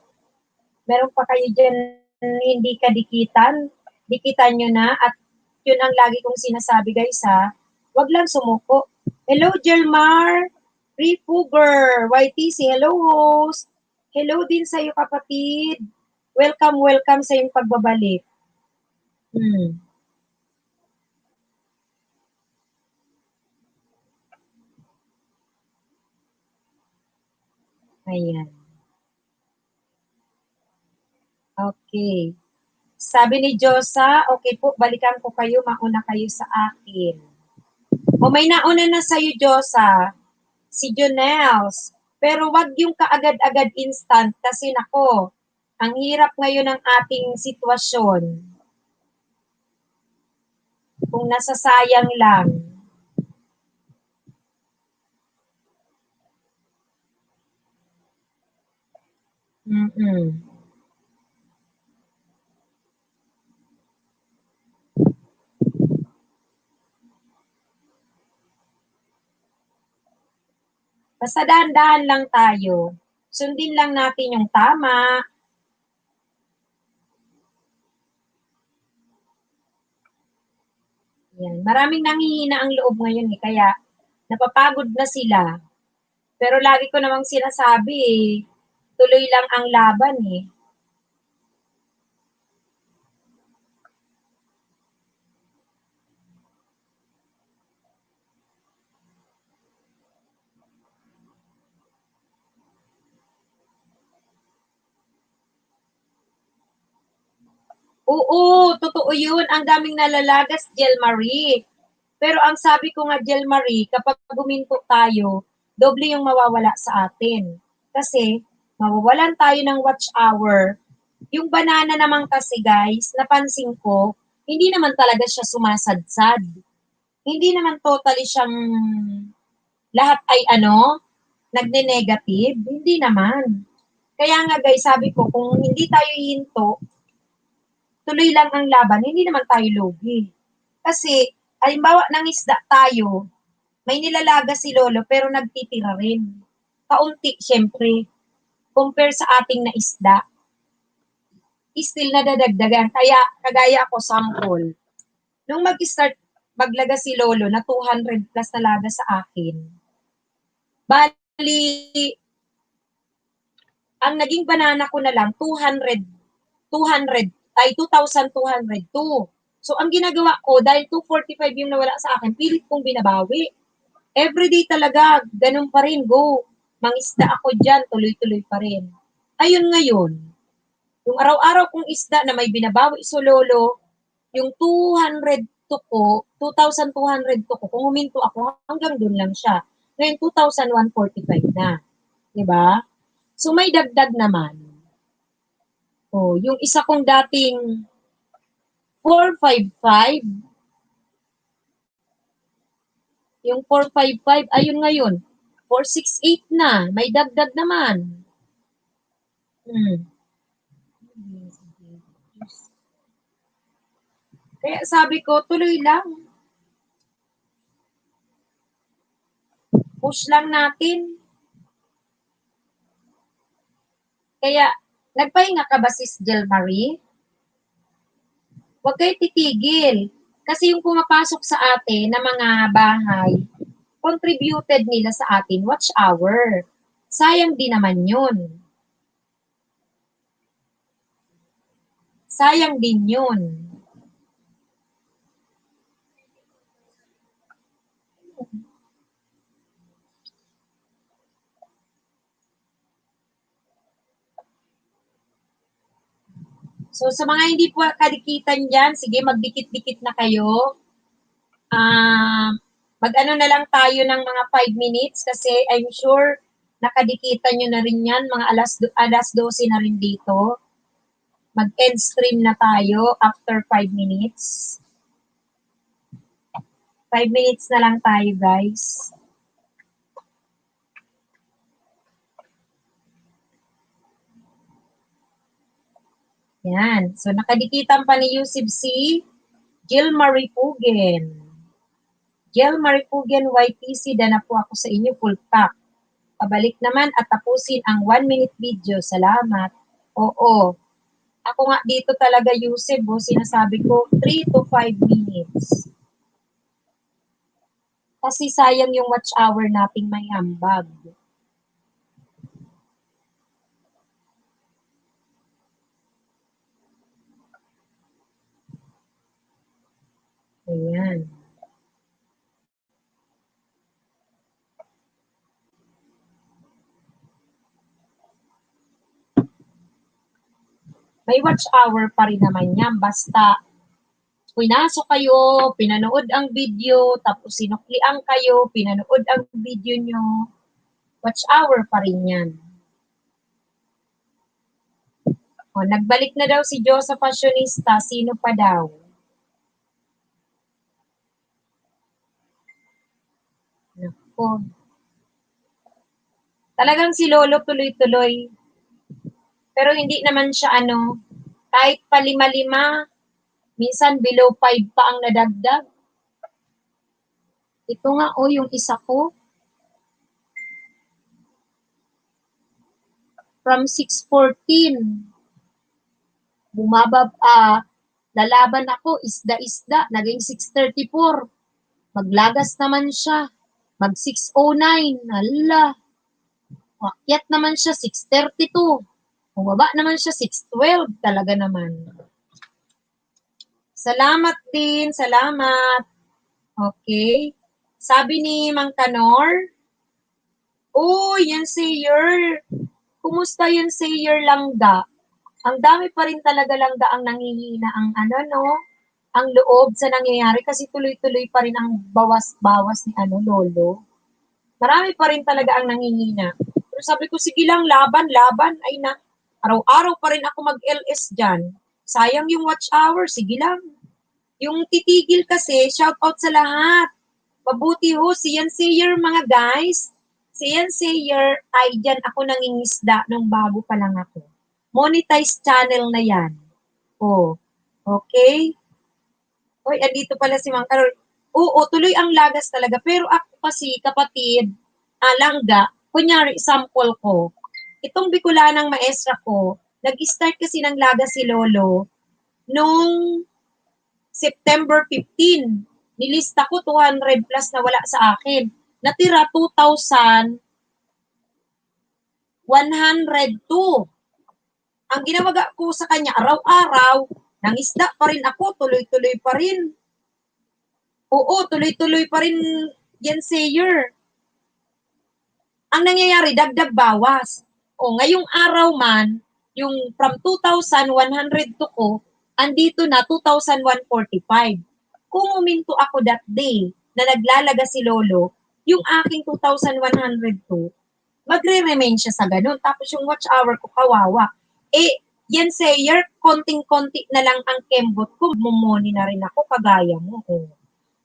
Meron pa kayo dyan hindi kadikitan. Dikitan nyo na at yun ang lagi kong sinasabi, guys, ha? Huwag lang sumuko. Hello, Jelmar! Refuger! YTC, hello, host! Hello din sa'yo, kapatid! Welcome, welcome sa iyong pagbabalik. Ayan. Okay. Sabi ni Josa, okay po, balikan ko kayo, mauna kayo sa akin. O may nauna na sa'yo, Josa, si Jonels. Pero wag yung kaagad-agad instant kasi nako, ang hirap ngayon ng ating sitwasyon. Kung nasasayang lang. Basta dahan-dahan lang tayo. Sundin lang natin yung tama. Yan. Maraming nanghihina ang loob ngayon kaya napapagod na sila. Pero lagi ko namang sinasabi tuloy lang ang laban Oo, totoo yun. Ang daming nalalagas, Jel Marie. Pero ang sabi ko nga, Jel Marie, kapag guminto tayo, doble yung mawawala sa atin. Kasi, mawawalan tayo ng watch hour. Yung banana naman kasi, guys, napansin ko, hindi naman talaga siya sumasadsad. Hindi naman totally siyang lahat ay nagne-negative. Hindi naman. Kaya nga, guys, sabi ko, kung hindi tayo hinto, tuloy lang ang laban, hindi naman tayo lugi. Kasi, halimbawa, ng isda tayo, may nilalaga si Lolo, pero nagtitira rin. Kaunti, syempre, compare sa ating na isda. Still nadadagdagan. Kaya, kagaya ako, sample. Nung mag-start maglaga si Lolo na 200 plus na laga sa akin, bali, ang naging banana ko na lang, 200 ay 2,202. So, ang ginagawa ko, dahil 245 yung nawala sa akin, pilit kong binabawi. Everyday talaga, ganun pa rin, go. Mangisda ako dyan, tuloy-tuloy pa rin. Ayun ngayon, yung araw-araw kong isda na may binabawi sa Lolo, yung 200 to ko, 2,200 to ko. Kung huminto ako, hanggang dun lang siya. Ngayon, 2,145 na. Diba? So, may dagdag naman. Oh, yung isa kong dating 455, yung 455, ayun ngayon, 468 na. May dagdag naman. Kaya sabi ko, tuloy lang. Push lang natin. Kaya, nagpahinga ka ba, Sis Jel Marie? Huwag kayo titigil. Kasi yung pumapasok sa atin na mga bahay, contributed nila sa atin watch hour. Sayang din naman yun. Sayang din yun. So, sa mga hindi po kadikitan dyan, sige, magdikit-dikit na kayo. Mag-ano na lang tayo ng mga 5 minutes kasi I'm sure nakadikitan nyo na rin yan. Mga alas 12 na rin dito. Mag-end stream na tayo after 5 minutes. 5 minutes na lang tayo, guys. Yan. So, nakadikitan pa ni Yusuf si Jill Marie Pugen. Jill Marie Pugen, YTC, dana po ako sa inyo, full pack. Pabalik naman at tapusin ang 1-minute video. Salamat. Oo. Ako nga dito talaga, Yusuf, sinasabi ko 3 to 5 minutes. Kasi sayang yung watch hour nating may hambag. Ayan. May watch hour pa rin naman yan. Basta, pinasok kayo, pinanood ang video, tapos sinuklian kayo, pinanood ang video nyo, watch hour pa rin yan. O, nagbalik na daw si Joseph Fashionista. Sino pa daw? Naku. Talagang si Lolo tuloy-tuloy. Pero hindi naman siya kahit pa 5-5, minsan below 5 pa ang nadagdag. Ito nga, yung isa ko. From 614. Lalaban ako, isda-isda, naging 634. Maglagas naman siya. Mag 609. Hala. Wakyat naman siya, 632. Bumaba naman siya, 612. Talaga naman. Salamat din. Salamat. Okay. Sabi ni Mang Kanor, yan Sayer. Kumusta yun Sayer Langga? Ang dami pa rin talaga Langga ang nangihina ang ang loob sa nangyayari kasi tuloy-tuloy pa rin ang bawas-bawas ni Lolo. Marami pa rin talaga ang nangihina. Pero sabi ko, sige lang, laban. Ay na, araw-araw pa rin ako mag-LS dyan. Sayang yung watch hour, sige lang. Yung titigil kasi, shout out sa lahat. Mabuti si Yan Sayer mga guys. Si Yan Sayer ay dyan ako nangingisda nung bago pa lang ako. Monetized channel na yan. Okay. Andito pala si Mang Karol. Tuloy ang lagas talaga. Pero ako kasi, kapatid, Langga, kunyari, sample ko. Itong Bicolanang maestra ko, nag-start kasi ng lagas si Lolo nung September 15. Nilista ko 200 plus na wala sa akin. Natira 2,102. Ang ginawaga ko sa kanya araw-araw, nangisda pa rin ako, tuloy-tuloy pa rin. Tuloy-tuloy pa rin yan, Sayer. Ang nangyayari, dagdag bawas. Ngayong araw man, yung from 2,102 ko, andito na 2,145. kung uminto ako that day na naglalaga si Lolo, yung aking 2,102, magre-remain siya sa ganun. Tapos yung watch hour ko, kawawa. Eh, yan sayer, konting-konti na lang ang kembot ko, mumoni na rin ako, kagaya mo.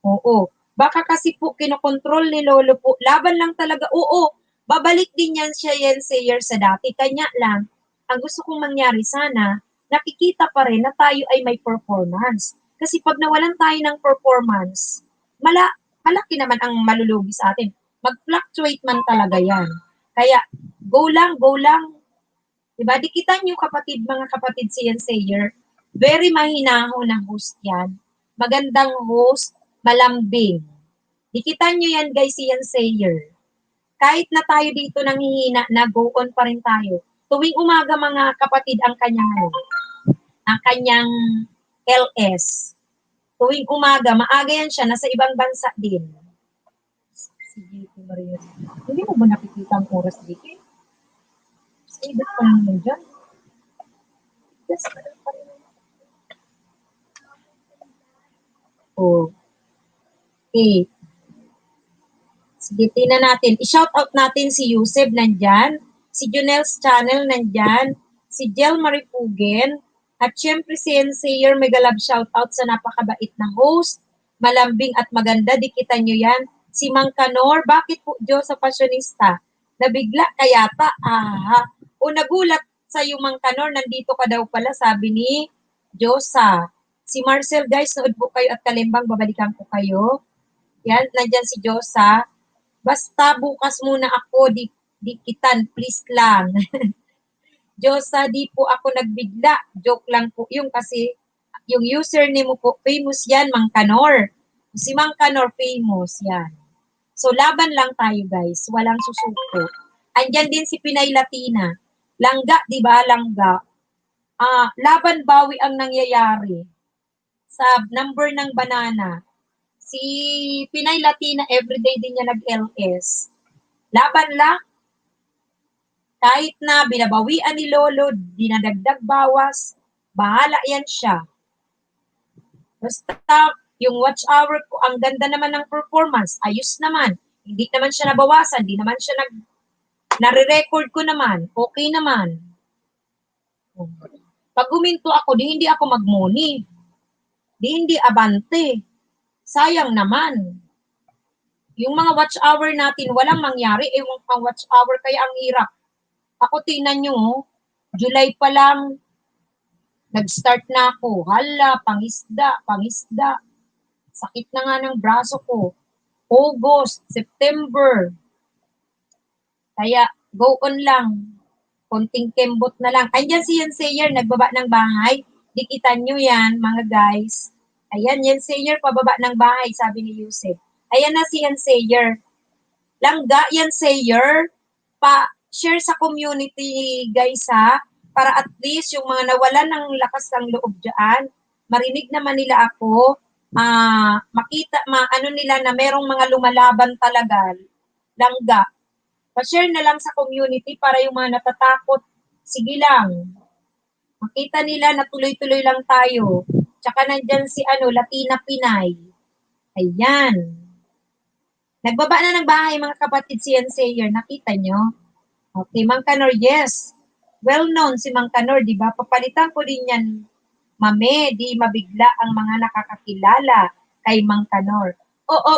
Oo. Baka kasi po kinokontrol ni Lolo po, laban lang talaga. Oo, babalik din yan siya yan sayer sa dati. Kanya lang, ang gusto kong mangyari sana, nakikita pa rin na tayo ay may performance. Kasi pag nawalan tayo ng performance, malaki naman ang malulugi sa atin. Mag-fluctuate man talaga yan. Kaya, go lang, go lang. Diba? Dikitan nyo kapatid, mga kapatid si Yan Sayer. Very mahinahon na host yan. Magandang host, malambing. Dikitan nyo yan guys si Yan Sayer. Kahit na tayo dito nanghihina na go on pa rin tayo. Tuwing umaga mga kapatid ang kanyang LS. Tuwing umaga, maaga yan siya, nasa ibang bansa din. Si JP Maria. Hindi mo ba nakikita ang oras, JP? Ibig pa naman dyan. Yes, oh. Okay. Sige, tingnan natin. I-shout out natin si Yusef nandyan, si Junel's Channel nandyan, si Jel Maripugen, at syempre si Ensayer Megalab shout out sa napakabait na host, malambing at maganda, dikitan nyo yan. Si Mang Kanor, bakit po Diyos sa Fashionista? Nabigla kayata, o nagulat sa iyo Mang Kanor, nandito ka daw pala, sabi ni Diyosa. Si Marcel, guys, nood po kayo at Kalimbang, babalikan ko kayo. Yan, nandyan si Diyosa. Basta bukas muna ako, dikitan, please lang. Diyosa, di po ako nagbigla. Joke lang po yung kasi yung username mo po, famous yan, Mang Kanor. Si Mang Kanor, famous yan. So, laban lang tayo, guys. Walang susuko. Andyan din si Pinay Latina. Langga, di ba? Langga. Laban bawi ang nangyayari sa number ng banana. Si Pinay Latina, everyday din niya nag-LS. Laban lang. Kahit na binabawian ni Lolo, dinadagdag bawas, bahala yan siya. Basta yung watch hour ko, ang ganda naman ng performance, ayos naman. Hindi naman siya nabawasan, hindi naman siya nare-record ko naman, okay naman. Pag huminto ako, di hindi ako magmuni. Di hindi abante. Sayang naman. Yung mga watch hour natin, walang mangyari. Yung mga watch hour, kaya ang hirap. Ako, tingnan nyo, July pa lang, nag-start na ako. Hala, pangisda. Sakit na nga ng braso ko. August, September. Kaya, go on lang. Konting kembot na lang. Andyan si Yan Sayer, nagbaba ng bahay. Dikitan nyo yan, mga guys. Ayan, Yan Sayer, pababa ng bahay, sabi ni Yusef. Ayan na si Yan Sayer. Langga, Yan Sayer, pa-share sa community, guys, ha? Para at least yung mga nawalan ng lakas ng loob dyan, marinig naman nila ako, makita, ano nila na merong mga lumalaban talaga. Langga. Pa-share na lang sa community para yung mga natatakot, sige lang. Makita nila na tuloy-tuloy lang tayo. Tsaka nandyan si Latina Pinay. Ayan. Nagbaba na ng bahay mga kapatid si Yan Sayer. Nakita nyo? Okay, Mang Kanor, yes. Well known si Mang Kanor, di ba? Papalitan ko din yan, mame, di mabigla ang mga nakakakilala kay Mang Kanor. Oo,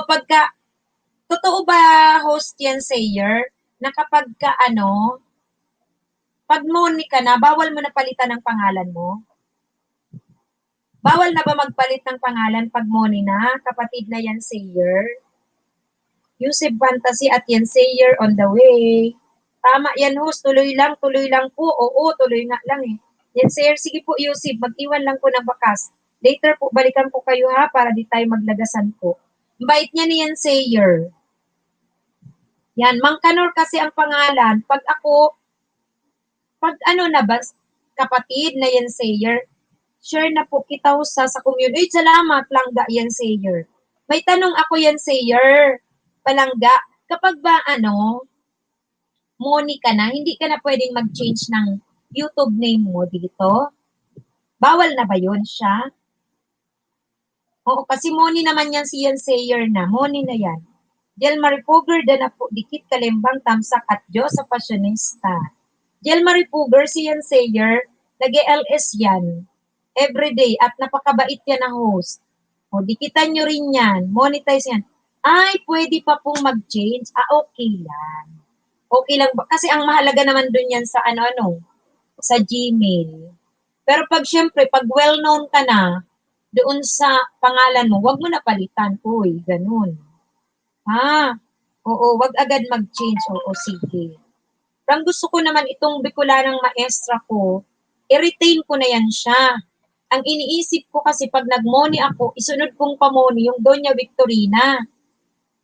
totoo ba, host Yan Sayer, na kapag pag moni ka na, bawal mo na palitan ng pangalan mo? Bawal na ba magpalit ng pangalan pag moni na, kapatid na Yan Sayer? Yusef Fantasy at Yan Sayer on the way. Tama yan, host. Tuloy lang po. Oo, tuloy nga lang eh. Yan Sayer, sige po Yusef, mag-iwan lang po ng bakas. Later po, balikan po kayo ha, para di tayo maglagasan po. Bait niya ni Yan Sayer. Yan, Mang Kanor kasi ang pangalan. Pag na ba, kapatid na Yan Sayer, share na po kita sa community. Salamat, Langga Yan Sayer. May tanong ako Yan Sayer, Palangga, kapag ba moni ka na, hindi ka na pwedeng mag-change ng YouTube name mo dito? Bawal na ba yun siya? Oo, kasi Moni naman yan si Yan Sayer na. Moni na yan. Jel Maripuger na po, dikit kalimbang tamsak at Diyos sa pasyonista. Jel Maripuger si Yan Sayer, nag-LS yan. Everyday at napakabait yan ang host. O, dikitan nyo rin yan. Monetize yan. Ay, pwede pa pong mag-change. Okay lang. Okay lang. Kasi ang mahalaga naman dun yan sa ano-ano, sa Gmail. Pero pag syempre, pag well-known ka na, doon sa pangalan mo, wag mo na palitan. Uy, ganun. Ha? Oo, wag agad mag-change. Oo, sige. Parang gusto ko naman itong Bicolanang maestra ko, i-retain ko na yan siya. Ang iniisip ko kasi pag nag-moni ako, isunod kong pamoni yung Doña Victorina.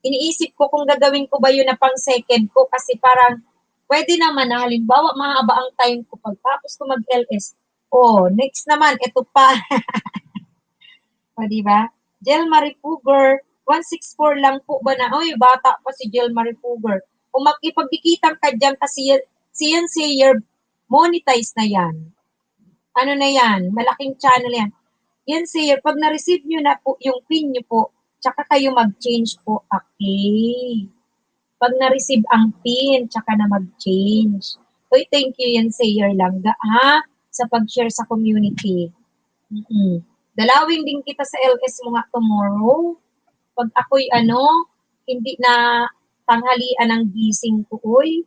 Iniisip ko kung gagawin ko ba yun na pang second ko kasi parang pwede naman na halimbawa mahaba ang time ko pagtapos ko mag-LS. Oh, next naman, ito pa. O, diba? Jel Maripuger, 164 lang po ba na? Oy, bata pa si Jel Maripuger. Kung makipagdikitan ka dyan kasi si Yan Sayer, monetize na yan. Ano na yan? Malaking channel yan. Yan Sayer, pag na-receive nyo na po yung pin nyo po, tsaka kayo mag-change po. Okay. Pag na-receive ang pin, tsaka na mag-change. Uy, thank you Yan Sayer Langga, ha? Sa pag-share sa community. Dalawin din kita sa LS mo nga tomorrow. Pag ako'y hindi na tanghalian ang gising ko, uy.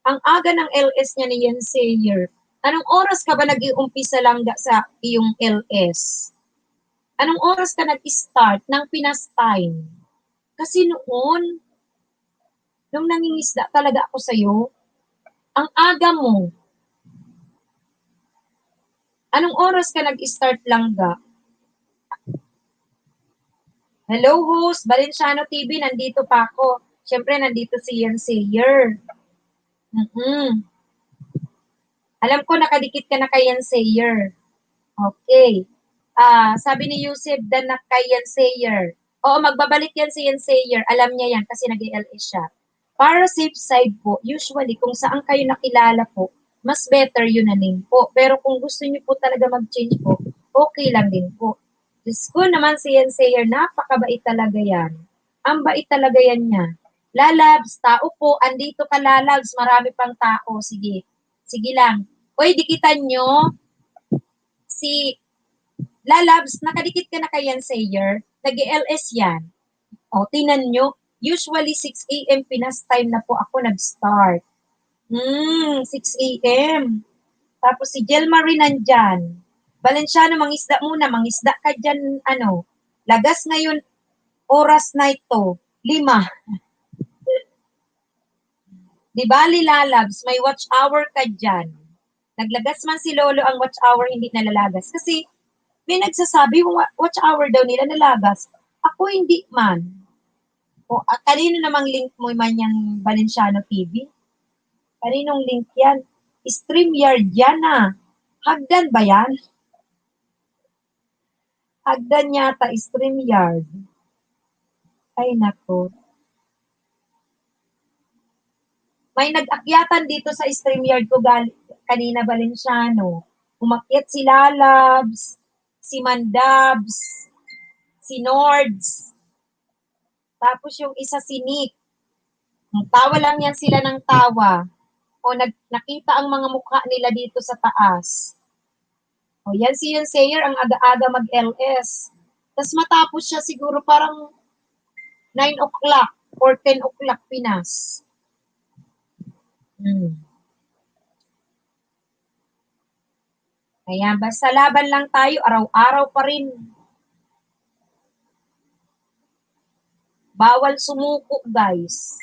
Ang aga ng LS niya ni Yan Sayer. Anong oras ka ba nag-iumpisa lang sa iyong LS? Anong oras ka nag-start ng Pinas time? Kasi noon, nung nangingisda talaga ako sa'yo, ang aga mo. Anong oras ka nag-start lang ga? Hello host, Valenciano TV, nandito pa ako. Siyempre, nandito si Yan Sayer. Alam ko, nakadikit ka na kay Yan Sayer. Okay. Sabi ni Yusef Dan na kay Yan Sayer. Oo, magbabalik yan si Yan Sayer. Alam niya yan kasi nag-LS siya. Para safe side po, usually kung saan kayo nakilala po, mas better yun na name po. Pero kung gusto niyo po talaga mag-change po, okay lang din po. Diyos ko naman si Yan Sayer, napakabait talaga yan. Ang bait talaga yan niya. Lalabs, tao po, andito ka Lalabs, marami pang tao. Sige, sige lang. Uy, dikitan nyo, si Lalabs, nakadikit ka na kay Yan Sayer, nag-LS yan. O, tinan nyo, usually 6 a.m. Pinas time na po ako nag-start. 6 a.m. Tapos si Jelma rin nandyan. Valenciano, mangisda muna. Mangisda ka dyan, lagas ngayon, oras na ito, 5. Di ba, Lalabs, may watch hour ka dyan. Naglagas man si Lolo ang watch hour, hindi nalalagas. Kasi, may nagsasabi, watch hour daw nila nalagas. Ako hindi man. O, kanino namang link mo man yung Valenciano TV? Kaninong link yan? StreamYard yan Hagdan ba yan? Hagdan yata, StreamYard. Ay, nako. May nag-akyatan dito sa StreamYard ko kanina, Valenciano. Umakyat si Lalabs, si Mandabs, si Nords, tapos yung isa si Nick. Tawa lang yan sila ng tawa. O nakita ang mga mukha nila dito sa taas. O yan si Yan Sayer, ang aga-aga mag-LS. Tapos matapos siya siguro parang 9 o'clock or 10 o'clock Pinas. Kaya basta laban lang tayo, araw-araw pa rin. Bawal sumuko, guys.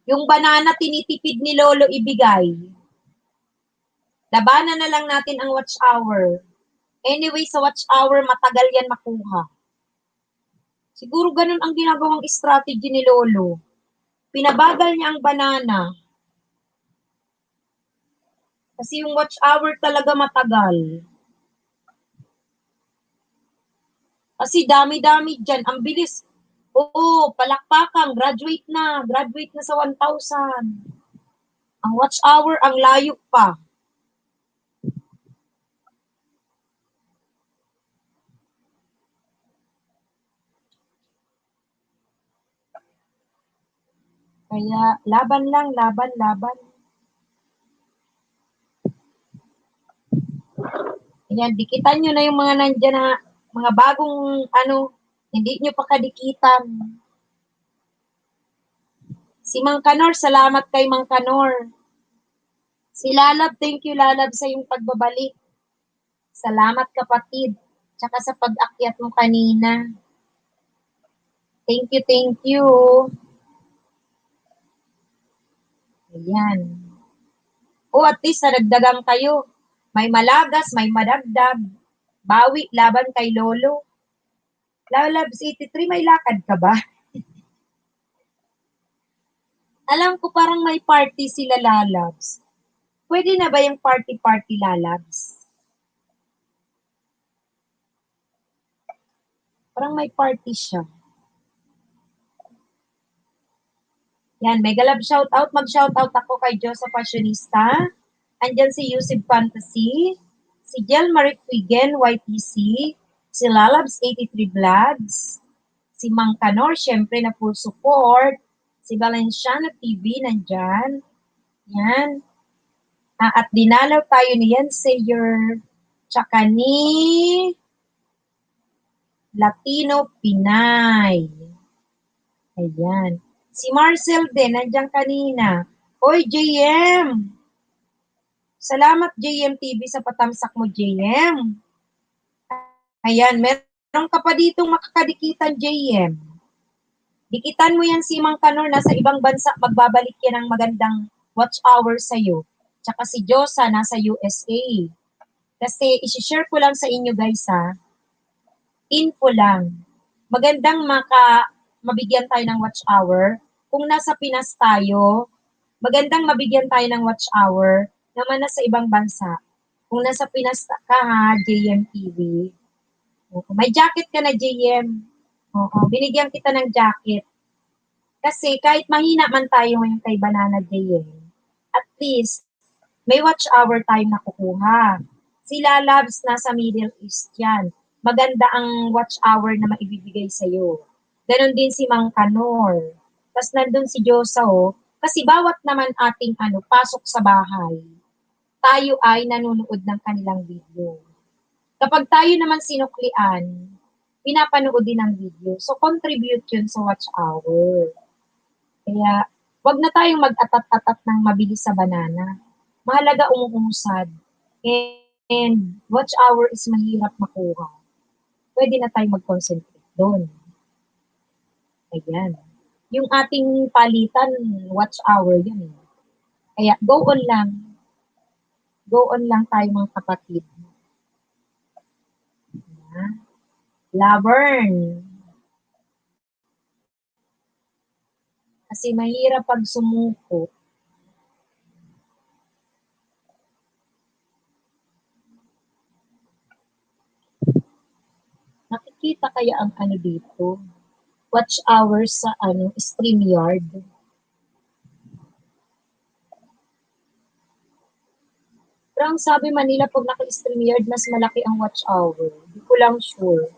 Yung banana tinitipid ni Lolo ibigay. Labanan na lang natin ang watch hour. Anyway, sa watch hour, matagal yan makuha. Siguro ganun ang ginagawang strategy ni Lolo. Pinabagal niya ang banana. Kasi yung watch hour talaga matagal. Kasi dami-dami dyan. Ang bilis. Oo, palakpakan. Graduate na. Graduate na sa 1,000. Ang watch hour, ang layo pa. Kaya laban lang, laban, laban. Ayan, dikitan nyo na yung mga nandyan na mga bagong hindi nyo pa kadikitan. Si Mang Kanor, salamat kay Mang Kanor. Si Lalab, thank you Lalab sa yung pagbabalik. Salamat kapatid. Tsaka sa pag-akyat mo kanina. Thank you, thank you. Ayan. At least nadagdagan kayo. May malagas, may madagdag. Bawi, laban kay Lolo. Lalabs 83, may lakad ka ba? Alam ko parang may party sila Lalabs. Pwede na ba yung party-party Lalabs? Parang may party siya. Yan, mega love shoutout. Mag-shoutout ako kay Josa Fashionista. Andyan si Yusuf Fantasy, si Jel Marie Quigen, YTC, si Lalabs 83 Vlogs, si Mang Kanor, syempre na full support, si Valenciano TV nandyan. Yan. At dinalaw tayo ni Yan Sayer, tsaka ni Latino Pinay. Ayan. Si Marcel din, nandiyan kanina. Oy, JM! Salamat, JM TV, sa patamsak mo, JM. Ayan, meron ka pa ditong makakadikitan, JM. Dikitan mo yan si Mang Kanor, nasa ibang bansa, magbabalik yan ng magandang watch hour sa'yo. Tsaka si Josa, nasa USA. Kasi, isi-share ko lang sa inyo, guys, ha. Info lang. Magandang mabigyan tayo ng watch hour. Kung nasa Pinas tayo, magandang mabigyan tayo ng watch hour naman nasa ibang bansa. Kung nasa Pinas ka ha, JM TV. May jacket ka na, JM. Binigyan kita ng jacket. Kasi kahit mahina man tayo ngayon kay Banana JM, at least may watch hour tayong nakukuha. Sila Labs nasa Middle East yan. Maganda ang watch hour na maibibigay sa'yo. Ganon din si Mang Kanor. Tapos nandun si Josa, kasi bawat naman ating pasok sa bahay, tayo ay nanonood ng kanilang video. Kapag tayo naman sinuklian, pinapanood din ang video. So, contribute yun sa watch hour. Kaya, wag na tayong mag-atat-atat ng mabilis sa banana. Mahalaga umuusad. And watch hour is mahirap makuha. Pwede na tayong mag-concentrate doon. Ayan. Yung ating palitan, watch hour yun. Kaya, go on lang. Go on lang tayo mga kapatid. Lavern. Kasi mahirap pag sumuko. Nakikita kaya ang dito? Watch hours sa StreamYard. Pero ang sabi Manila, pag naka-StreamYard, mas malaki ang watch hour. Hindi ko lang sure.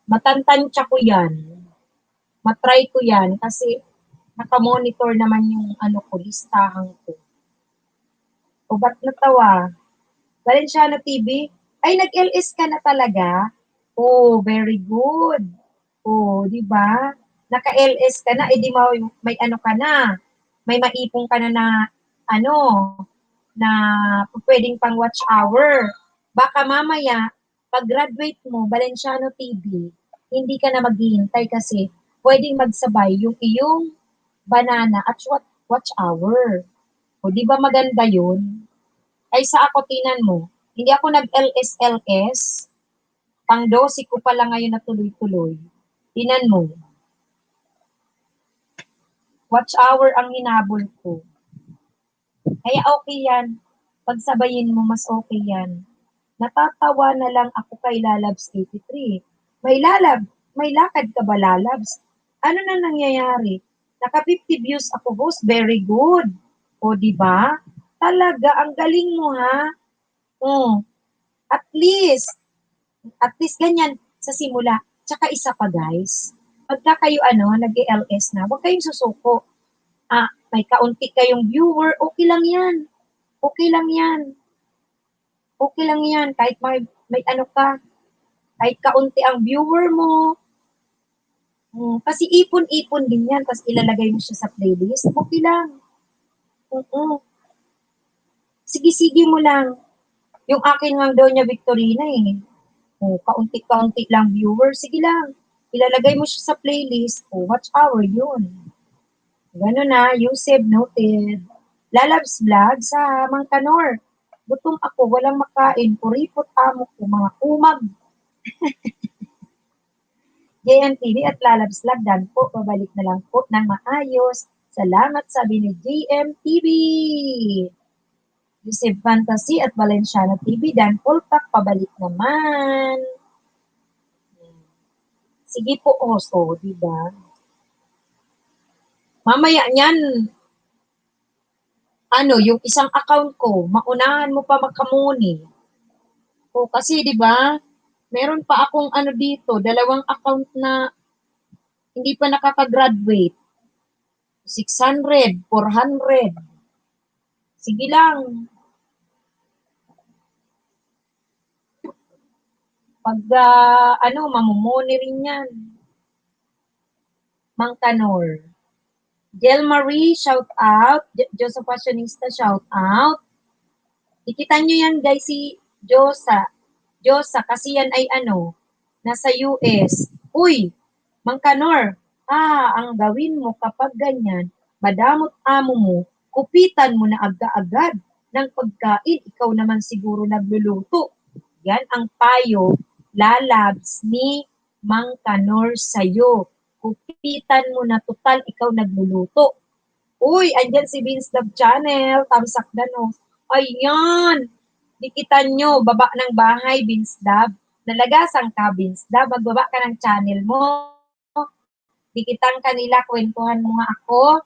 Matantansya ko yan. Matry ko yan kasi nakamonitor naman yung ko, listahan ko. O ba't natawa? Valenciano TV? Ay, nag-LS ka na talaga? Oh, very good. Oh, di ba? Naka-LS ka na, edi may ka na. May maipong ka na na pwedeng pang watch hour. Baka mamaya, pag graduate mo, Valenciano TV, hindi ka na maghihintay kasi pwedeng magsabay yung iyong banana at watch hour. O di ba maganda yun? Ay sa ako, tinan mo, hindi ako nag-LS-LS, pang 12 ko pala ngayon na tuloy-tuloy. Tinan mo, watch hour ang hinabol ko. Kaya okay yan. Pagsabayin mo, mas okay yan. Natatawa na lang ako kay Lalabs 83. May lakad ka ba, Lalabs? Ano na nangyayari? Naka 50 views ako, host. Very good. O, di ba? Talaga, ang galing mo, ha? At least ganyan sa simula. Tsaka isa pa, guys. Pagka kayo, nag-LS na, huwag kayong susuko. may kaunti kayong viewer, okay lang yan. Okay lang yan. Okay lang yan. Kahit may ano ka, kahit kaunti ang viewer mo, kasi ipon-ipon din yan, tapos ilalagay mo siya sa playlist, okay lang. Sige-sige mo lang. Yung akin nga daw niya Victorina kaunti-kaunti lang viewer, sige lang. Ilalagay mo siya sa playlist, watch hour yun. Gano'n na, Yusef noted. Lalabs vlog sa Mangkanor. Gutom ako, walang makain, kuripot amo ko, mga kumag. JMTV at Lalabs vlog, dan po, babalik na lang po ng maayos. Salamat, sabi ni JMTV. Yusef Fantasy at Valenciano TV, dan Polpak, pabalik naman. Sige po, Oso, diba? Mamaya niyan, yung isang account ko, maunahan mo pa makamuni. Kasi 'di ba? Meron pa akong dito, 2 account na hindi pa nakaka-graduate. 600, 400. Sige lang. Pag mamumuni rin 'yan. Mangkanor. Jel Marie, shout out. Joseph Fashionista, shout out. Ikitan nyo yan guys si Josa, kasi yan ay nasa US. Uy, Mangkanor, ang gawin mo kapag ganyan, madamot amo mo, kupitan mo na agad-agad ng pagkain, ikaw naman siguro nagluluto. Yan ang payo, lalabs ni Mangkanor sa'yo. Kupitan mo na total, ikaw nagluluto. Uy, andyan si Vince Love Channel, tamsak danos. Ayan, dikitan nyo, baba ng bahay, Vince Love. Nalagasan ka, Vince Love, magbaba ka ng channel mo. Dikitan kanila, kwentuhan mo nga ako.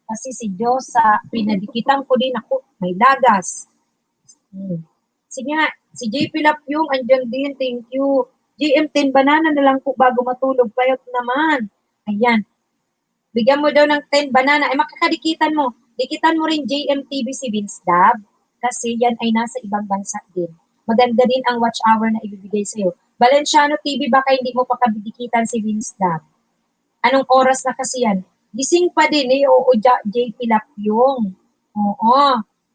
Kasi si Diyosa, pinadikitan ko din ako, may lagas. Sige nga, si JP Lapyong, andyan din, thank you. GM10 banana na lang po bago matulog, payot naman. Ayan. Bigyan mo daw ng 10 banana. Makakadikitan mo. Dikitan mo rin JMTV si Vince Dab. Kasi yan ay nasa ibang bansa din. Maganda din ang watch hour na ibibigay sa'yo. Valenciano TV, baka hindi mo pa kabidikitan si Vince Dab. Anong oras na kasi yan? Gising pa din Oo, JP Lapyong. Oo.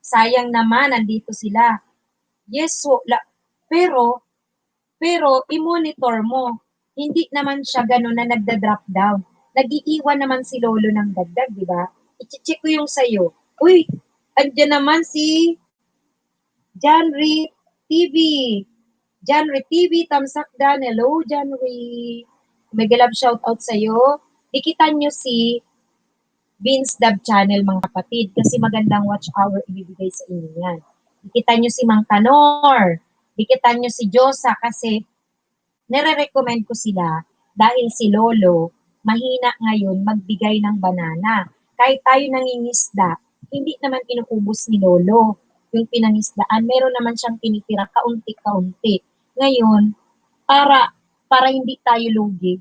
Sayang naman, nandito sila. Yes, pero i-monitor mo. Hindi naman siya ganun na nagda-drop down. Nag-iiwan naman si Lolo ng dagdag, di ba? I-check ko yung sa'yo. Uy, andyan naman si Janry TV. Janry TV, tamsak dan. Hello, Janry. Mega love shoutout sa'yo. Dikitan nyo si Vince Dab Channel, mga kapatid, kasi magandang watch hour ibibigay sa inyo yan. Dikitan nyo si Mangkanor. Dikitan nyo si Josa kasi nire-recommend ko sila dahil si Lolo mahina ngayon magbigay ng banana. Kahit tayo nangingisda, hindi naman inuubos ni Lolo yung pinangisdaan. Meron naman siyang tinitira kaunti-kaunti. Ngayon, para hindi tayo lugi,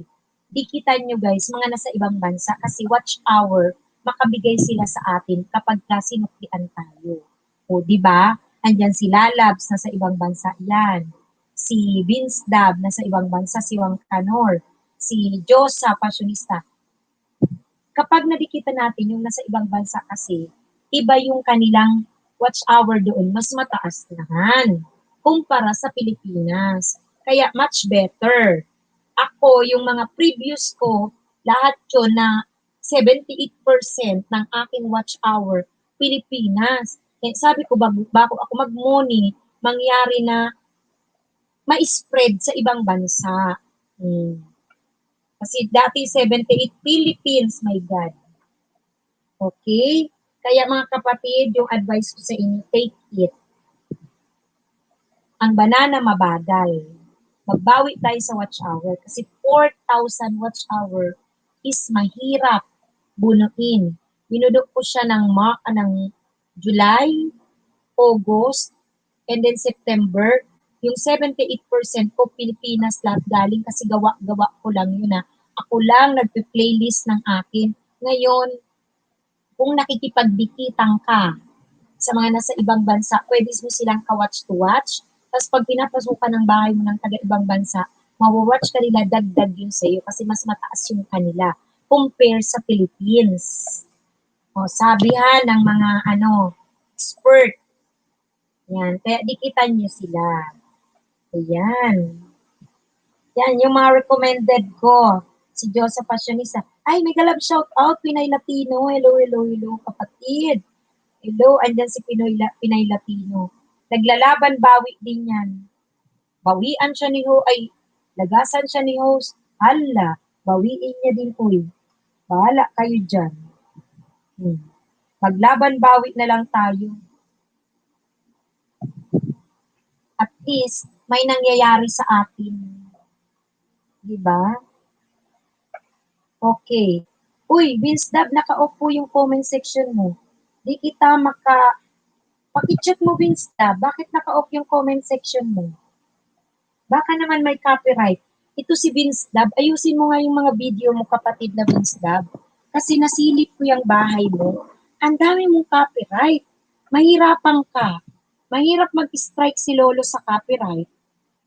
dikitan nyo guys, mga nasa ibang bansa, kasi watch hour, makabigay sila sa atin kapag sinuklian tayo. Di ba? Andyan si Lalabs, nasa ibang bansa yan. Si Vince Dab, nasa ibang bansa, si Mangkanor, si Josa, Fashionista. Kapag nadikita natin yung nasa ibang bansa kasi, iba yung kanilang watch hour doon, mas mataas naman kumpara sa Pilipinas. Kaya much better. Ako, yung mga previous ko, lahat yun na 78% ng aking watch hour, Pilipinas. Kaya sabi ko, bago ako mag-money, mangyari na ma-spread sa ibang bansa. Kasi dati 78 Philippines, my God. Okay? Kaya mga kapatid, yung advice ko sa inyo, take it. Ang banana mabagal. Magbawi tayo sa watch hour kasi 4,000 watch hour is mahirap bunuin. Binudok ko siya ng July, August, and then September. Yung 78% ko Pilipinas lahat galing kasi gawa ko lang yun Ako lang nagpe-playlist ng akin. Ngayon, kung nakikipagdikitan ka sa mga nasa ibang bansa, pwede mo silang ka-watch to watch. Tapos pag pinapasukan ng bahay mo ng taga-ibang bansa, mawawatch ka nila, dagdag yun sa'yo kasi mas mataas yung kanila compare sa Philippines. O, sabi ha ng mga expert. Yan, kaya dikitan nyo sila. Ayan. Yan, yung mga recommended ko. Si Joseph Fashionista. Ay, may galab shout out, Pinay Latino. Hello, hello, hello, kapatid. Hello, andyan si Pinay Latino. Naglalaban, bawi din yan. Bawian siya ni lagasan siya ni host. Hala, bawiin niya din po. Bahala kayo dyan. Maglaban, bawi na lang tayo. At least, may nangyayari sa atin. Diba? Okay. Uy, Vince Dab, naka-off po yung comment section mo. Di kita Paki-check mo, Vince Dab, bakit naka-off yung comment section mo? Baka naman may copyright. Ito si Vince Dab, ayusin mo nga yung mga video mo, kapatid na Vince Dab. Kasi nasilip ko yung bahay mo. Ang dami mong copyright. Mahirapan ka. Mahirap mag-strike si Lolo sa copyright.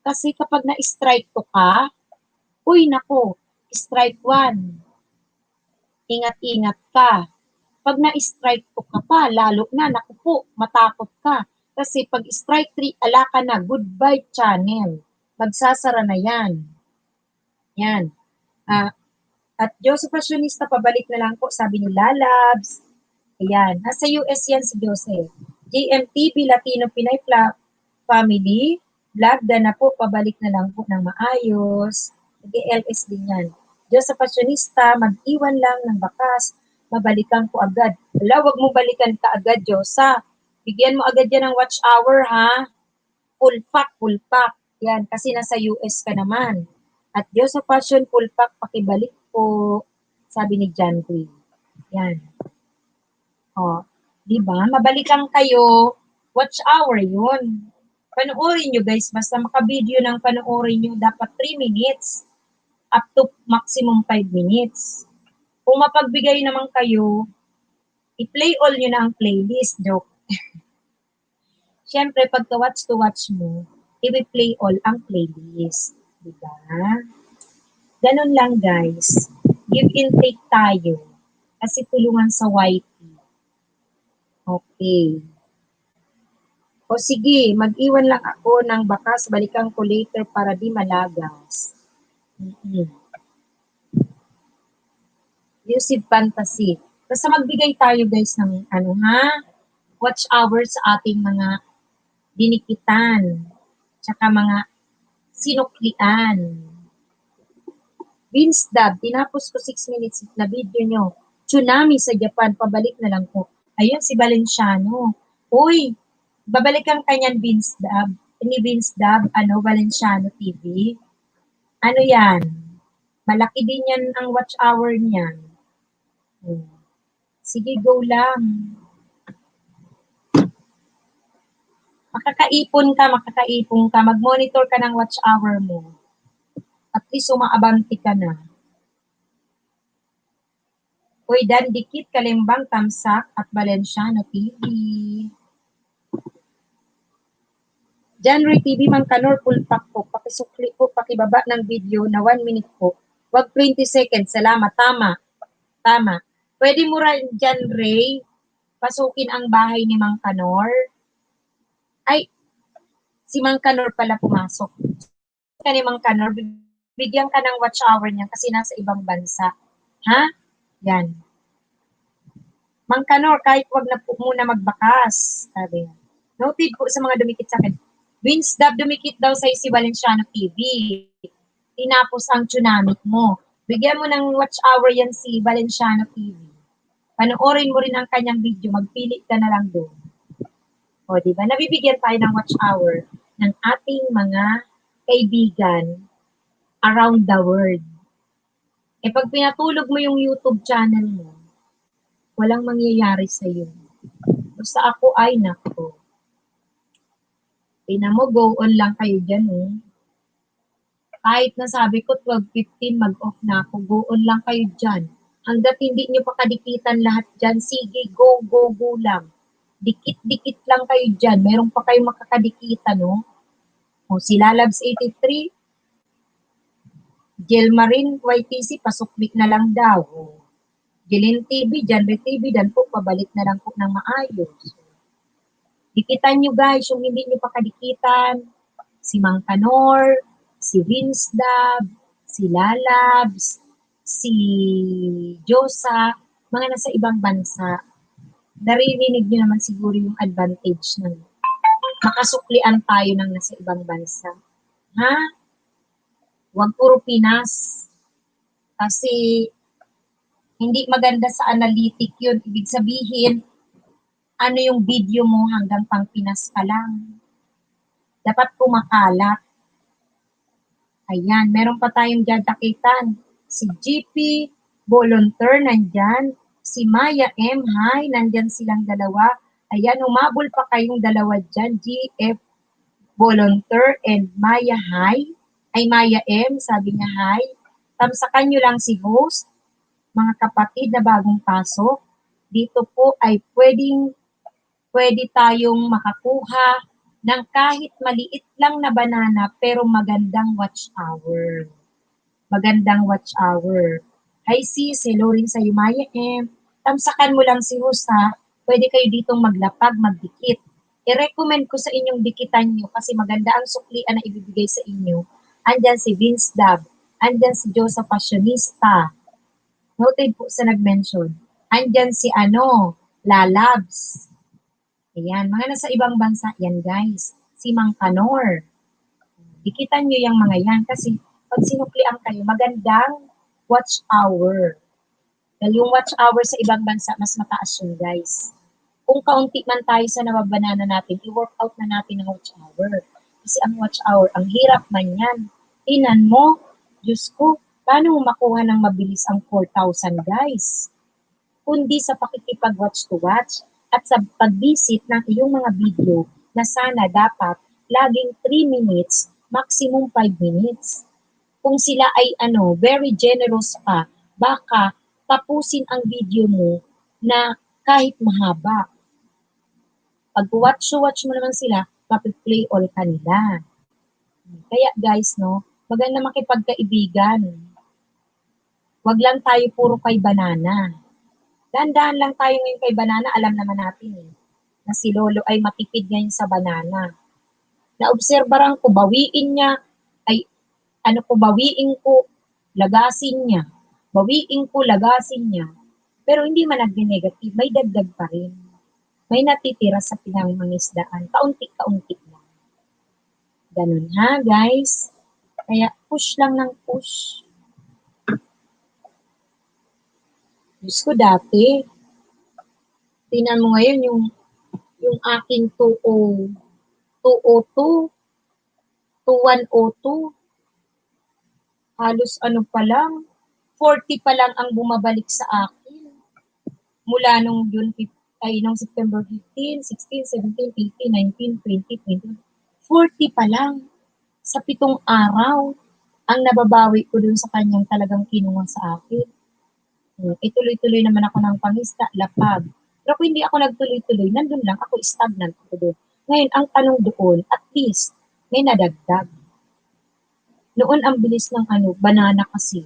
Kasi kapag na-strike to ka, uy, nako, strike 1. Ingat-ingat ka. Pag na-strike 2 ka pa, lalo na, naku po, matakot ka. Kasi pag strike 3, ala ka na, goodbye channel. Magsasara na yan. Yan. At Joseph Fashionista, pabalik na lang po, sabi ni Lalabs. Ayan. Nasa US yan si Joseph. JMTV Latino Pinay Family. Vlog na po, pabalik na lang po ng maayos. LS din yan. Joseph Fashionista, mag-iwan lang ng bakas. Mabalikan ko agad. Wala, wag mo balikan ka agad, Josa. Bigyan mo agad yan ng watch hour, ha? Full pack. Yan, kasi nasa US ka naman. At Joseph Fashion, full pack, pakibalik po. Sabi ni John Green. Yan. O, diba? Mabalikan kayo. Watch hour yun. Panoorin nyo, guys. Basta maka-video ng panoorin nyo, dapat 3 minutes. Up to maximum 5 minutes. Kung mapagbigay naman kayo, i-play all nyo na ang playlist. Joke. Siyempre, pagka watch to watch mo, i-play all ang playlist. Diba? Ganun lang, guys. Give and take tayo. Kasi tulungan sa YT. Okay. O sige, mag-iwan lang ako ng bakas. Balikan ko later para di malagas. Lucid Fantasy. Basta magbigay tayo, guys, ng watch hours sa ating mga dinikitan. Tsaka mga sinuklian. Vince Dab, tinapos ko 6 minutes na video nyo. Tsunami sa Japan, pabalik na lang po. Ayun, si Valenciano. Uy, babalikan kanyan Vince Dab. Ni Vince Dab, Valenciano TV. Ano yan? Malaki din yan ang watch hour niyan. Sige, go lang. Makakaipon ka. Mag-monitor ka ng watch hour mo. At least umaabante ka na. Uy, Dan Dikit, Kalimbang, Tamsak, at Valenciano TV. January TV, Mangkanor, pulpak po. Pakisukli po, pakibaba ng video na 1 minute po. Wag 20 seconds. Salamat. Tama. Pwede mo rin dyan, Ray, pasukin ang bahay ni Mangkanor. Ay, si Mangkanor pala pumasok. Ka ni Mangkanor, bigyan ka ng watch hour niya kasi nasa ibang bansa. Ha? Yan. Mangkanor, kahit wag na po muna magbakas. Sabi. Noted po sa mga dumikit sa akin. Vince Dab, dumikit daw sa si Valenciano TV. Tinapos ang tsunami mo. Bigyan mo ng watch hour yan si Valenciano TV. Panoorin mo rin ang kanyang video. Magpili ka na lang doon. O, diba? Nabibigyan tayo ng watch hour ng ating mga kaibigan around the world. Pag pinatulog mo yung YouTube channel mo, walang mangyayari sa'yo. Basta ako ay nako. Tingnan mo, go on lang kayo dyan, Kahit na sabi ko 12:15, mag-off na ako, go on lang kayo dyan. Hanggat hindi nyo pa kadikitan lahat dyan, sige, go, go, go lang. Dikit-dikit lang kayo dyan. Meron pa kayong makakadikitan, no? O, si Lalabs 83, Jelmarin YTC, pasukbit na lang daw. O, Jilin TV, Janre TV, dan po, pabalik na lang po ng maayos. Dikitan nyo guys, yung hindi nyo pa kadikitan, si Mang Kanor, si Vince Dab, si Lalabs, si Josa, mga nasa ibang bansa. Naririnig nyo naman siguro yung advantage ng makasuklian tayo ng nasa ibang bansa. Ha? Huwag puro Pinas. Kasi hindi maganda sa analytic yun. Ibig sabihin, ano yung video mo hanggang pang Pinas ka lang. Dapat kumakalat. Ayan, meron pa tayong dadakitan. Si GP Volunteer nandyan. Si Maya M. Hi, nandyan silang dalawa. Ayan, umabol pa kayong dalawa dyan. GF Volunteer and Maya Hi. Ay, Maya M, sabi niya hi. Tamsakan nyo lang si host. Mga kapatid na bagong pasok. Dito po ay pwede tayong makakuha ng kahit maliit lang na banana pero magandang watch hour. Magandang watch hour. Hi sis, hello rin sa Maya M. Tamsakan mo lang si host ha. Pwede kayo ditong maglapag, magdikit. I-recommend ko sa inyong dikitan nyo kasi maganda ang suklian na ibibigay sa inyo. Andyan si Vince Dab. Andyan si Josa Fashionista. Noted po sa nag-mention. Andyan si Lalabs. Ayan, mga nasa ibang bansa yan guys. Si Mang Kanor. Dikitan nyo yung mga yan kasi pag sinuklian kayo, magandang watch hour. Dahil yung watch hour sa ibang bansa, mas mataas yun guys. Kung kaunti man tayo sa nababanana natin, i-work out na natin ang watch hour. Kasi ang watch hour, ang hirap man yan. Tinan mo, Diyos ko, paano mo makuha ng mabilis ang 4,000 guys? Kundi sa pakikipag-watch to watch at sa pag-visit ng iyong mga video na sana dapat laging 3 minutes, maximum 5 minutes. Kung sila ay very generous pa, baka tapusin ang video mo na kahit mahaba. Pag watch mo naman sila, mapi-play all kanila. Kaya guys, maganda makipagkaibigan. Wag lang tayo puro kay banana. Dahan-dahan lang tayo ngayon kay banana, alam naman natin na si Lolo ay matipid ngayon sa banana. Naobserbaran ko, bawiin niya, bawiin ko, lagasin niya. Bawiin ko, lagasin niya. Pero hindi man nag-negative, may dagdag pa rin. May natitira sa pinangangisdaan, kaunti-kaunti lang. Ganun ha, guys. Kaya push lang ng push. Diyos ko dati, tingnan mo ngayon yung aking 202, 2102, halos pa lang, 40 pa lang ang bumabalik sa akin. Mula nung September 15, 16, 17, 18, 19, 20, 21. 40 pa lang. Sa 7 araw, ang nababawi ko dun sa kanyang talagang kinuha sa akin. Ituloy-tuloy naman ako ng pangista, lapag. Pero kung hindi ako nagtuloy-tuloy, nandun lang ako, stagnant ako doon. Ngayon, ang tanong doon, at least, may nadagdag. Noon, ang bilis ng banana kasi.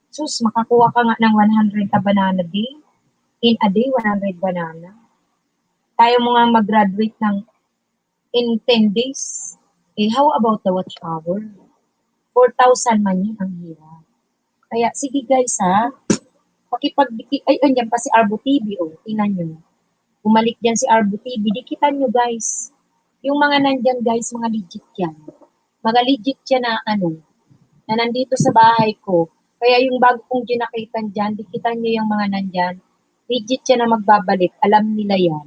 Sus, makakuha ka nga ng 100 na banana day. In a day, 100 banana. Kaya mo nga mag-graduate in 10 days. How about the watch hour? 4,000 man yun, ang hirap. Kaya, sige guys ha, andyan pa si Arbo TV, tingnan nyo. Bumalik dyan si Arbo TV, dikitan nyo guys. Yung mga nandyan guys, mga legit yan. Mga legit yan na na nandito sa bahay ko. Kaya yung bago kong ginakitan dyan, dikitan nyo yung mga nandyan. Legit yan na magbabalik, alam nila yan.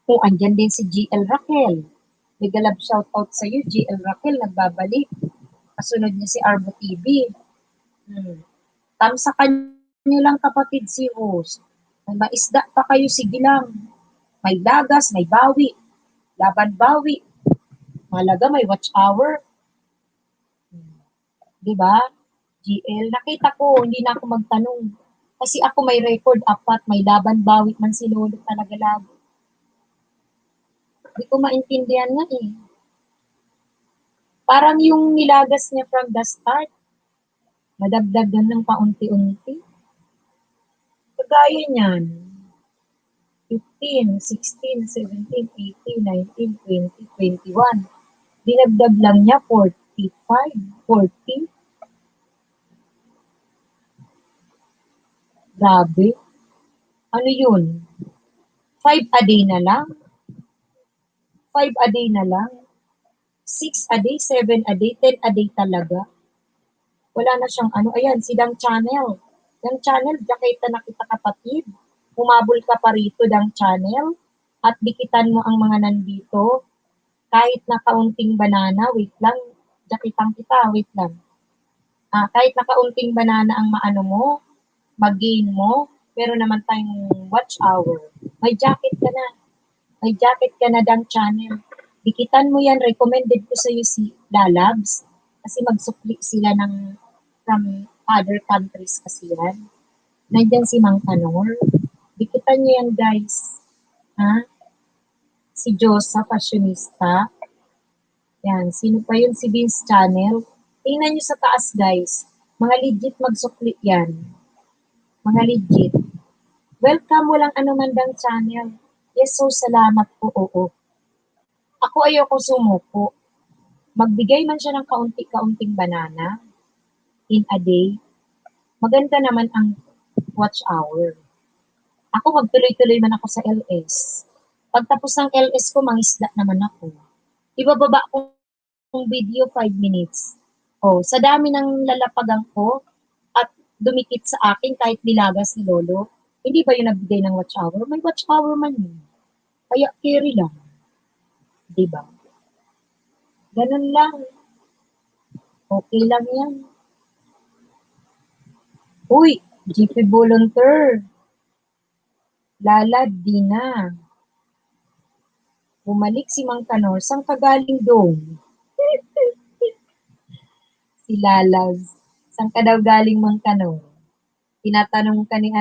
Andyan din si GL Raquel. Big love shoutout sa iyo, GL Raquel, nagbabalik. Kasunod niya si Arbo TV. Tamsakan nyo lang kapatid si host. May maisda pa kayo, sige lang. May lagas, may bawi. Laban bawi. Malaga, may watch hour. Diba? GL. Nakita ko, hindi na ako magtanong. Kasi ako may record apat, may laban bawit man si Lolo talaga lagi. Hindi ko maintindihan nga eh. Parang yung nilagas niya from the start, madagdagan ng paunti-unti. Kagaya niyan, 15, 16, 17, 18, 19, 20, 21. Dinagdag lang niya 45, 40. Grabe. Ano yun? 5 a day na lang? 5 a day na lang? 6 a day, 7 a day, 10 a day talaga? Wala na siyang ano. Ayan, si Dang Channel. Dang Channel, jaketa na kita kapatid. Humabol ka pa rito, Dang Channel. At dikitan mo ang mga nandito. Kahit na kaunting banana, wait lang. Jakitang kita, wait lang. Kahit na kaunting banana ang maano mo, mag-gain mo, pero naman tayong watch hour. May jacket ka na. May jacket ka na, Dang Channel. Dikitan mo yan. Recommended ko sa'yo si Lalabs. Kasi magsukli sila ng from other countries kasi yan. Nandiyan si Mang Tanor. Dikitan nyo yan, guys. Ha? Si Josa, fashionista. Yan. Sino pa yun? Si Vince Channel. Tingnan nyo sa taas, guys. Mga legit magsukli yan. Mga legit. Welcome, walang anuman Dang Channel. Yes, so salamat po, oo. Ako ayoko sumuko. Magbigay man siya ng kaunti-kaunting banana in a day, maganda naman ang watch hour. Ako magtuloy-tuloy man ako sa LS. Pagtapos ng LS ko, mangisda naman ako. Ibababa ko yung video 5 minutes. Sa dami ng lalapagan ko at dumikit sa akin kahit nilagas ni Lolo, hindi ba yun nagbigay ng watch hour? May watch hour man yun. Kaya carry lang. Diba? Ganun lang. Okay lang yan. Uy, GP volunteer. Lalad, di na. Bumalik si Mang Kanor. Saan ka galing doon? Si Lalaz. Saan ka daw galing, Mang Kanor? Tinatanong ka ni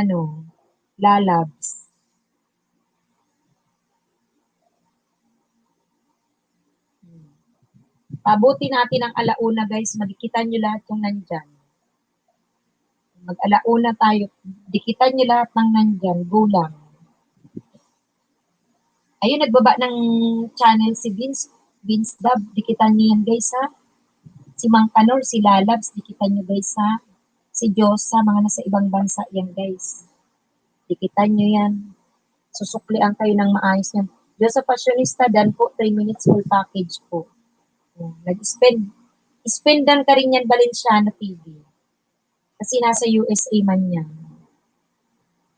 Lalabs. Pabuti natin ang alauna, guys. Magdikitan nyo lahat yung nandyan. Mag-alauna tayo. Dikitan nyo lahat ng nandyan. Go lang. Ayun, nagbaba ng channel si Vince. Vince Dab. Dikitan nyo yan, guys, ha? Si Mang Kanor, si Lalabs. Dikitan nyo, guys, ha? Si Josa, mga nasa ibang bansa yan, guys. Dikitan nyo yan. Susuklian kayo ng maayos yan. Josa Fashionista, dan po, 3 minutes full package po. Spendan ka rin yan, Valenciano TV. Kasi nasa USA man yan.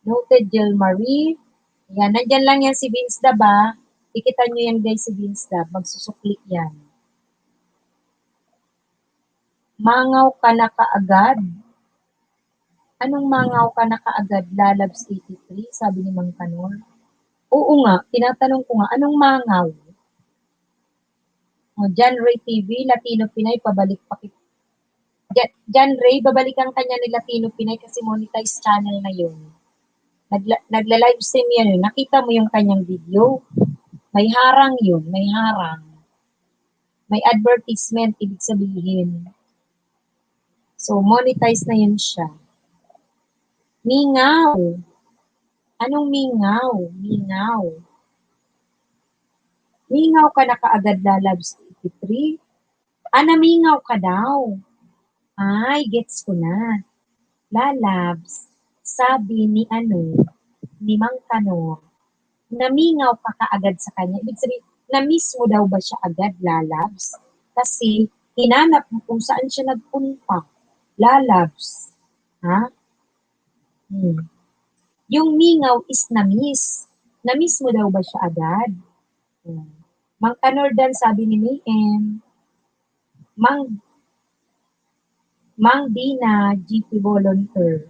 Noted, Jill Marie. Yan, nandyan lang yan si Vince Dab, ha? Ikitan nyo yan, guys, si Vince Dab. Magsusukli yan. Mangaw ka na kaagad. Anong mangaw ka na kaagad? Lalabs 83, sabi ni Mang Kanor. Oo nga, tinatanong ko nga, anong mangaw? John Ray TV, Latino Pinay, pabalik pa kita. John Ray, babalikan kanya ni Latino Pinay kasi monetized channel na yun. Nagla-live stream yan. Nakita mo yung kanyang video? May harang yun, may harang. May advertisement, ibig sabihin. So, monetized na yun siya. Mingaw. Anong mingaw? Mingaw. Mingaw ka na kaagad, Lalabs 83? Namingaw ka daw. Ay, gets ko na. Lalabs, sabi ni Mang Kanor, namingaw ka kaagad sa kanya. Ibig sabihin, na-miss mo daw ba siya agad, Lalabs? Kasi, hinanap mo kung saan siya nagpunta. Lalabs. Ha? Yung mingaw is na-miss. Na-miss mo daw ba siya agad? Mang Kanor dan, sabi ni Mayem. Mang Dina, GP volunteer.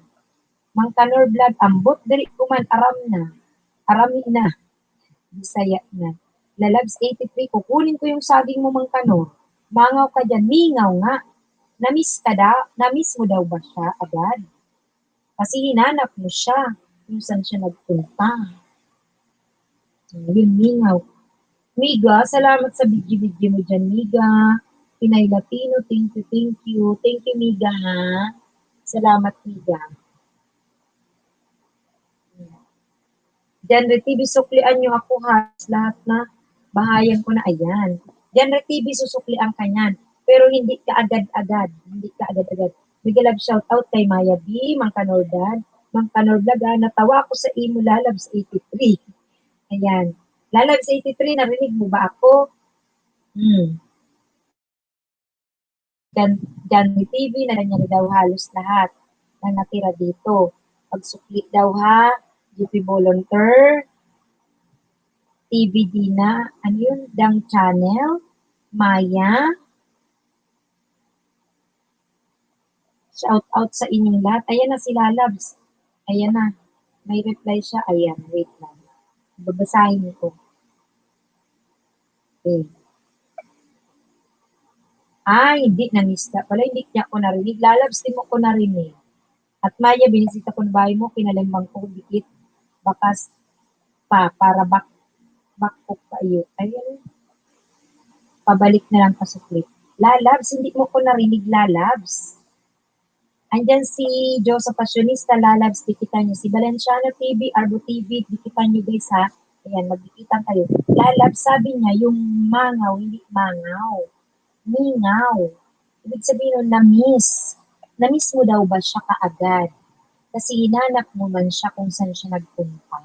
Mang Kanor vlog, ambot, diri kuman, aramin na. Bisaya na. Lalabs 83, kukunin ko yung saging mo, Mang Kanor. Mangaw ka dyan, mingaw nga. Namiss mo daw ba siya agad? Kasi hinanap mo siya kung saan siya nagpunta. Yun, Mingaw. Miga, salamat sa video-video mo dyan, Miga. Pinay Latino, thank you, thank you. Thank you, Miga, ha? Salamat, Miga. Genre TV, suklian nyo ako, ha? Lahat na bahayan ko na, ayan. Genre TV, susuklian ka yan. Pero hindi ka agad-agad. Hindi ka agad-agad. Mega love shoutout kay Maya B, Mang Kanordan, Mang Kanordaga, natawa ko sa imo Lalabs 83. Ayan. Lalabs 83, narinig mo ba ako? Genre TV, na niya na daw halos lahat na natira dito. Pagsukli daw ha, GP Volunteer, TVD na, ano yun, Dang Channel, Maya. Shout out sa inyong lahat. Ayan na si Lalabs. Ayan na. May reply siya. Ayan, wait lang. Babasahin ko. Okay. Hindi na-miss ka. Pala, hindi niya ko narinig. Lalabs, di mo ko narinig. At Maya, binisita ko na bahay mo, kinalimbang ko, dikit, bakas pa, para backhook pa iyo. Ayan. Pabalik na lang pasuklit. Lalabs, hindi mo ko narinig, Lalabs. Andyan si Joseph Passionista, Lalabs, dikitan nyo. Si Valenciano TV, Arbo TV, dikitan nyo guys ha. Ayan, magdikitan kayo. Lalabs, sabi niya, yung mangaw, hindi mangaw. Mingaw. Ibig sabihin nun, na-miss. Na-miss mo daw ba siya kaagad? Kasi hinanap mo man siya kung saan siya nagpunta.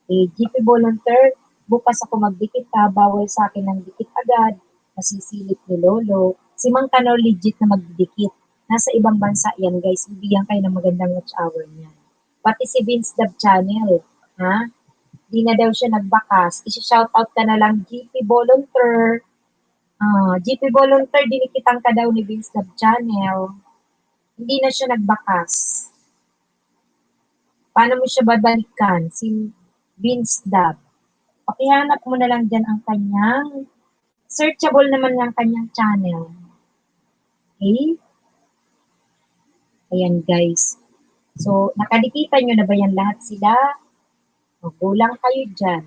GP Volunteer, bukas ako magdikit ha, bawal sa akin ng dikit agad. Masisilip ni Lolo. Si Mang Kanor legit na magdidikit. Nasa ibang bansa yan guys, bibigyan kayo ng magandang watch hour niyan. Pati si Vince Dab Channel, ha? Di na daw siya nagbakas. Isi-shoutout ka na lang GP Volunteer. GP Volunteer, dinikitan ka daw ni Vince Dab Channel. Hindi na siya nagbakas. Paano mo siya babalikan? Si Vince Dab. Pakihanap mo na lang dyan ang kanyang, searchable naman ang kanyang channel. Okay? Ayan guys. So, nakadikitan nyo na ba yan lahat sila? Magulang kayo dyan.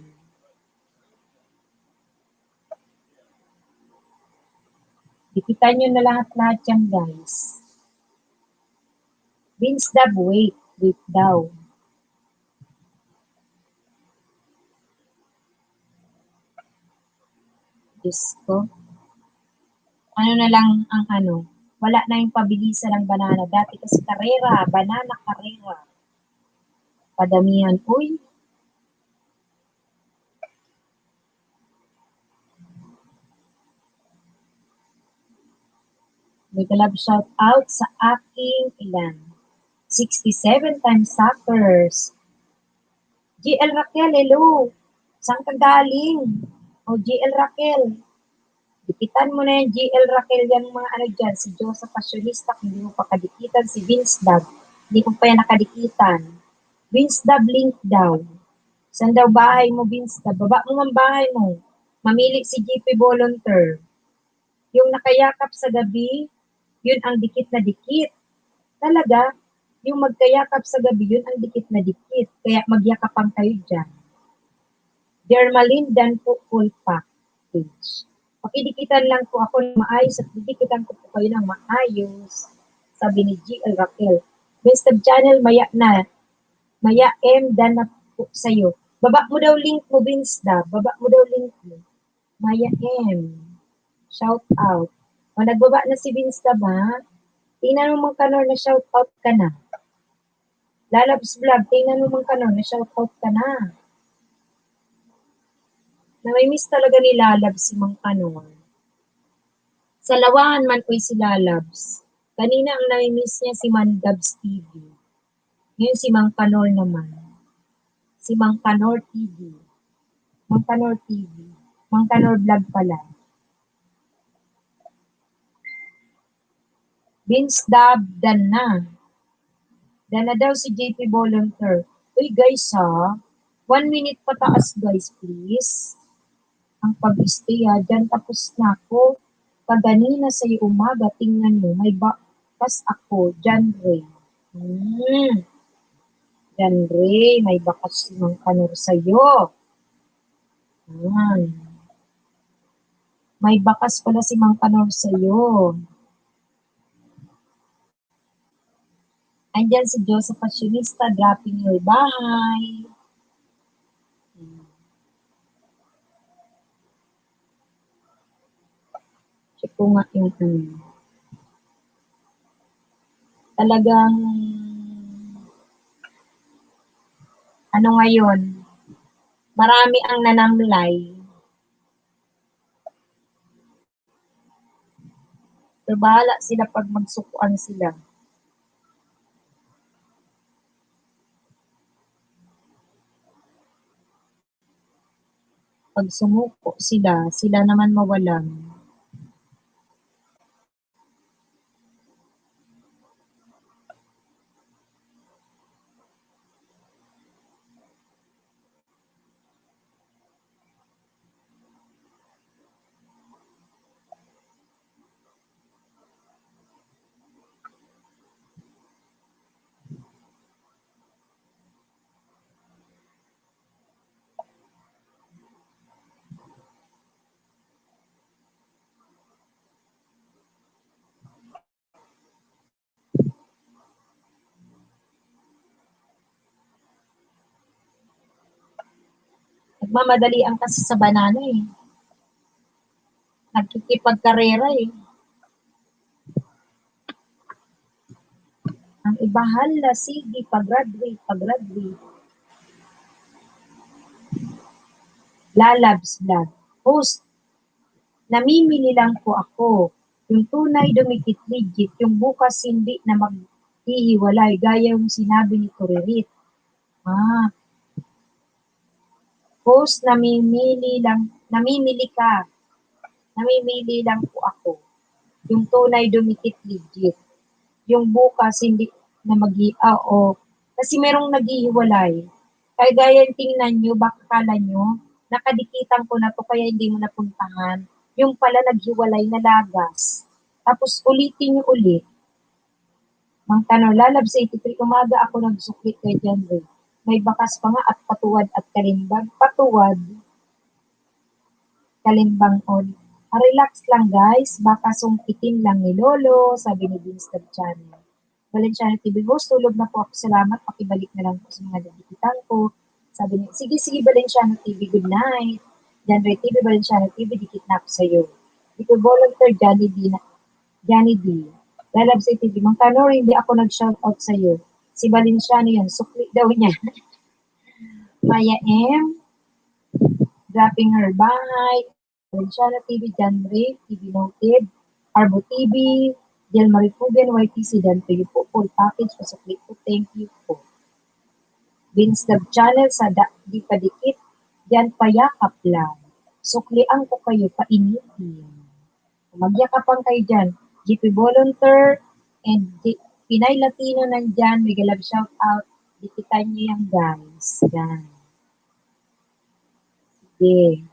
Dikitan nyo na lahat yan guys. Vince Dab, wait daw. Diyos ko. Ano na lang ang ano, wala na yung pabilisan ng banana. Dati kasi karera, banana karera. Padamihan, uy. Nag-love shout out sa aking ilan. 67 times suckers. GL Raquel, hello. Saan ka galing? O GL Raquel. Dikitan mo na yan, GL Raquel, yan mga ano dyan. Si Joseph Passionista, kung hindi mo pa kadikitan. Si Vince Dab, hindi mo pa yan nakadikitan. Vince Dab, link daw. Saan daw bahay mo, Vince Dab? Baba mo ang bahay mo. Mamili si GP Volunteer. Yung nakayakap sa gabi, yun ang dikit na dikit. Talaga, yung magkayakap sa gabi, yun ang dikit na dikit. Kaya magyakapan kayo dyan. Dermalin dan po full package. Pakidikitan lang po ako ng maayos at didikitan ko po kayo ng maayos. Sabi ni GL Raquel. Best of channel, maya na. Maya M, dan na po sa'yo. Baba mo daw link mo, Vince Dab. Baba mo daw link mo. Maya M. Shout out. O, nagbaba na si Vince Dab, ha? Tingnan mo mga kanor na shout out ka na. Lalabs Vlog, tingnan mo mga kanor na shout out ka na. Namimiss talaga ni Lalabs si Mang Kanor. Sa lawahan man ko'y si Lalabs. Kanina ang namimiss niya si Mandabs TV. Ngayon si Mang Kanor naman. Si Mang Kanor TV. Mang Kanor TV. Mang Kanor Vlog pala. Vince Dab, dan na. Dan na daw si JP Volunteer. Uy guys ha, 1 minute pataas guys please. Ang pag-stay ha, dyan tapos na ako. Kaganina sa umaga, tingnan mo, may bakas ako, John Ray. John Ray, may bakas si Mang Kanor sa'yo. May bakas pala si Mang Kanor sa'yo. Andyan si Joseph Fashionista, dropping your bahay. Check ko nga yung talagang ano ngayon, marami ang nanamlay. So, bahala sila pag magsukuan sila. Pag sumuko sila, sila naman mawalan. Nagmamadali ang kasi sa banana eh. Nagkikipagkarera eh. Ang ibahal na sige, pag-graduate. Lalabs vlog. Host, namimili lang po ako. Yung tunay dumikit legit, yung bukas hindi na maghihiwalay, gaya yung sinabi ni Kuririt. Host, namimili ka. Namimili lang po ako. Yung tunay dumikit legit. Yung bukas hindi na kasi merong naghihiwalay. Kaya gaya tingnan nyo, baka kala nyo, nakadikitan ko na to kaya hindi mo napuntahan. Yung pala naghiwalay na lagas. Tapos ulitin nyo ulit. Mang Kanor, Lalabs 83, umaga ako nagsuklit kay John Ray. May bakas pa nga at patuwad at kalimbang. Patuwad, kalimbang on. Relax lang guys, baka sungkitin lang ni Lolo, sabi ni Vinstab Channel. Valenciano TV host, tulog na po ako, salamat, pakibalik na lang po sa mga nagigitan ko. Sabi niya, sige Valenciano TV, good night. John Ray TV, Valenciano TV, dikit na ako sa'yo. Dito volunteer, Johnny D. Lalabs TV, Mang Kanor, hindi ako nag-shoutout sa'yo. Si Valenciano yan, sukli daw niya. Maya M, dropping her bahay. Valenciano TV, John Ray, TV Noted, Arbo TV, Del Marifugan, YTC, dan to you po, full package, pasukli po, thank you po. Vinstab Channel, sa di padikit, diyan payakap lang. Suklian ko kayo, painitin. Magyakapan kayo dyan. GP Volunteer, and Pinay Latino nandyan, may galab shout out, dikitan nyo yan guys. Yan. Sige.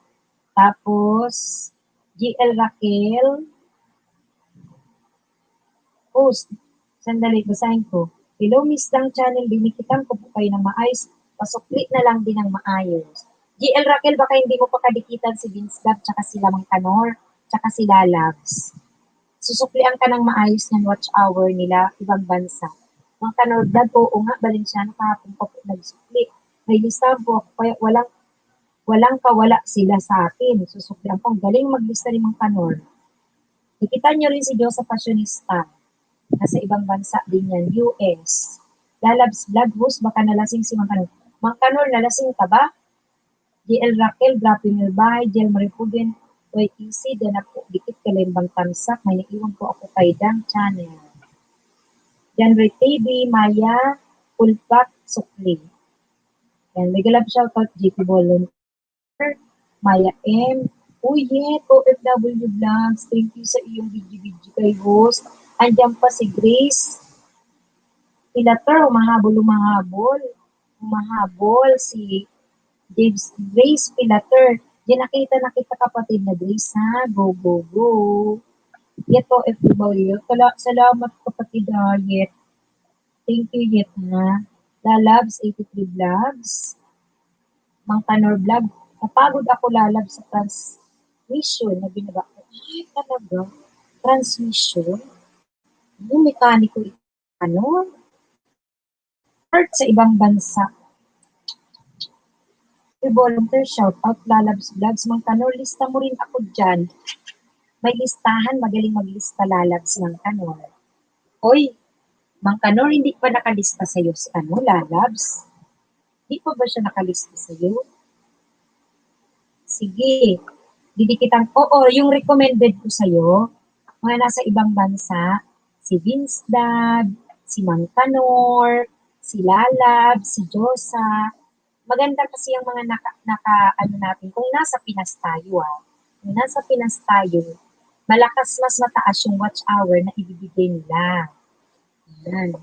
Tapos, GL Raquel, host, sandali, basahin ko. Hello, Miss Dang Channel, binikitan ko po kayo ng maayos, pasuklit na lang din ng maayos. GL Raquel, baka hindi mo pa kadikitan si Vince Lab, tsaka si Mang Kanor, tsaka si Lalabs. Susuklian ka ng maayos ng watch hour nila, ibang bansa. Mang Kanor Vlog, oo nga, Valenciano, kahapon pa po nagsukli. May listahan po ako, kaya walang kawala sila sa akin. Susuklian ko, galing maglista ni Mang Kanor. Dikitan nyo rin si Joseph Fashionista. Nasa ibang bansa din yan, US. Lalabs Vlog host, baka nalasing si Mang Kanor. Mang Kanor, nalasing ka ba? GL Raquel, dropping your bahay, GL Marifugan, YTC, dan ako, dikit kalimbang tamsak, may naiwan po ako kay Dang Channel. John Ray TV, Maya, Pulpak, Sukli. Yan, may galap shoutout, GP Volunteer, Maya M, Uyet, OFW Vlogs, thank you sa iyong video kay host. Andiyan pa si Grace Pilater, umahabol si Grace Pilater. Di nakita kapatid na Grace ha, go. Yet OFW. Salamat kapatid Yet. Thank you Yet ha. Lalabs 83 vlogs. Mang Tanor vlog. Napagod ako lalabs sa transmission na binaba ko. Ay talaga. Transmission? Yung mekaniko ano? Part sa ibang bansa. Volunteer shoutout, Lalabs Vlogs. Mang Tanor, lista mo rin ako dyan. May listahan, magaling maglista Lalabs ng Tanor. Hoy, Mang Tanor, hindi pa nakalista sa'yo si Lalabs? Hindi pa ba siya nakalista sa'yo? Sige, didikitan. Oo, yung recommended ko sa'yo, mga nasa ibang bansa, si Vince Dad, si Mang Tanor, si Lalabs, si Josa. Maganda kasi yung mga ano natin, kung nasa Pinas tayo kung nasa Pinas tayo, malakas mas mataas yung watch hour na ibibigay nila. Yan.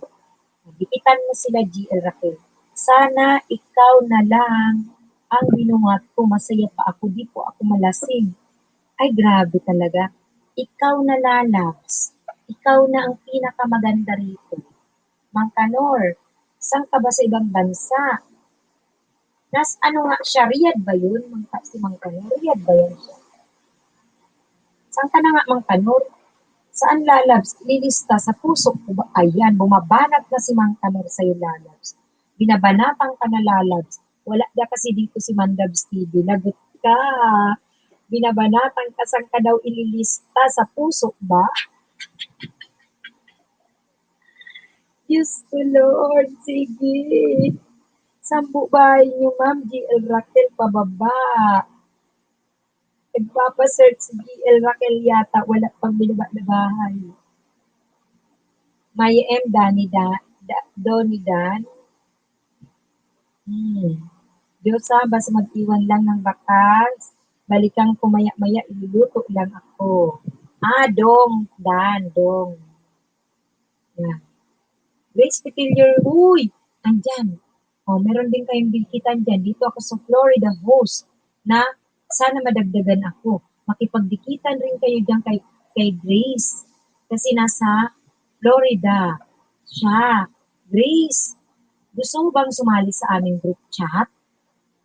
Dikitan mo sila GL Raquel. Sana ikaw na lang ang binungat ko, masaya pa ako, di po ako malasing. Ay grabe talaga. Ikaw na Lalabs. Ikaw na ang pinakamaganda rito. Mang Tanor, saan ka ba sa ibang bansa? Ano nga siya, Riyadh ba yun? Si Mang Tanor, Riyadh ba yun siya? Saan ka na nga, Mang Tanor? Saan Lalabs? Lilista sa puso ko ba? Ayan, bumabanat na si Mang Tanor sa'yo, Lalabs. Binabanatang ka na, Lalabs. Wala ka kasi dito si Mandabs TV. Lagot ka. Binabanatang ka, saan ka daw ililista? Sa puso ba? Diyos ko, Lord. Sige. Sampu bahay niyo, Ma'am GL Raquel, pababa. Nagpapasearch si GL Raquel yata, wala pang binaba na bahay. Maya M. Donnie Dan. Diyosa, basta mag-iwan lang ng bakas. Balikan ko maya-maya, iluluto lang ako. Dong. Yan. Grace Petillier, uy! Andyan. Meron din kayong bigitan dyan. Dito ako sa Florida host na sana madagdagan ako. Makipagdikitan rin kayo dyan kay Grace. Kasi nasa Florida siya. Grace, gusto mo bang sumali sa aming group chat?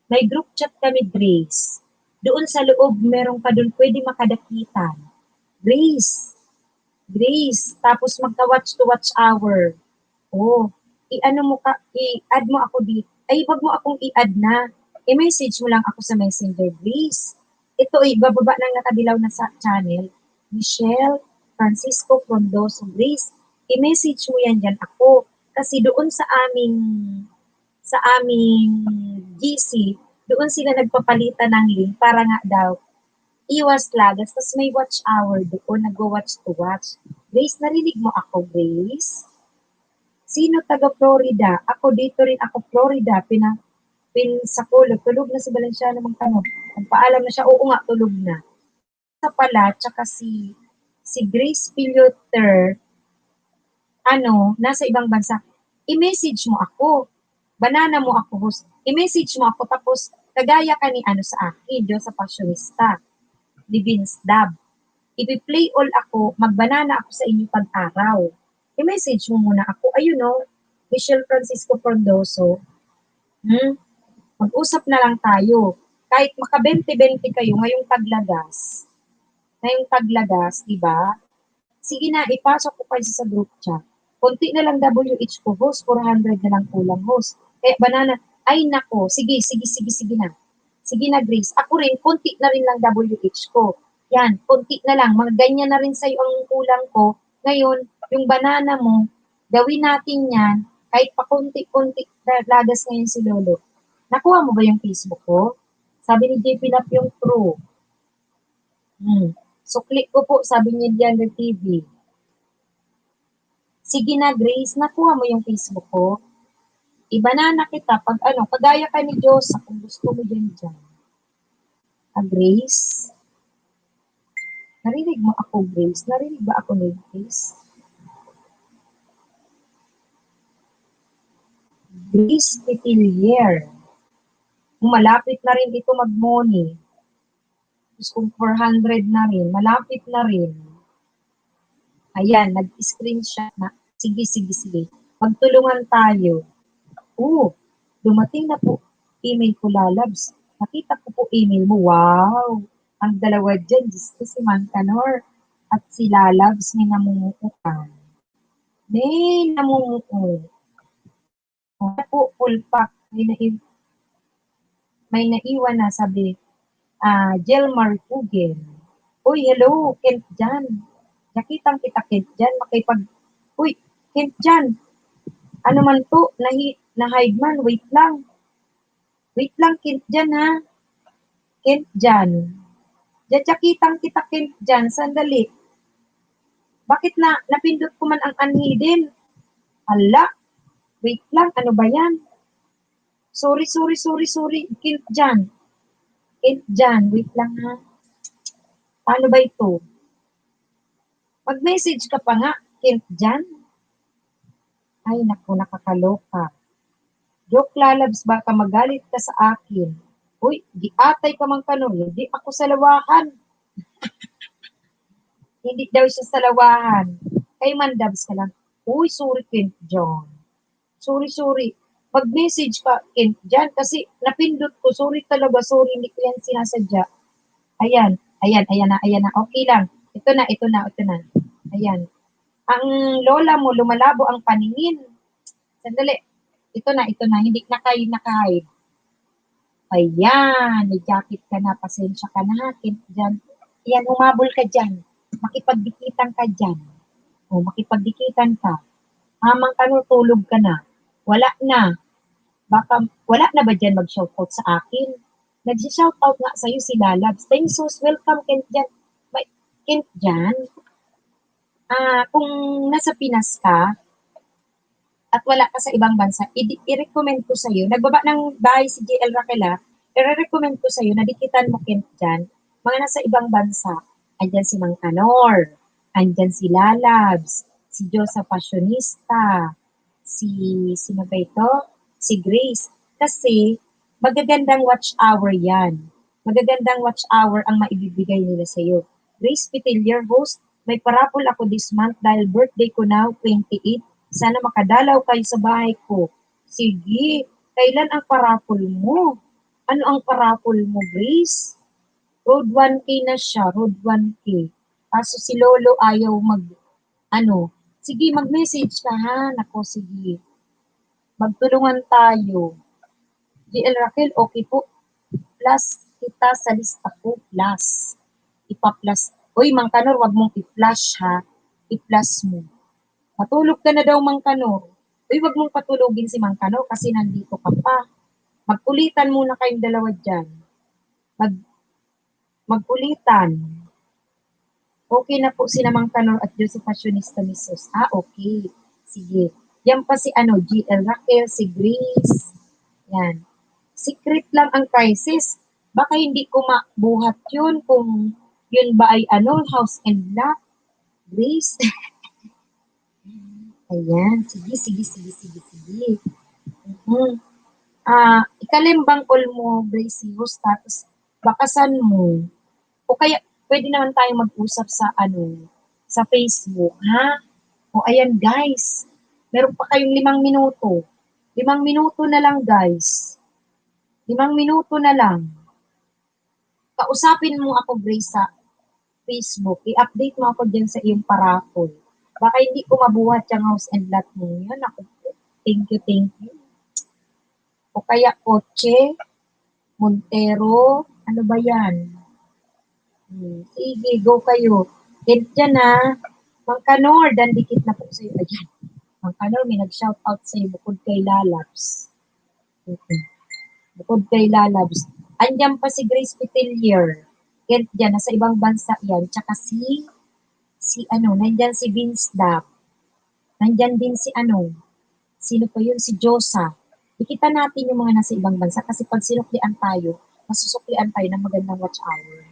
May group chat kami, Grace. Doon sa loob, meron ka doon pwede makadakitan. Grace, tapos magka-watch to watch hour. I-add mo ako dito. Ay, wag mo akong i-add na. I-message mo lang ako sa Messenger, please. Ito, bababa ng nakadilaw na sa channel. Michelle Francisco Frondoso, Grace. I-message mo yan dyan ako. Kasi doon sa aming GC, doon sila nagpapalitan ng link para nga daw iwas lagas. Tapos may watch hour doon, nag-watch to watch. Grace, narinig mo ako, Grace? Sino taga Florida? Ako dito rin ako Florida. Pinsakulog. Tulog na si Valenciano Mang Tanor. Ang paalam na siya, oo nga, tulog na. Sa pala, tsaka si Grace Piloter, nasa ibang bansa. I-message mo ako. Banana mo ako, host. I-message mo ako, tapos kagaya ka ni sa akin, Diyos sa Passionista. Ni Vince Dab. I-play all ako, magbanana ako sa inyo pag-araw. I-message mo muna ako. Ayun Michelle Francisco Frondoso. Mag-usap na lang tayo. Kahit maka 20-20 kayo ngayong taglagas, di ba? Sige na, ipasok ko kayo sa group chat. Konti na lang WH ko, host. 400 na lang kulang, host. Banana, ay nako, sige na. Sige na, Grace. Ako rin, konti na rin lang WH ko. Yan, konti na lang. Mga ganyan na rin sa'yo ang kulang ko. Ngayon, yung banana mo, gawin natin yan, kahit pa konti-konti lagas ngayon si Lolo. Nakuha mo ba yung Facebook ko? Sabi ni JP Lap yung true. So, click ko po, sabi ni Diana TV. Sige na, Grace, nakuha mo yung Facebook ko. Ibanana kita pag kagaya ka ni Diyos, kung gusto mo dyan. Grace? Narinig mo ako, Grace? Narinig ba ako ni Grace? Grace Petillier. Malapit na rin ito mag-money. Gusto kong 400 na rin. Malapit na rin. Ayan, nag-screenshot na. Sige, sige, sige. Magtulungan tayo. Dumating na po email ko, lalabs. Nakita ko po email mo. Wow! Ang dalawa dyan, Diyos ko, si Mancanor at si Lalabs may namumuutan. May namumuutan. Po, full pack. May naiwan na sabi, Jelmar Pugel. Uy, hello, Kent dyan. Nakitang kita, Kent dyan. Uy, Kent dyan. Ano man to, na-hide man, wait lang. Wait lang, Kent dyan ha. Kent dyan. Kitang kita, Kent dyan. Sandali. Bakit napindot ko man ang unhidden? Hala, wait lang, ano ba yan? Sorry. Kent dyan. Kent dyan, wait lang ha. Paano ba ito? Mag-message ka pa nga, Kent dyan. Ay, naku, nakakaloka. Joke, lalabs, baka magalit ka sa akin. Uy, di atay ka mang tanong, hindi ako sa lawahan. Hindi daw siya sa lawahan. Kay mandabs ka lang. Uy, sorry, Kent John. Sorry. Mag-message ka, Kent dyan, kasi napindot ko. Sorry talaga, sorry, hindi ko yan sinasadya. Ayan na. Okay lang. Ito na. Ayan. Ang lola mo, lumalabo ang paningin. Sandali. Ito na. Hindi naka-hide. Ayan. May jacket ka na. Pasensya ka na. Kent dyan. Ayan, humabol ka dyan. Makipagdikitan ka dyan. Makipagdikitan ka. Hamang ka no, tulog ka na. Wala na. Wala na ba dyan mag-shoutout sa akin? Nag-shoutout nga sa'yo si Lalabs. Thanks, sus. Welcome, Kent dyan. Kent dyan, kung nasa Pinas ka, at wala ka sa ibang bansa, i-recommend ko sa'yo, nagbaba ng bahay si JL Raquel, i-recommend ko sa'yo, nadikitan mo, Kent dyan, mga nasa ibang bansa, andyan si Mang Canor, andyan si Lalabs, si Josa Fashionista, sino ba ito? Si Grace. Kasi, magagandang watch hour yan. Magagandang watch hour ang maibibigay nila sa'yo. Grace Pitillier, host, may parapol ako this month dahil birthday ko now, 28. Sana makadalaw kayo sa bahay ko. Sige, kailan ang parapol mo? Ano ang parapol mo, Grace? Road 1K na siya, Road 1K. Kaso si Lolo ayaw sige, mag-message ka ha. Nako, sige. Magtulungan tayo. JL Raquel, okay po. Plus kita sa lista ko, plus. Ipa-plus. Uy, Mang Canor, wag mong i-flash ha. I-plus mo. Matulog ka na daw, Mang Canor. Uy, wag mong patulogin si Mang Canor kasi nandito ka pa. Magkulitan muna kayong dalawa dyan. Magkulitan. Okay na po sila Mang Canor at Joseph Fashionista Misos. Okay. Sige. Yan pa si GL Raquel, si Grace. Yan. Secret lang ang crisis. Baka hindi ko mabuhat yun kung yun ba ay house and lot. Grace. Ayan. Sige. Ikalimbang call mo, Grace, tapos bakasan mo. O kaya, pwede naman tayong mag-usap sa sa Facebook, ha? O ayan, guys. Meron pa kayong 5 minuto. 5 minuto na lang, guys. 5 minuto na lang. Kausapin mo ako, Grace, sa Facebook. I-update mo ako dyan sa iyong parapol. Baka hindi ko mabuhat yung house and lot mo. Yan, ako. Thank you. O kaya, Kotse, Montero, ano ba yan? Sige, go kayo. Kent dyan ha. Mang Canor, dandikit na po sa'yo. Ayan. Mang Canor, may nag-shoutout sa'yo bukod kay Lalabs. Bukod kay Lalabs. Andyan pa si Grace Pitillier. Kent dyan, nasa ibang bansa yan. Tsaka nandyan si Vince Dap. Nandyan din sino pa yun? Si Josa. Ikita natin yung mga nasa ibang bansa kasi pag sinuklian tayo, masusuklian tayo ng magandang watch hour.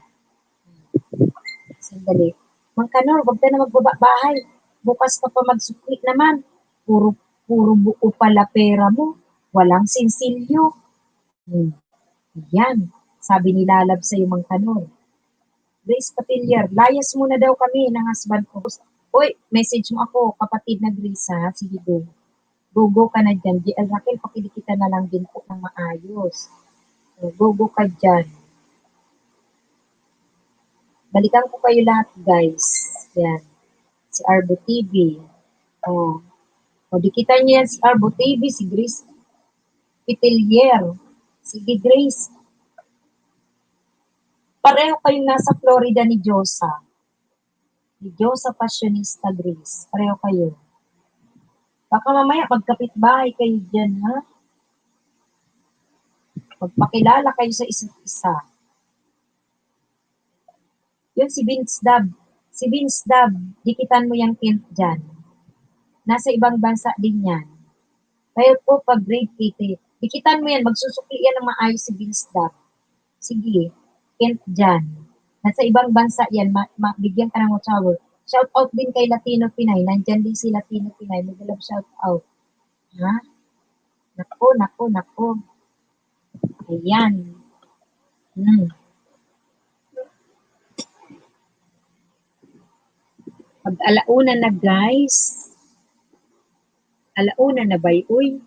Sandali. Mang Canor, wag ka na magbabahay. Bukas ka pa magsukli naman. Puro buo pala pera mo. Walang sinsilyo. Yan. Sabi ni Lalab sa'yo, Mang Canor. Grace Patillier, layas muna daw kami ng husband ko. Uy, message mo ako, kapatid na Grace ha. Sige, go. Go ka na dyan. GL Raquel, pakidikita na lang din po ng maayos. Go ka dyan. Balikan ko kayo lahat, guys. Yan. Si Arbo TV. O, dikitan niyo yan si Arbo TV, si Grace Pitilier. Sige, Grace. Pareho kayong nasa Florida ni Josa. Ni Josa Passionista Grace. Pareho kayo. Baka mamaya magkapit-bahay kayo dyan, ha? Magpakilala kayo sa isa't isa. Yun si Vince Dab. Si Vince Dab, dikitan mo yung Kent dyan. Nasa ibang bansa din yan. Kaya po pag grade 8, dikitan mo yan, magsusukli yan ng maayos si Vince Dab. Sige, Kent dyan. Nasa ibang bansa yan, bigyan ka ng shower. Shout out din kay Latino Pinay. Nandyan din si Latino Pinay. Mag-love shout out. Ha? Nako. Ayan. Pag alauna na guys. Alauna na bay, uy.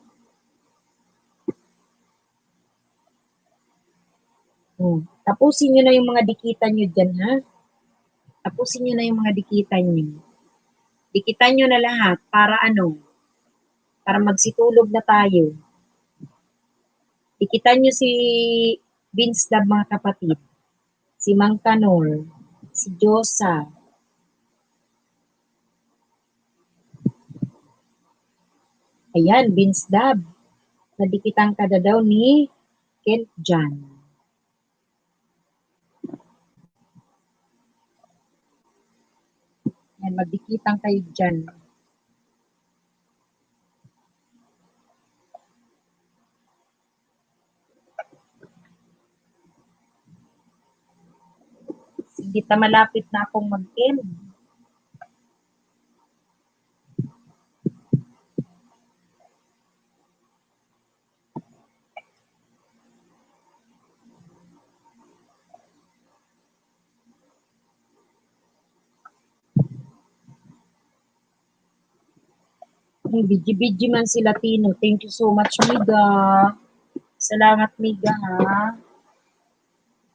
Tapusin nyo na yung mga dikitan nyo dyan, ha? Tapusin nyo na yung mga dikitan nyo. Dikitan nyo na lahat para ano? Para magsitulog na tayo. Dikitan nyo si Vince Dab, mga kapatid. Si Mang Kanor. Si Josa. Ayan, Vince Dab. Nadikitan ka na daw ni Kent Jan. Ayan, magdikitan kayo dyan. Hindi ta malapit na akong mag-end. Bidji man si Latino. Thank you so much, Miga. Salamat, Miga, ha.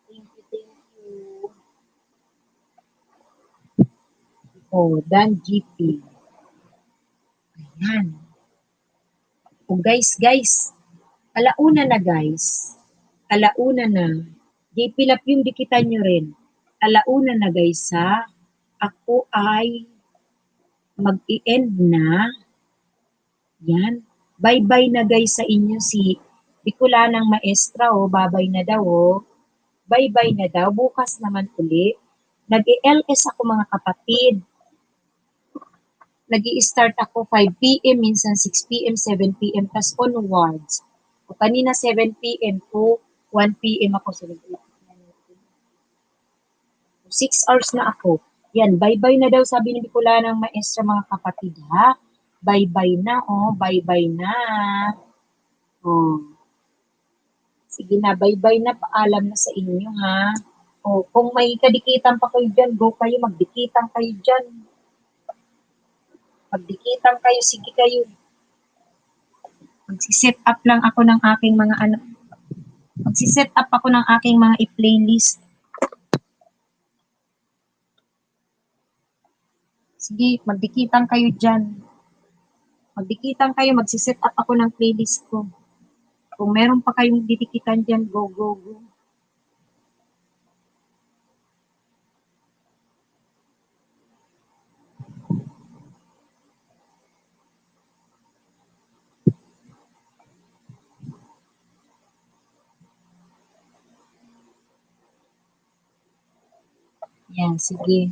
Thank you. Oh, Dan GP. Ayan. Oh, guys. Alauna na, guys. Alauna na. JP Lap yung dikitan nyo rin. Alauna na, guys, ha. Ako ay mag-i-end na. Yan. Bye-bye na, guys, sa inyo. Si Bicolanang Maestra, babay na daw, Bye-bye na daw. Bukas naman uli. Nag-LS ako, mga kapatid. Nag-i-start ako 5 p.m., minsan 6 p.m., 7 p.m., tas onwards. O kanina 7 p.m. to 1 p.m. ako. 6 hours na ako. Yan, bye-bye na daw, sabi ni Bicolanang Maestra, mga kapatid, ha? Bye-bye na, bye-bye na. Sige na, bye-bye na, paalam na sa inyo, ha? Kung may kadikitan pa kayo dyan, go kayo, magdikitan kayo dyan. Magdikitan kayo, sige kayo. Magsiset up lang ako ng aking mga Magsiset up ako ng aking mga i-playlist. Sige, magdikitan kayo dyan. Magdikitan kayo, magsiset up ako ng playlist ko. Kung meron pa kayong didikitan dyan, go. Yan, sige.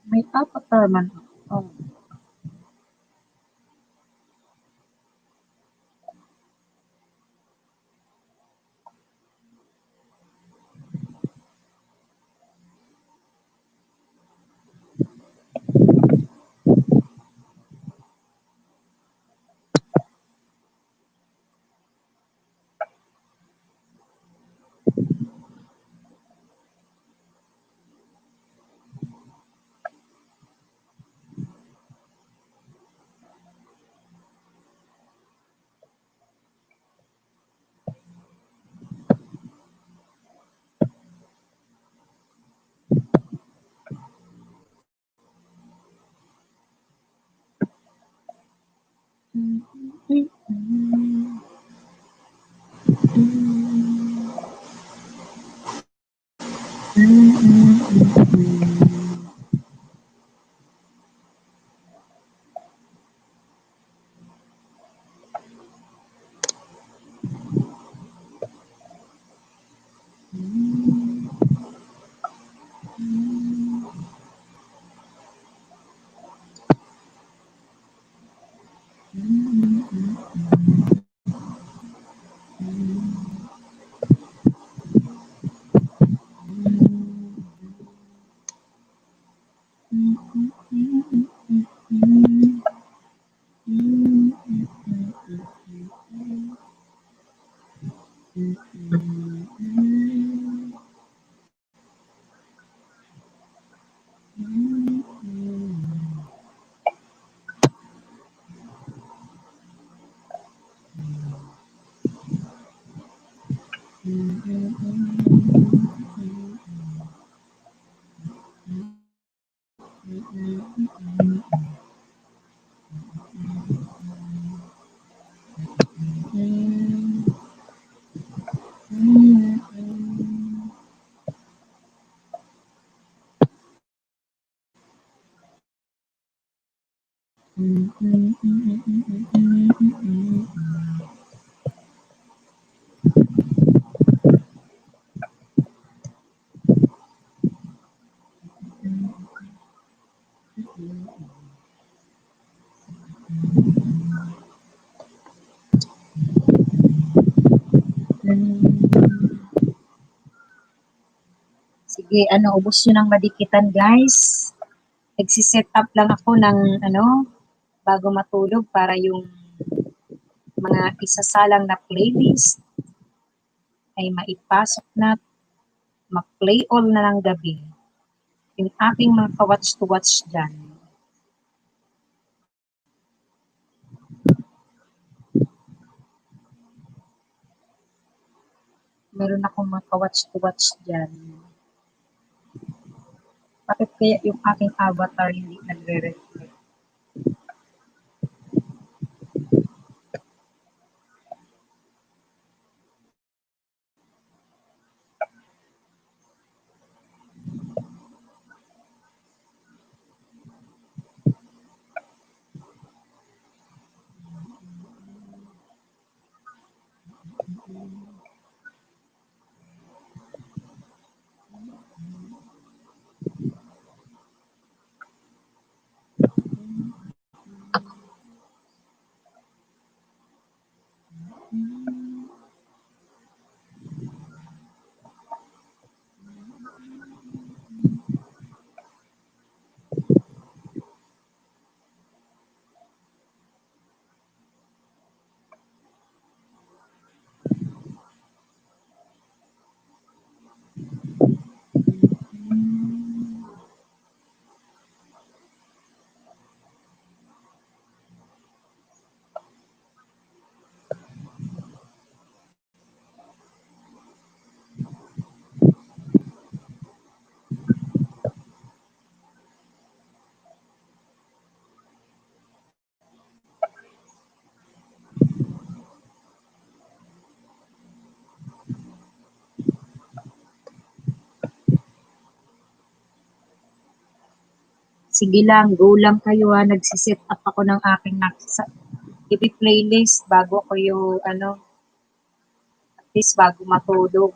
May avatar man ako. Sige, ubos nyo ng madikitan, guys. Nagsiset up lang ako ng, bago matulog para yung mga isasalang na playlist ay maipasok na, mag-play all na ng gabi. Yung aking mga ka-watch to watch dyan. Meron akong mga ka-watch to watch dyan. Bakit kaya yung aking avatar hindi nagre-reflect? Sige lang, go lang kayo ha. Nagsiset up ako ng aking playlist bago ko yung, at least bago matulog.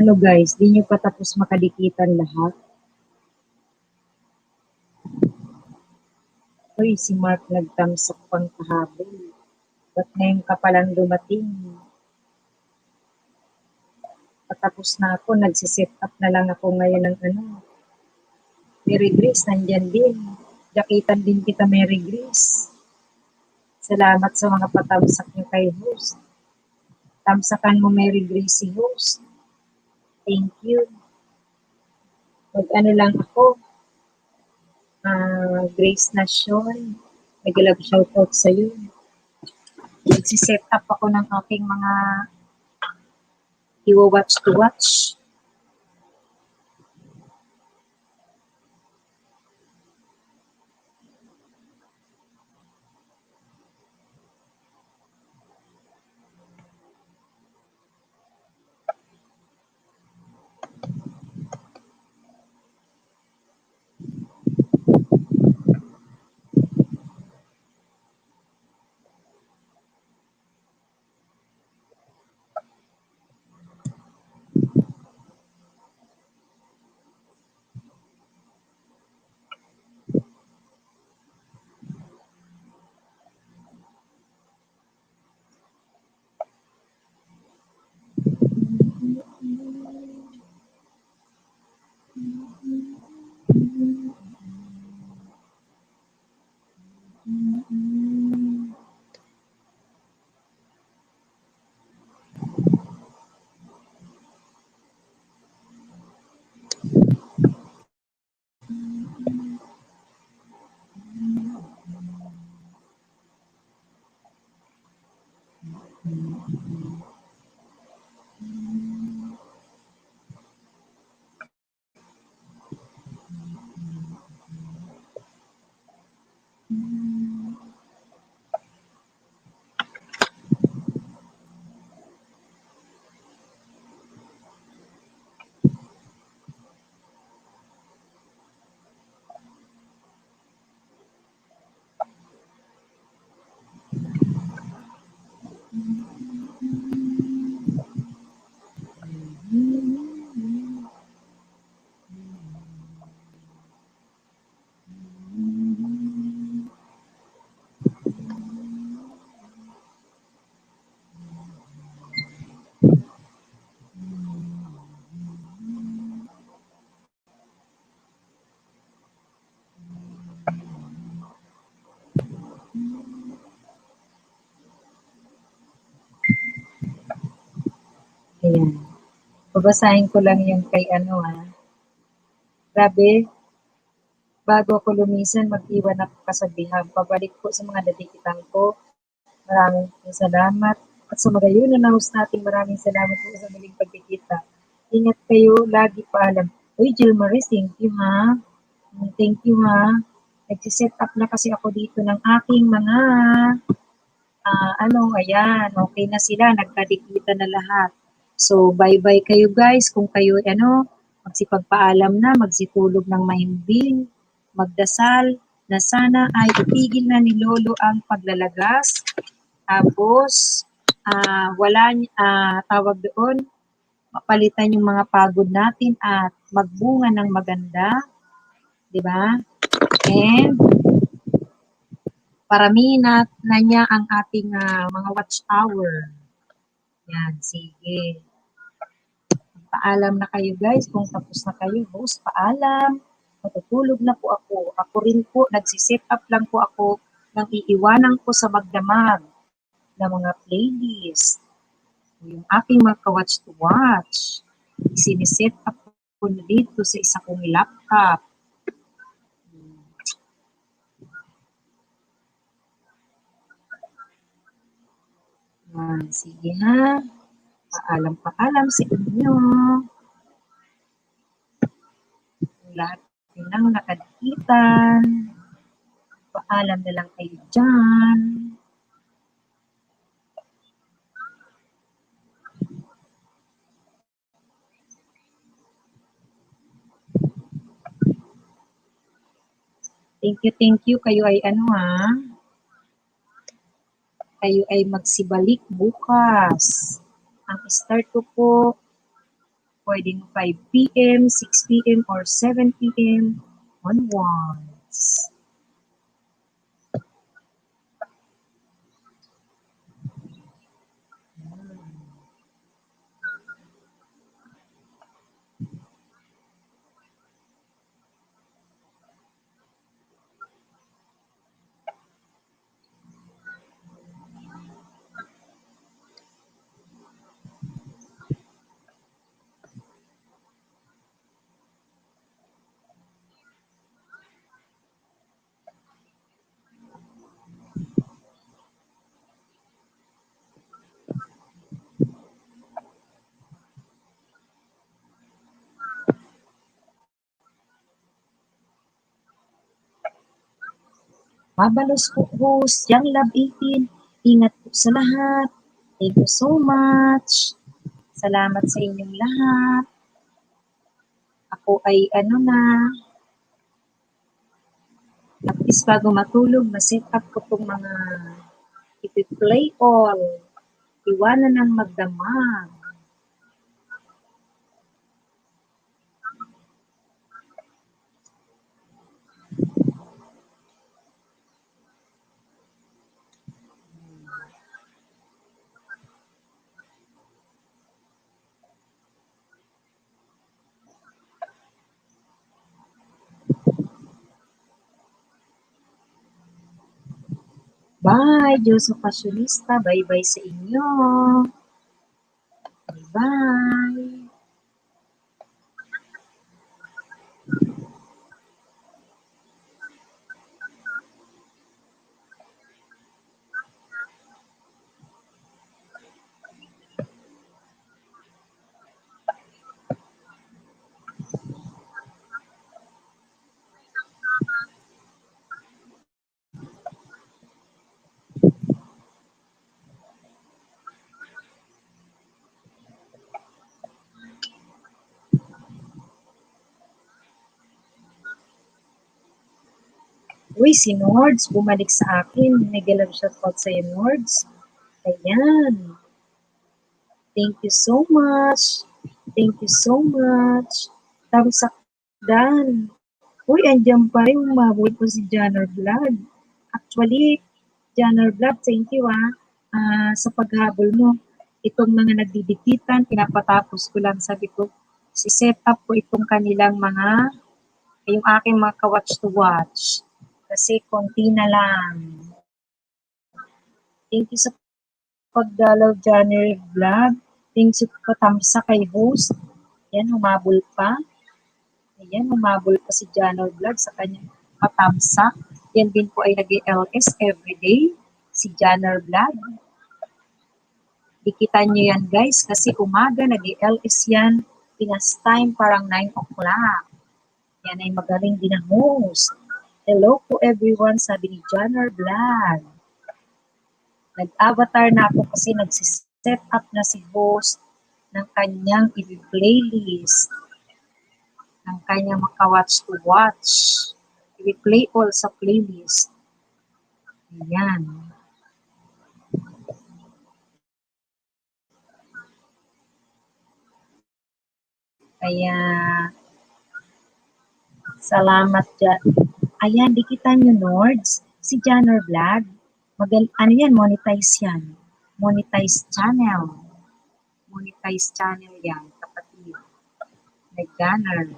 Ano guys, di nyo pa tapos makadikitan lahat? Uy, si Mark nagtamsak pang kahapon. Ba't ngayon ka palang dumating? Patapos na ako, nagsiset up na lang ako ngayon ng ano. Mary Grace, nandyan din. Dakitan din kita, Mary Grace. Salamat sa mga patamsak niyo kay host. Tamsakan mo, Mary Grace, si host. Thank you. Mag-ano lang ako, Grace Nation. Nag-love shoutout sa'yo. Nagsiset up ako ng aking mga iwa-watch to watch. Ayan. Babasahin ko lang yung kay ano Grabe, bago ako lumisan, mag-iwan ako kasabihan. Pabalik po sa mga dadikitan ko. Maraming salamat. At sa magayon na host natin, maraming salamat po sa muling pagkikita. Ingat kayo, lagi paalam. Uy, Jill Maris, thank you ha. Thank you ha. Nagsiset up na kasi ako dito ng aking mga ayan, okay na sila, nagkadikita na lahat. So, bye-bye kayo guys. Kung kayo, magsipagpaalam na, magsitulog ng mahimbing, magdasal, na sana ay itigil na ni Lolo ang paglalagas. Tapos, tawag doon, mapalitan yung mga pagod natin at magbunga ng maganda. Diba? And, paramihin na niya ang ating mga watch hour. Yan, sige. Paalam na kayo guys kung tapos na kayo. Host, paalam. Matutulog na po ako. Ako rin po, nagsiset up lang po ako ng iiwanan ko sa magdamag na mga playlist. Yung aking mga ka-watch to watch. Isiniset up ko na dito sa isa kong laptop. Sige ha. Paalam sa inyo. Lahat ng nakadikitan. Paalam na lang kayo dyan. Thank you. Kayo ay kayo ay magsibalik bukas. Ang start ko po, pwedeng 5 p.m., 6 p.m., or 7 p.m. onwards. Mabalos po host, Young Love 18. Ingat po sa lahat. Thank you so much. Salamat sa inyong lahat. Ako ay at least bago matulog, ma-set up ko pong mga ipi-play all. Iwanan ng magdamag. Bye, Diyos o Pasyonista. Bye-bye sa inyo. Bye-bye. Uy, si Nords, bumalik sa akin. Mega love shoutout sa'yo, Nords. Ayan. Thank you so much. Thank you so much. Tamsak Dan. Uy, andyan pa rin. Umabot po si Janner Vlog. Actually, Janner Vlog, thank you sa paghabol mo. Itong mga nagdidikitan, pinapatapos ko lang. Sabi ko, si-set up ko itong kanilang yung aking mga ka-watch to watch. Kasi konti na lang. Thank you sa pagdalaw, Janner Vlog. Thank you katamsa kay host. Yan, humabol pa. Ayan, humabol pa si Janner Vlog sa kanyang patamsa. Yan din po ay nag-LS everyday. Si Janner Vlog. Dikitan nyo yan guys kasi umaga nag-LS yan. Pinas time parang 9 o'clock. Yan ay magaling din ang host. Hello po everyone, sabi ni Janner Vlog. Nag-avatar na ako kasi nagsiset up na si host ng kanyang i-playlist. Ng kanyang maka-watch to watch. I-play all sa playlist. Ayan. Kaya, salamat dyan. Ayan, dikitan nyo, Nords. Si Janner Vlog. Monetize yan. Monetize channel. Monetize channel yan, kapatid. Nag-Janner.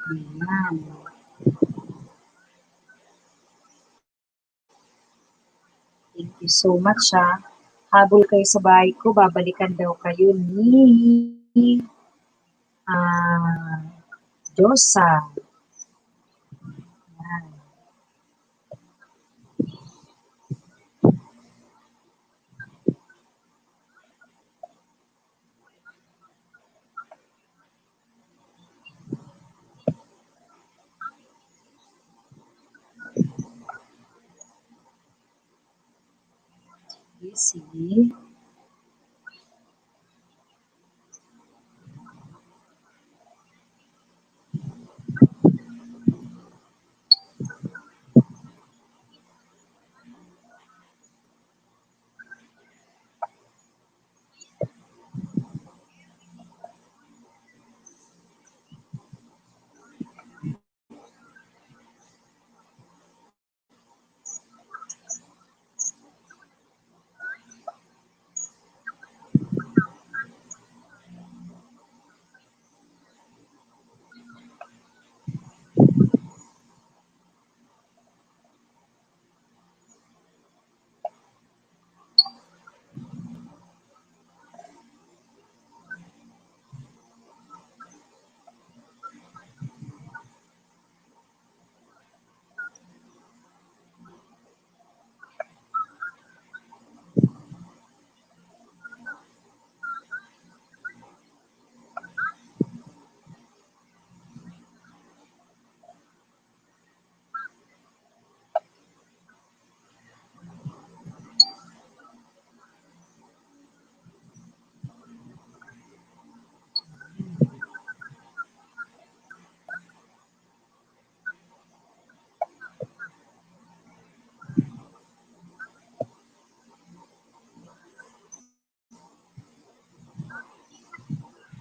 Ayan. Thank you so much, ha. Habol kayo sa bahay ko, babalikan daw kayo ni Diyosa. Ayan. See?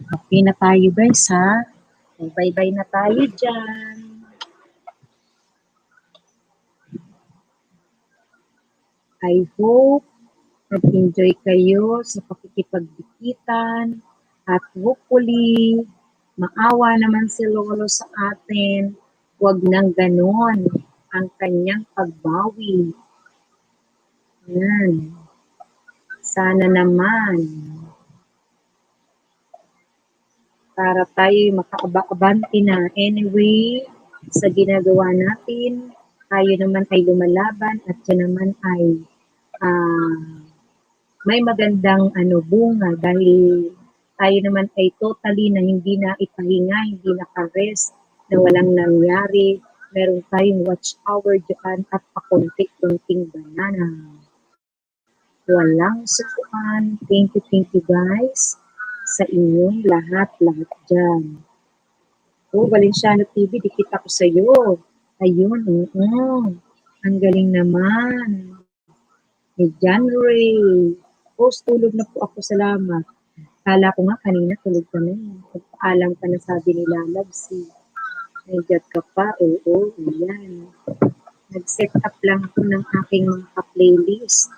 Okay na tayo guys, ha? Bye-bye na tayo dyan. I hope nag-enjoy kayo sa pakikipagbikitan at hopefully maawa naman si Lolo sa atin. Huwag nang ganon ang kanyang pagbawi. Yan. Sana naman para tayo makaabante na. Anyway, sa ginagawa natin, tayo naman ay lumalaban at yan naman ay may magandang bunga dahil tayo naman ay totally na hindi na ipahinga, hindi naka-rest, na walang nangyari. Meron tayong watch hour dyan at pakunti-kunting banana. Walang sukuan. Thank you guys sa inyong lahat-lahat dyan. Valenciano TV, dikit ako sa iyo. Ayun, ang galing naman. Ni January. Tulog na po ako, salamat. Kala ko nga kanina tulog ka na. Pagpaalam ka na sabi nila, Labsi. Nandiyan ka pa, oo, yan. Nag-set up lang ako ng aking mga playlist.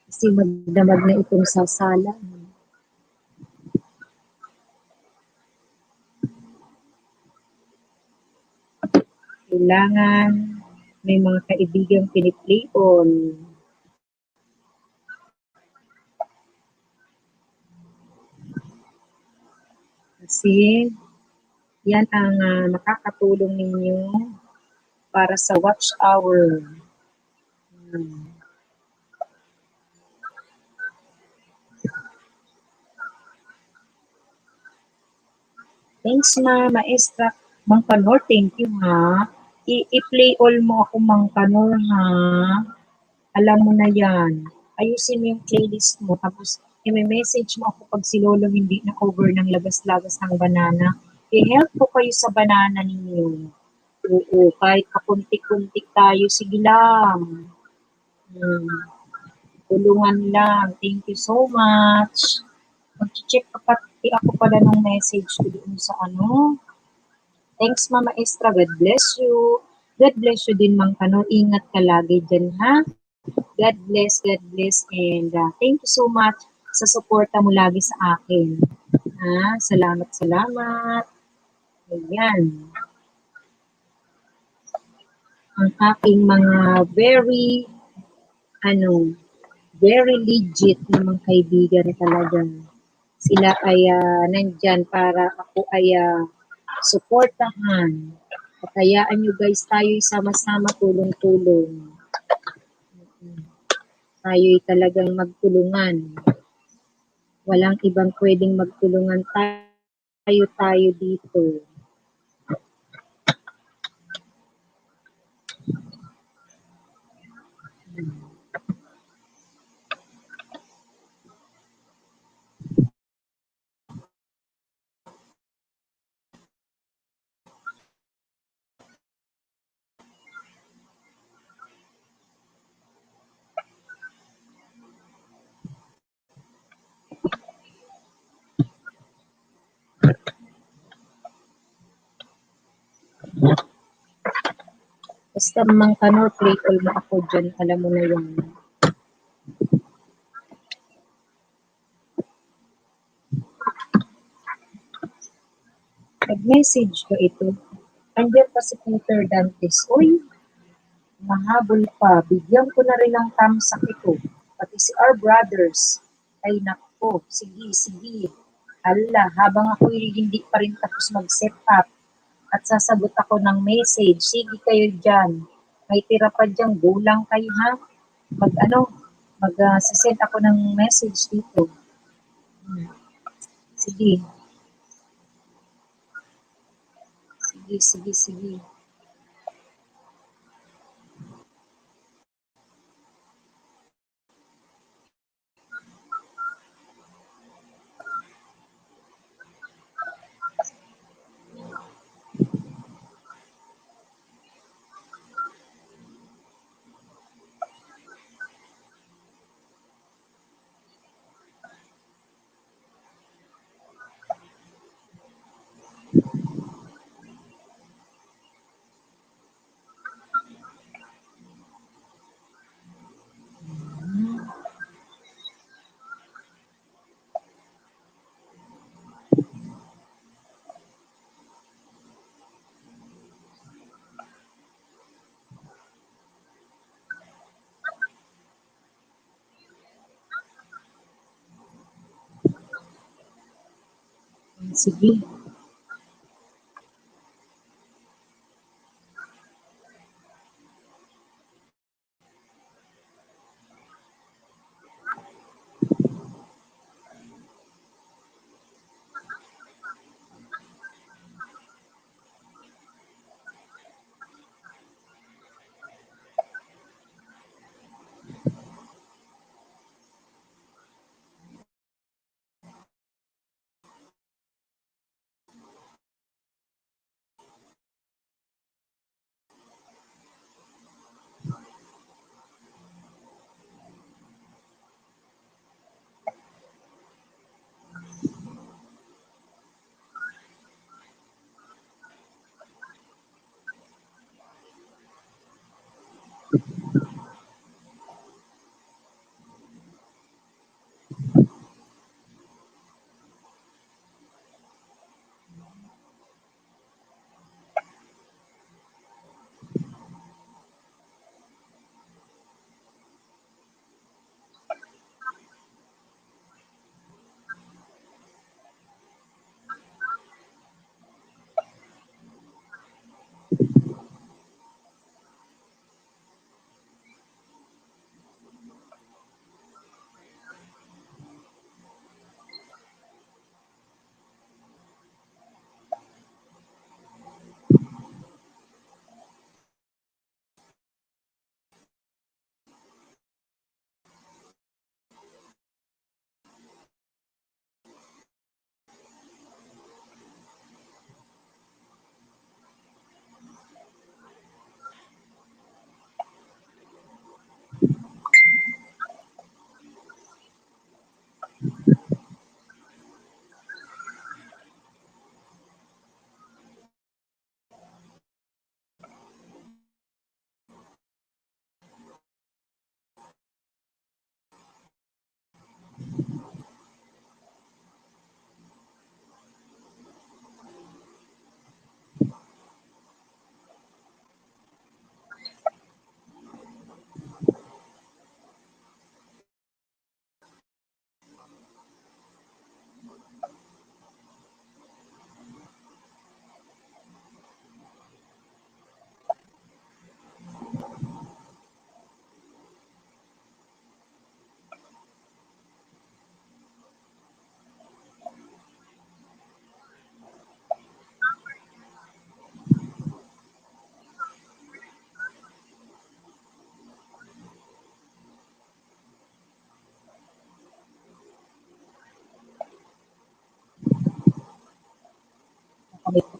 Kasi magdamag na itong sasala. Kailangan may mga kaibigang piniplay on. Kasi yan ang makakatulong ninyo para sa watch hour. Thanks, Maestra. Mang Kanor, thank you, ha. I-play all mo ako, Mang Kanor, ha. Alam mo na yan. Ayusin mo yung playlist mo. Tapos, i-message mo ako pag si Lolo hindi na-cover ng labas-labas ng banana. I-help ko kayo sa banana ninyo. Oo, kahit kapuntik-puntik tayo, sige lang. Tulungan lang. Thank you so much. Mag-check pati ako pala ng message ko doon sa Thanks, Mama Estra. God bless you. God bless you din, Mang Kanor. Ingat ka lagi dyan, ha? God bless, and thank you so much sa suporta mo lagi sa akin. Salamat. Ayan. Ang aking mga very legit na mga kaibigan talaga. Sila ay nandyan para ako ay suportahan. At hayaan nyo guys, tayo'y sama-sama tulong-tulong. Tayo'y talagang magtulungan. Walang ibang pwedeng magtulungan tayo dito. Basta Mang Kanor, playful mo ako dyan. Alam mo na yun. Nag-message ko ito. Andiyan pa si Peter Dantes. Uy, mahabol pa. Bigyan ko na rin ng tamsak ito. Pati si our brothers. Ay nako, sige. Hala, habang ako'y hindi pa rin tapos mag-set up at sasagot ako ng message, sige kayo dyan. May tira pa dyan, gulang kayo ha. Mag-send ako ng message dito. Sige. Sige. Sige.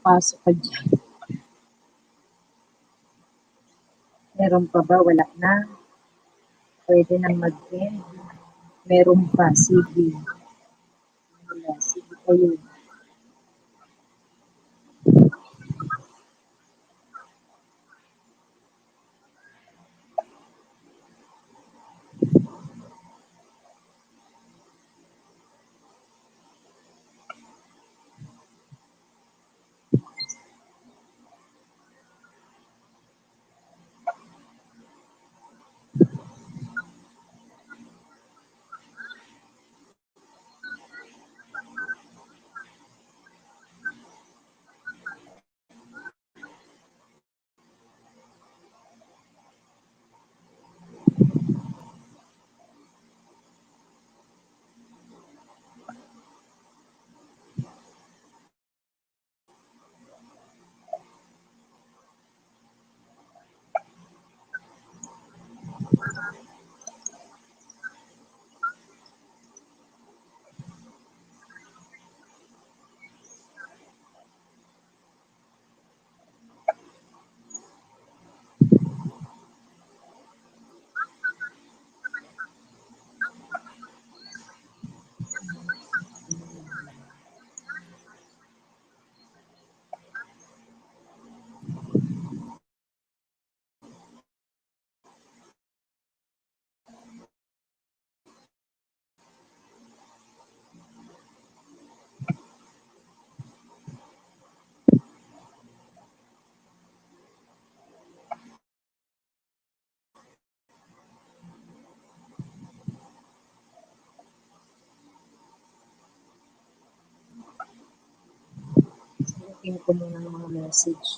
Pasok ka dyan. Meron pa ba? Wala na. Pwede nang mag-end. Meron pa. Sige. Wala. Sige kayo. Sagutin ko muna ng mga message.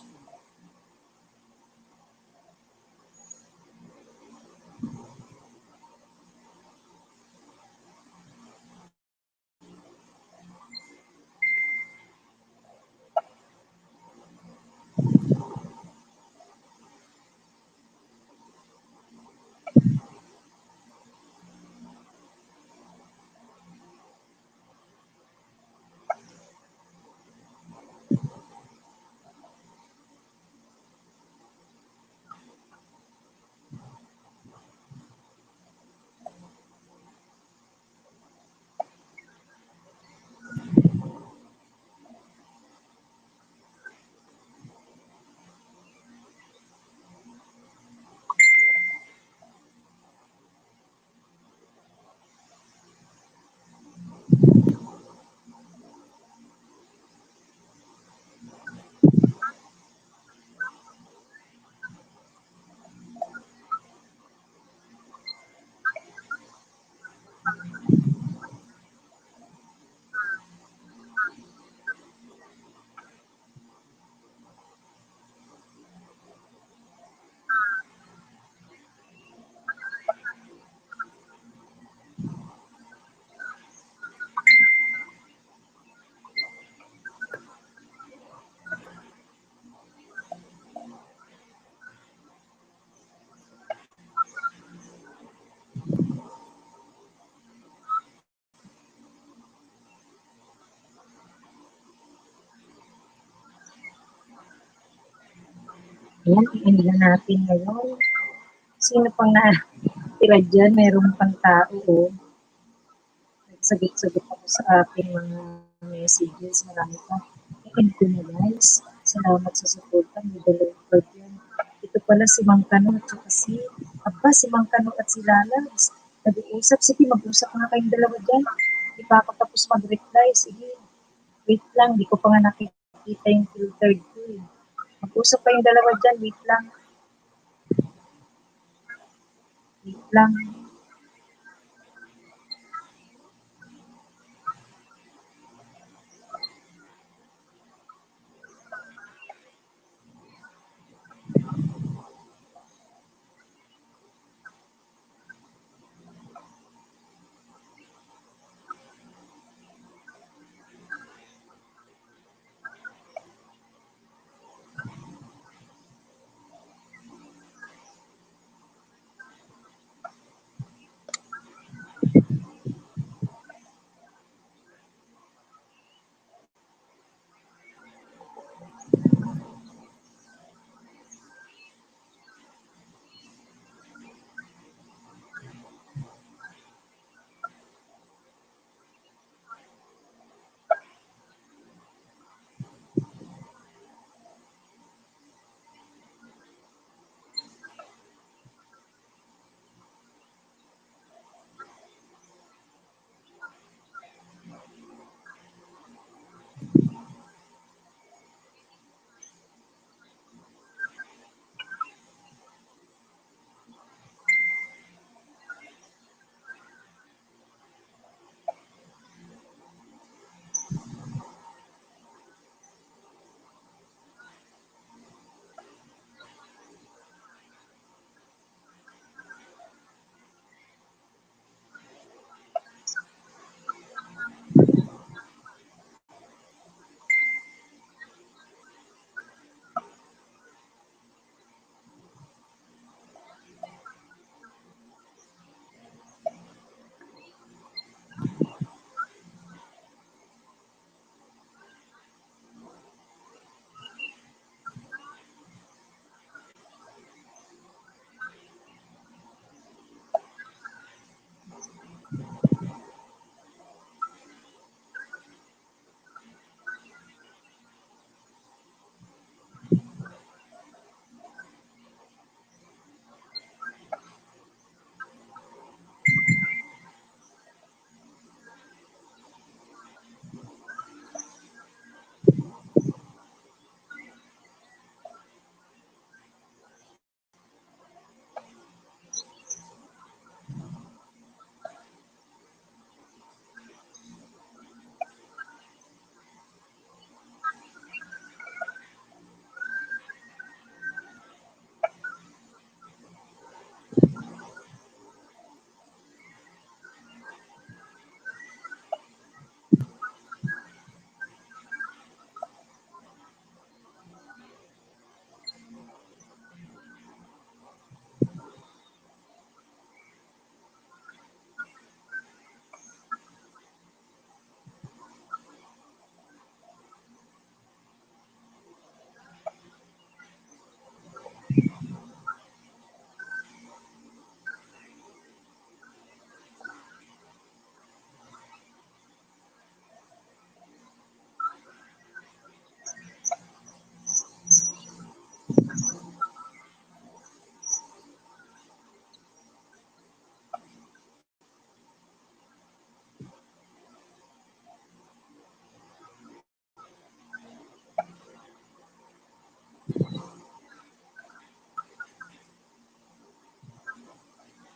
Ayan, i-end na natin ngayon. Sino pang natira dyan? Meron pang tao. Oh. Nagsagot-sagot ako sa aking mga messages. Marami pa. I-end ko na guys. Salamat sa suporta. May dalawang part yan. Ito pala si Mang Kano at saka si Mang Kano at si Lalags. Nag-uusap. Sige, mag-usap nga kayong dalawa dyan. Di pa ako tapos mag-reply. Sige. Wait lang. Di ko pa nga nakikita yung filtered ko eh. Mag-usap kayong dalawa dyan. Wait lang. Wait lang.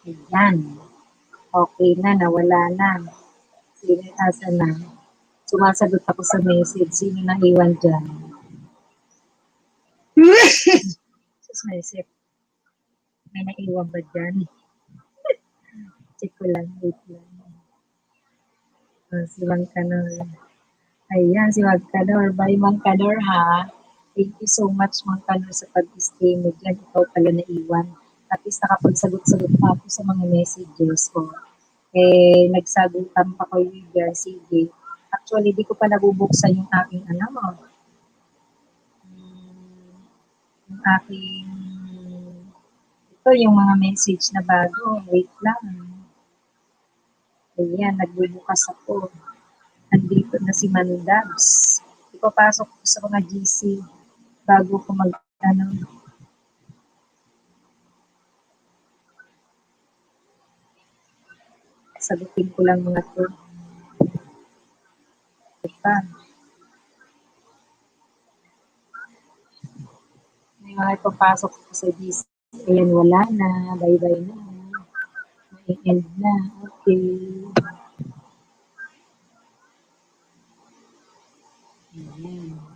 Ayan. Okay na, nawala na. Sino, asa na? Sumasagot ako sa message. Sino na iwan dyan? Sus, naisip. May naiwan ba dyan? Check ko lang. Wait lang. Si Mang Kanor. Ayan, si Mang Kanor. Bye, Mang Kanor, ha? Thank you so much, Mang Kanor, sa pag-stay mo dyan. Ikaw pala naiwan. At least nakapagsagot-sagot pa ako sa mga messages ko. Nagsagutan pa ko yung sige. Actually, di ko pa nabubuksan yung aking yung aking, ito yung mga message na bago. Wait lang. Ayan, nagbubukas ako. Andito na si Mandabs. Ipapasok ko sa mga GC bago ko sagutin ko lang mga to. Ito. May mga ipapasok ko sa GC. Ayan, wala na. Bye-bye na. May end na. Okay. Ayan.